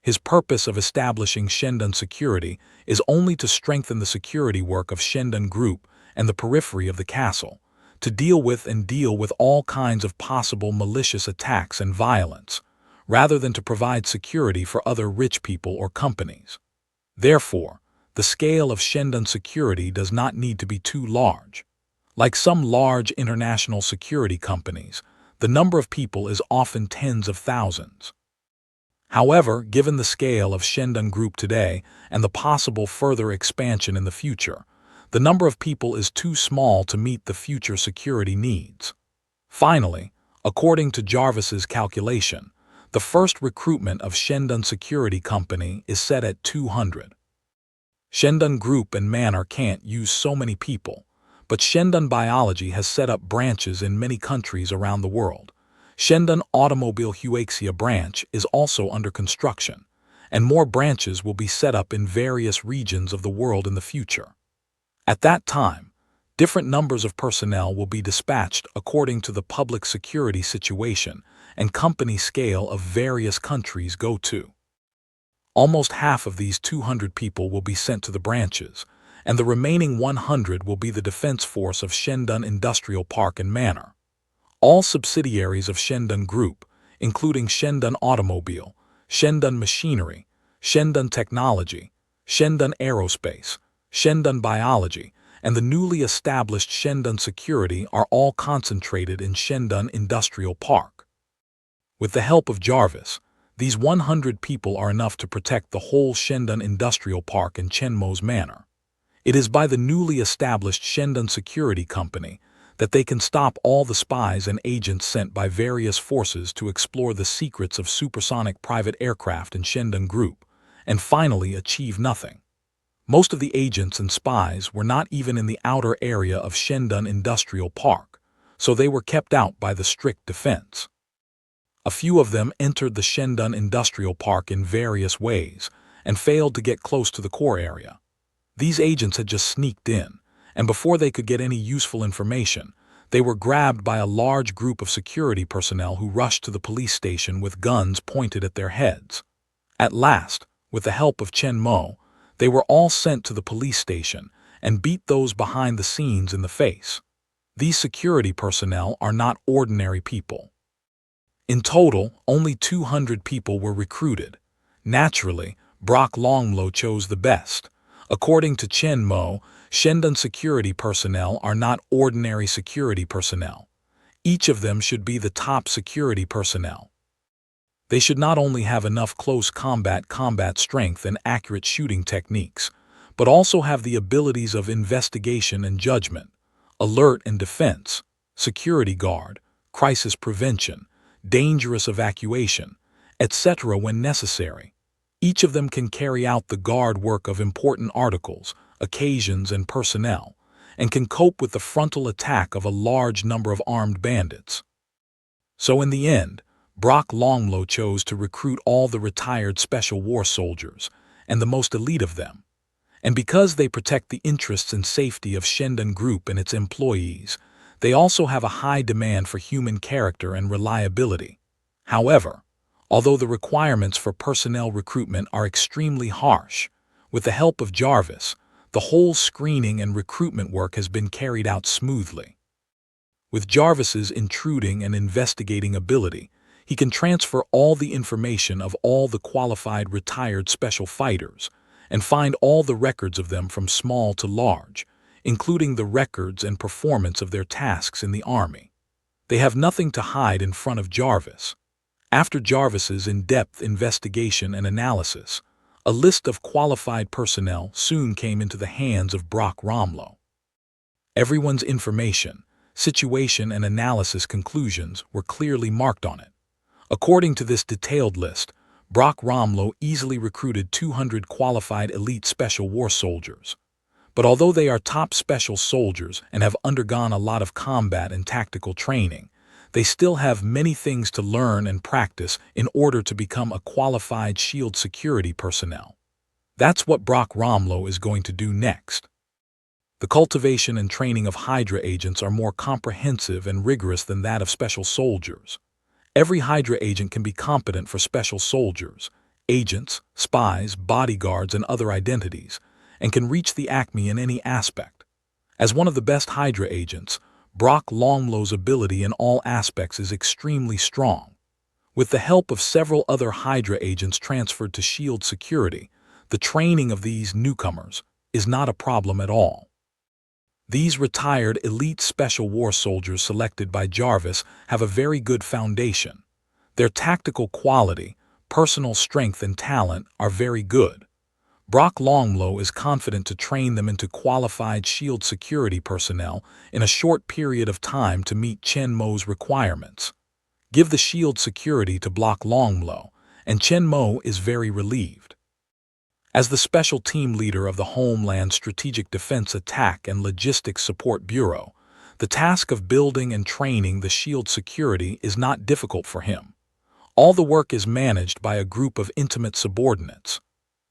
His purpose of establishing Shendun Security is only to strengthen the security work of Shendun Group and the periphery of the castle, to deal with all kinds of possible malicious attacks and violence, rather than to provide security for other rich people or companies. Therefore, the scale of Shendun security does not need to be too large. Like some large international security companies, the number of people is often tens of thousands. However, given the scale of Shendun Group today and the possible further expansion in the future, the number of people is too small to meet the future security needs. Finally, according to Jarvis's calculation, the first recruitment of Shendun Security Company is set at 200. Shendun Group and Manor can't use so many people, but Shendun Biology has set up branches in many countries around the world. Shendun Automobile Huaxia branch is also under construction, and more branches will be set up in various regions of the world in the future. At that time, different numbers of personnel will be dispatched according to the public security situation and company scale of various countries go to. Almost half of these 200 people will be sent to the branches, and the remaining 100 will be the defense force of Shendun Industrial Park and Manor. All subsidiaries of Shendun Group, including Shendun Automobile, Shendun Machinery, Shendun Technology, Shendun Aerospace, Shendun Biology, and the newly established Shendun Security are all concentrated in Shendun Industrial Park. With the help of Jarvis, these 100 people are enough to protect the whole Shendun Industrial Park and Chen Mo's Manor. It is by the newly established Shendun Security Company that they can stop all the spies and agents sent by various forces to explore the secrets of supersonic private aircraft in Shendun Group, and finally achieve nothing. Most of the agents and spies were not even in the outer area of Shendun Industrial Park, so they were kept out by the strict defense. A few of them entered the Shendun Industrial Park in various ways and failed to get close to the core area. These agents had just sneaked in, and before they could get any useful information, they were grabbed by a large group of security personnel who rushed to the police station with guns pointed at their heads. At last, with the help of Chen Mo, they were all sent to the police station and beat those behind the scenes in the face. These security personnel are not ordinary people. In total, only 200 people were recruited. Naturally, Brock Longlo chose the best. According to Chen Mo, Shendun security personnel are not ordinary security personnel. Each of them should be the top security personnel. They should not only have enough close combat strength and accurate shooting techniques, but also have the abilities of investigation and judgment, alert and defense, security guard, crisis prevention, dangerous evacuation, etc. when necessary. Each of them can carry out the guard work of important articles, occasions, and personnel, and can cope with the frontal attack of a large number of armed bandits. So in the end, Brock Longlow chose to recruit all the retired special war soldiers, and the most elite of them. And because they protect the interests and safety of Shendan Group and its employees, they also have a high demand for human character and reliability. However, although the requirements for personnel recruitment are extremely harsh, with the help of Jarvis, the whole screening and recruitment work has been carried out smoothly. With Jarvis's intruding and investigating ability, he can transfer all the information of all the qualified retired special fighters and find all the records of them from small to large, including the records and performance of their tasks in the army. They have nothing to hide in front of Jarvis. After Jarvis's in-depth investigation and analysis, a list of qualified personnel soon came into the hands of Brock Longlow. Everyone's information, situation, and analysis conclusions were clearly marked on it. According to this detailed list, Brock Longlow easily recruited 200 qualified elite special war soldiers. But although they are top special soldiers and have undergone a lot of combat and tactical training, they still have many things to learn and practice in order to become a qualified shield security personnel. That's what Brock Longlow is going to do next. The cultivation and training of Hydra agents are more comprehensive and rigorous than that of special soldiers. Every Hydra agent can be competent for special soldiers, agents, spies, bodyguards, and other identities, and can reach the acme in any aspect. As one of the best Hydra agents, Brock Longlow's ability in all aspects is extremely strong. With the help of several other Hydra agents transferred to shield security, the training of these newcomers is not a problem at all. These retired elite special war soldiers selected by Jarvis have a very good foundation. Their tactical quality, personal strength, and talent are very good. Brock Longlow is confident to train them into qualified shield security personnel in a short period of time to meet Chen Mo's requirements. Give the shield security to Brock Longlow, and Chen Mo is very relieved. As the special team leader of the Homeland Strategic Defense Attack and Logistics Support Bureau, the task of building and training the shield security is not difficult for him. All the work is managed by a group of intimate subordinates.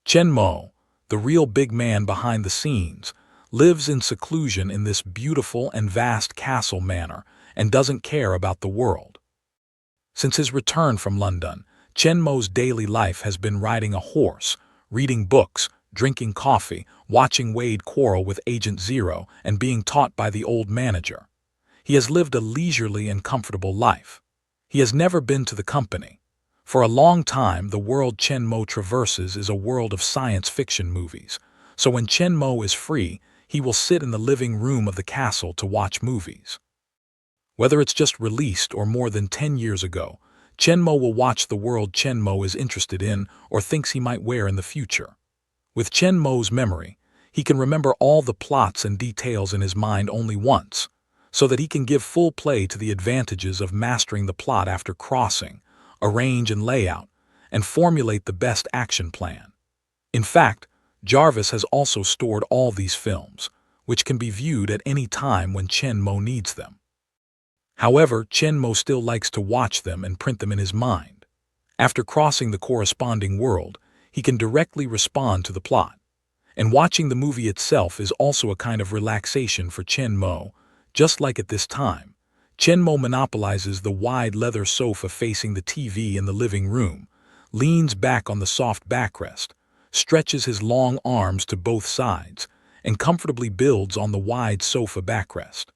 Chen Mo, the real big man behind the scenes, lives in seclusion in this beautiful and vast castle manor and doesn't care about the world. Since his return from London, Chen Mo's daily life has been riding a horse, reading books, drinking coffee, watching Wade quarrel with Agent Zero, and being taught by the old manager. He has lived a leisurely and comfortable life. He has never been to the company. For a long time, the world Chen Mo traverses is a world of science fiction movies, so when Chen Mo is free, he will sit in the living room of the castle to watch movies. Whether it's just released or more than 10 years ago, Chen Mo will watch the world Chen Mo is interested in or thinks he might wear in the future. With Chen Mo's memory, he can remember all the plots and details in his mind only once, so that he can give full play to the advantages of mastering the plot after crossing, arrange and layout, and formulate the best action plan. In fact, Jarvis has also stored all these films, which can be viewed at any time when Chen Mo needs them. However, Chen Mo still likes to watch them and print them in his mind. After crossing the corresponding world, he can directly respond to the plot. And watching the movie itself is also a kind of relaxation for Chen Mo. Just like at this time, Chen Mo monopolizes the wide leather sofa facing the TV in the living room, leans back on the soft backrest, stretches his long arms to both sides, and comfortably builds on the wide sofa backrest.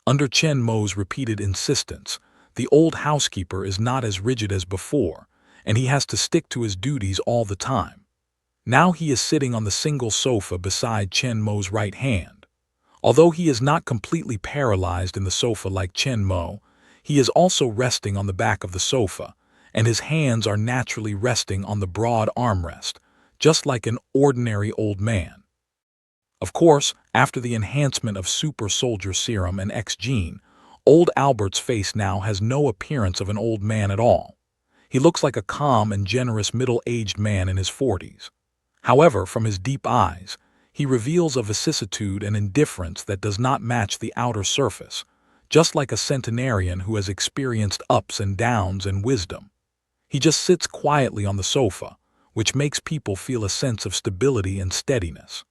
Under Chen Mo's repeated insistence, the old housekeeper is not as rigid as before, and he has to stick to his duties all the time. Now he is sitting on the single sofa beside Chen Mo's right hand. Although he is not completely paralyzed in the sofa like Chen Mo, he is also resting on the back of the sofa, and his hands are naturally resting on the broad armrest, just like an ordinary old man. Of course, after the enhancement of super soldier serum and X-gene, old Albert's face now has no appearance of an old man at all. He looks like a calm and generous middle-aged man in his 40s. However, from his deep eyes, he reveals a vicissitude and indifference that does not match the outer surface, just like a centenarian who has experienced ups and downs and wisdom. He just sits quietly on the sofa, which makes people feel a sense of stability and steadiness.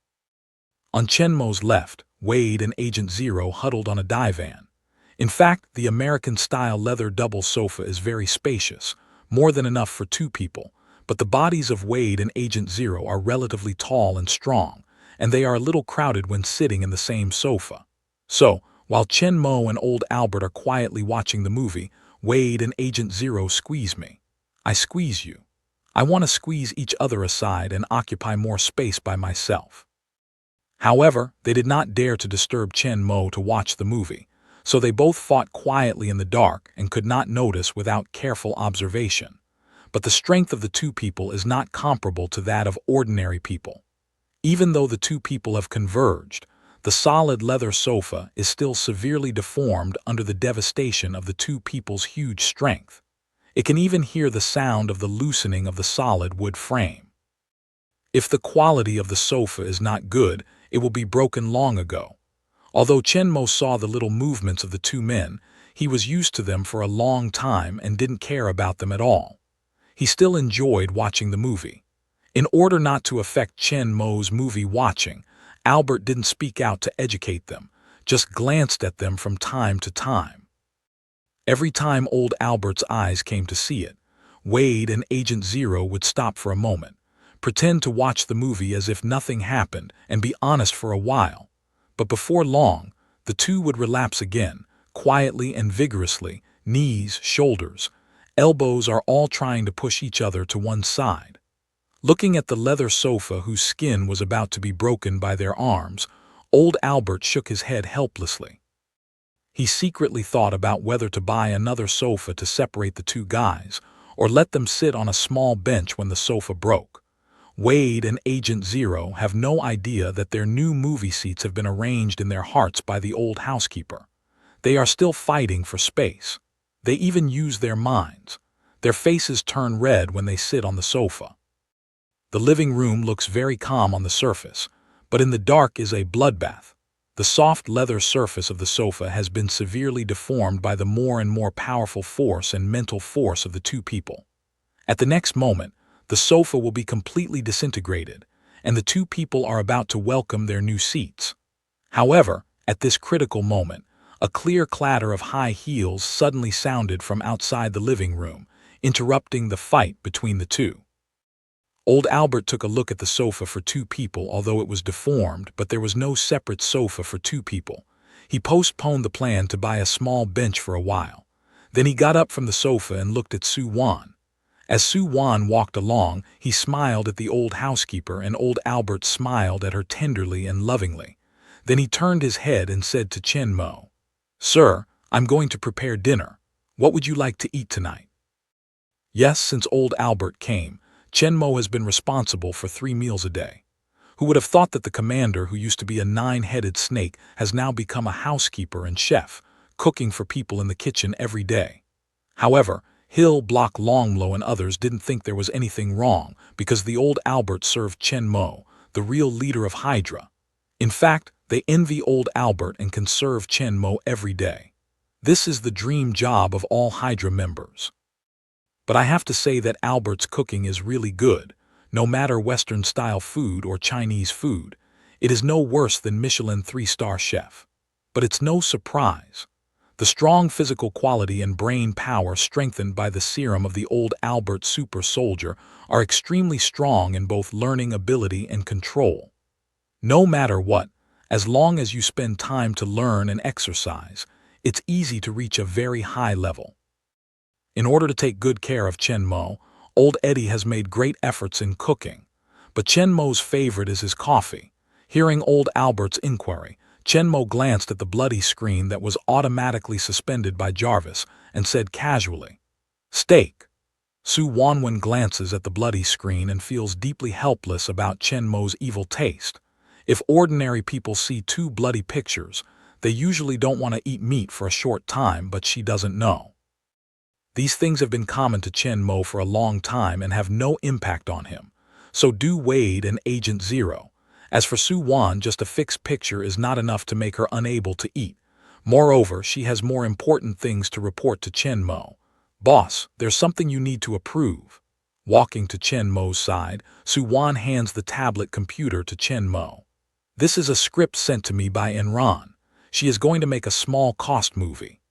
On Chenmo's left, Wade and Agent Zero huddled on a divan. In fact, the American-style leather double sofa is very spacious, more than enough for two people, but the bodies of Wade and Agent Zero are relatively tall and strong, and they are a little crowded when sitting in the same sofa. So, while Chenmo and old Albert are quietly watching the movie, Wade and Agent Zero squeeze me. I squeeze you. I want to squeeze each other aside and occupy more space by myself. However, they did not dare to disturb Chenmo to watch the movie, so they both fought quietly in the dark and could not notice without careful observation. But the strength of the two people is not comparable to that of ordinary people. Even though the two people have converged, the solid leather sofa is still severely deformed under the devastation of the two people's huge strength. It can even hear the sound of the loosening of the solid wood frame. If the quality of the sofa is not good, it will be broken long ago. Although Chenmo saw the little movements of the two men, he was used to them for a long time and didn't care about them at all. He still enjoyed watching the movie. In order not to affect Chenmo's movie watching, Albert didn't speak out to educate them, just glanced at them from time to time. Every time old Albert's eyes came to see it, Wade and Agent Zero would stop for a moment, pretend to watch the movie as if nothing happened, and be honest for a while. But before long, the two would relapse again, quietly and vigorously, knees, shoulders, elbows are all trying to push each other to one side. Looking at the leather sofa whose skin was about to be broken by their arms, old Albert shook his head helplessly. He secretly thought about whether to buy another sofa to separate the two guys, or let them sit on a small bench when the sofa broke. Wade and Agent Zero have no idea that their new movie seats have been arranged in their hearts by the old housekeeper. They are still fighting for space. They even use their minds. Their faces turn red when they sit on the sofa. The living room looks very calm on the surface, but in the dark is a bloodbath. The soft leather surface of the sofa has been severely deformed by the more and more powerful force and mental force of the two people. At the next moment, the sofa will be completely disintegrated, and the two people are about to welcome their new seats. However, at this critical moment, a clear clatter of high heels suddenly sounded from outside the living room, interrupting the fight between the two. Old Albert took a look at the sofa for two people, although it was deformed, but there was no separate sofa for two people. He postponed the plan to buy a small bench for a while. Then he got up from the sofa and looked at Su Wan. As Su Wan walked along, he smiled at the old housekeeper, and old Albert smiled at her tenderly and lovingly. Then he turned his head and said to Chenmo, "Sir, I'm going to prepare dinner. What would you like to eat tonight?" Yes, since old Albert came, Chenmo has been responsible for 3 meals a day. Who would have thought that the commander, who used to be a 9-headed snake, has now become a housekeeper and chef, cooking for people in the kitchen every day? However, Hill, Block, Longlow, and others didn't think there was anything wrong because the old Albert served Chenmo, the real leader of Hydra. In fact, they envy old Albert and can serve Chenmo every day. This is the dream job of all Hydra members. But I have to say that Albert's cooking is really good, no matter Western-style food or Chinese food. It is no worse than Michelin 3-star chef. But it's no surprise. The strong physical quality and brain power strengthened by the serum of the old Albert super soldier are extremely strong in both learning ability and control. No matter what, as long as you spend time to learn and exercise, it's easy to reach a very high level. In order to take good care of Chenmo, old Eddie has made great efforts in cooking. But Chenmo's favorite is his coffee. Hearing old Albert's inquiry, Chenmo glanced at the bloody screen that was automatically suspended by Jarvis and said casually, "Steak." Su Wanwen glances at the bloody screen and feels deeply helpless about Chenmo's evil taste. If ordinary people see 2 bloody pictures, they usually don't want to eat meat for a short time, but she doesn't know. These things have been common to Chenmo for a long time and have no impact on him. So do Wade and Agent Zero. As for Su-won, just a fixed picture is not enough to make her unable to eat. Moreover, she has more important things to report to Chen-mo. "Boss, there's something you need to approve." Walking to Chen-mo's side, Su-won hands the tablet computer to Chen-mo. "This is a script sent to me by Enron. She is going to make a small cost movie.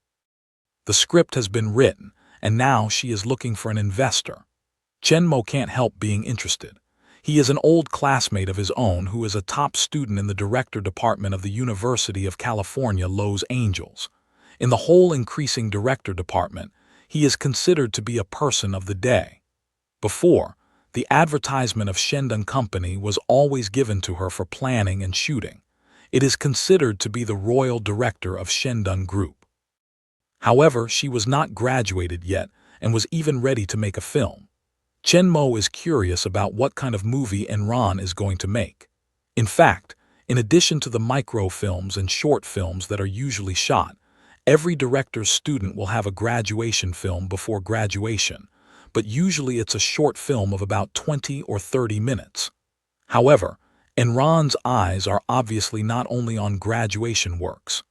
The script has been written, and now she is looking for an investor." Chen-mo can't help being interested. He is an old classmate of his own who is a top student in the director department of the University of California, Los Angeles. In the whole increasing director department, he is considered to be a person of the day. Before, the advertisement of Shendong Company was always given to her for planning and shooting. It is considered to be the royal director of Shendong Group. However, she was not graduated yet and was even ready to make a film. Chen-mo is curious about what kind of movie Enron is going to make. In fact, in addition to the microfilms and short films that are usually shot, every director's student will have a graduation film before graduation, but usually it's a short film of about 20 or 30 minutes. However, Enron's eyes are obviously not only on graduation works.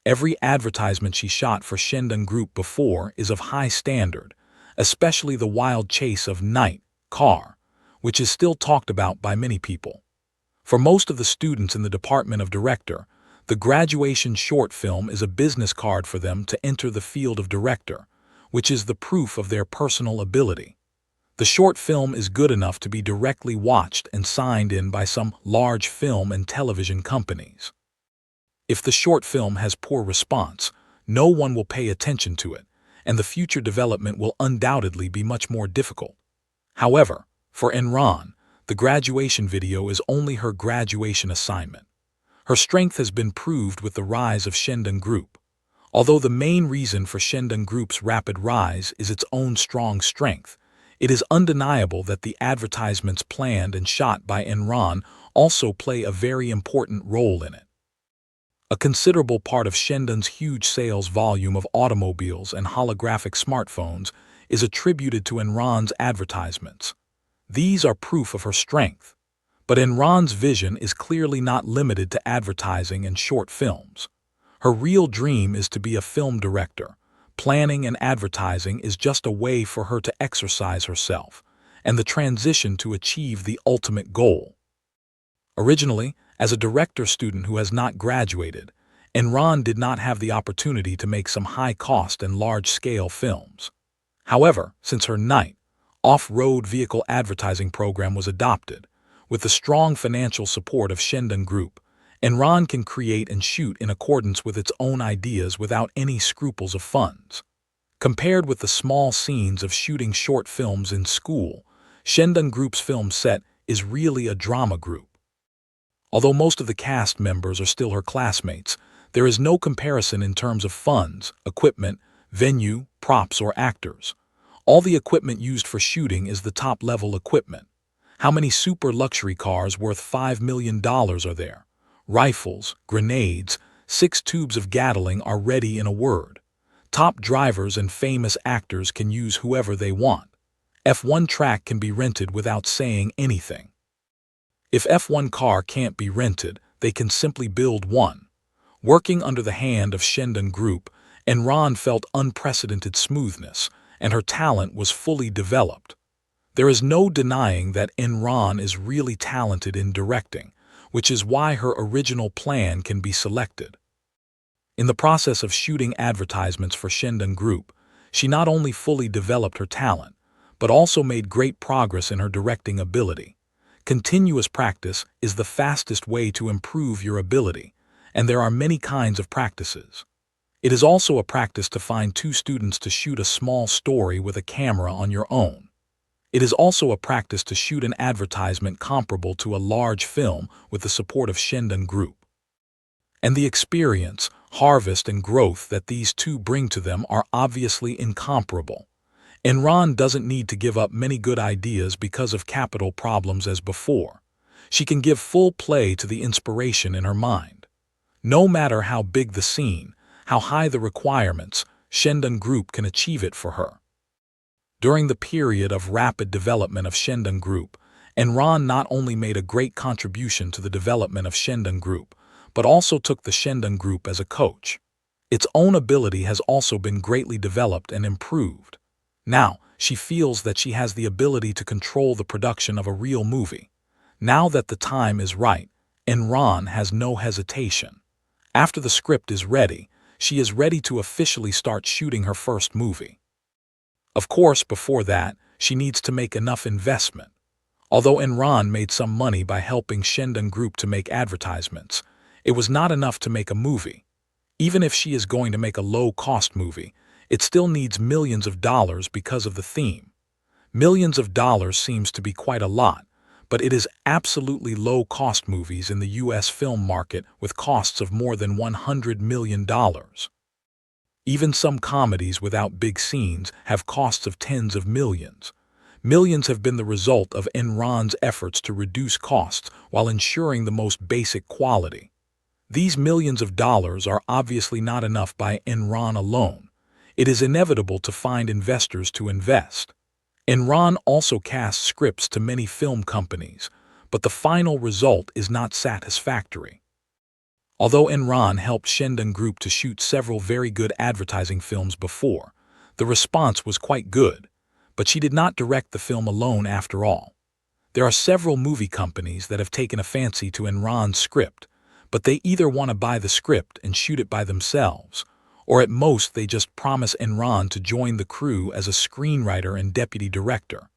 Every advertisement she shot for Shendong Group before is of high standard, especially the wild chase of Night Car, which is still talked about by many people. For most of the students in the Department of Director, the graduation short film is a business card for them to enter the field of director, which is the proof of their personal ability. The short film is good enough to be directly watched and signed in by some large film and television companies. If the short film has poor response, no one will pay attention to it, and the future development will undoubtedly be much more difficult. However, for Enron, the graduation video is only her graduation assignment. Her strength has been proved with the rise of Shendong Group. Although the main reason for Shendong Group's rapid rise is its own strong strength, it is undeniable that the advertisements planned and shot by Enron also play a very important role in it. A considerable part of Shendong's huge sales volume of automobiles and holographic smartphones is attributed to Enron's advertisements. These are proof of her strength. But Enron's vision is clearly not limited to advertising and short films. Her real dream is to be a film director. Planning and advertising is just a way for her to exercise herself, and the transition to achieve the ultimate goal. Originally, as a director student who has not graduated, Enron did not have the opportunity to make some high-cost and large-scale films. However, since her Night off-road vehicle advertising program was adopted, with the strong financial support of Shendong Group, Enron can create and shoot in accordance with its own ideas without any scruples of funds. Compared with the small scenes of shooting short films in school, Shendong Group's film set is really a drama group. Although most of the cast members are still her classmates, there is no comparison in terms of funds, equipment, venue, props, or actors. All the equipment used for shooting is the top-level equipment. How many super luxury cars worth $5 million are there? Rifles, grenades, 6 tubes of Gatling are ready in a word. Top drivers and famous actors can use whoever they want. F1 track can be rented without saying anything. If F1 car can't be rented, they can simply build one. Working under the hand of Shendong Group, Enron felt unprecedented smoothness, and her talent was fully developed. There is no denying that Enron is really talented in directing, which is why her original plan can be selected. In the process of shooting advertisements for Shendong Group, she not only fully developed her talent, but also made great progress in her directing ability. Continuous practice is the fastest way to improve your ability, and there are many kinds of practices. It is also a practice to find 2 students to shoot a small story with a camera on your own. It is also a practice to shoot an advertisement comparable to a large film with the support of Shendong Group. And the experience, harvest, and growth that these 2 bring to them are obviously incomparable. Enron doesn't need to give up many good ideas because of capital problems as before. She can give full play to the inspiration in her mind. No matter how big the scene, how high the requirements, Shendong Group can achieve it for her. During the period of rapid development of Shendong Group, Enron not only made a great contribution to the development of Shandong Group, but also took the Shandong Group as a coach. Its own ability has also been greatly developed and improved. Now, she feels that she has the ability to control the production of a real movie. Now that the time is right, Enron has no hesitation. After the script is ready, she is ready to officially start shooting her first movie. Of course, before that, she needs to make enough investment. Although Enron made some money by helping Shandong Group to make advertisements, it was not enough to make a movie. Even if she is going to make a low-cost movie, it still needs millions of dollars because of the theme. Millions of dollars seems to be quite a lot, but it is absolutely low-cost movies in the US film market with costs of more than $100 million. Even some comedies without big scenes have costs of tens of millions. Millions have been the result of Enron's efforts to reduce costs while ensuring the most basic quality. These millions of dollars are obviously not enough by Enron alone. It is inevitable to find investors to invest. Enron also casts scripts to many film companies, but the final result is not satisfactory. Although Enron helped Shandong Group to shoot several very good advertising films before, the response was quite good, but she did not direct the film alone after all. There are several movie companies that have taken a fancy to Enron's script, but they either want to buy the script and shoot it by themselves, or at most they just promise Enron to join the crew as a screenwriter and deputy director.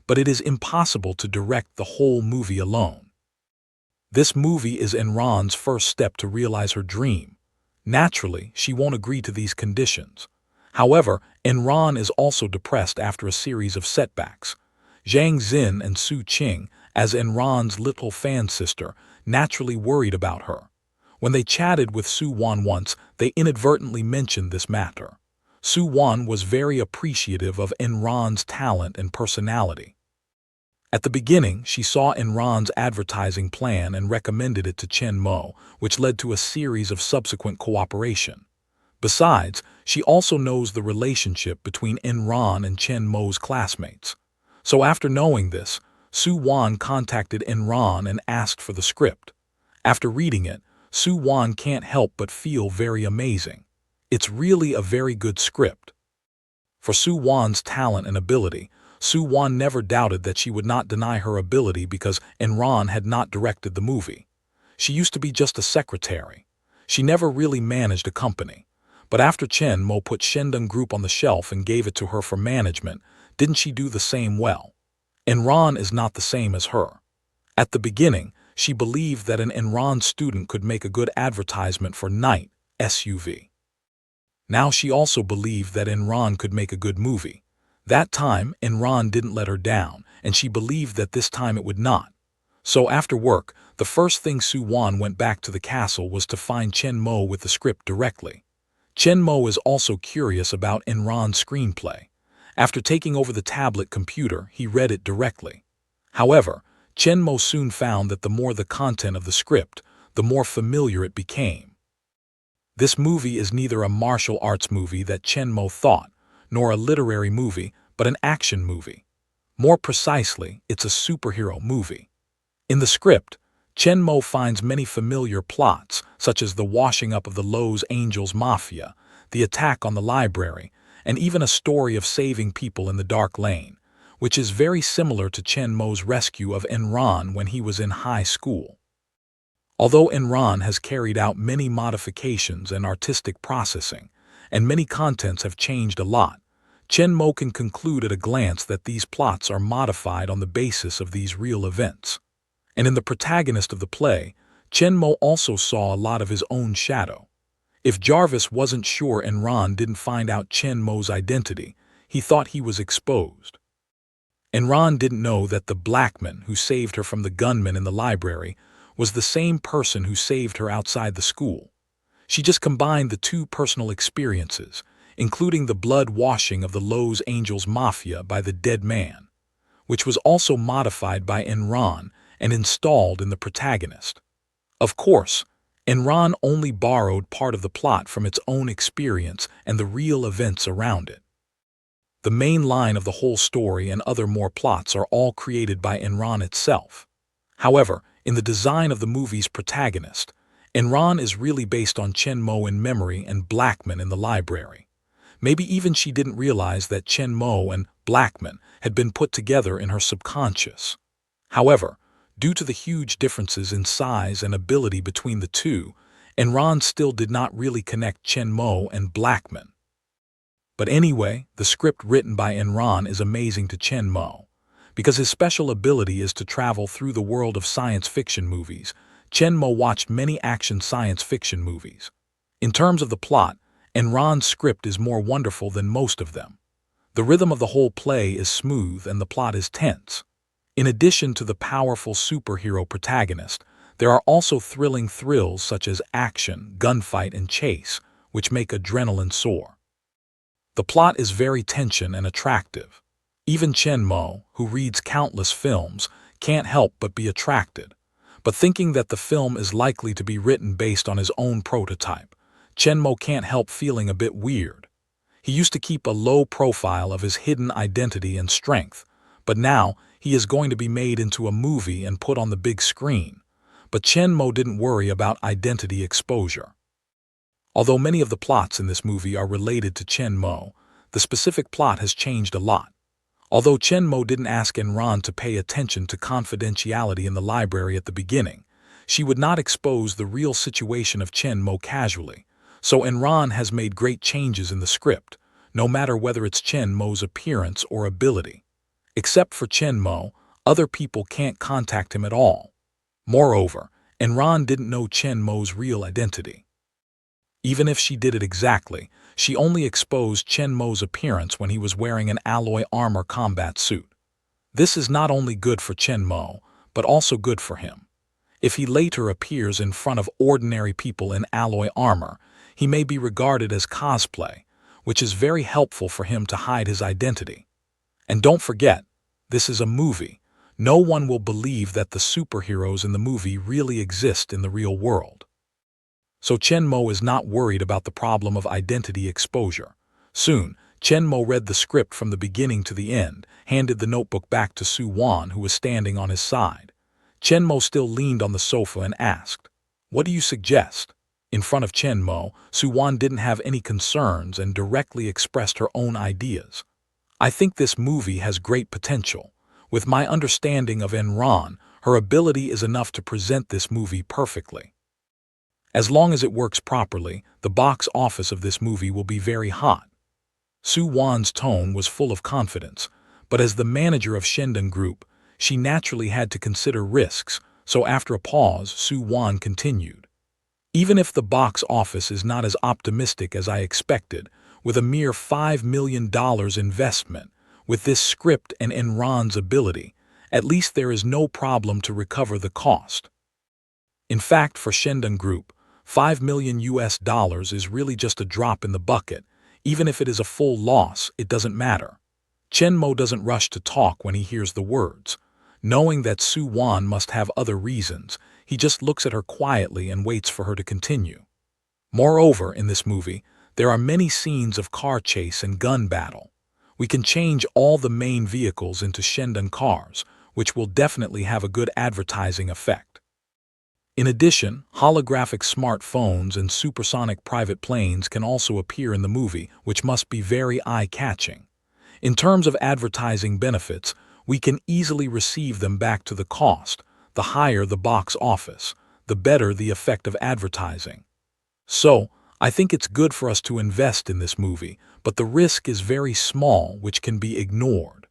But it is impossible to direct the whole movie alone. This movie is Enron's first step to realize her dream. Naturally, she won't agree to these conditions. However, Enron is also depressed after a series of setbacks. Zhang Xin and Su Qing, as Enron's little fan sister, naturally worried about her. When they chatted with Su Wan once, they inadvertently mentioned this matter. Su Wan was very appreciative of Enron's talent and personality. At the beginning, she saw Enron's advertising plan and recommended it to Chen Mo, which led to a series of subsequent cooperation. Besides, she also knows the relationship between Enron and Chen Mo's classmates. So after knowing this, Su Wan contacted Enron and asked for the script. After reading it, Su Wan can't help but feel very amazing. It's really a very good script. For Su Wan's talent and ability, Su Wan never doubted that she would not deny her ability because Enron had not directed the movie. She used to be just a secretary. She never really managed a company. But after Chen Mo put Shandong Group on the shelf and gave it to her for management, didn't she do the same well? Enron is not the same as her. At the beginning, she believed that an Enron student could make a good advertisement for Night SUV. Now she also believed that Enron could make a good movie. That time, Enron didn't let her down, and she believed that this time it would not. So after work, the first thing Su Wan went back to the castle was to find Chen Mo with the script directly. Chen Mo is also curious about Enron's screenplay. After taking over the tablet computer, he read it directly. However, Chen Mo soon found that the more the content of the script, the more familiar it became. This movie is neither a martial arts movie that Chen Mo thought, nor a literary movie, but an action movie. More precisely, it's a superhero movie. In the script, Chen Mo finds many familiar plots, such as the washing up of the Los Angeles Mafia, the attack on the library, and even a story of saving people in the dark lane, which is very similar to Chen Mo's rescue of Enron when he was in high school. Although Enron has carried out many modifications and artistic processing, and many contents have changed a lot, Chen Mo can conclude at a glance that these plots are modified on the basis of these real events. And in the protagonist of the play, Chen Mo also saw a lot of his own shadow. If Jarvis wasn't sure Enron didn't find out Chen Mo's identity, he thought he was exposed. Enron didn't know that the blackman who saved her from the gunman in the library was the same person who saved her outside the school. She just combined the two personal experiences, including the blood washing of the Los Angeles Mafia by the dead man, which was also modified by Enron and installed in the protagonist. Of course, Enron only borrowed part of the plot from its own experience and the real events around it. The main line of the whole story and other more plots are all created by Enron itself. However, in the design of the movie's protagonist, Enron is really based on Chen Mo in memory and Blackman in the library. Maybe even she didn't realize that Chen Mo and Blackman had been put together in her subconscious. However, due to the huge differences in size and ability between the two, Enron still did not really connect Chen Mo and Blackman. But anyway, the script written by Enron is amazing to Chen Mo. Because his special ability is to travel through the world of science fiction movies, Chen Mo watched many action science fiction movies. In terms of the plot, Enron's script is more wonderful than most of them. The rhythm of the whole play is smooth and the plot is tense. In addition to the powerful superhero protagonist, there are also thrilling thrills such as action, gunfight, and chase, which make adrenaline soar. The plot is very tension and attractive. Even Chen Mo, who reads countless films, can't help but be attracted. But thinking that the film is likely to be written based on his own prototype, Chen Mo can't help feeling a bit weird. He used to keep a low profile of his hidden identity and strength, but now he is going to be made into a movie and put on the big screen. But Chen Mo didn't worry about identity exposure. Although many of the plots in this movie are related to Chen Mo, the specific plot has changed a lot. Although Chen Mo didn't ask Enron to pay attention to confidentiality in the library at the beginning, she would not expose the real situation of Chen Mo casually. So Enron has made great changes in the script, no matter whether it's Chen Mo's appearance or ability. Except for Chen Mo, other people can't contact him at all. Moreover, Enron didn't know Chen Mo's real identity. Even if she did it exactly, she only exposed Chen Mo's appearance when he was wearing an alloy armor combat suit. This is not only good for Chen Mo, but also good for him. If he later appears in front of ordinary people in alloy armor, he may be regarded as cosplay, which is very helpful for him to hide his identity. And don't forget, this is a movie. No one will believe that the superheroes in the movie really exist in the real world. So Chen Mo is not worried about the problem of identity exposure. Soon, Chen Mo read the script from the beginning to the end, handed the notebook back to Su Wan, who was standing on his side. Chen Mo still leaned on the sofa and asked, "What do you suggest?" In front of Chen Mo, Su Wan didn't have any concerns and directly expressed her own ideas. "I think this movie has great potential. With my understanding of Enron, her ability is enough to present this movie perfectly. As long as it works properly, the box office of this movie will be very hot." Su Wan's tone was full of confidence, but as the manager of Shendan Group, she naturally had to consider risks, so after a pause, Su Wan continued. "Even if the box office is not as optimistic as I expected, with a mere $5 million investment, with this script and Enron's ability, at least there is no problem to recover the cost. In fact, for Shendan Group, $5 million is really just a drop in the bucket. Even if it is a full loss, it doesn't matter." Chen Mo doesn't rush to talk when he hears the words. Knowing that Su Wan must have other reasons, he just looks at her quietly and waits for her to continue. Moreover, in this movie, there are many scenes of car chase and gun battle. We can change all the main vehicles into Shendan cars, which will definitely have a good advertising effect. In addition, holographic smartphones and supersonic private planes can also appear in the movie, which must be very eye-catching. In terms of advertising benefits, we can easily receive them back to the cost. The higher the box office, the better the effect of advertising. So, I think it's good for us to invest in this movie, but the risk is very small, which can be ignored.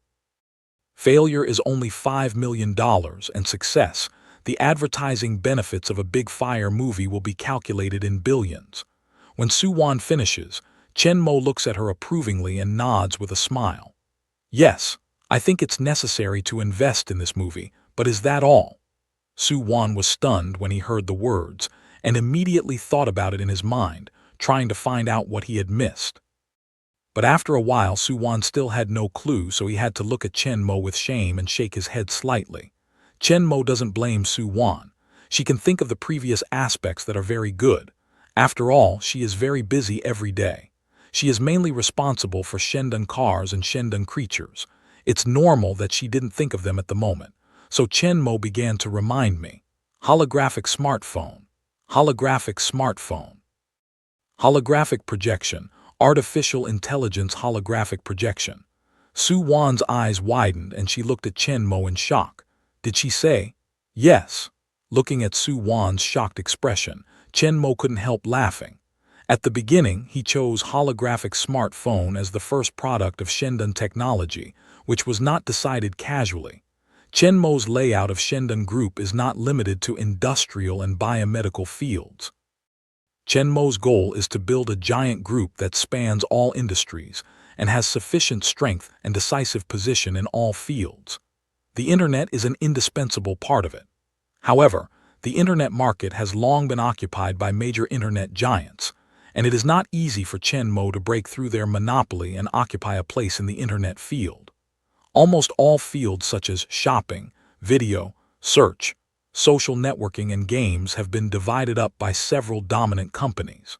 Failure is only $5 million, and success, the advertising benefits of a big fire movie, will be calculated in billions. When Su Wan finishes, Chen Mo looks at her approvingly and nods with a smile. "Yes, I think it's necessary to invest in this movie, but is that all?" Su Wan was stunned when he heard the words, and immediately thought about it in his mind, trying to find out what he had missed. But after a while, Su Wan still had no clue, so he had to look at Chen Mo with shame and shake his head slightly. Chen Mo doesn't blame Su Wan. She can think of the previous aspects that are very good. After all, she is very busy every day. She is mainly responsible for Shendun cars and Shendun creatures. It's normal that she didn't think of them at the moment. So Chenmo began to remind me. Holographic smartphone. Holographic smartphone. Holographic projection. Artificial intelligence holographic projection. Su Wan's eyes widened and she looked at Chenmo in shock. Did she say, yes? Looking at Su Wan's shocked expression, Chenmo couldn't help laughing. At the beginning, he chose holographic smartphone as the first product of Shendun technology, which was not decided casually. Chenmo's layout of Shendun Group is not limited to industrial and biomedical fields. Chenmo's goal is to build a giant group that spans all industries and has sufficient strength and decisive position in all fields. The internet is an indispensable part of it. However, the internet market has long been occupied by major internet giants, and it is not easy for Chenmo to break through their monopoly and occupy a place in the internet field. Almost all fields such as shopping, video, search, social networking, and games have been divided up by several dominant companies.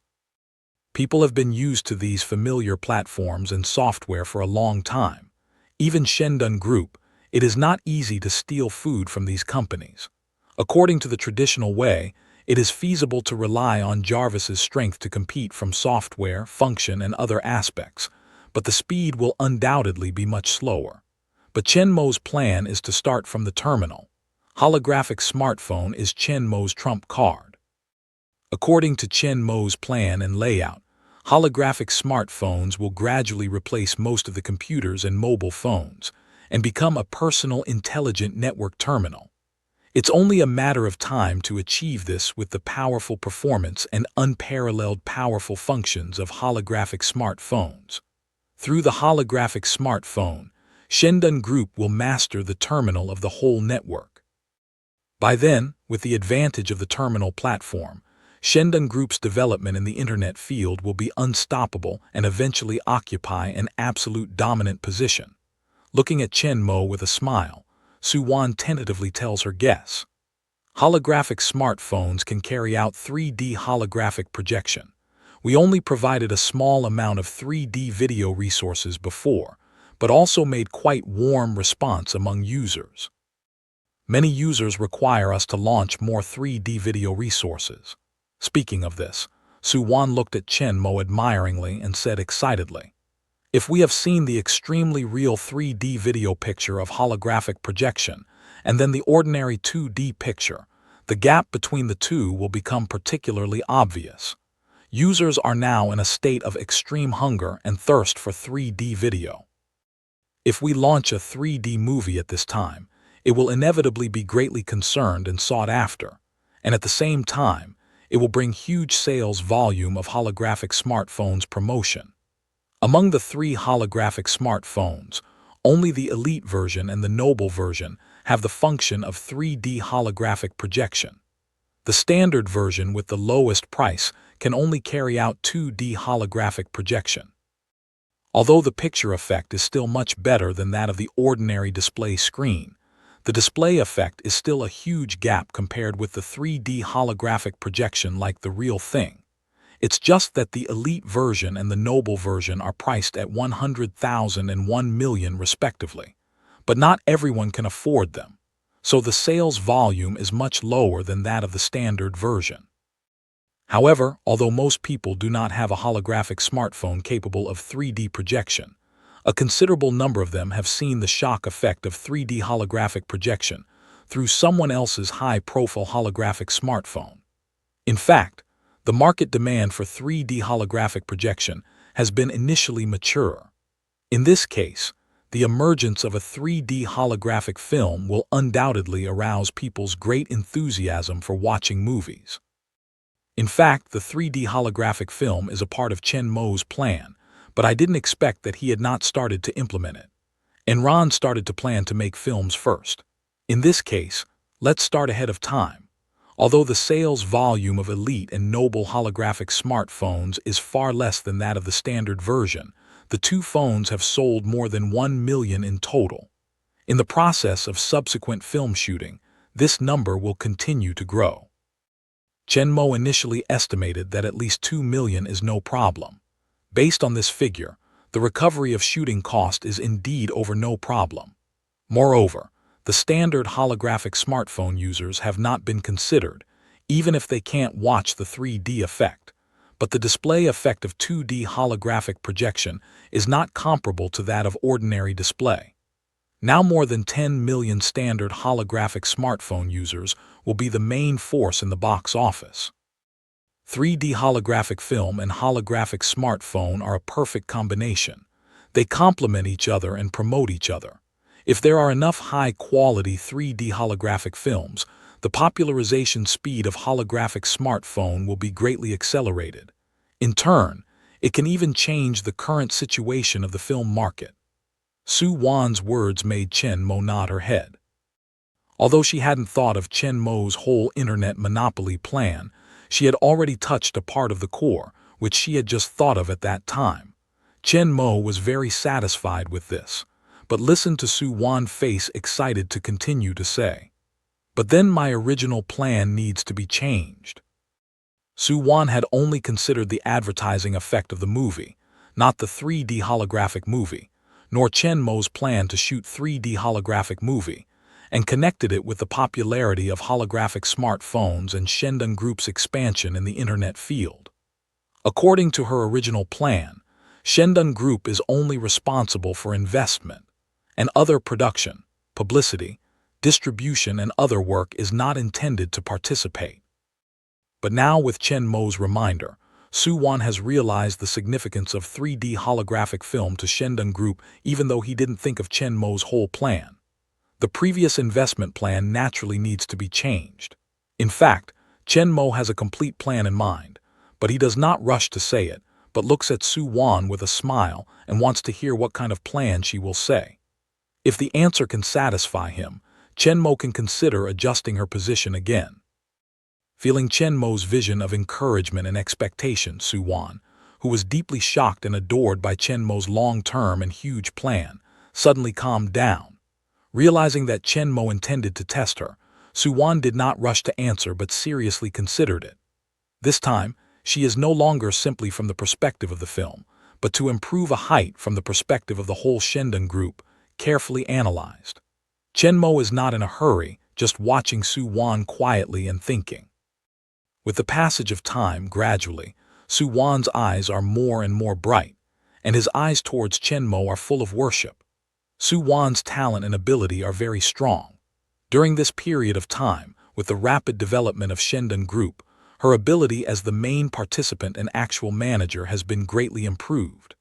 People have been used to these familiar platforms and software for a long time. Even Shendun Group, it is not easy to steal food from these companies. According to the traditional way, it is feasible to rely on Jarvis's strength to compete from software, function, and other aspects, but the speed will undoubtedly be much slower. But Chenmo's plan is to start from the terminal. Holographic smartphone is Chenmo's trump card. According to Chenmo's plan and layout, holographic smartphones will gradually replace most of the computers and mobile phones and become a personal intelligent network terminal. It's only a matter of time to achieve this with the powerful performance and unparalleled powerful functions of holographic smartphones. Through the holographic smartphone, Shendun Group will master the terminal of the whole network. By then, with the advantage of the terminal platform, Shendun Group's development in the internet field will be unstoppable and eventually occupy an absolute dominant position. Looking at Chenmo with a smile, Su Wan tentatively tells her guess. Holographic smartphones can carry out 3D holographic projection. We only provided a small amount of 3D video resources before, but also made quite warm response among users. Many users require us to launch more 3D video resources. Speaking of this, Su Wan looked at Chenmo admiringly and said excitedly, if we have seen the extremely real 3D video picture of holographic projection and then the ordinary 2D picture, the gap between the two will become particularly obvious. Users are now in a state of extreme hunger and thirst for 3D video. If we launch a 3D movie at this time, it will inevitably be greatly concerned and sought after, and at the same time, it will bring huge sales volume of holographic smartphones promotion. Among the 3 holographic smartphones, only the Elite version and the Noble version have the function of 3D holographic projection. The standard version with the lowest price can only carry out 2D holographic projection. Although the picture effect is still much better than that of the ordinary display screen, the display effect is still a huge gap compared with the 3D holographic projection like the real thing. It's just that the Elite version and the Noble version are priced at 100,000 and 1 million respectively, but not everyone can afford them, so the sales volume is much lower than that of the standard version. However, although most people do not have a holographic smartphone capable of 3D projection, a considerable number of them have seen the shock effect of 3D holographic projection through someone else's high-profile holographic smartphone. In fact, the market demand for 3D holographic projection has been initially mature. In this case, the emergence of a 3D holographic film will undoubtedly arouse people's great enthusiasm for watching movies. In fact, the 3D holographic film is a part of Chenmo's plan, but I didn't expect that he had not started to implement it. Enron started to plan to make films first. In this case, let's start ahead of time. Although the sales volume of Elite and Noble holographic smartphones is far less than that of the standard version, the 2 phones have sold more than 1 million in total. In the process of subsequent film shooting, this number will continue to grow. Chenmo initially estimated that at least 2 million is no problem. Based on this figure, the recovery of shooting cost is indeed over no problem. Moreover, the standard holographic smartphone users have not been considered, even if they can't watch the 3D effect. But the display effect of 2D holographic projection is not comparable to that of ordinary display. Now more than 10 million standard holographic smartphone users will be the main force in the box office. 3D holographic film and holographic smartphone are a perfect combination. They complement each other and promote each other. If there are enough high-quality 3D holographic films, the popularization speed of holographic smartphone will be greatly accelerated. In turn, it can even change the current situation of the film market. Su Wan's words made Chen Mo nod her head. Although she hadn't thought of Chen Mo's whole internet monopoly plan, she had already touched a part of the core, which she had just thought of at that time. Chen Mo was very satisfied with this, but listened to Su Wan's face excited to continue to say, "But then my original plan needs to be changed." Su Wan had only considered the advertising effect of the movie, not the 3D holographic movie, nor Chen Mo's plan to shoot 3D holographic movie, and connected it with the popularity of holographic smartphones and Shendong Group's expansion in the internet field. According to her original plan, Shendong Group is only responsible for investment, and other production, publicity, distribution and other work is not intended to participate. But now with Chen Mo's reminder, Su Wan has realized the significance of 3D holographic film to Shendong Group even though he didn't think of Chen Mo's whole plan. The previous investment plan naturally needs to be changed. In fact, Chen Mo has a complete plan in mind, but he does not rush to say it, but looks at Su Wan with a smile and wants to hear what kind of plan she will say. If the answer can satisfy him, Chen Mo can consider adjusting her position again. Feeling Chen Mo's vision of encouragement and expectation, Su Wan, who was deeply shocked and adored by Chen Mo's long-term and huge plan, suddenly calmed down. Realizing that Chen Mo intended to test her, Su Wan did not rush to answer but seriously considered it. This time, she is no longer simply from the perspective of the film, but to improve a height from the perspective of the whole Shendong Group, carefully analyzed. Chen Mo is not in a hurry, just watching Su Wan quietly and thinking. With the passage of time, gradually, Su Wan's eyes are more and more bright, and his eyes towards Chen Mo are full of worship. Su Wan's talent and ability are very strong. During this period of time, with the rapid development of Shendong Group, her ability as the main participant and actual manager has been greatly improved.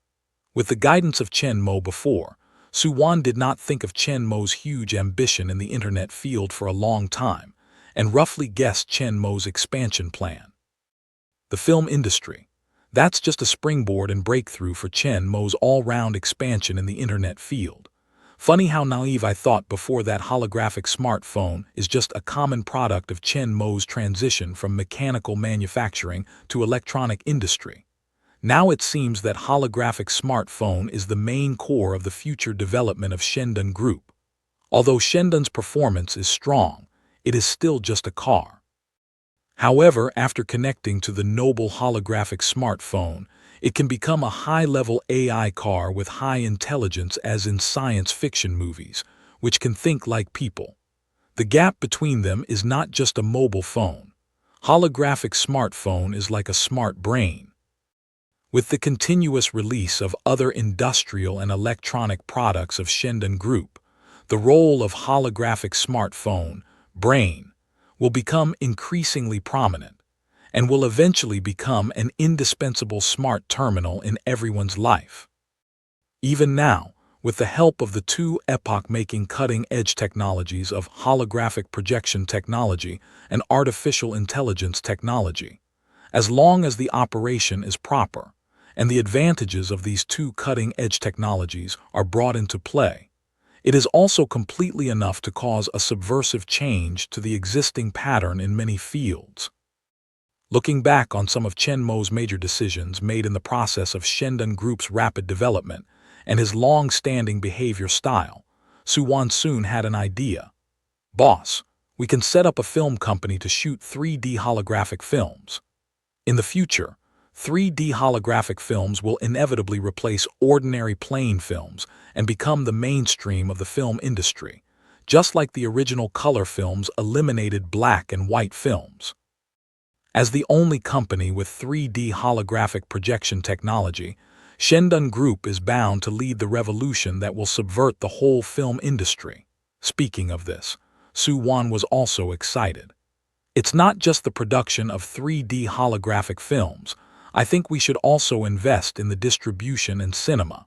With the guidance of Chen Mo before, Su Wan did not think of Chen Mo's huge ambition in the internet field for a long time, and roughly guessed Chen Mo's expansion plan. The film industry. That's just a springboard and breakthrough for Chen Mo's all-round expansion in the internet field. Funny how naive I thought before that holographic smartphone is just a common product of Chen Mo's transition from mechanical manufacturing to electronic industry. Now it seems that holographic smartphone is the main core of the future development of Shendong Group. Although Shendong's performance is strong, it is still just a car. However, after connecting to the noble holographic smartphone, it can become a high-level AI car with high intelligence as in science fiction movies, which can think like people. The gap between them is not just a mobile phone. Holographic smartphone is like a smart brain. With the continuous release of other industrial and electronic products of Shendong Group, the role of holographic smartphone, brain, will become increasingly prominent, and will eventually become an indispensable smart terminal in everyone's life. Even now, with the help of the two epoch-making cutting-edge technologies of holographic projection technology and artificial intelligence technology, as long as the operation is proper, and the advantages of these two cutting-edge technologies are brought into play, it is also completely enough to cause a subversive change to the existing pattern in many fields. Looking back on some of Chen Mo's major decisions made in the process of Shendong Group's rapid development and his long-standing behavior style, Su Wan soon had an idea. "Boss, we can set up a film company to shoot 3D holographic films. In the future, 3D holographic films will inevitably replace ordinary plain films and become the mainstream of the film industry, just like the original color films eliminated black and white films. As the only company with 3D holographic projection technology, Shendon Group is bound to lead the revolution that will subvert the whole film industry. Speaking of this, Soo-won was also excited. It's not just the production of 3D holographic films. I think we should also invest in the distribution and cinema.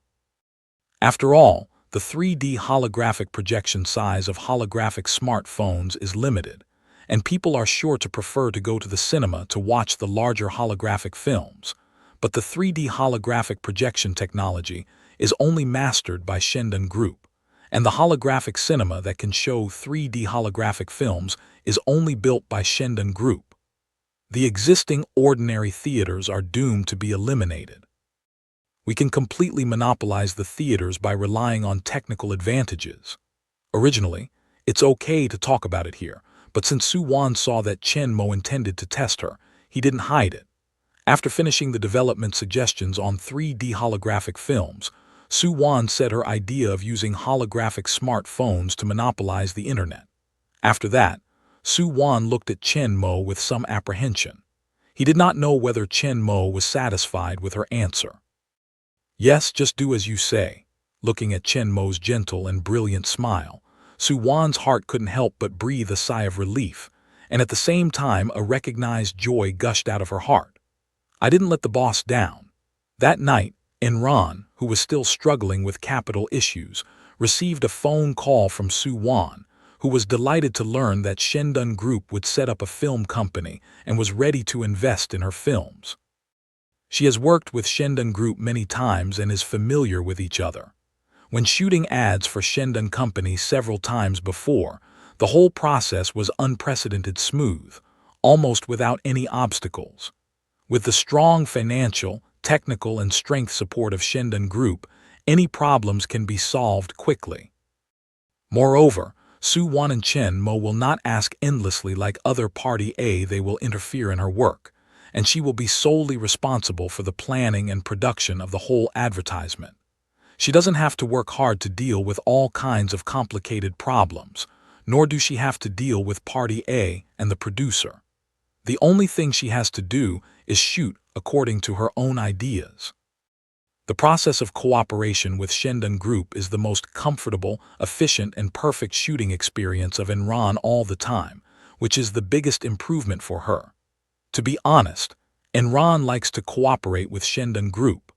After all, the 3D holographic projection size of holographic smartphones is limited, and people are sure to prefer to go to the cinema to watch the larger holographic films. But the 3D holographic projection technology is only mastered by Shendon Group, and the holographic cinema that can show 3D holographic films is only built by Shendon Group. The existing ordinary theaters are doomed to be eliminated. We can completely monopolize the theaters by relying on technical advantages. Originally, it's okay to talk about it here, but since Soo-won saw that Chen Mo intended to test her, he didn't hide it. After finishing the development suggestions on 3D holographic films, Soo-won said her idea of using holographic smartphones to monopolize the internet. After that, Soo-won looked at Chen Mo with some apprehension. He did not know whether Chen Mo was satisfied with her answer. "Yes, just do as you say." Looking at Chen Mo's gentle and brilliant smile, Soo-won's heart couldn't help but breathe a sigh of relief, and at the same time a recognized joy gushed out of her heart. I didn't let the boss down. That night, Enron, who was still struggling with capital issues, received a phone call from Soo-won, who was delighted to learn that Shendon Group would set up a film company and was ready to invest in her films. She has worked with Shendon Group many times and is familiar with each other. When shooting ads for Shendon Company several times before, the whole process was unprecedented smooth, almost without any obstacles. With the strong financial, technical, and strength support of Shendon Group, any problems can be solved quickly. Moreover, Soo-won and Chen Mo will not ask endlessly like other Party A. They will interfere in her work, and she will be solely responsible for the planning and production of the whole advertisement. She doesn't have to work hard to deal with all kinds of complicated problems, nor do she have to deal with Party A and the producer. The only thing she has to do is shoot according to her own ideas. The process of cooperation with Shendon Group is the most comfortable, efficient, and perfect shooting experience of Enron all the time, which is the biggest improvement for her. To be honest, Enron likes to cooperate with Shendon Group,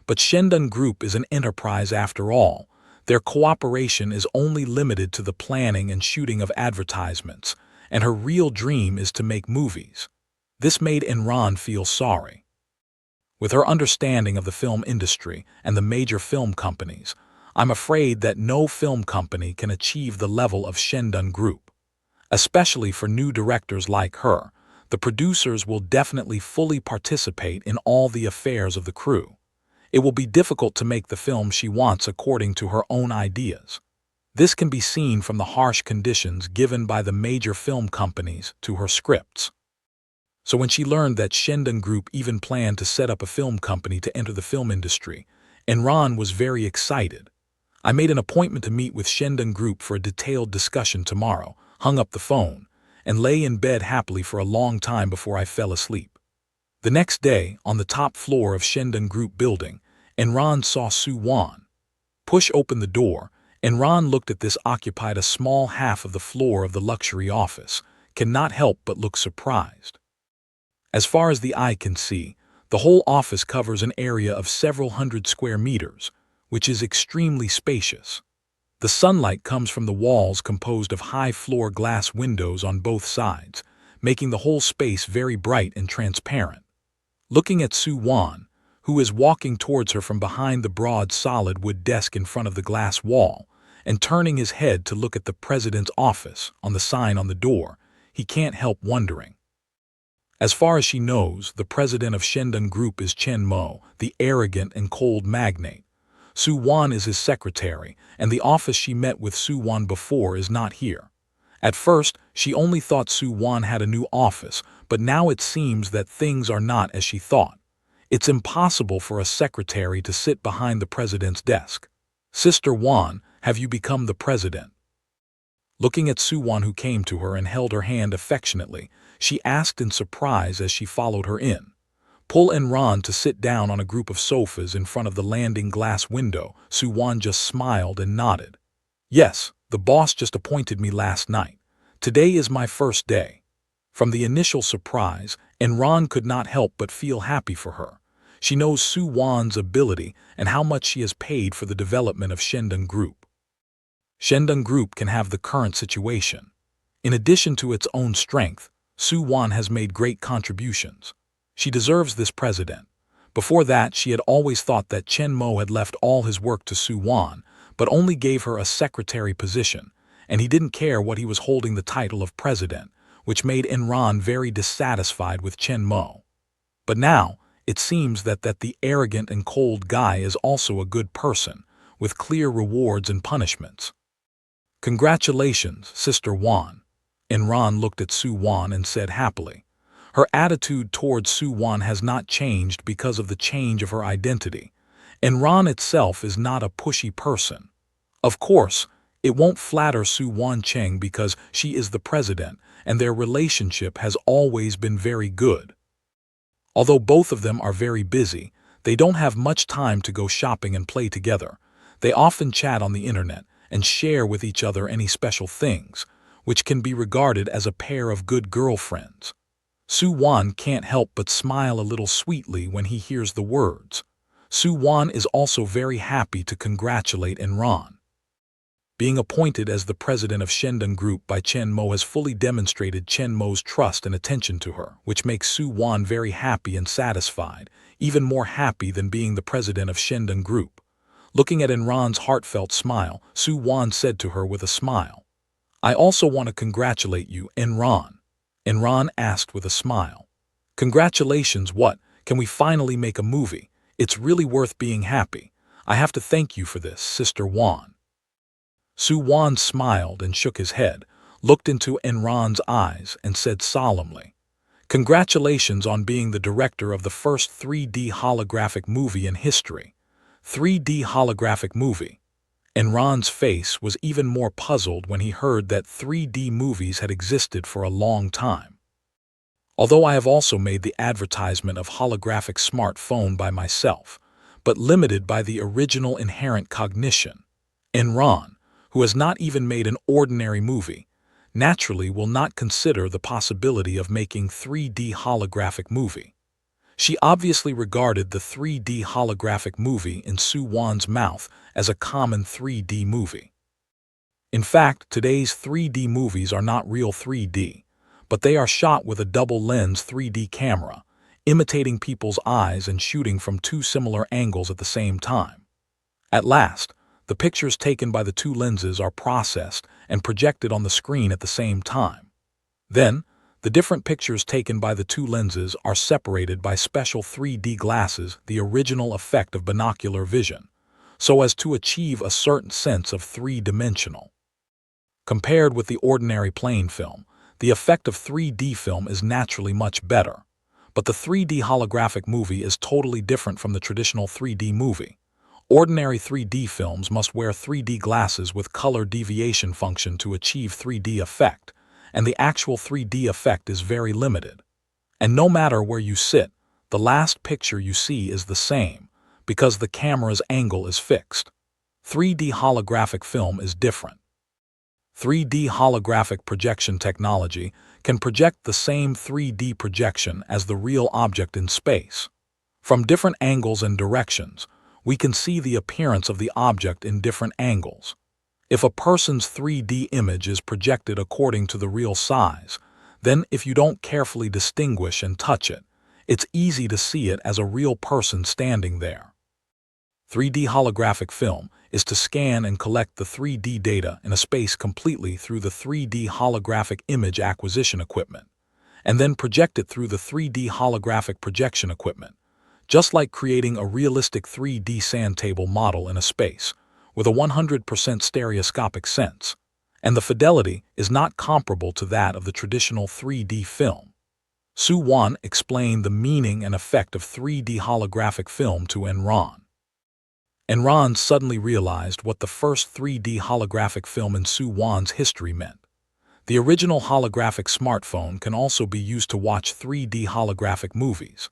but Shendon Group is an enterprise after all. Their cooperation is only limited to the planning and shooting of advertisements, and her real dream is to make movies. This made Enron feel sorry. With her understanding of the film industry and the major film companies, I'm afraid that no film company can achieve the level of Shendon Group. Especially for new directors like her, the producers will definitely fully participate in all the affairs of the crew. It will be difficult to make the film she wants according to her own ideas. This can be seen from the harsh conditions given by the major film companies to her scripts. So when she learned that Shendon Group even planned to set up a film company to enter the film industry, Enron was very excited. I made an appointment to meet with Shendon Group for a detailed discussion tomorrow, hung up the phone, and lay in bed happily for a long time before I fell asleep. The next day, on the top floor of Shendon Group building, Enron saw Soo-won. Push open the door, Enron looked at this occupied a small half of the floor of the luxury office, cannot help but look surprised. As far as the eye can see, the whole office covers an area of several hundred square meters, which is extremely spacious. The sunlight comes from the walls composed of high-floor glass windows on both sides, making the whole space very bright and transparent. Looking at Soo-won, who is walking towards her from behind the broad solid wood desk in front of the glass wall, and turning his head to look at the president's office on the sign on the door, he can't help wondering. As far as she knows, the president of Shendon Group is Chen Mo, the arrogant and cold magnate. Soo-won is his secretary, and the office she met with Soo-won before is not here. At first, she only thought Soo-won had a new office, but now it seems that things are not as she thought. It's impossible for a secretary to sit behind the president's desk. Sister Wan, have you become the president? Looking at Su-Wan, who came to her and held her hand affectionately, she asked in surprise as she followed her in. Pull Enron to sit down on a group of sofas in front of the landing glass window. Su-Wan just smiled and nodded. Yes, the boss just appointed me last night. Today is my first day. From the initial surprise, Enron could not help but feel happy for her. She knows Su-Wan's ability and how much she has paid for the development of Shendong Group. Shendong Group can have the current situation. In addition to its own strength, Su-Wan has made great contributions. She deserves this president. Before that, she had always thought that Chen Mo had left all his work to Su-Wan, but only gave her a secretary position, and he didn't care what he was holding the title of president, which made Enron very dissatisfied with Chen Mo. But now, it seems that the arrogant and cold guy is also a good person, with clear rewards and punishments. Congratulations, Sister Wan. Enron looked at Su-Wan and said happily. Her attitude towards Su-Wan has not changed because of the change of her identity. Enron itself is not a pushy person. Of course, it won't flatter Su-Wan Cheng because she is the president, and their relationship has always been very good. Although both of them are very busy, they don't have much time to go shopping and play together. They often chat on the internet and share with each other any special things, which can be regarded as a pair of good girlfriends. Su-Wan can't help but smile a little sweetly when he hears the words. Su-Wan is also very happy to congratulate Enron. Being appointed as the president of Shendong Group by Chen Mo has fully demonstrated Chen Mo's trust and attention to her, which makes Su-Wan very happy and satisfied, even more happy than being the president of Shendong Group. Looking at Enron's heartfelt smile, Su-Wan said to her with a smile, I also want to congratulate you, Enron. Enron asked with a smile. Congratulations, what? Can we finally make a movie? It's really worth being happy. I have to thank you for this, Sister Wan. Su-Wan smiled and shook his head, looked into Enron's eyes, and said solemnly, Congratulations on being the director of the first 3D holographic movie in history. 3D holographic movie. Enron's face was even more puzzled when he heard that 3D movies had existed for a long time. Although I have also made the advertisement of holographic smartphone by myself, but limited by the original inherent cognition. Enron, who has not even made an ordinary movie, naturally will not consider the possibility of making 3D holographic movie. She obviously regarded the 3D holographic movie in Su-Wan's mouth as a common 3D movie. In fact, today's 3D movies are not real 3D, but they are shot with a double-lens 3D camera, imitating people's eyes and shooting from two similar angles at the same time. At last, the pictures taken by the two lenses are processed and projected on the screen at the same time. Then, the different pictures taken by the two lenses are separated by special 3D glasses, the original effect of binocular vision, so as to achieve a certain sense of three-dimensional. Compared with the ordinary plain film, the effect of 3D film is naturally much better, but the 3D holographic movie is totally different from the traditional 3D movie. Ordinary 3D films must wear 3D glasses with color deviation function to achieve 3D effect, and the actual 3D effect is very limited. And no matter where you sit, the last picture you see is the same, because the camera's angle is fixed. 3D holographic film is different. 3D holographic projection technology can project the same 3D projection as the real object in space. From different angles and directions, we can see the appearance of the object in different angles. If a person's 3D image is projected according to the real size, then if you don't carefully distinguish and touch it, it's easy to see it as a real person standing there. 3D holographic film is to scan and collect the 3D data in a space completely through the 3D holographic image acquisition equipment, and then project it through the 3D holographic projection equipment, just like creating a realistic 3D sand table model in a space, with a 100% stereoscopic sense, and the fidelity is not comparable to that of the traditional 3D film. Su Wan explained the meaning and effect of 3D holographic film to Enron. Enron suddenly realized what the first 3D holographic film in Su Wan's history meant. The original holographic smartphone can also be used to watch 3D holographic movies.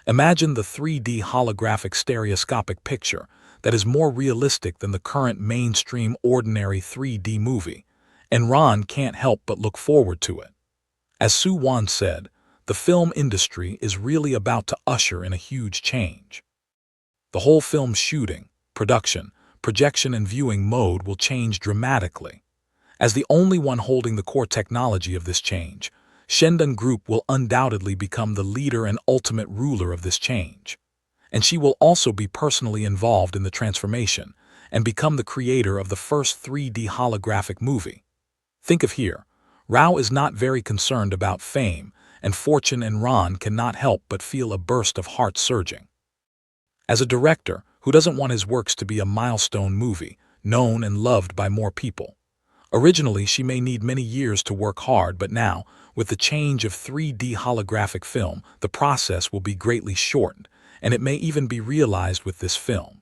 Imagine the 3D holographic stereoscopic picture that is more realistic than the current mainstream ordinary 3D movie. Enron can't help but look forward to it. As Su Wan said, the film industry is really about to usher in a huge change. The whole film shooting, production, projection and viewing mode will change dramatically. As the only one holding the core technology of this change, Shendan Group will undoubtedly become the leader and ultimate ruler of this change. And she will also be personally involved in the transformation and become the creator of the first 3D holographic movie. Think of here, Rao is not very concerned about fame, and fortune, and Ron cannot help but feel a burst of heart surging. As a director who doesn't want his works to be a milestone movie, known and loved by more people. Originally, she may need many years to work hard, but now, with the change of 3D holographic film, the process will be greatly shortened, and it may even be realized with this film.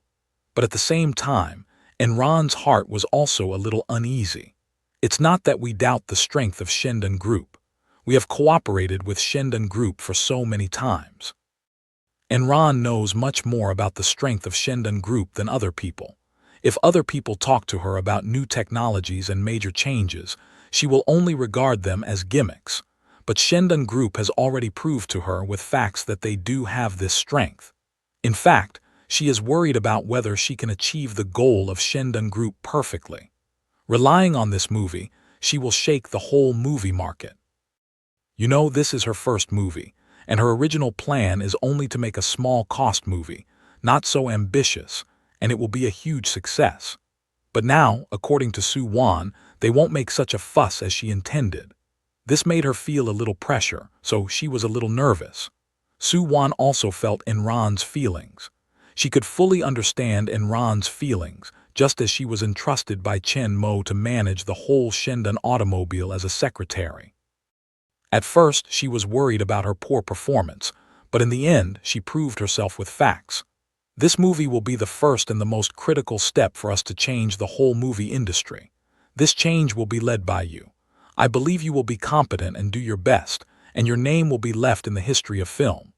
But at the same time, Enron's heart was also a little uneasy. It's not that we doubt the strength of Shendan Group. We have cooperated with Shendan Group for so many times. Enron knows much more about the strength of Shendan Group than other people. If other people talk to her about new technologies and major changes, she will only regard them as gimmicks. But Shendan Group has already proved to her with facts that they do have this strength. In fact, she is worried about whether she can achieve the goal of Shendan Group perfectly. Relying on this movie, she will shake the whole movie market. You know, this is her first movie, and her original plan is only to make a small-cost movie, not so ambitious, and it will be a huge success. But now, according to Su Wan, they won't make such a fuss as she intended. This made her feel a little pressure, so she was a little nervous. Su Wan also felt Enron's feelings. She could fully understand Enron's feelings, just as she was entrusted by Chen Mo to manage the whole Shendan automobile as a secretary. At first, she was worried about her poor performance, but in the end, she proved herself with facts. This movie will be the first and the most critical step for us to change the whole movie industry. This change will be led by you. I believe you will be competent and do your best, and your name will be left in the history of film.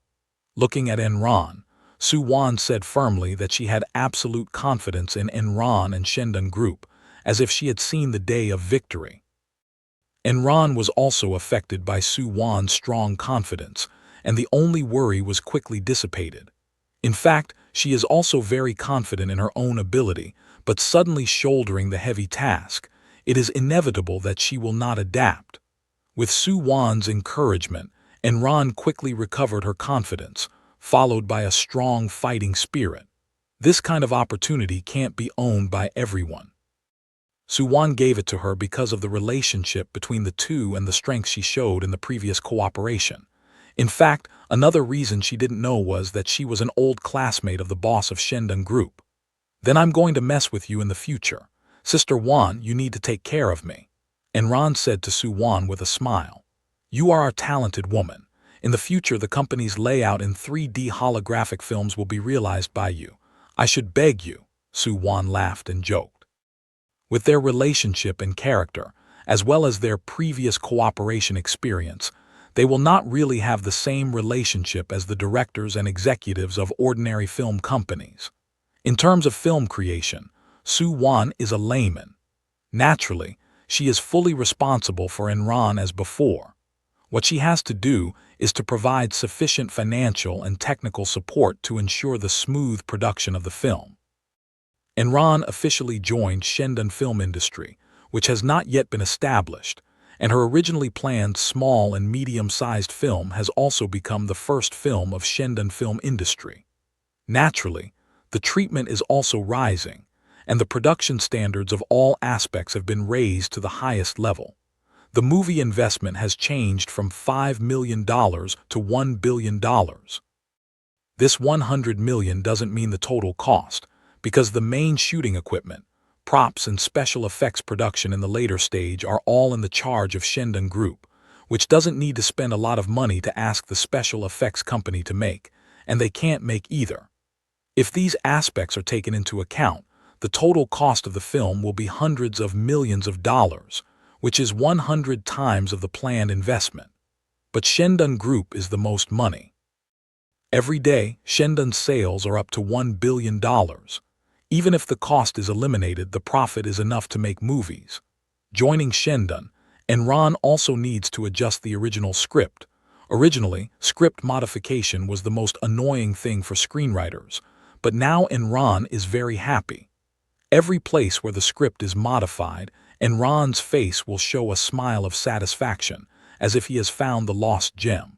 Looking at Enron, Su Wan said firmly that she had absolute confidence in Enron and Shendan Group, as if she had seen the day of victory. Enron was also affected by Su Wan's strong confidence, and the only worry was quickly dissipated. In fact, she is also very confident in her own ability, but suddenly shouldering the heavy task, it is inevitable that she will not adapt. With Su Wan's encouragement, Enron quickly recovered her confidence, followed by a strong fighting spirit. This kind of opportunity can't be owned by everyone. Su Wan gave it to her because of the relationship between the two and the strength she showed in the previous cooperation. In fact, another reason she didn't know was that she was an old classmate of the boss of Shendan Group. Then I'm going to mess with you in the future. Sister Wan, you need to take care of me. Enron said to Su Wan with a smile. You are a talented woman. In the future, the company's layout in 3D holographic films will be realized by you. I should beg you, Su Wan laughed and joked. With their relationship and character, as well as their previous cooperation experience, they will not really have the same relationship as the directors and executives of ordinary film companies. In terms of film creation, Su Wan is a layman. Naturally, she is fully responsible for Enron as before. What she has to do is to provide sufficient financial and technical support to ensure the smooth production of the film. Enron officially joined Shendan Film Industry, which has not yet been established, and her originally planned small and medium-sized film has also become the first film of Shendan Film Industry. Naturally, the treatment is also rising, and the production standards of all aspects have been raised to the highest level. The movie investment has changed from $5 million to $1 billion. This $100 million doesn't mean the total cost, because the main shooting equipment, props and special effects production in the later stage are all in the charge of Shendan Group, which doesn't need to spend a lot of money to ask the special effects company to make, and they can't make either. If these aspects are taken into account, the total cost of the film will be hundreds of millions of dollars, which is 100 times of the planned investment. But Shendun Group is the most money. Every day, Shendun's sales are up to $1 billion. Even if the cost is eliminated, the profit is enough to make movies. Joining Shendun, Enron also needs to adjust the original script. Originally, script modification was the most annoying thing for screenwriters, but now Enron is very happy. Every place where the script is modified, Enron's face will show a smile of satisfaction, as if he has found the lost gem.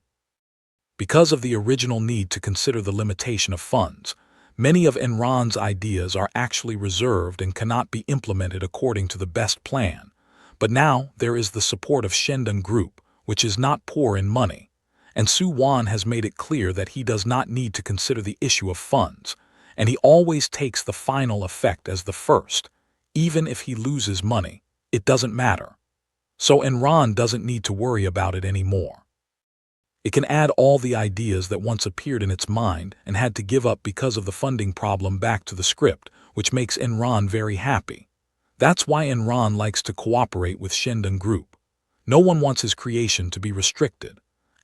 Because of the original need to consider the limitation of funds, many of Enron's ideas are actually reserved and cannot be implemented according to the best plan. But now there is the support of Shendun Group, which is not poor in money, and Su-Wan has made it clear that he does not need to consider the issue of funds, and he always takes the final effect as the first. Even if he loses money, it doesn't matter. So Enron doesn't need to worry about it anymore. It can add all the ideas that once appeared in its mind and had to give up because of the funding problem back to the script, which makes Enron very happy. That's why Enron likes to cooperate with Shendun Group. No one wants his creation to be restricted.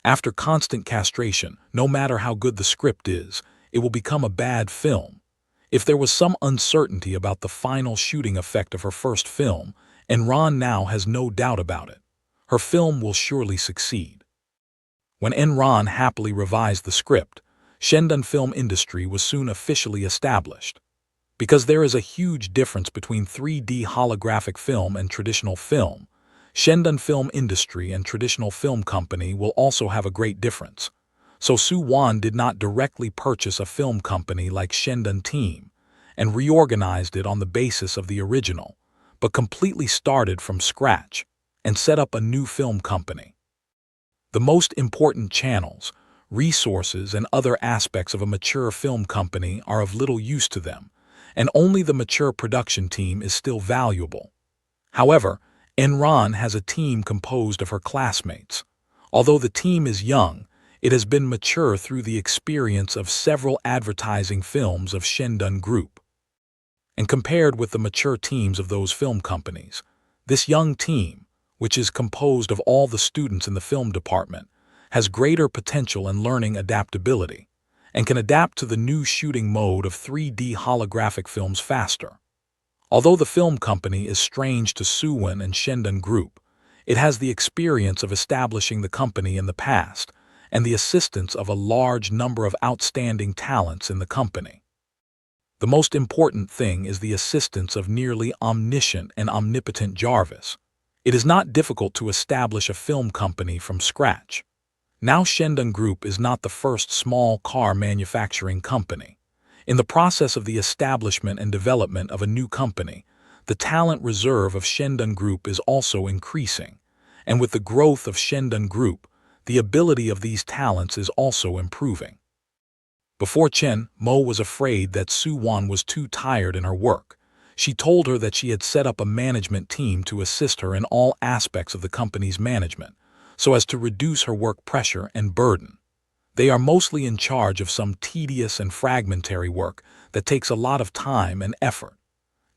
After constant castration, no matter how good the script is, it will become a bad film. If there was some uncertainty about the final shooting effect of her first film, Enron now has no doubt about it. Her film will surely succeed. When Enron happily revised the script, Shendun film industry was soon officially established. Because there is a huge difference between 3D holographic film and traditional film, Shendun film industry and traditional film company will also have a great difference. So Su-Wan did not directly purchase a film company like Shendun Team and reorganized it on the basis of the original, but completely started from scratch and set up a new film company. The most important channels, resources, and other aspects of a mature film company are of little use to them, and only the mature production team is still valuable. However, Enron has a team composed of her classmates. Although the team is young, it has been mature through the experience of several advertising films of Shendun Group. And compared with the mature teams of those film companies, this young team, which is composed of all the students in the film department, has greater potential and learning adaptability, and can adapt to the new shooting mode of 3D holographic films faster. Although the film company is strange to Su-Wan and Shendun Group, it has the experience of establishing the company in the past and the assistance of a large number of outstanding talents in the company. The most important thing is the assistance of nearly omniscient and omnipotent Jarvis. It is not difficult to establish a film company from scratch. Now Shendun Group is not the first small car manufacturing company. In the process of the establishment and development of a new company, the talent reserve of Shendun Group is also increasing, and with the growth of Shendun Group, the ability of these talents is also improving. Before Chen, Mo was afraid that Su-Wan was too tired in her work. She told her that she had set up a management team to assist her in all aspects of the company's management, so as to reduce her work pressure and burden. They are mostly in charge of some tedious and fragmentary work that takes a lot of time and effort.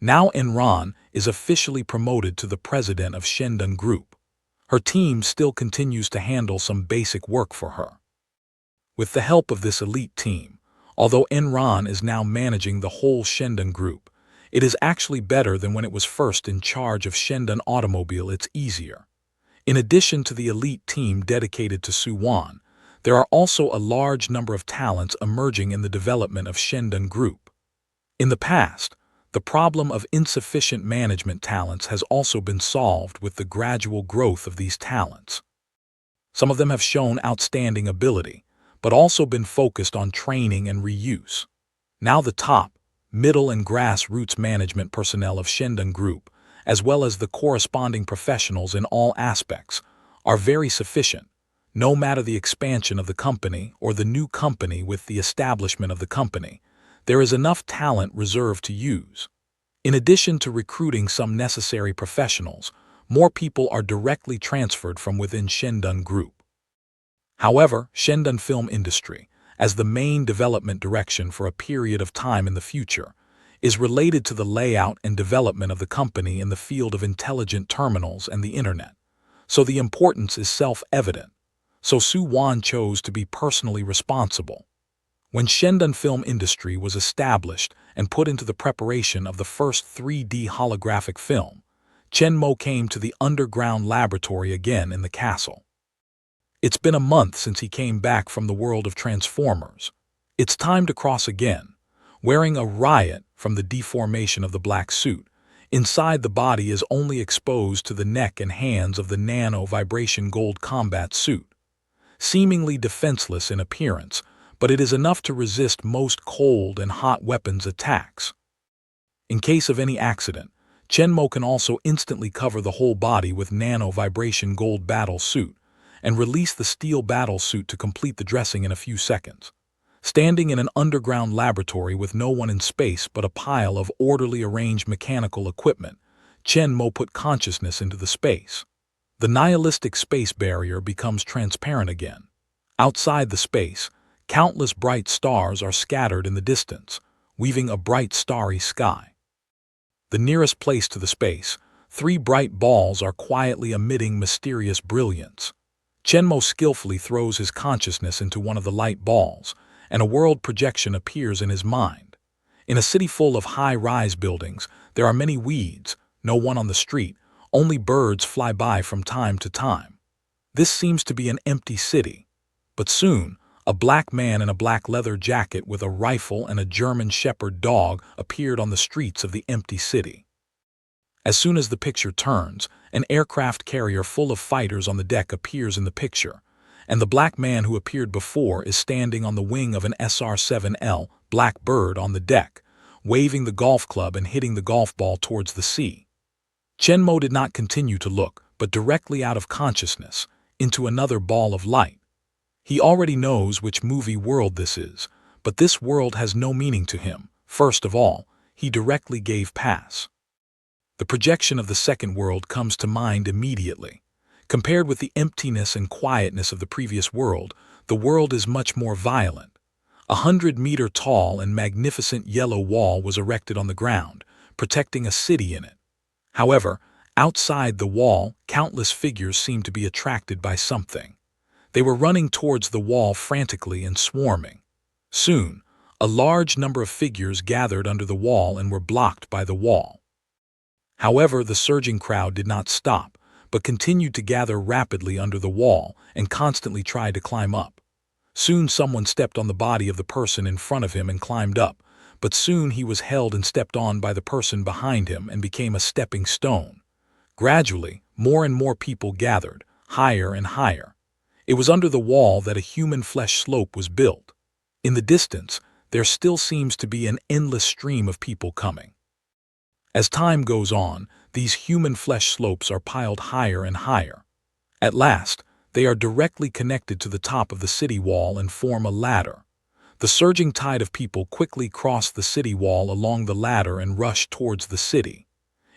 Now Enron is officially promoted to the president of Shendun Group. Her team still continues to handle some basic work for her. With the help of this elite team, although Enron is now managing the whole Shendun Group, it is actually better than when it was first in charge of Shendun Automobile. It's easier. In addition to the elite team dedicated to Su-Wan, there are also a large number of talents emerging in the development of Shendun Group. In the past, the problem of insufficient management talents has also been solved with the gradual growth of these talents. Some of them have shown outstanding ability, but also been focused on training and reuse. Now the top, middle, and grassroots management personnel of Shendun Group, as well as the corresponding professionals in all aspects, are very sufficient, no matter the expansion of the company or the new company. With the establishment of the company, there is enough talent reserved to use. In addition to recruiting some necessary professionals, more people are directly transferred from within Shendun Group. However, Shendun Film Industry, as the main development direction for a period of time in the future, is related to the layout and development of the company in the field of intelligent terminals and the Internet. So the importance is self-evident. So Su Wan chose to be personally responsible. When Shendun Film Industry was established and put into the preparation of the first 3D holographic film, Chen Mo came to the underground laboratory again in the castle. It's been a month since he came back from the world of Transformers. It's time to cross again. Wearing a riot from the deformation of the black suit, inside the body is only exposed to the neck and hands of the nano-vibration gold combat suit. Seemingly defenseless in appearance, but it is enough to resist most cold and hot weapons attacks. In case of any accident, Chen Mo can also instantly cover the whole body with nano-vibration gold battle suit and release the steel battle suit to complete the dressing in a few seconds. Standing in an underground laboratory with no one in space but a pile of orderly arranged mechanical equipment, Chen Mo put consciousness into the space. The nihilistic space barrier becomes transparent again. Outside the space, countless bright stars are scattered in the distance, weaving a bright starry sky. The nearest place to the space, 3 bright balls are quietly emitting mysterious brilliance. Chen Mo skillfully throws his consciousness into one of the light balls, and a world projection appears in his mind. In a city full of high-rise buildings, there are many weeds, no one on the street, only birds fly by from time to time. This seems to be an empty city. But soon, a black man in a black leather jacket with a rifle and a German shepherd dog appeared on the streets of the empty city. As soon as the picture turns, an aircraft carrier full of fighters on the deck appears in the picture, and the black man who appeared before is standing on the wing of an SR-7L black bird on the deck, waving the golf club and hitting the golf ball towards the sea. Chen Mo did not continue to look, but directly out of consciousness, into another ball of light. He already knows which movie world this is, but this world has no meaning to him. First of all, he directly gave pass. The projection of the second world comes to mind immediately. Compared with the emptiness and quietness of the previous world, the world is much more violent. 100-meter tall and magnificent yellow wall was erected on the ground, protecting a city in it. However, outside the wall, countless figures seemed to be attracted by something. They were running towards the wall frantically and swarming. Soon, a large number of figures gathered under the wall and were blocked by the wall. However, the surging crowd did not stop, but continued to gather rapidly under the wall and constantly tried to climb up. Soon someone stepped on the body of the person in front of him and climbed up, but soon he was held and stepped on by the person behind him and became a stepping stone. Gradually, more and more people gathered, higher and higher. It was under the wall that a human flesh slope was built. In the distance, there still seems to be an endless stream of people coming. As time goes on, these human flesh slopes are piled higher and higher. At last, they are directly connected to the top of the city wall and form a ladder. The surging tide of people quickly cross the city wall along the ladder and rush towards the city.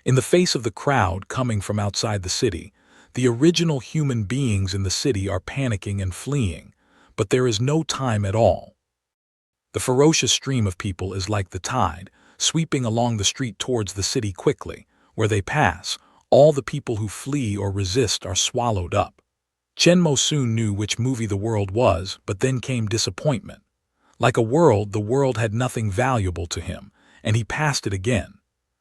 In the face of the crowd coming from outside the city, the original human beings in the city are panicking and fleeing, but there is no time at all. The ferocious stream of people is like the tide, sweeping along the street towards the city quickly. Where they pass, all the people who flee or resist are swallowed up. Chen Mo soon knew which movie the world was, but then came disappointment. Like a world, the world had nothing valuable to him, and he passed it again.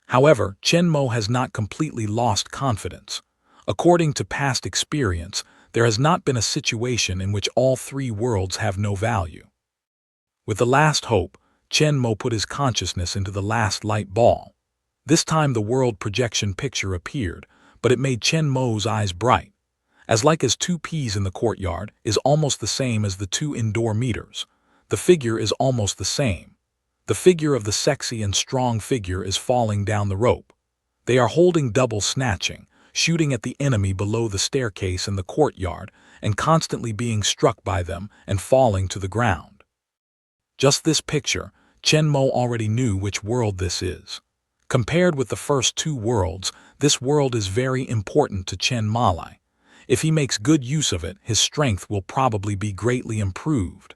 However, Chen Mo has not completely lost confidence. According to past experience, there has not been a situation in which all 3 worlds have no value. With the last hope, Chen Mo put his consciousness into the last light ball. This time the world projection picture appeared, but it made Chen Mo's eyes bright. As like as 2 peas in the courtyard is almost the same as the 2 indoor meters. The figure is almost the same. The figure of the sexy and strong figure is falling down the rope. They are holding double snatching, shooting at the enemy below the staircase in the courtyard and constantly being struck by them and falling to the ground. Just this picture, Chen Mo already knew which world this is. Compared with the first 2 worlds, This world is very important to Chen Malai. If he makes good use of it, his strength will probably be greatly improved.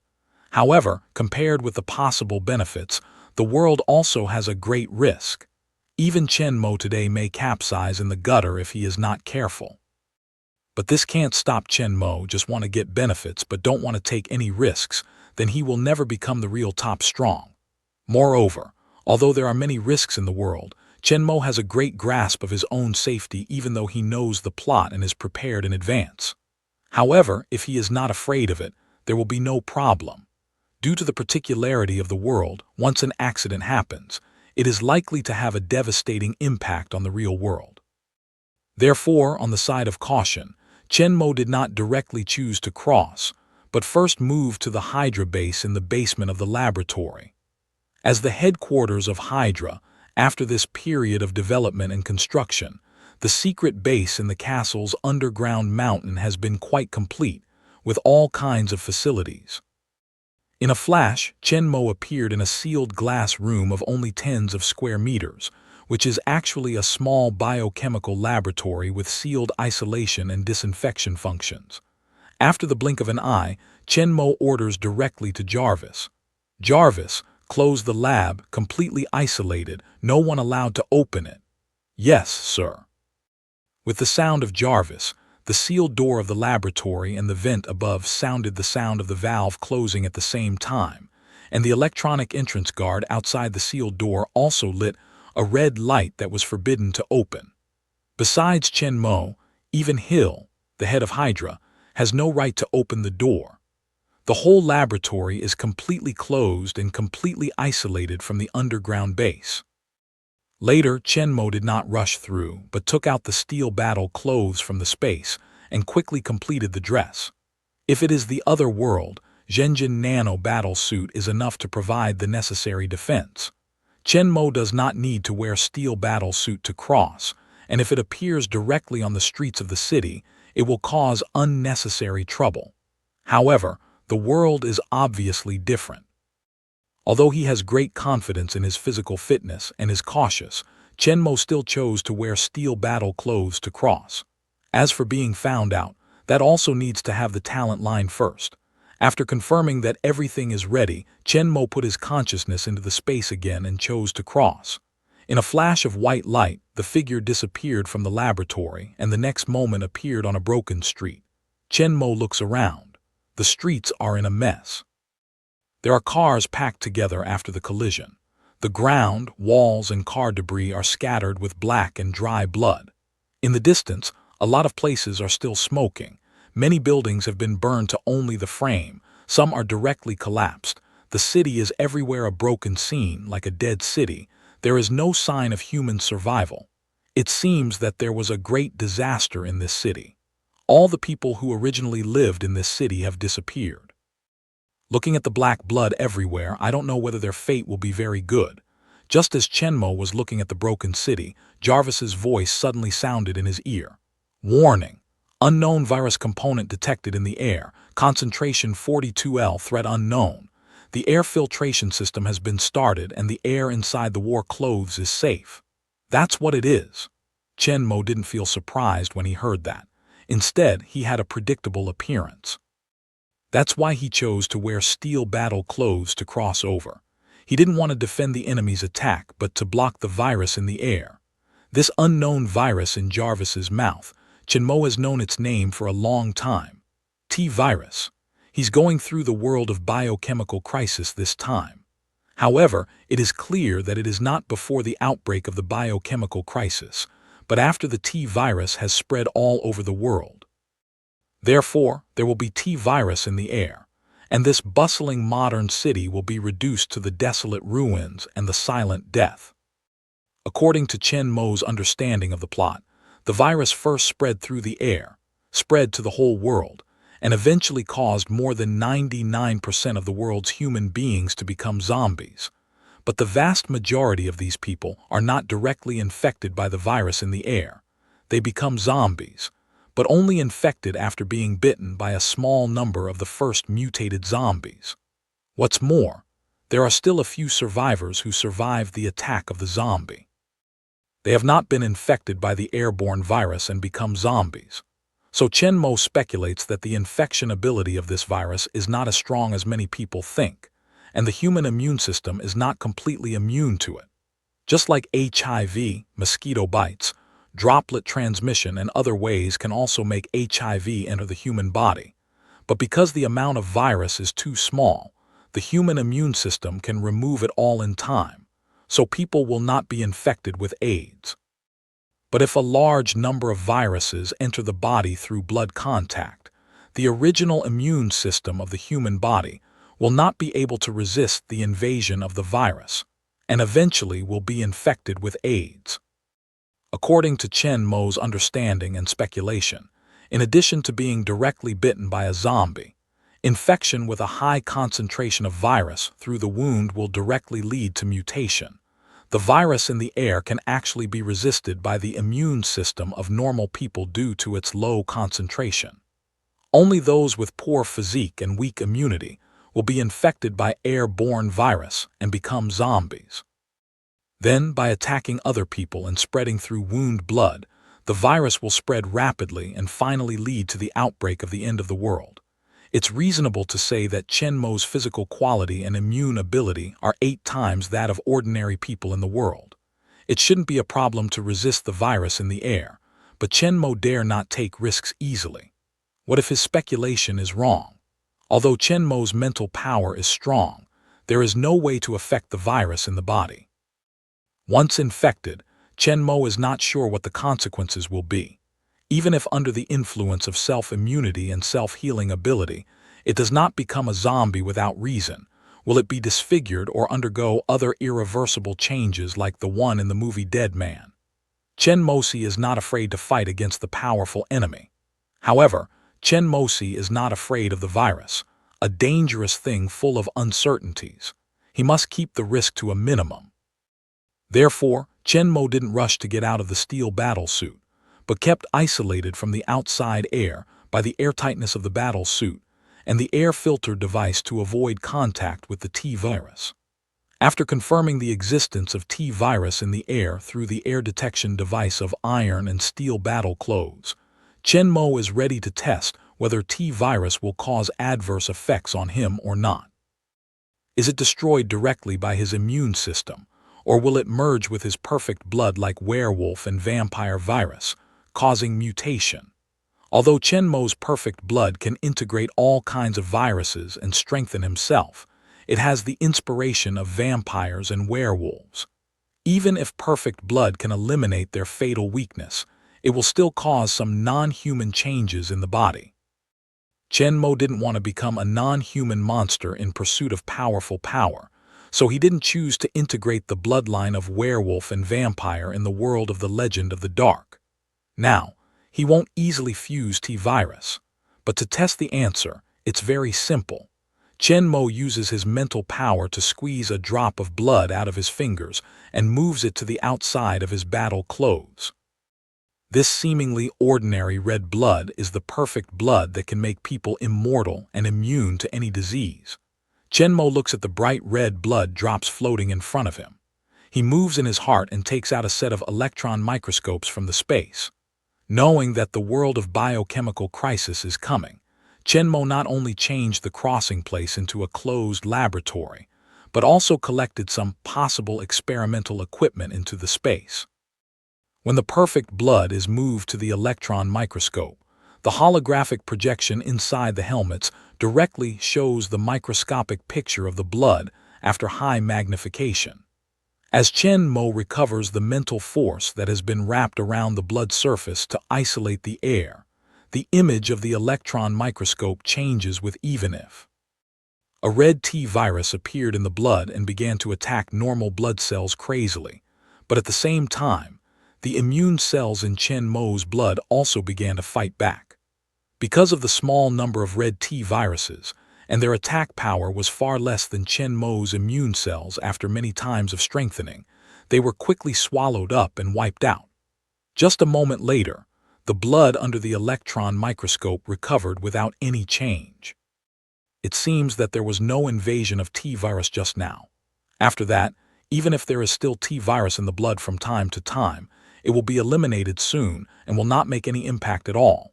However, compared with the possible benefits, the world also has a great risk. Even Chen Mo today may capsize in the gutter if he is not careful. But this can't stop Chen Mo just want to get benefits but don't want to take any risks, then he will never become the real top strong. Moreover, although there are many risks in the world, Chen Mo has a great grasp of his own safety even though he knows the plot and is prepared in advance. However, if he is not afraid of it, there will be no problem. Due to the particularity of the world, once an accident happens, it is likely to have a devastating impact on the real world. Therefore, on the side of caution, Chen Mo did not directly choose to cross, but first moved to the Hydra base in the basement of the laboratory. As the headquarters of Hydra, after this period of development and construction, the secret base in the castle's underground mountain has been quite complete, with all kinds of facilities. In a flash, Chen Mo appeared in a sealed glass room of only tens of square meters, which is actually a small biochemical laboratory with sealed isolation and disinfection functions. After the blink of an eye, Chen Mo orders directly to Jarvis. Jarvis, close the lab, completely isolated, no one allowed to open it. Yes, sir. With the sound of Jarvis, the sealed door of the laboratory and the vent above sounded the sound of the valve closing at the same time, and the electronic entrance guard outside the sealed door also lit a red light that was forbidden to open. Besides Chen Mo, even Hill, the head of Hydra, has no right to open the door. The whole laboratory is completely closed and completely isolated from the underground base. Later, Chen Mo did not rush through, but took out the steel battle clothes from the space and quickly completed the dress. If it is the other world, Zhenjin Nano battle suit is enough to provide the necessary defense. Chen Mo does not need to wear steel battle suit to cross, and if it appears directly on the streets of the city, it will cause unnecessary trouble. However, the world is obviously different. Although he has great confidence in his physical fitness and is cautious, Chen Mo still chose to wear steel battle clothes to cross. As for being found out, that also needs to have the talent line first. After confirming that everything is ready, Chen Mo put his consciousness into the space again and chose to cross. In a flash of white light, the figure disappeared from the laboratory and the next moment appeared on a broken street. Chen Mo looks around. The streets are in a mess. There are cars packed together after the collision. The ground, walls, and car debris are scattered with black and dry blood. In the distance, a lot of places are still smoking. Many buildings have been burned to only the frame. Some are directly collapsed. The city is everywhere a broken scene, like a dead city. There is no sign of human survival. It seems that there was a great disaster in this city. All the people who originally lived in this city have disappeared. Looking at the black blood everywhere, I don't know whether their fate will be very good. Just as Chen Mo was looking at the broken city, Jarvis's voice suddenly sounded in his ear. Warning! Unknown virus component detected in the air. Concentration 42L, threat unknown. The air filtration system has been started and the air inside the war clothes is safe. That's what it is. Chen Mo didn't feel surprised when he heard that. Instead, he had a predictable appearance. That's why he chose to wear steel battle clothes to cross over. He didn't want to defend the enemy's attack, but to block the virus in the air. This unknown virus in Jarvis's mouth, Chen Mo has known its name for a long time. T-virus. He's going through the world of biochemical crisis this time. However, it is clear that it is not before the outbreak of the biochemical crisis, but after the T-virus has spread all over the world. Therefore, there will be T-virus in the air, and this bustling modern city will be reduced to the desolate ruins and the silent death. According to Chen Mo's understanding of the plot, the virus first spread through the air, spread to the whole world, and eventually caused more than 99% of the world's human beings to become zombies. But the vast majority of these people are not directly infected by the virus in the air. They become zombies, but only infected after being bitten by a small number of the first mutated zombies. What's more, there are still a few survivors who survived the attack of the zombie. They have not been infected by the airborne virus and become zombies. So Chen Mo speculates that the infection ability of this virus is not as strong as many people think, and the human immune system is not completely immune to it. Just like HIV, mosquito bites, droplet transmission and other ways can also make HIV enter the human body. But because the amount of virus is too small, the human immune system can remove it all in time, so people will not be infected with AIDS. But if a large number of viruses enter the body through blood contact, the original immune system of the human body will not be able to resist the invasion of the virus, and eventually will be infected with AIDS. According to Chen Mo's understanding and speculation, in addition to being directly bitten by a zombie, infection with a high concentration of virus through the wound will directly lead to mutation. The virus in the air can actually be resisted by the immune system of normal people due to its low concentration. Only those with poor physique and weak immunity will be infected by airborne virus and become zombies. Then, by attacking other people and spreading through wound blood, the virus will spread rapidly and finally lead to the outbreak of the end of the world. It's reasonable to say that Chen Mo's physical quality and immune ability are 8 times that of ordinary people in the world. It shouldn't be a problem to resist the virus in the air, but Chen Mo dare not take risks easily. What if his speculation is wrong? Although Chen Mo's mental power is strong, there is no way to affect the virus in the body. Once infected, Chen Mo is not sure what the consequences will be. Even if under the influence of self-immunity and self-healing ability, it does not become a zombie without reason. Will it be disfigured or undergo other irreversible changes like the one in the movie Dead Man? Chen Mosi is not afraid to fight against the powerful enemy. However, Chen Mosi is not afraid of the virus, a dangerous thing full of uncertainties. He must keep the risk to a minimum. Therefore, Chen Mo didn't rush to get out of the steel battle suit, but kept isolated from the outside air by the airtightness of the battle suit and the air filter device to avoid contact with the T-virus. After confirming the existence of T-virus in the air through the air detection device of iron and steel battle clothes, Chen Mo is ready to test whether T-virus will cause adverse effects on him or not. Is it destroyed directly by his immune system, or will it merge with his perfect blood like werewolf and vampire virus, causing mutation? Although Chen Mo's perfect blood can integrate all kinds of viruses and strengthen himself, it has the inspiration of vampires and werewolves. Even if perfect blood can eliminate their fatal weakness, it will still cause some non-human changes in the body. Chen Mo didn't want to become a non-human monster in pursuit of powerful power, so he didn't choose to integrate the bloodline of werewolf and vampire in the world of the Legend of the Dark. Now, he won't easily fuse T-virus, but to test the answer, it's very simple. Chen Mo uses his mental power to squeeze a drop of blood out of his fingers and moves it to the outside of his battle clothes. This seemingly ordinary red blood is the perfect blood that can make people immortal and immune to any disease. Chen Mo looks at the bright red blood drops floating in front of him. He moves in his heart and takes out a set of electron microscopes from the space. Knowing that the world of biochemical crisis is coming, Chen Mo not only changed the crossing place into a closed laboratory, but also collected some possible experimental equipment into the space. When the perfect blood is moved to the electron microscope, the holographic projection inside the helmets directly shows the microscopic picture of the blood after high magnification. As Chen Mo recovers the mental force that has been wrapped around the blood surface to isolate the air, the image of the electron microscope changes with even if. A red T-virus appeared in the blood and began to attack normal blood cells crazily, but at the same time, the immune cells in Chen Mo's blood also began to fight back. Because of the small number of red T-viruses, and their attack power was far less than Chen Mo's immune cells after many times of strengthening, they were quickly swallowed up and wiped out. Just a moment later, the blood under the electron microscope recovered without any change. It seems that there was no invasion of T-virus just now. After that, Even if there is still T-virus in the blood from time to time, it will be eliminated soon and will not make any impact at all.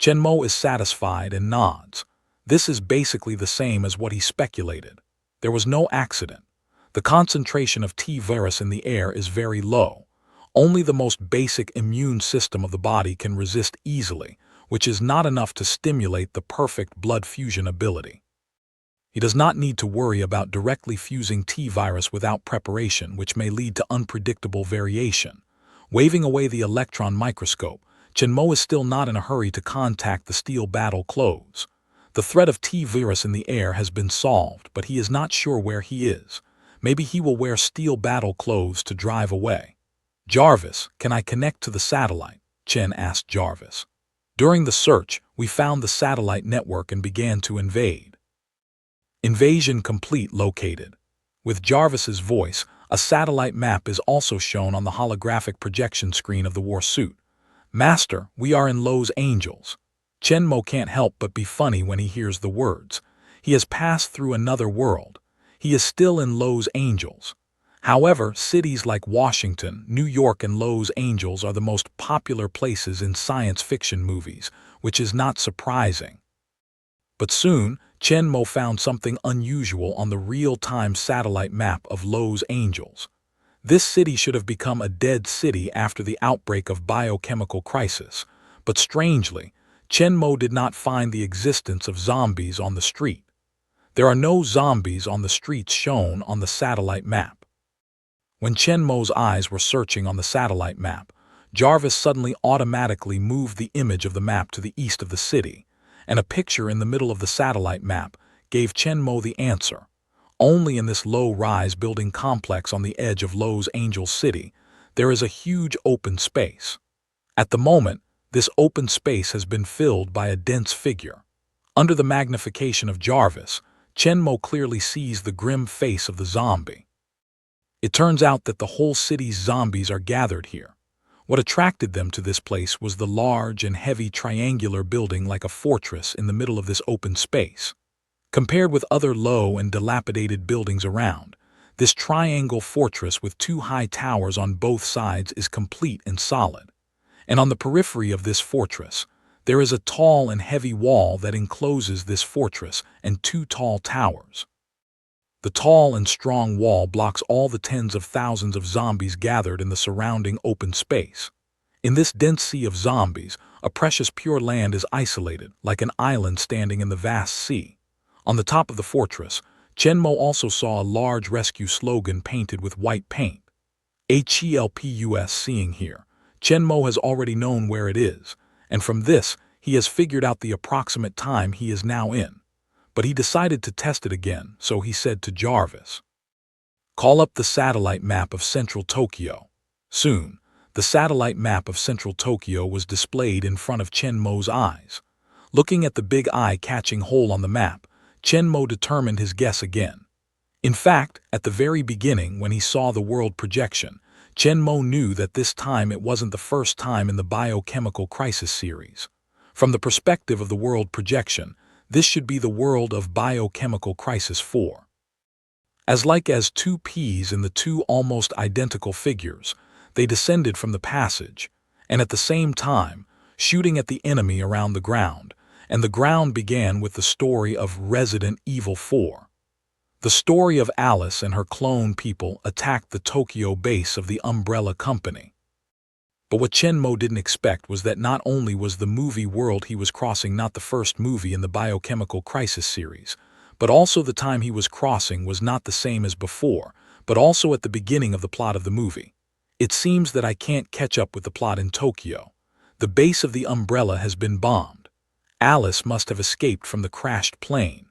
Chen Mo is satisfied and nods. This is basically the same as what he speculated. There was no accident. The concentration of T-virus in the air is very low. Only the most basic immune system of the body can resist easily, which is not enough to stimulate the perfect blood fusion ability. He does not need to worry about directly fusing T-virus without preparation, which may lead to unpredictable variation. Waving away the electron microscope, Chen Mo is still not in a hurry to contact the steel battle clothes. The threat of T-virus in the air has been solved, but he is not sure where he is. Maybe he will wear steel battle clothes to drive away. "Jarvis, can I connect to the satellite?" Chen asked Jarvis. During the search, we found the satellite network and began to invade. Invasion complete located. With Jarvis's voice, a satellite map is also shown on the holographic projection screen of the war suit. "Master, we are in Los Angeles." Chen Mo can't help but be funny when he hears the words. He has passed through another world. He is still in Los Angeles. However, cities like Washington, New York, and Los Angeles are the most popular places in science fiction movies, which is not surprising. But soon, Chen Mo found something unusual on the real-time satellite map of Los Angeles. This city should have become a dead city after the outbreak of biochemical crisis, but strangely, Chen Mo did not find the existence of zombies on the street. There are no zombies on the streets shown on the satellite map. When Chen Mo's eyes were searching on the satellite map, Jarvis suddenly automatically moved the image of the map to the east of the city, and a picture in the middle of the satellite map gave Chen Mo the answer. Only in this low-rise building complex on the edge of Los Angeles City, there is a huge open space. At the moment, this open space has been filled by a dense figure. Under the magnification of Jarvis, Chen Mo clearly sees the grim face of the zombie. It turns out that the whole city's zombies are gathered here. What attracted them to this place was the large and heavy triangular building like a fortress in the middle of this open space. Compared with other low and dilapidated buildings around, this triangle fortress with two high towers on both sides is complete and solid. And on the periphery of this fortress, there is a tall and heavy wall that encloses this fortress and two tall towers. The tall and strong wall blocks all the tens of thousands of zombies gathered in the surrounding open space. In this dense sea of zombies, a precious pure land is isolated, like an island standing in the vast sea. On the top of the fortress, Chen Mo also saw a large rescue slogan painted with white paint. "HELPUS." Seeing here, Chen Mo has already known where it is, and from this, he has figured out the approximate time he is now in. But he decided to test it again, so he said to Jarvis, "Call up the satellite map of central Tokyo." Soon, the satellite map of central Tokyo was displayed in front of Chen Mo's eyes. Looking at the big eye-catching hole on the map, Chen Mo determined his guess again. In fact, at the very beginning, when he saw the world projection, Chen Mo knew that this time it wasn't the first time in the biochemical crisis series. From the perspective of the world projection, this should be the world of Biochemical Crisis 4. As like as two peas in the two almost identical figures, they descended from the passage, and at the same time, shooting at the enemy around the ground, and the ground began with the story of Resident Evil 4. The story of Alice and her clone people attacked the Tokyo base of the Umbrella Company. But what Chen Mo didn't expect was that not only was the movie world he was crossing not the first movie in the Biochemical Crisis series, but also the time he was crossing was not the same as before, but also at the beginning of the plot of the movie. It seems that I can't catch up with the plot in Tokyo. The base of the Umbrella has been bombed. Alice must have escaped from the crashed plane.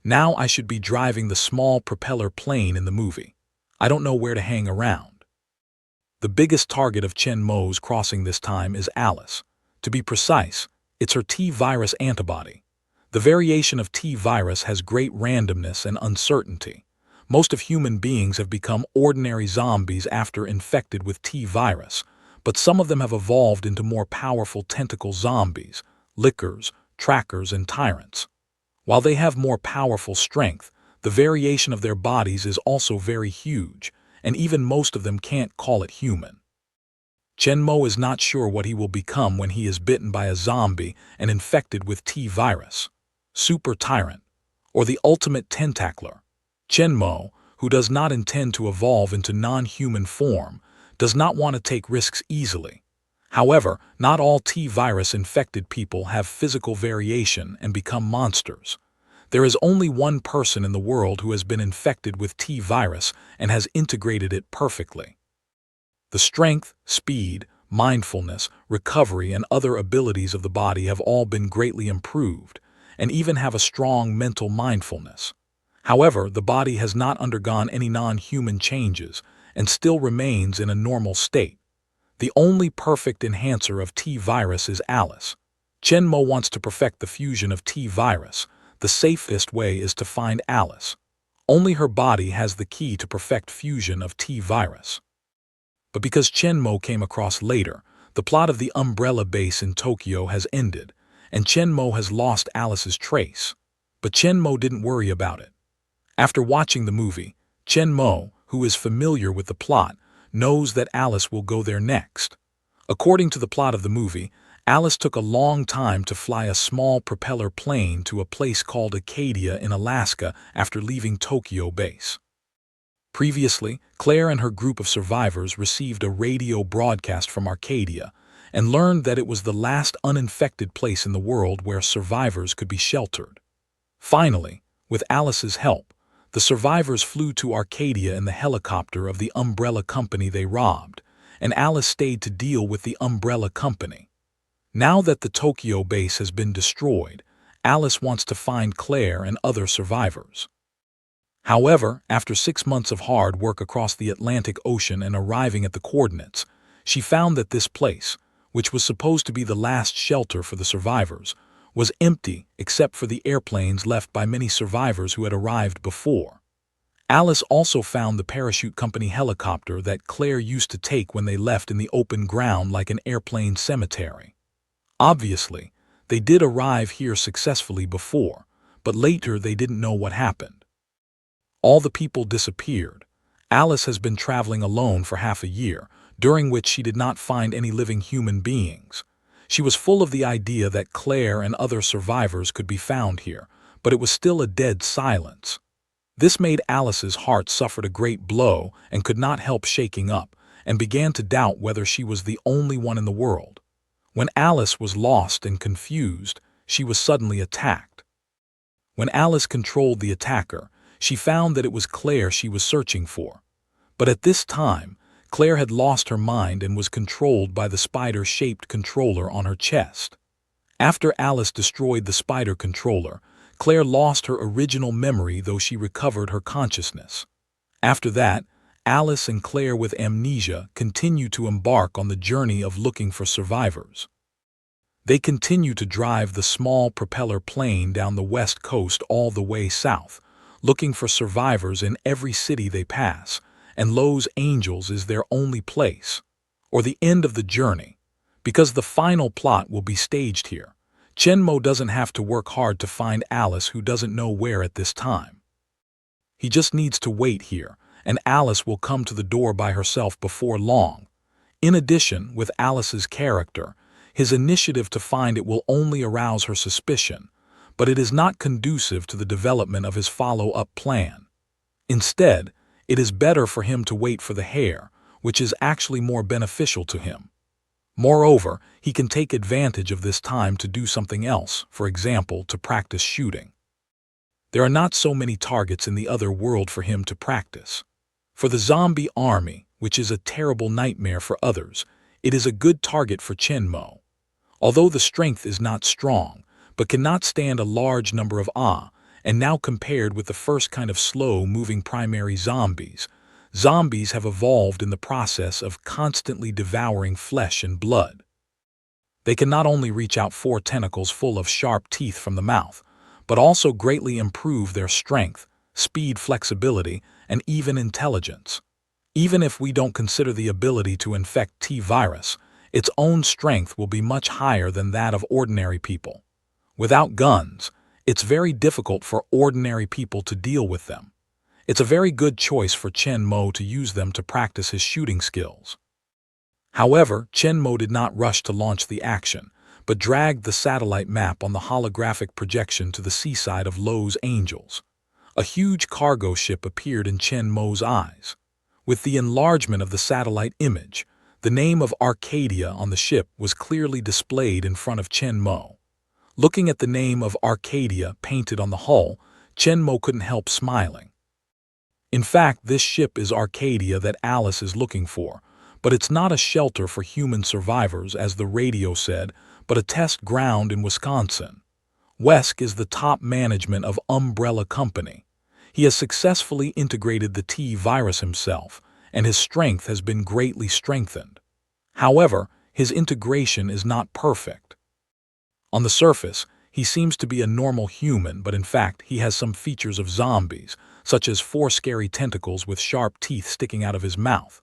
Now I should be driving the small propeller plane in the movie. I don't know where to hang around. The biggest target of Chen Mo's crossing this time is Alice. To be precise, it's her T-virus antibody. The variation of T-virus has great randomness and uncertainty. Most of human beings have become ordinary zombies after infected with T-virus, but some of them have evolved into more powerful tentacle zombies, lickers, trackers, and tyrants. While they have more powerful strength, the variation of their bodies is also very huge, and even most of them can't call it human. Chen-mo is not sure what he will become when he is bitten by a zombie and infected with T-virus, super tyrant, or the ultimate tentacler. Chen-mo, who does not intend to evolve into non-human form, does not want to take risks easily. However, not all T-virus infected people have physical variation and become monsters. There is only one person in the world who has been infected with T-virus and has integrated it perfectly. The strength, speed, mindfulness, recovery, and other abilities of the body have all been greatly improved, and even have a strong mental mindfulness. However, the body has not undergone any non-human changes and still remains in a normal state. The only perfect enhancer of T-virus is Alice. Chen-mo wants to perfect the fusion of T-virus. The safest way is to find Alice. Only her body has the key to perfect fusion of T-virus. But because Chen-mo came across later, the plot of the Umbrella base in Tokyo has ended, and Chen-mo has lost Alice's trace. But Chen-mo didn't worry about it. After watching the movie, Chen-mo, who is familiar with the plot, knows that Alice will go there next. According to the plot of the movie, Alice took a long time to fly a small propeller plane to a place called Acadia in Alaska after leaving Tokyo base. Previously, Claire and her group of survivors received a radio broadcast from Arcadia and learned that it was the last uninfected place in the world where survivors could be sheltered. Finally, with Alice's help, the survivors flew to Arcadia in the helicopter of the umbrella company they robbed, and Alice stayed to deal with the umbrella company. Now that the Tokyo base has been destroyed, Alice wants to find Claire and other survivors. However, after 6 months of hard work across the Atlantic Ocean and arriving at the coordinates, she found that this place, which was supposed to be the last shelter for the survivors, was empty except for the airplanes left by many survivors who had arrived before. Alice also found the parachute company helicopter that Claire used to take when they left in the open ground like an airplane cemetery. Obviously, they did arrive here successfully before, but later they didn't know what happened. All the people disappeared. Alice has been traveling alone for half a year, during which she did not find any living human beings. She was full of the idea that Claire and other survivors could be found here, but it was still a dead silence. This made Alice's heart suffer a great blow and could not help shaking up, and began to doubt whether she was the only one in the world. When Alice was lost and confused, she was suddenly attacked. When Alice controlled the attacker, she found that it was Claire she was searching for. But at this time, Claire had lost her mind and was controlled by the spider-shaped controller on her chest. After Alice destroyed the spider controller, Claire lost her original memory, though she recovered her consciousness. After that, Alice and Claire with amnesia continue to embark on the journey of looking for survivors. They continue to drive the small propeller plane down the west coast all the way south, looking for survivors in every city they pass, and Los Angeles is their only place, or the end of the journey. Because the final plot will be staged here, Chen-mo doesn't have to work hard to find Alice, who doesn't know where at this time. He just needs to wait here, and Alice will come to the door by herself before long. In addition, with Alice's character, his initiative to find it will only arouse her suspicion, but it is not conducive to the development of his follow-up plan. Instead, it is better for him to wait for the hare, which is actually more beneficial to him. Moreover, he can take advantage of this time to do something else, for example, to practice shooting. There are not so many targets in the other world for him to practice. For the zombie army, which is a terrible nightmare for others, it is a good target for Chen-mo. Although the strength is not strong, but cannot stand a large number of and now compared with the first kind of slow-moving primary zombies, zombies have evolved in the process of constantly devouring flesh and blood. They can not only reach out 4 tentacles full of sharp teeth from the mouth, but also greatly improve their strength, speed, flexibility, and even intelligence. Even if we don't consider the ability to infect T-virus, its own strength will be much higher than that of ordinary people. Without guns, it's very difficult for ordinary people to deal with them. It's a very good choice for Chen Mo to use them to practice his shooting skills. However, Chen Mo did not rush to launch the action, but dragged the satellite map on the holographic projection to the seaside of Los Angeles. A huge cargo ship appeared in Chen Mo's eyes. With the enlargement of the satellite image, the name of Arcadia on the ship was clearly displayed in front of Chen Mo. Looking at the name of Arcadia painted on the hull, Chen Mo couldn't help smiling. In fact, this ship is Arcadia that Alice is looking for, but it's not a shelter for human survivors, as the radio said, but a test ground in Wisconsin. Wesk is the top management of Umbrella Company. He has successfully integrated the T-virus himself, and his strength has been greatly strengthened. However, his integration is not perfect. On the surface, he seems to be a normal human, but in fact he has some features of zombies, such as 4 scary tentacles with sharp teeth sticking out of his mouth.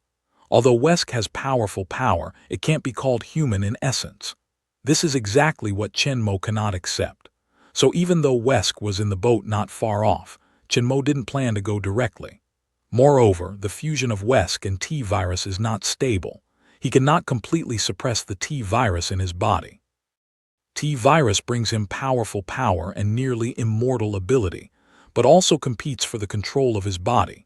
Although Wesk has powerful power, it can't be called human in essence. This is exactly what Chen Mo cannot accept. So even though Wesk was in the boat not far off, Chen Mo didn't plan to go directly. Moreover, the fusion of Wesk and T-virus is not stable. He cannot completely suppress the T-virus in his body. T-virus brings him powerful power and nearly immortal ability, but also competes for the control of his body.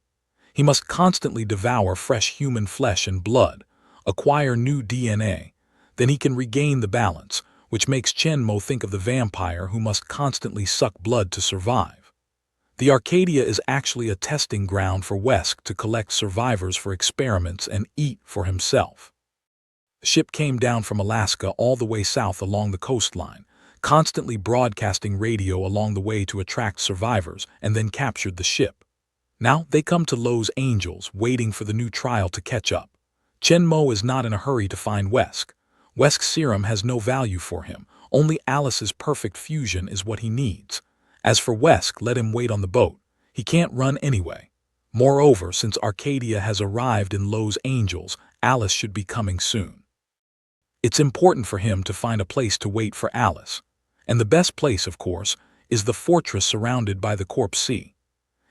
He must constantly devour fresh human flesh and blood, acquire new DNA, then he can regain the balance, which makes Chen Mo think of the vampire who must constantly suck blood to survive. The Arcadia is actually a testing ground for Wesk to collect survivors for experiments and eat for himself. The ship came down from Alaska all the way south along the coastline, constantly broadcasting radio along the way to attract survivors, and then captured the ship. Now they come to Los Angeles, waiting for the new trial to catch up. Chen Mo is not in a hurry to find Wesk. Wesk's serum has no value for him. Only Alice's perfect fusion is what he needs. As for Wesk, let him wait on the boat. He can't run anyway. Moreover, since Arcadia has arrived in Los Angeles, Alice should be coming soon. It's important for him to find a place to wait for Alice. And the best place, of course, is the fortress surrounded by the Corpse Sea.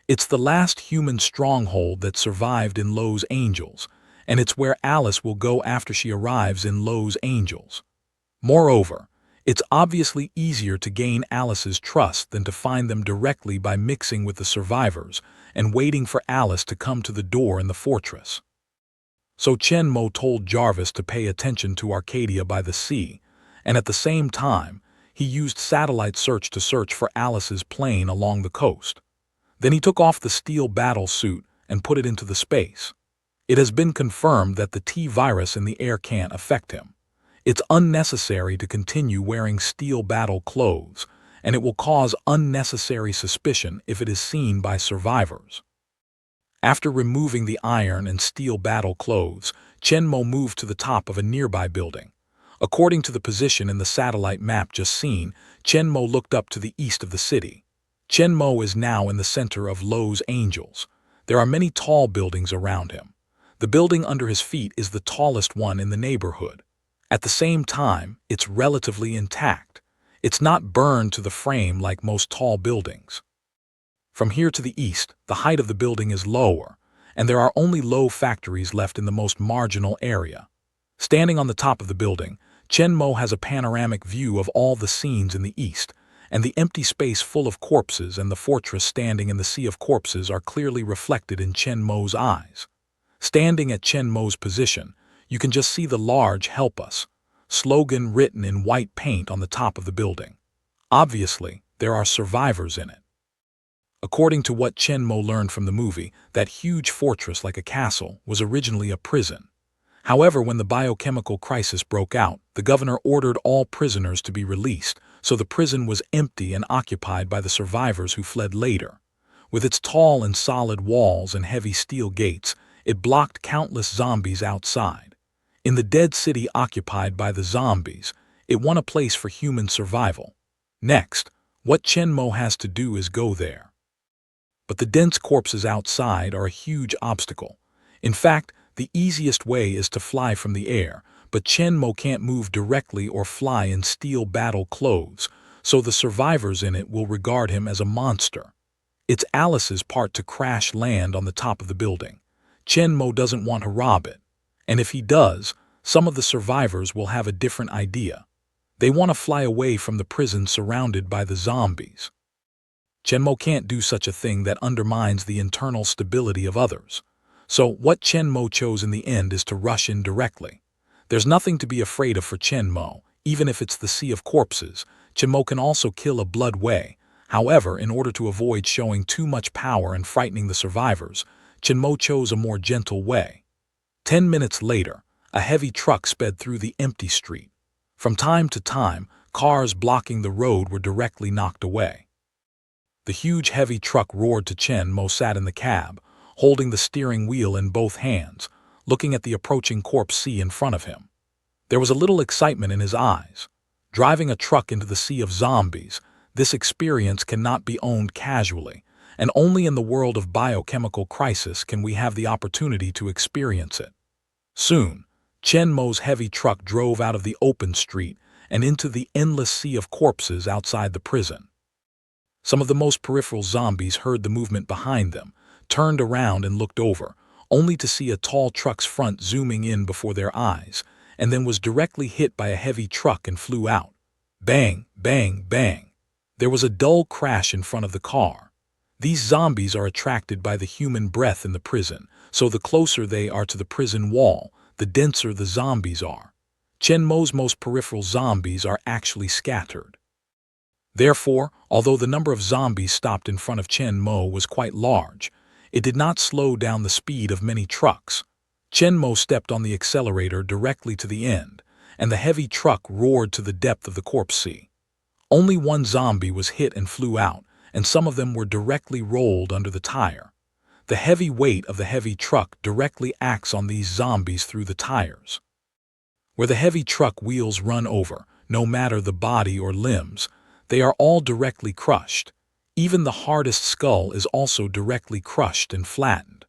It's the last human stronghold that survived in Los Angeles, and it's where Alice will go after she arrives in Los Angeles. Moreover, it's obviously easier to gain Alice's trust than to find them directly by mixing with the survivors and waiting for Alice to come to the door in the fortress. So Chen Mo told Jarvis to pay attention to Arcadia by the sea, and at the same time, he used satellite search to search for Alice's plane along the coast. Then he took off the steel battle suit and put it into the space. It has been confirmed that the T-virus in the air can't affect him. It's unnecessary to continue wearing steel battle clothes, and it will cause unnecessary suspicion if it is seen by survivors. After removing the iron and steel battle clothes, Chen Mo moved to the top of a nearby building. According to the position in the satellite map just seen, Chen Mo looked up to the east of the city. Chen Mo is now in the center of Los Angeles. There are many tall buildings around him. The building under his feet is the tallest one in the neighborhood. At the same time, it's relatively intact. It's not burned to the frame like most tall buildings. From here to the east, the height of the building is lower, and there are only low factories left in the most marginal area. Standing on the top of the building, Chen Mo has a panoramic view of all the scenes in the east, and the empty space full of corpses and the fortress standing in the sea of corpses are clearly reflected in Chen Mo's eyes. Standing at Chen Mo's position, you can just see the large "Help Us" slogan written in white paint on the top of the building. Obviously, there are survivors in it. According to what Chen Mo learned from the movie, that huge fortress like a castle was originally a prison. However, when the biochemical crisis broke out, the governor ordered all prisoners to be released, so the prison was empty and occupied by the survivors who fled later. With its tall and solid walls and heavy steel gates, it blocked countless zombies outside. In the dead city occupied by the zombies, it won a place for human survival. Next, what Chen Mo has to do is go there. But the dense corpses outside are a huge obstacle. In fact, the easiest way is to fly from the air, but Chen Mo can't move directly or fly in steel battle clothes, so the survivors in it will regard him as a monster. It's Alice's part to crash land on the top of the building. Chen Mo doesn't want to rob it. And if he does, some of the survivors will have a different idea. They want to fly away from the prison surrounded by the zombies. Chen Mo can't do such a thing that undermines the internal stability of others. So what Chen Mo chose in the end is to rush in directly. There's nothing to be afraid of for Chen Mo, even if it's the sea of corpses. Chen Mo can also kill a blood way. However, in order to avoid showing too much power and frightening the survivors, Chen Mo chose a more gentle way. 10 minutes later, a heavy truck sped through the empty street. From time to time, cars blocking the road were directly knocked away. The huge heavy truck roared to. Chen Mo sat in the cab, holding the steering wheel in both hands, looking at the approaching corpse sea in front of him. There was a little excitement in his eyes. Driving a truck into the sea of zombies, this experience cannot be owned casually, and only in the world of biochemical crisis can we have the opportunity to experience it. Soon, Chen Mo's heavy truck drove out of the open street and into the endless sea of corpses outside the prison. Some of the most peripheral zombies heard the movement behind them, turned around and looked over, only to see a tall truck's front zooming in before their eyes, and then was directly hit by a heavy truck and flew out. Bang, bang, bang. There was a dull crash in front of the car. These zombies are attracted by the human breath in the prison, so the closer they are to the prison wall, the denser the zombies are. Chen Mo's most peripheral zombies are actually scattered. Therefore, although the number of zombies stopped in front of Chen Mo was quite large, it did not slow down the speed of many trucks. Chen Mo stepped on the accelerator directly to the end, and the heavy truck roared to the depth of the corpse sea. Only one zombie was hit and flew out, and some of them were directly rolled under the tire. The heavy weight of the heavy truck directly acts on these zombies through the tires. Where the heavy truck wheels run over, no matter the body or limbs, they are all directly crushed. Even the hardest skull is also directly crushed and flattened.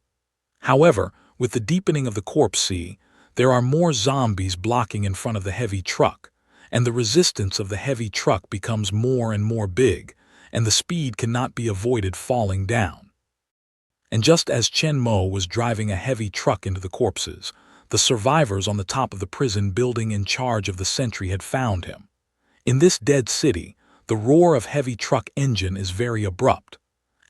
However, with the deepening of the corpse sea, there are more zombies blocking in front of the heavy truck, and the resistance of the heavy truck becomes more and more big, and the speed cannot be avoided falling down. And just as Chen Mo was driving a heavy truck into the corpses, the survivors on the top of the prison building in charge of the sentry had found him. In this dead city, the roar of heavy truck engine is very abrupt.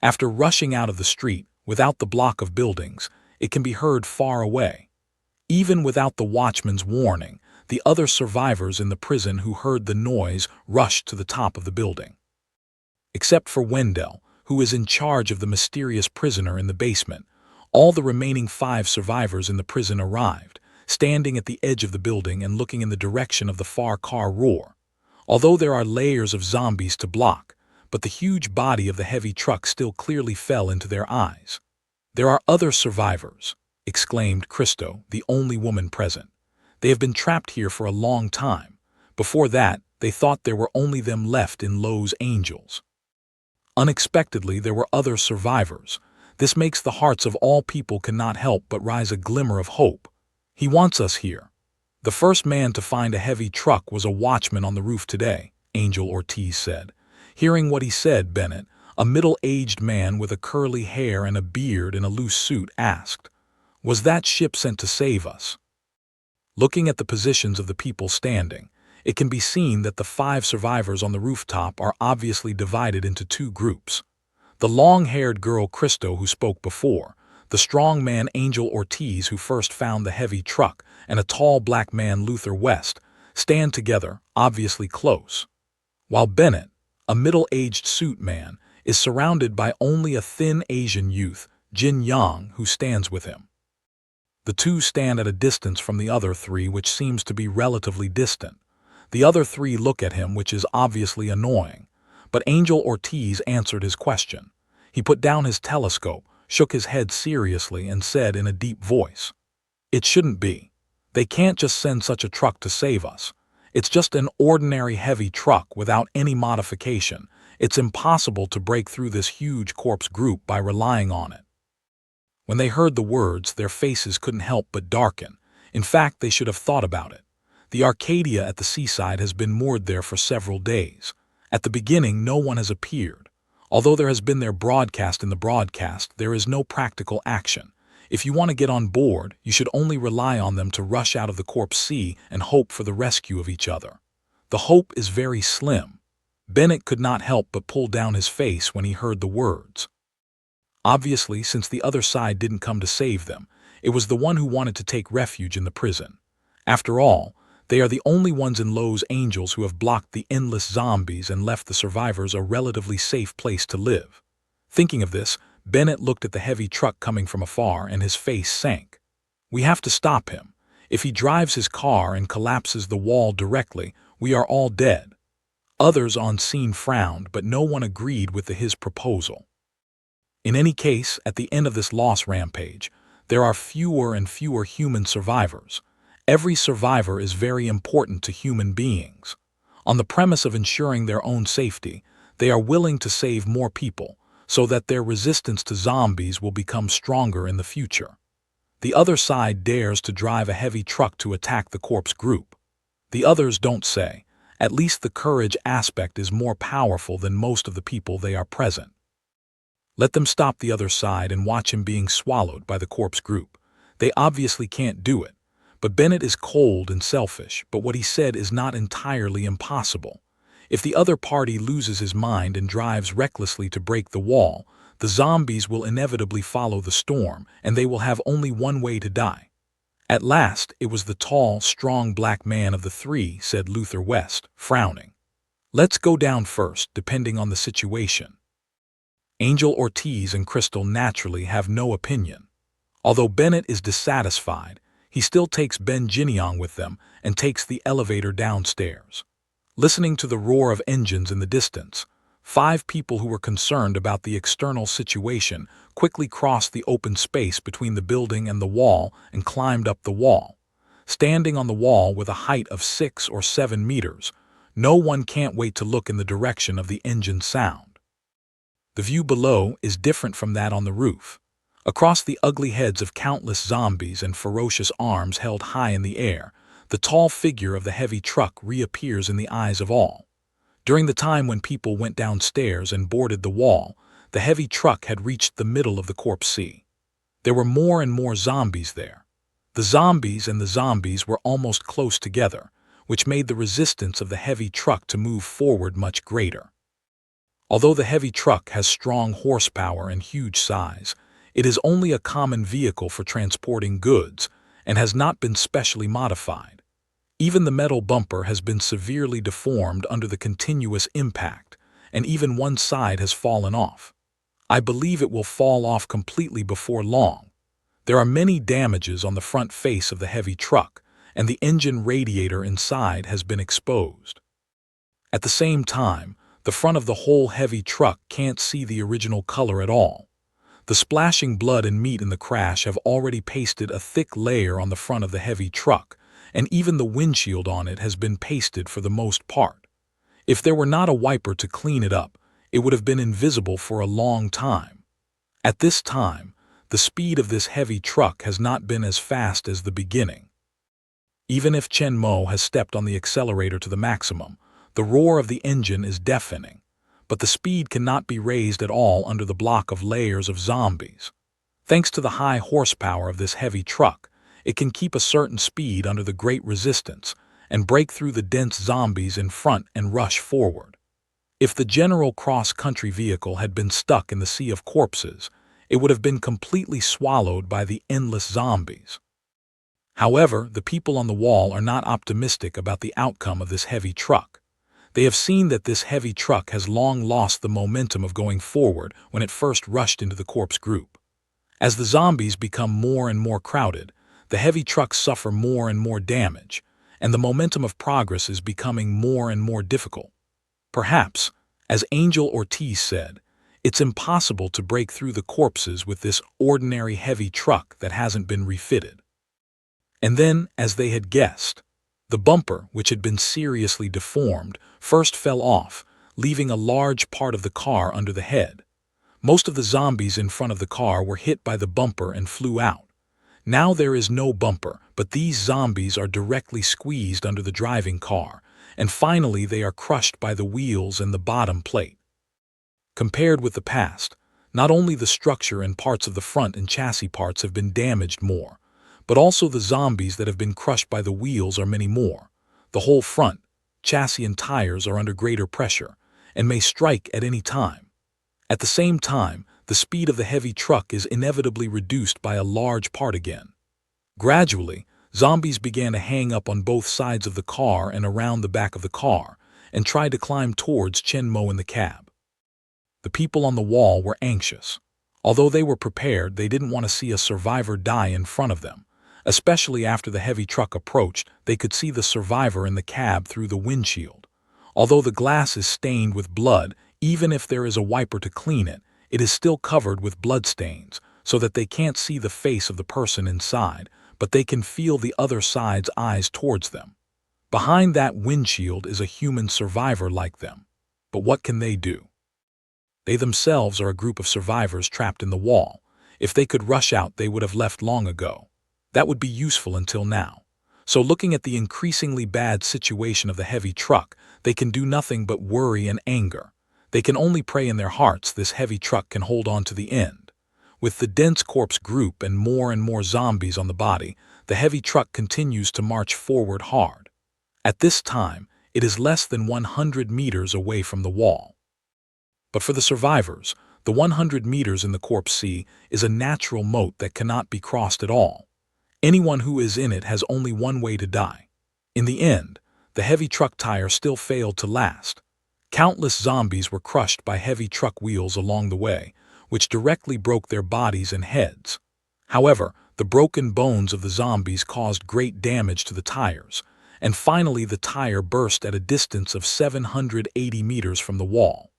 After rushing out of the street, without the block of buildings, it can be heard far away. Even without the watchman's warning, the other survivors in the prison who heard the noise rushed to the top of the building. Except for Wendell, who is in charge of the mysterious prisoner in the basement, all the remaining 5 survivors in the prison arrived, standing at the edge of the building and looking in the direction of the far car roar. Although there are layers of zombies to block, but the huge body of the heavy truck still clearly fell into their eyes. "There are other survivors," exclaimed Christo, the only woman present. "They have been trapped here for a long time. Before that, they thought there were only them left in Lowe's Angels." Unexpectedly, there were other survivors. This makes the hearts of all people cannot help but rise a glimmer of hope. "He wants us here." "The first man to find a heavy truck was a watchman on the roof today," Angel Ortiz said. Hearing what he said, Bennett, a middle-aged man with a curly hair and a beard in a loose suit, asked, "Was that ship sent to save us?" Looking at the positions of the people standing, it can be seen that the 5 survivors on the rooftop are obviously divided into 2 groups. The long-haired girl Christo who spoke before, the strong man Angel Ortiz who first found the heavy truck, and a tall black man Luther West, stand together, obviously close. While Bennett, a middle-aged suit man, is surrounded by only a thin Asian youth, Jin Yang, who stands with him. The 2 stand at a distance from the other 3, which seems to be relatively distant. The other 3 look at him, which is obviously annoying. But Angel Ortiz answered his question. He put down his telescope, shook his head seriously, and said in a deep voice, "It shouldn't be. They can't just send such a truck to save us. It's just an ordinary heavy truck without any modification. It's impossible to break through this huge corpse group by relying on it." When they heard the words, their faces couldn't help but darken. In fact, they should have thought about it. The Arcadia at the seaside has been moored there for several days. At the beginning, no one has appeared. Although there has been their broadcast in the broadcast, there is no practical action. If you want to get on board, you should only rely on them to rush out of the corpse sea and hope for the rescue of each other. The hope is very slim. Bennett could not help but pull down his face when he heard the words. Obviously, since the other side didn't come to save them, it was the one who wanted to take refuge in the prison. After all, they are the only ones in Los Angeles who have blocked the endless zombies and left the survivors a relatively safe place to live. Thinking of this, Bennett looked at the heavy truck coming from afar and his face sank. We have to stop him. If he drives his car and collapses the wall directly, we are all dead. Others on scene frowned, but no one agreed with his proposal. In any case, at the end of this loss rampage, there are fewer and fewer human survivors. Every survivor is very important to human beings. On the premise of ensuring their own safety, they are willing to save more people, so that their resistance to zombies will become stronger in the future. The other side dares to drive a heavy truck to attack the corpse group. The others don't say. At least the courage aspect is more powerful than most of the people they are present. Let them stop the other side and watch him being swallowed by the corpse group. They obviously can't do it. But Bennett is cold and selfish, but what he said is not entirely impossible. If the other party loses his mind and drives recklessly to break the wall, the zombies will inevitably follow the storm, and they will have only one way to die. At last, it was the tall, strong black man of the three, said Luther West, frowning. Let's go down first, depending on the situation. Angel Ortiz and Crystal naturally have no opinion. Although Bennett is dissatisfied, he still takes Ben Ginion with them and takes the elevator downstairs. Listening to the roar of engines in the distance, 5 people who were concerned about the external situation quickly crossed the open space between the building and the wall and climbed up the wall. Standing on the wall with a height of 6 or 7 meters, no one can't wait to look in the direction of the engine sound. The view below is different from that on the roof. Across the ugly heads of countless zombies and ferocious arms held high in the air, the tall figure of the heavy truck reappears in the eyes of all. During the time when people went downstairs and boarded the wall, the heavy truck had reached the middle of the corpse sea. There were more and more zombies there. The zombies were almost close together, which made the resistance of the heavy truck to move forward much greater. Although the heavy truck has strong horsepower and huge size, it is only a common vehicle for transporting goods and has not been specially modified. Even the metal bumper has been severely deformed under the continuous impact, and even one side has fallen off. I believe it will fall off completely before long. There are many damages on the front face of the heavy truck, and the engine radiator inside has been exposed. At the same time, the front of the whole heavy truck can't see the original color at all. The splashing blood and meat in the crash have already pasted a thick layer on the front of the heavy truck, and even the windshield on it has been pasted for the most part. If there were not a wiper to clean it up, it would have been invisible for a long time. At this time, the speed of this heavy truck has not been as fast as the beginning. Even if Chen Mo has stepped on the accelerator to the maximum, the roar of the engine is deafening, but the speed cannot be raised at all under the block of layers of zombies. Thanks to the high horsepower of this heavy truck, it can keep a certain speed under the great resistance and break through the dense zombies in front and rush forward. If the general cross-country vehicle had been stuck in the sea of corpses, it would have been completely swallowed by the endless zombies. However, the people on the wall are not optimistic about the outcome of this heavy truck. They have seen that this heavy truck has long lost the momentum of going forward when it first rushed into the corpse group. As the zombies become more and more crowded, the heavy trucks suffer more and more damage, and the momentum of progress is becoming more and more difficult. Perhaps, as Angel Ortiz said, it's impossible to break through the corpses with this ordinary heavy truck that hasn't been refitted. And then, as they had guessed, the bumper, which had been seriously deformed, first fell off, leaving a large part of the car under the head. Most of the zombies in front of the car were hit by the bumper and flew out. Now there is no bumper, but these zombies are directly squeezed under the driving car, and finally they are crushed by the wheels and the bottom plate. Compared with the past, not only the structure and parts of the front and chassis parts have been damaged more, but also the zombies that have been crushed by the wheels are many more. The whole front, chassis and tires are under greater pressure and may strike at any time. At the same time, the speed of the heavy truck is inevitably reduced by a large part again. Gradually, zombies began to hang up on both sides of the car and around the back of the car and tried to climb towards Chen Mo in the cab. The people on the wall were anxious. Although they were prepared, they didn't want to see a survivor die in front of them. Especially after the heavy truck approached, they could see the survivor in the cab through the windshield. Although the glass is stained with blood, even if there is a wiper to clean it, it is still covered with bloodstains, so that they can't see the face of the person inside, but they can feel the other side's eyes towards them. Behind that windshield is a human survivor like them. But what can they do? They themselves are a group of survivors trapped in the wall. If they could rush out, they would have left long ago. That would be useful until now. So looking at the increasingly bad situation of the heavy truck, they can do nothing but worry and anger. They can only pray in their hearts this heavy truck can hold on to the end. With the dense corpse group and more zombies on the body, the heavy truck continues to march forward hard. At this time, it is less than 100 meters away from the wall. But for the survivors, the 100 meters in the corpse sea is a natural moat that cannot be crossed at all. Anyone who is in it has only one way to die. In the end, the heavy truck tire still failed to last. Countless zombies were crushed by heavy truck wheels along the way, which directly broke their bodies and heads. However, the broken bones of the zombies caused great damage to the tires, and finally the tire burst at a distance of 780 meters from the wall.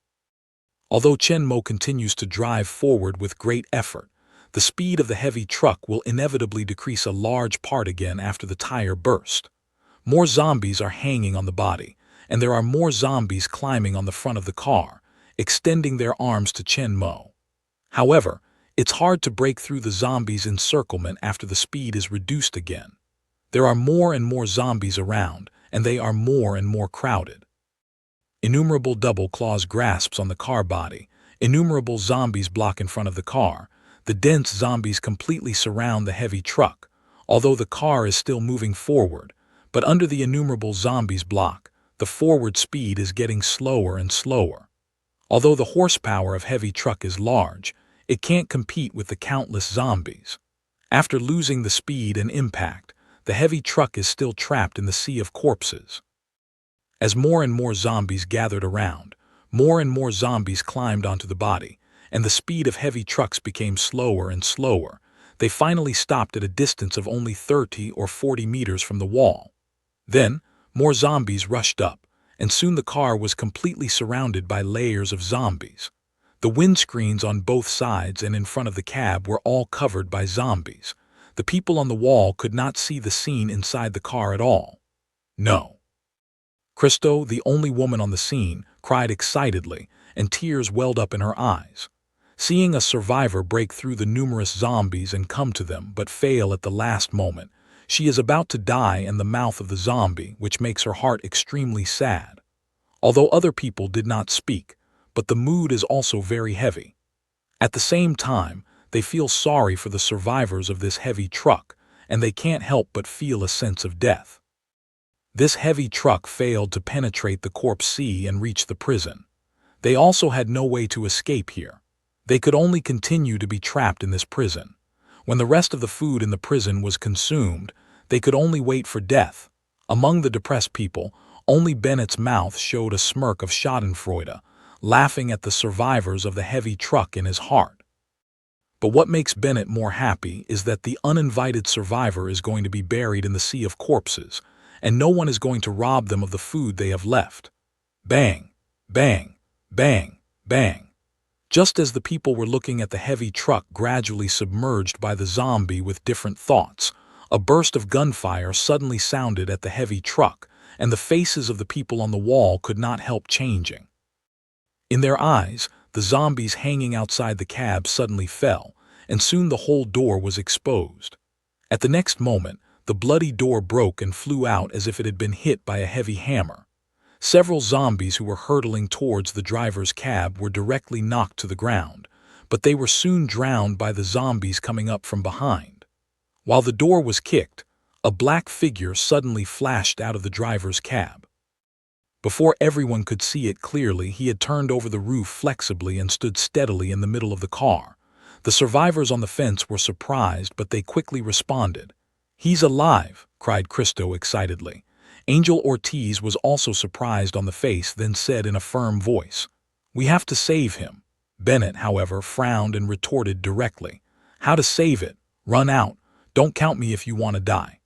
Although Chen Mo continues to drive forward with great effort, the speed of the heavy truck will inevitably decrease a large part again after the tire burst. More zombies are hanging on the body, and there are more zombies climbing on the front of the car, extending their arms to Chen Mo. However, it's hard to break through the zombies' encirclement after the speed is reduced again. There are more and more zombies around, and they are more and more crowded. Innumerable double claws grasps on the car body, innumerable zombies block in front of the car. The dense zombies completely surround the heavy truck, although the car is still moving forward, but under the innumerable zombies block, the forward speed is getting slower and slower. Although the horsepower of heavy truck is large, it can't compete with the countless zombies. After losing the speed and impact, the heavy truck is still trapped in the sea of corpses. As more and more zombies gathered around, more and more zombies climbed onto the body, and the speed of heavy trucks became slower and slower. They finally stopped at a distance of only 30 or 40 meters from the wall. Then, more zombies rushed up, and soon the car was completely surrounded by layers of zombies. The windscreens on both sides and in front of the cab were all covered by zombies. The people on the wall could not see the scene inside the car at all. No. Christo, the only woman on the scene, cried excitedly, and tears welled up in her eyes. Seeing a survivor break through the numerous zombies and come to them but fail at the last moment, she is about to die in the mouth of the zombie, which makes her heart extremely sad. Although other people did not speak, but the mood is also very heavy. At the same time, they feel sorry for the survivors of this heavy truck, and they can't help but feel a sense of death. This heavy truck failed to penetrate the corpse sea and reach the prison. They also had no way to escape here. They could only continue to be trapped in this prison. When the rest of the food in the prison was consumed, they could only wait for death. Among the depressed people, only Bennett's mouth showed a smirk of schadenfreude, laughing at the survivors of the heavy truck in his heart. But what makes Bennett more happy is that the uninvited survivor is going to be buried in the sea of corpses, and no one is going to rob them of the food they have left. Bang, bang, bang, bang. Just as the people were looking at the heavy truck gradually submerged by the zombie with different thoughts, a burst of gunfire suddenly sounded at the heavy truck, and the faces of the people on the wall could not help changing. In their eyes, the zombies hanging outside the cab suddenly fell, and soon the whole door was exposed. At the next moment, the bloody door broke and flew out as if it had been hit by a heavy hammer. Several zombies who were hurtling towards the driver's cab were directly knocked to the ground, but they were soon drowned by the zombies coming up from behind. While the door was kicked, a black figure suddenly flashed out of the driver's cab. Before everyone could see it clearly, he had turned over the roof flexibly and stood steadily in the middle of the car. The survivors on the fence were surprised, but they quickly responded. "He's alive!" cried Cristo excitedly. Angel Ortiz was also surprised on the face, then said in a firm voice, "We have to save him." Bennett, however, frowned and retorted directly, "How to save it? Run out. Don't count me if you want to die."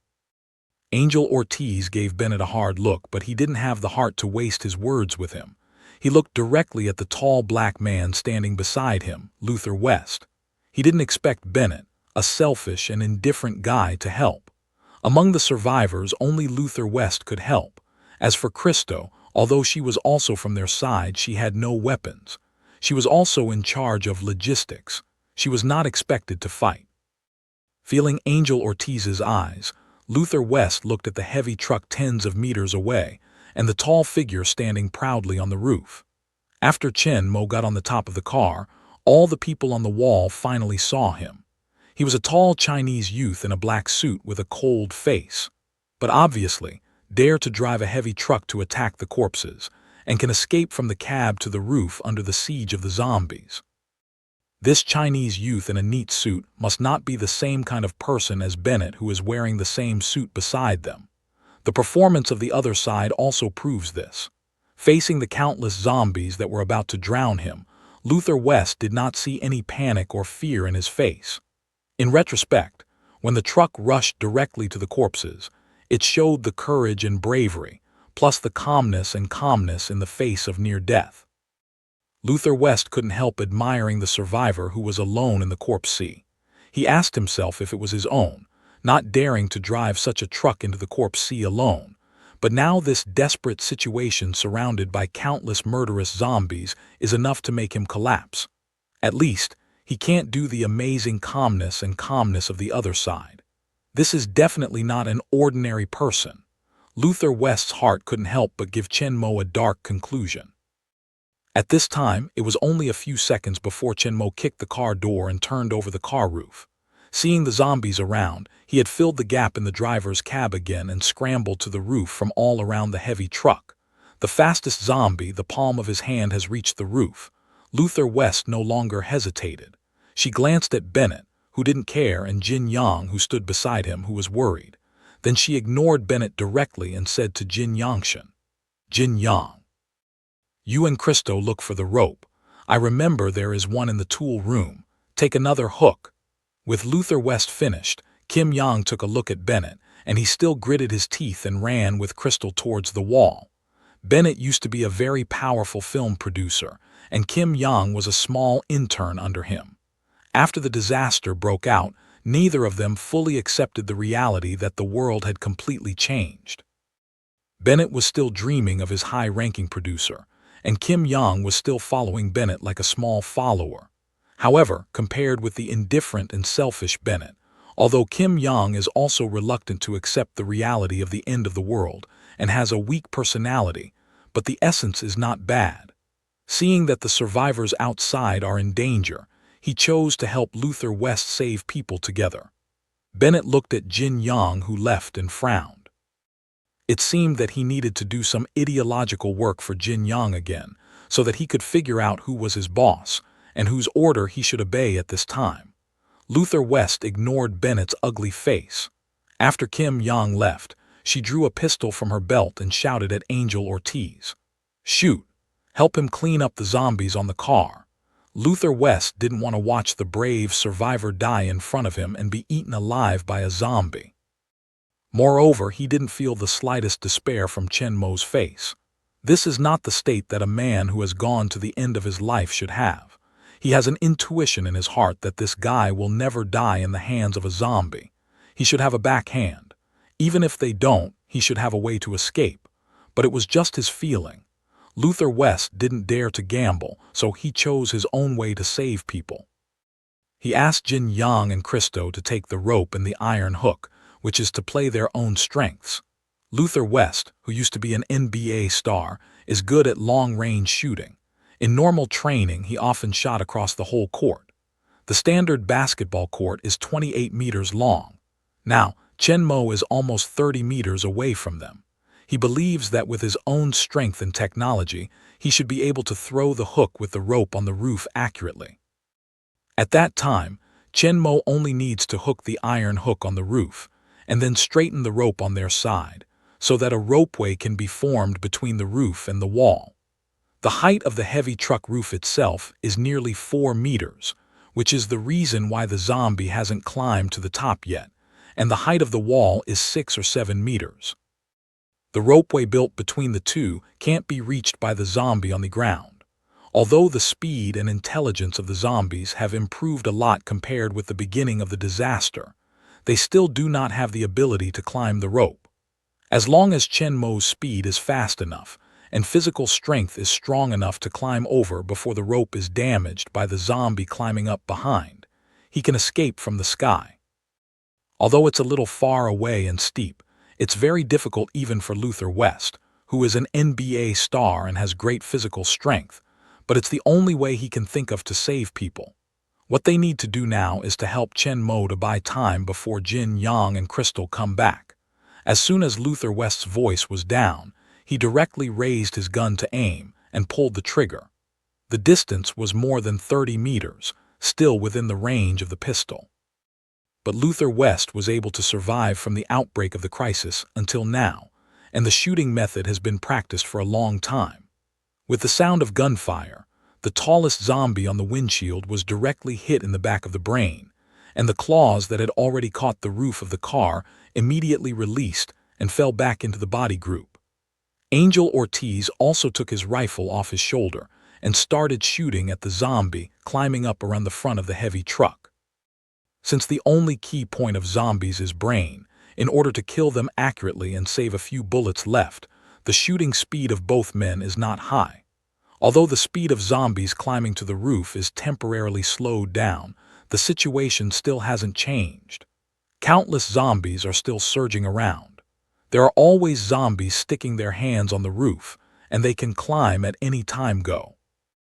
Angel Ortiz gave Bennett a hard look, but he didn't have the heart to waste his words with him. He looked directly at the tall black man standing beside him, Luther West. He didn't expect Bennett, a selfish and indifferent guy, to help. Among the survivors, only Luther West could help. As for Cristo, although she was also from their side, she had no weapons. She was also in charge of logistics. She was not expected to fight. Feeling Angel Ortiz's eyes, Luther West looked at the heavy truck tens of meters away and the tall figure standing proudly on the roof. After Chen Mo got on the top of the car, all the people on the wall finally saw him. He was a tall Chinese youth in a black suit with a cold face, but obviously dare to drive a heavy truck to attack the corpses, and can escape from the cab to the roof under the siege of the zombies. This Chinese youth in a neat suit must not be the same kind of person as Bennett, who is wearing the same suit beside them. The performance of the other side also proves this. Facing the countless zombies that were about to drown him, Luther West did not see any panic or fear in his face. In retrospect, when the truck rushed directly to the corpses, it showed the courage and bravery, plus the calmness in the face of near death. Luther West couldn't help admiring the survivor who was alone in the corpse sea. He asked himself if it was his own, not daring to drive such a truck into the corpse sea alone. But now this desperate situation surrounded by countless murderous zombies is enough to make him collapse. At least, he can't do the amazing calmness of the other side. This is definitely not an ordinary person. Luther West's heart couldn't help but give Chen Mo a dark conclusion. At this time, it was only a few seconds before Chen Mo kicked the car door and turned over the car roof. Seeing the zombies around, he had filled the gap in the driver's cab again and scrambled to the roof from all around the heavy truck. The fastest zombie, the palm of his hand, has reached the roof. Luther West no longer hesitated. She glanced at Bennett, who didn't care, and Jin Yang, who stood beside him, who was worried. Then she ignored Bennett directly and said to Jin Yangshan, "Jin Yang, you and Cristo look for the rope. I remember there is one in the tool room. Take another hook." With Luther West finished, Kim Yang took a look at Bennett, and he still gritted his teeth and ran with Crystal towards the wall. Bennett used to be a very powerful film producer, and Kim Yang was a small intern under him. After the disaster broke out, neither of them fully accepted the reality that the world had completely changed. Bennett was still dreaming of his high-ranking producer, and Kim Yang was still following Bennett like a small follower. However, compared with the indifferent and selfish Bennett, although Kim Yang is also reluctant to accept the reality of the end of the world and has a weak personality, but the essence is not bad. Seeing that the survivors outside are in danger, he chose to help Luther West save people together. Bennett looked at Jin Yang, who left, and frowned. It seemed that he needed to do some ideological work for Jin Yang again, so that he could figure out who was his boss and whose order he should obey at this time. Luther West ignored Bennett's ugly face. After Kim Yang left, she drew a pistol from her belt and shouted at Angel Ortiz, "Shoot! Help him clean up the zombies on the car." Luther West didn't want to watch the brave survivor die in front of him and be eaten alive by a zombie. Moreover, he didn't feel the slightest despair from Chen Mo's face. This is not the state that a man who has gone to the end of his life should have. He has an intuition in his heart that this guy will never die in the hands of a zombie. He should have a backhand. Even if they don't, he should have a way to escape. But it was just his feeling. Luther West didn't dare to gamble, so he chose his own way to save people. He asked Jin Yang and Cristo to take the rope and the iron hook, which is to play their own strengths. Luther West, who used to be an NBA star, is good at long-range shooting. In normal training, he often shot across the whole court. The standard basketball court is 28 meters long. Now, Chen Mo is almost 30 meters away from them. He believes that with his own strength and technology, he should be able to throw the hook with the rope on the roof accurately. At that time, Chen Mo only needs to hook the iron hook on the roof, and then straighten the rope on their side, so that a ropeway can be formed between the roof and the wall. The height of the heavy truck roof itself is nearly 4 meters, which is the reason why the zombie hasn't climbed to the top yet, and the height of the wall is 6 or 7 meters. The ropeway built between the two can't be reached by the zombie on the ground. Although the speed and intelligence of the zombies have improved a lot compared with the beginning of the disaster, they still do not have the ability to climb the rope. As long as Chen Mo's speed is fast enough, and physical strength is strong enough to climb over before the rope is damaged by the zombie climbing up behind, he can escape from the sky. Although it's a little far away and steep, it's very difficult even for Luther West, who is an NBA star and has great physical strength, but it's the only way he can think of to save people. What they need to do now is to help Chen Mo to buy time before Jin Yang and Crystal come back. As soon as Luther West's voice was down, he directly raised his gun to aim and pulled the trigger. The distance was more than 30 meters, still within the range of the pistol. But Luther West was able to survive from the outbreak of the crisis until now, and the shooting method has been practiced for a long time. With the sound of gunfire, the tallest zombie on the windshield was directly hit in the back of the brain, and the claws that had already caught the roof of the car immediately released and fell back into the body group. Angel Ortiz also took his rifle off his shoulder and started shooting at the zombie climbing up around the front of the heavy truck. Since the only key point of zombies is brain, in order to kill them accurately and save a few bullets left, the shooting speed of both men is not high. Although the speed of zombies climbing to the roof is temporarily slowed down, the situation still hasn't changed. Countless zombies are still surging around. There are always zombies sticking their hands on the roof, and they can climb at any time go.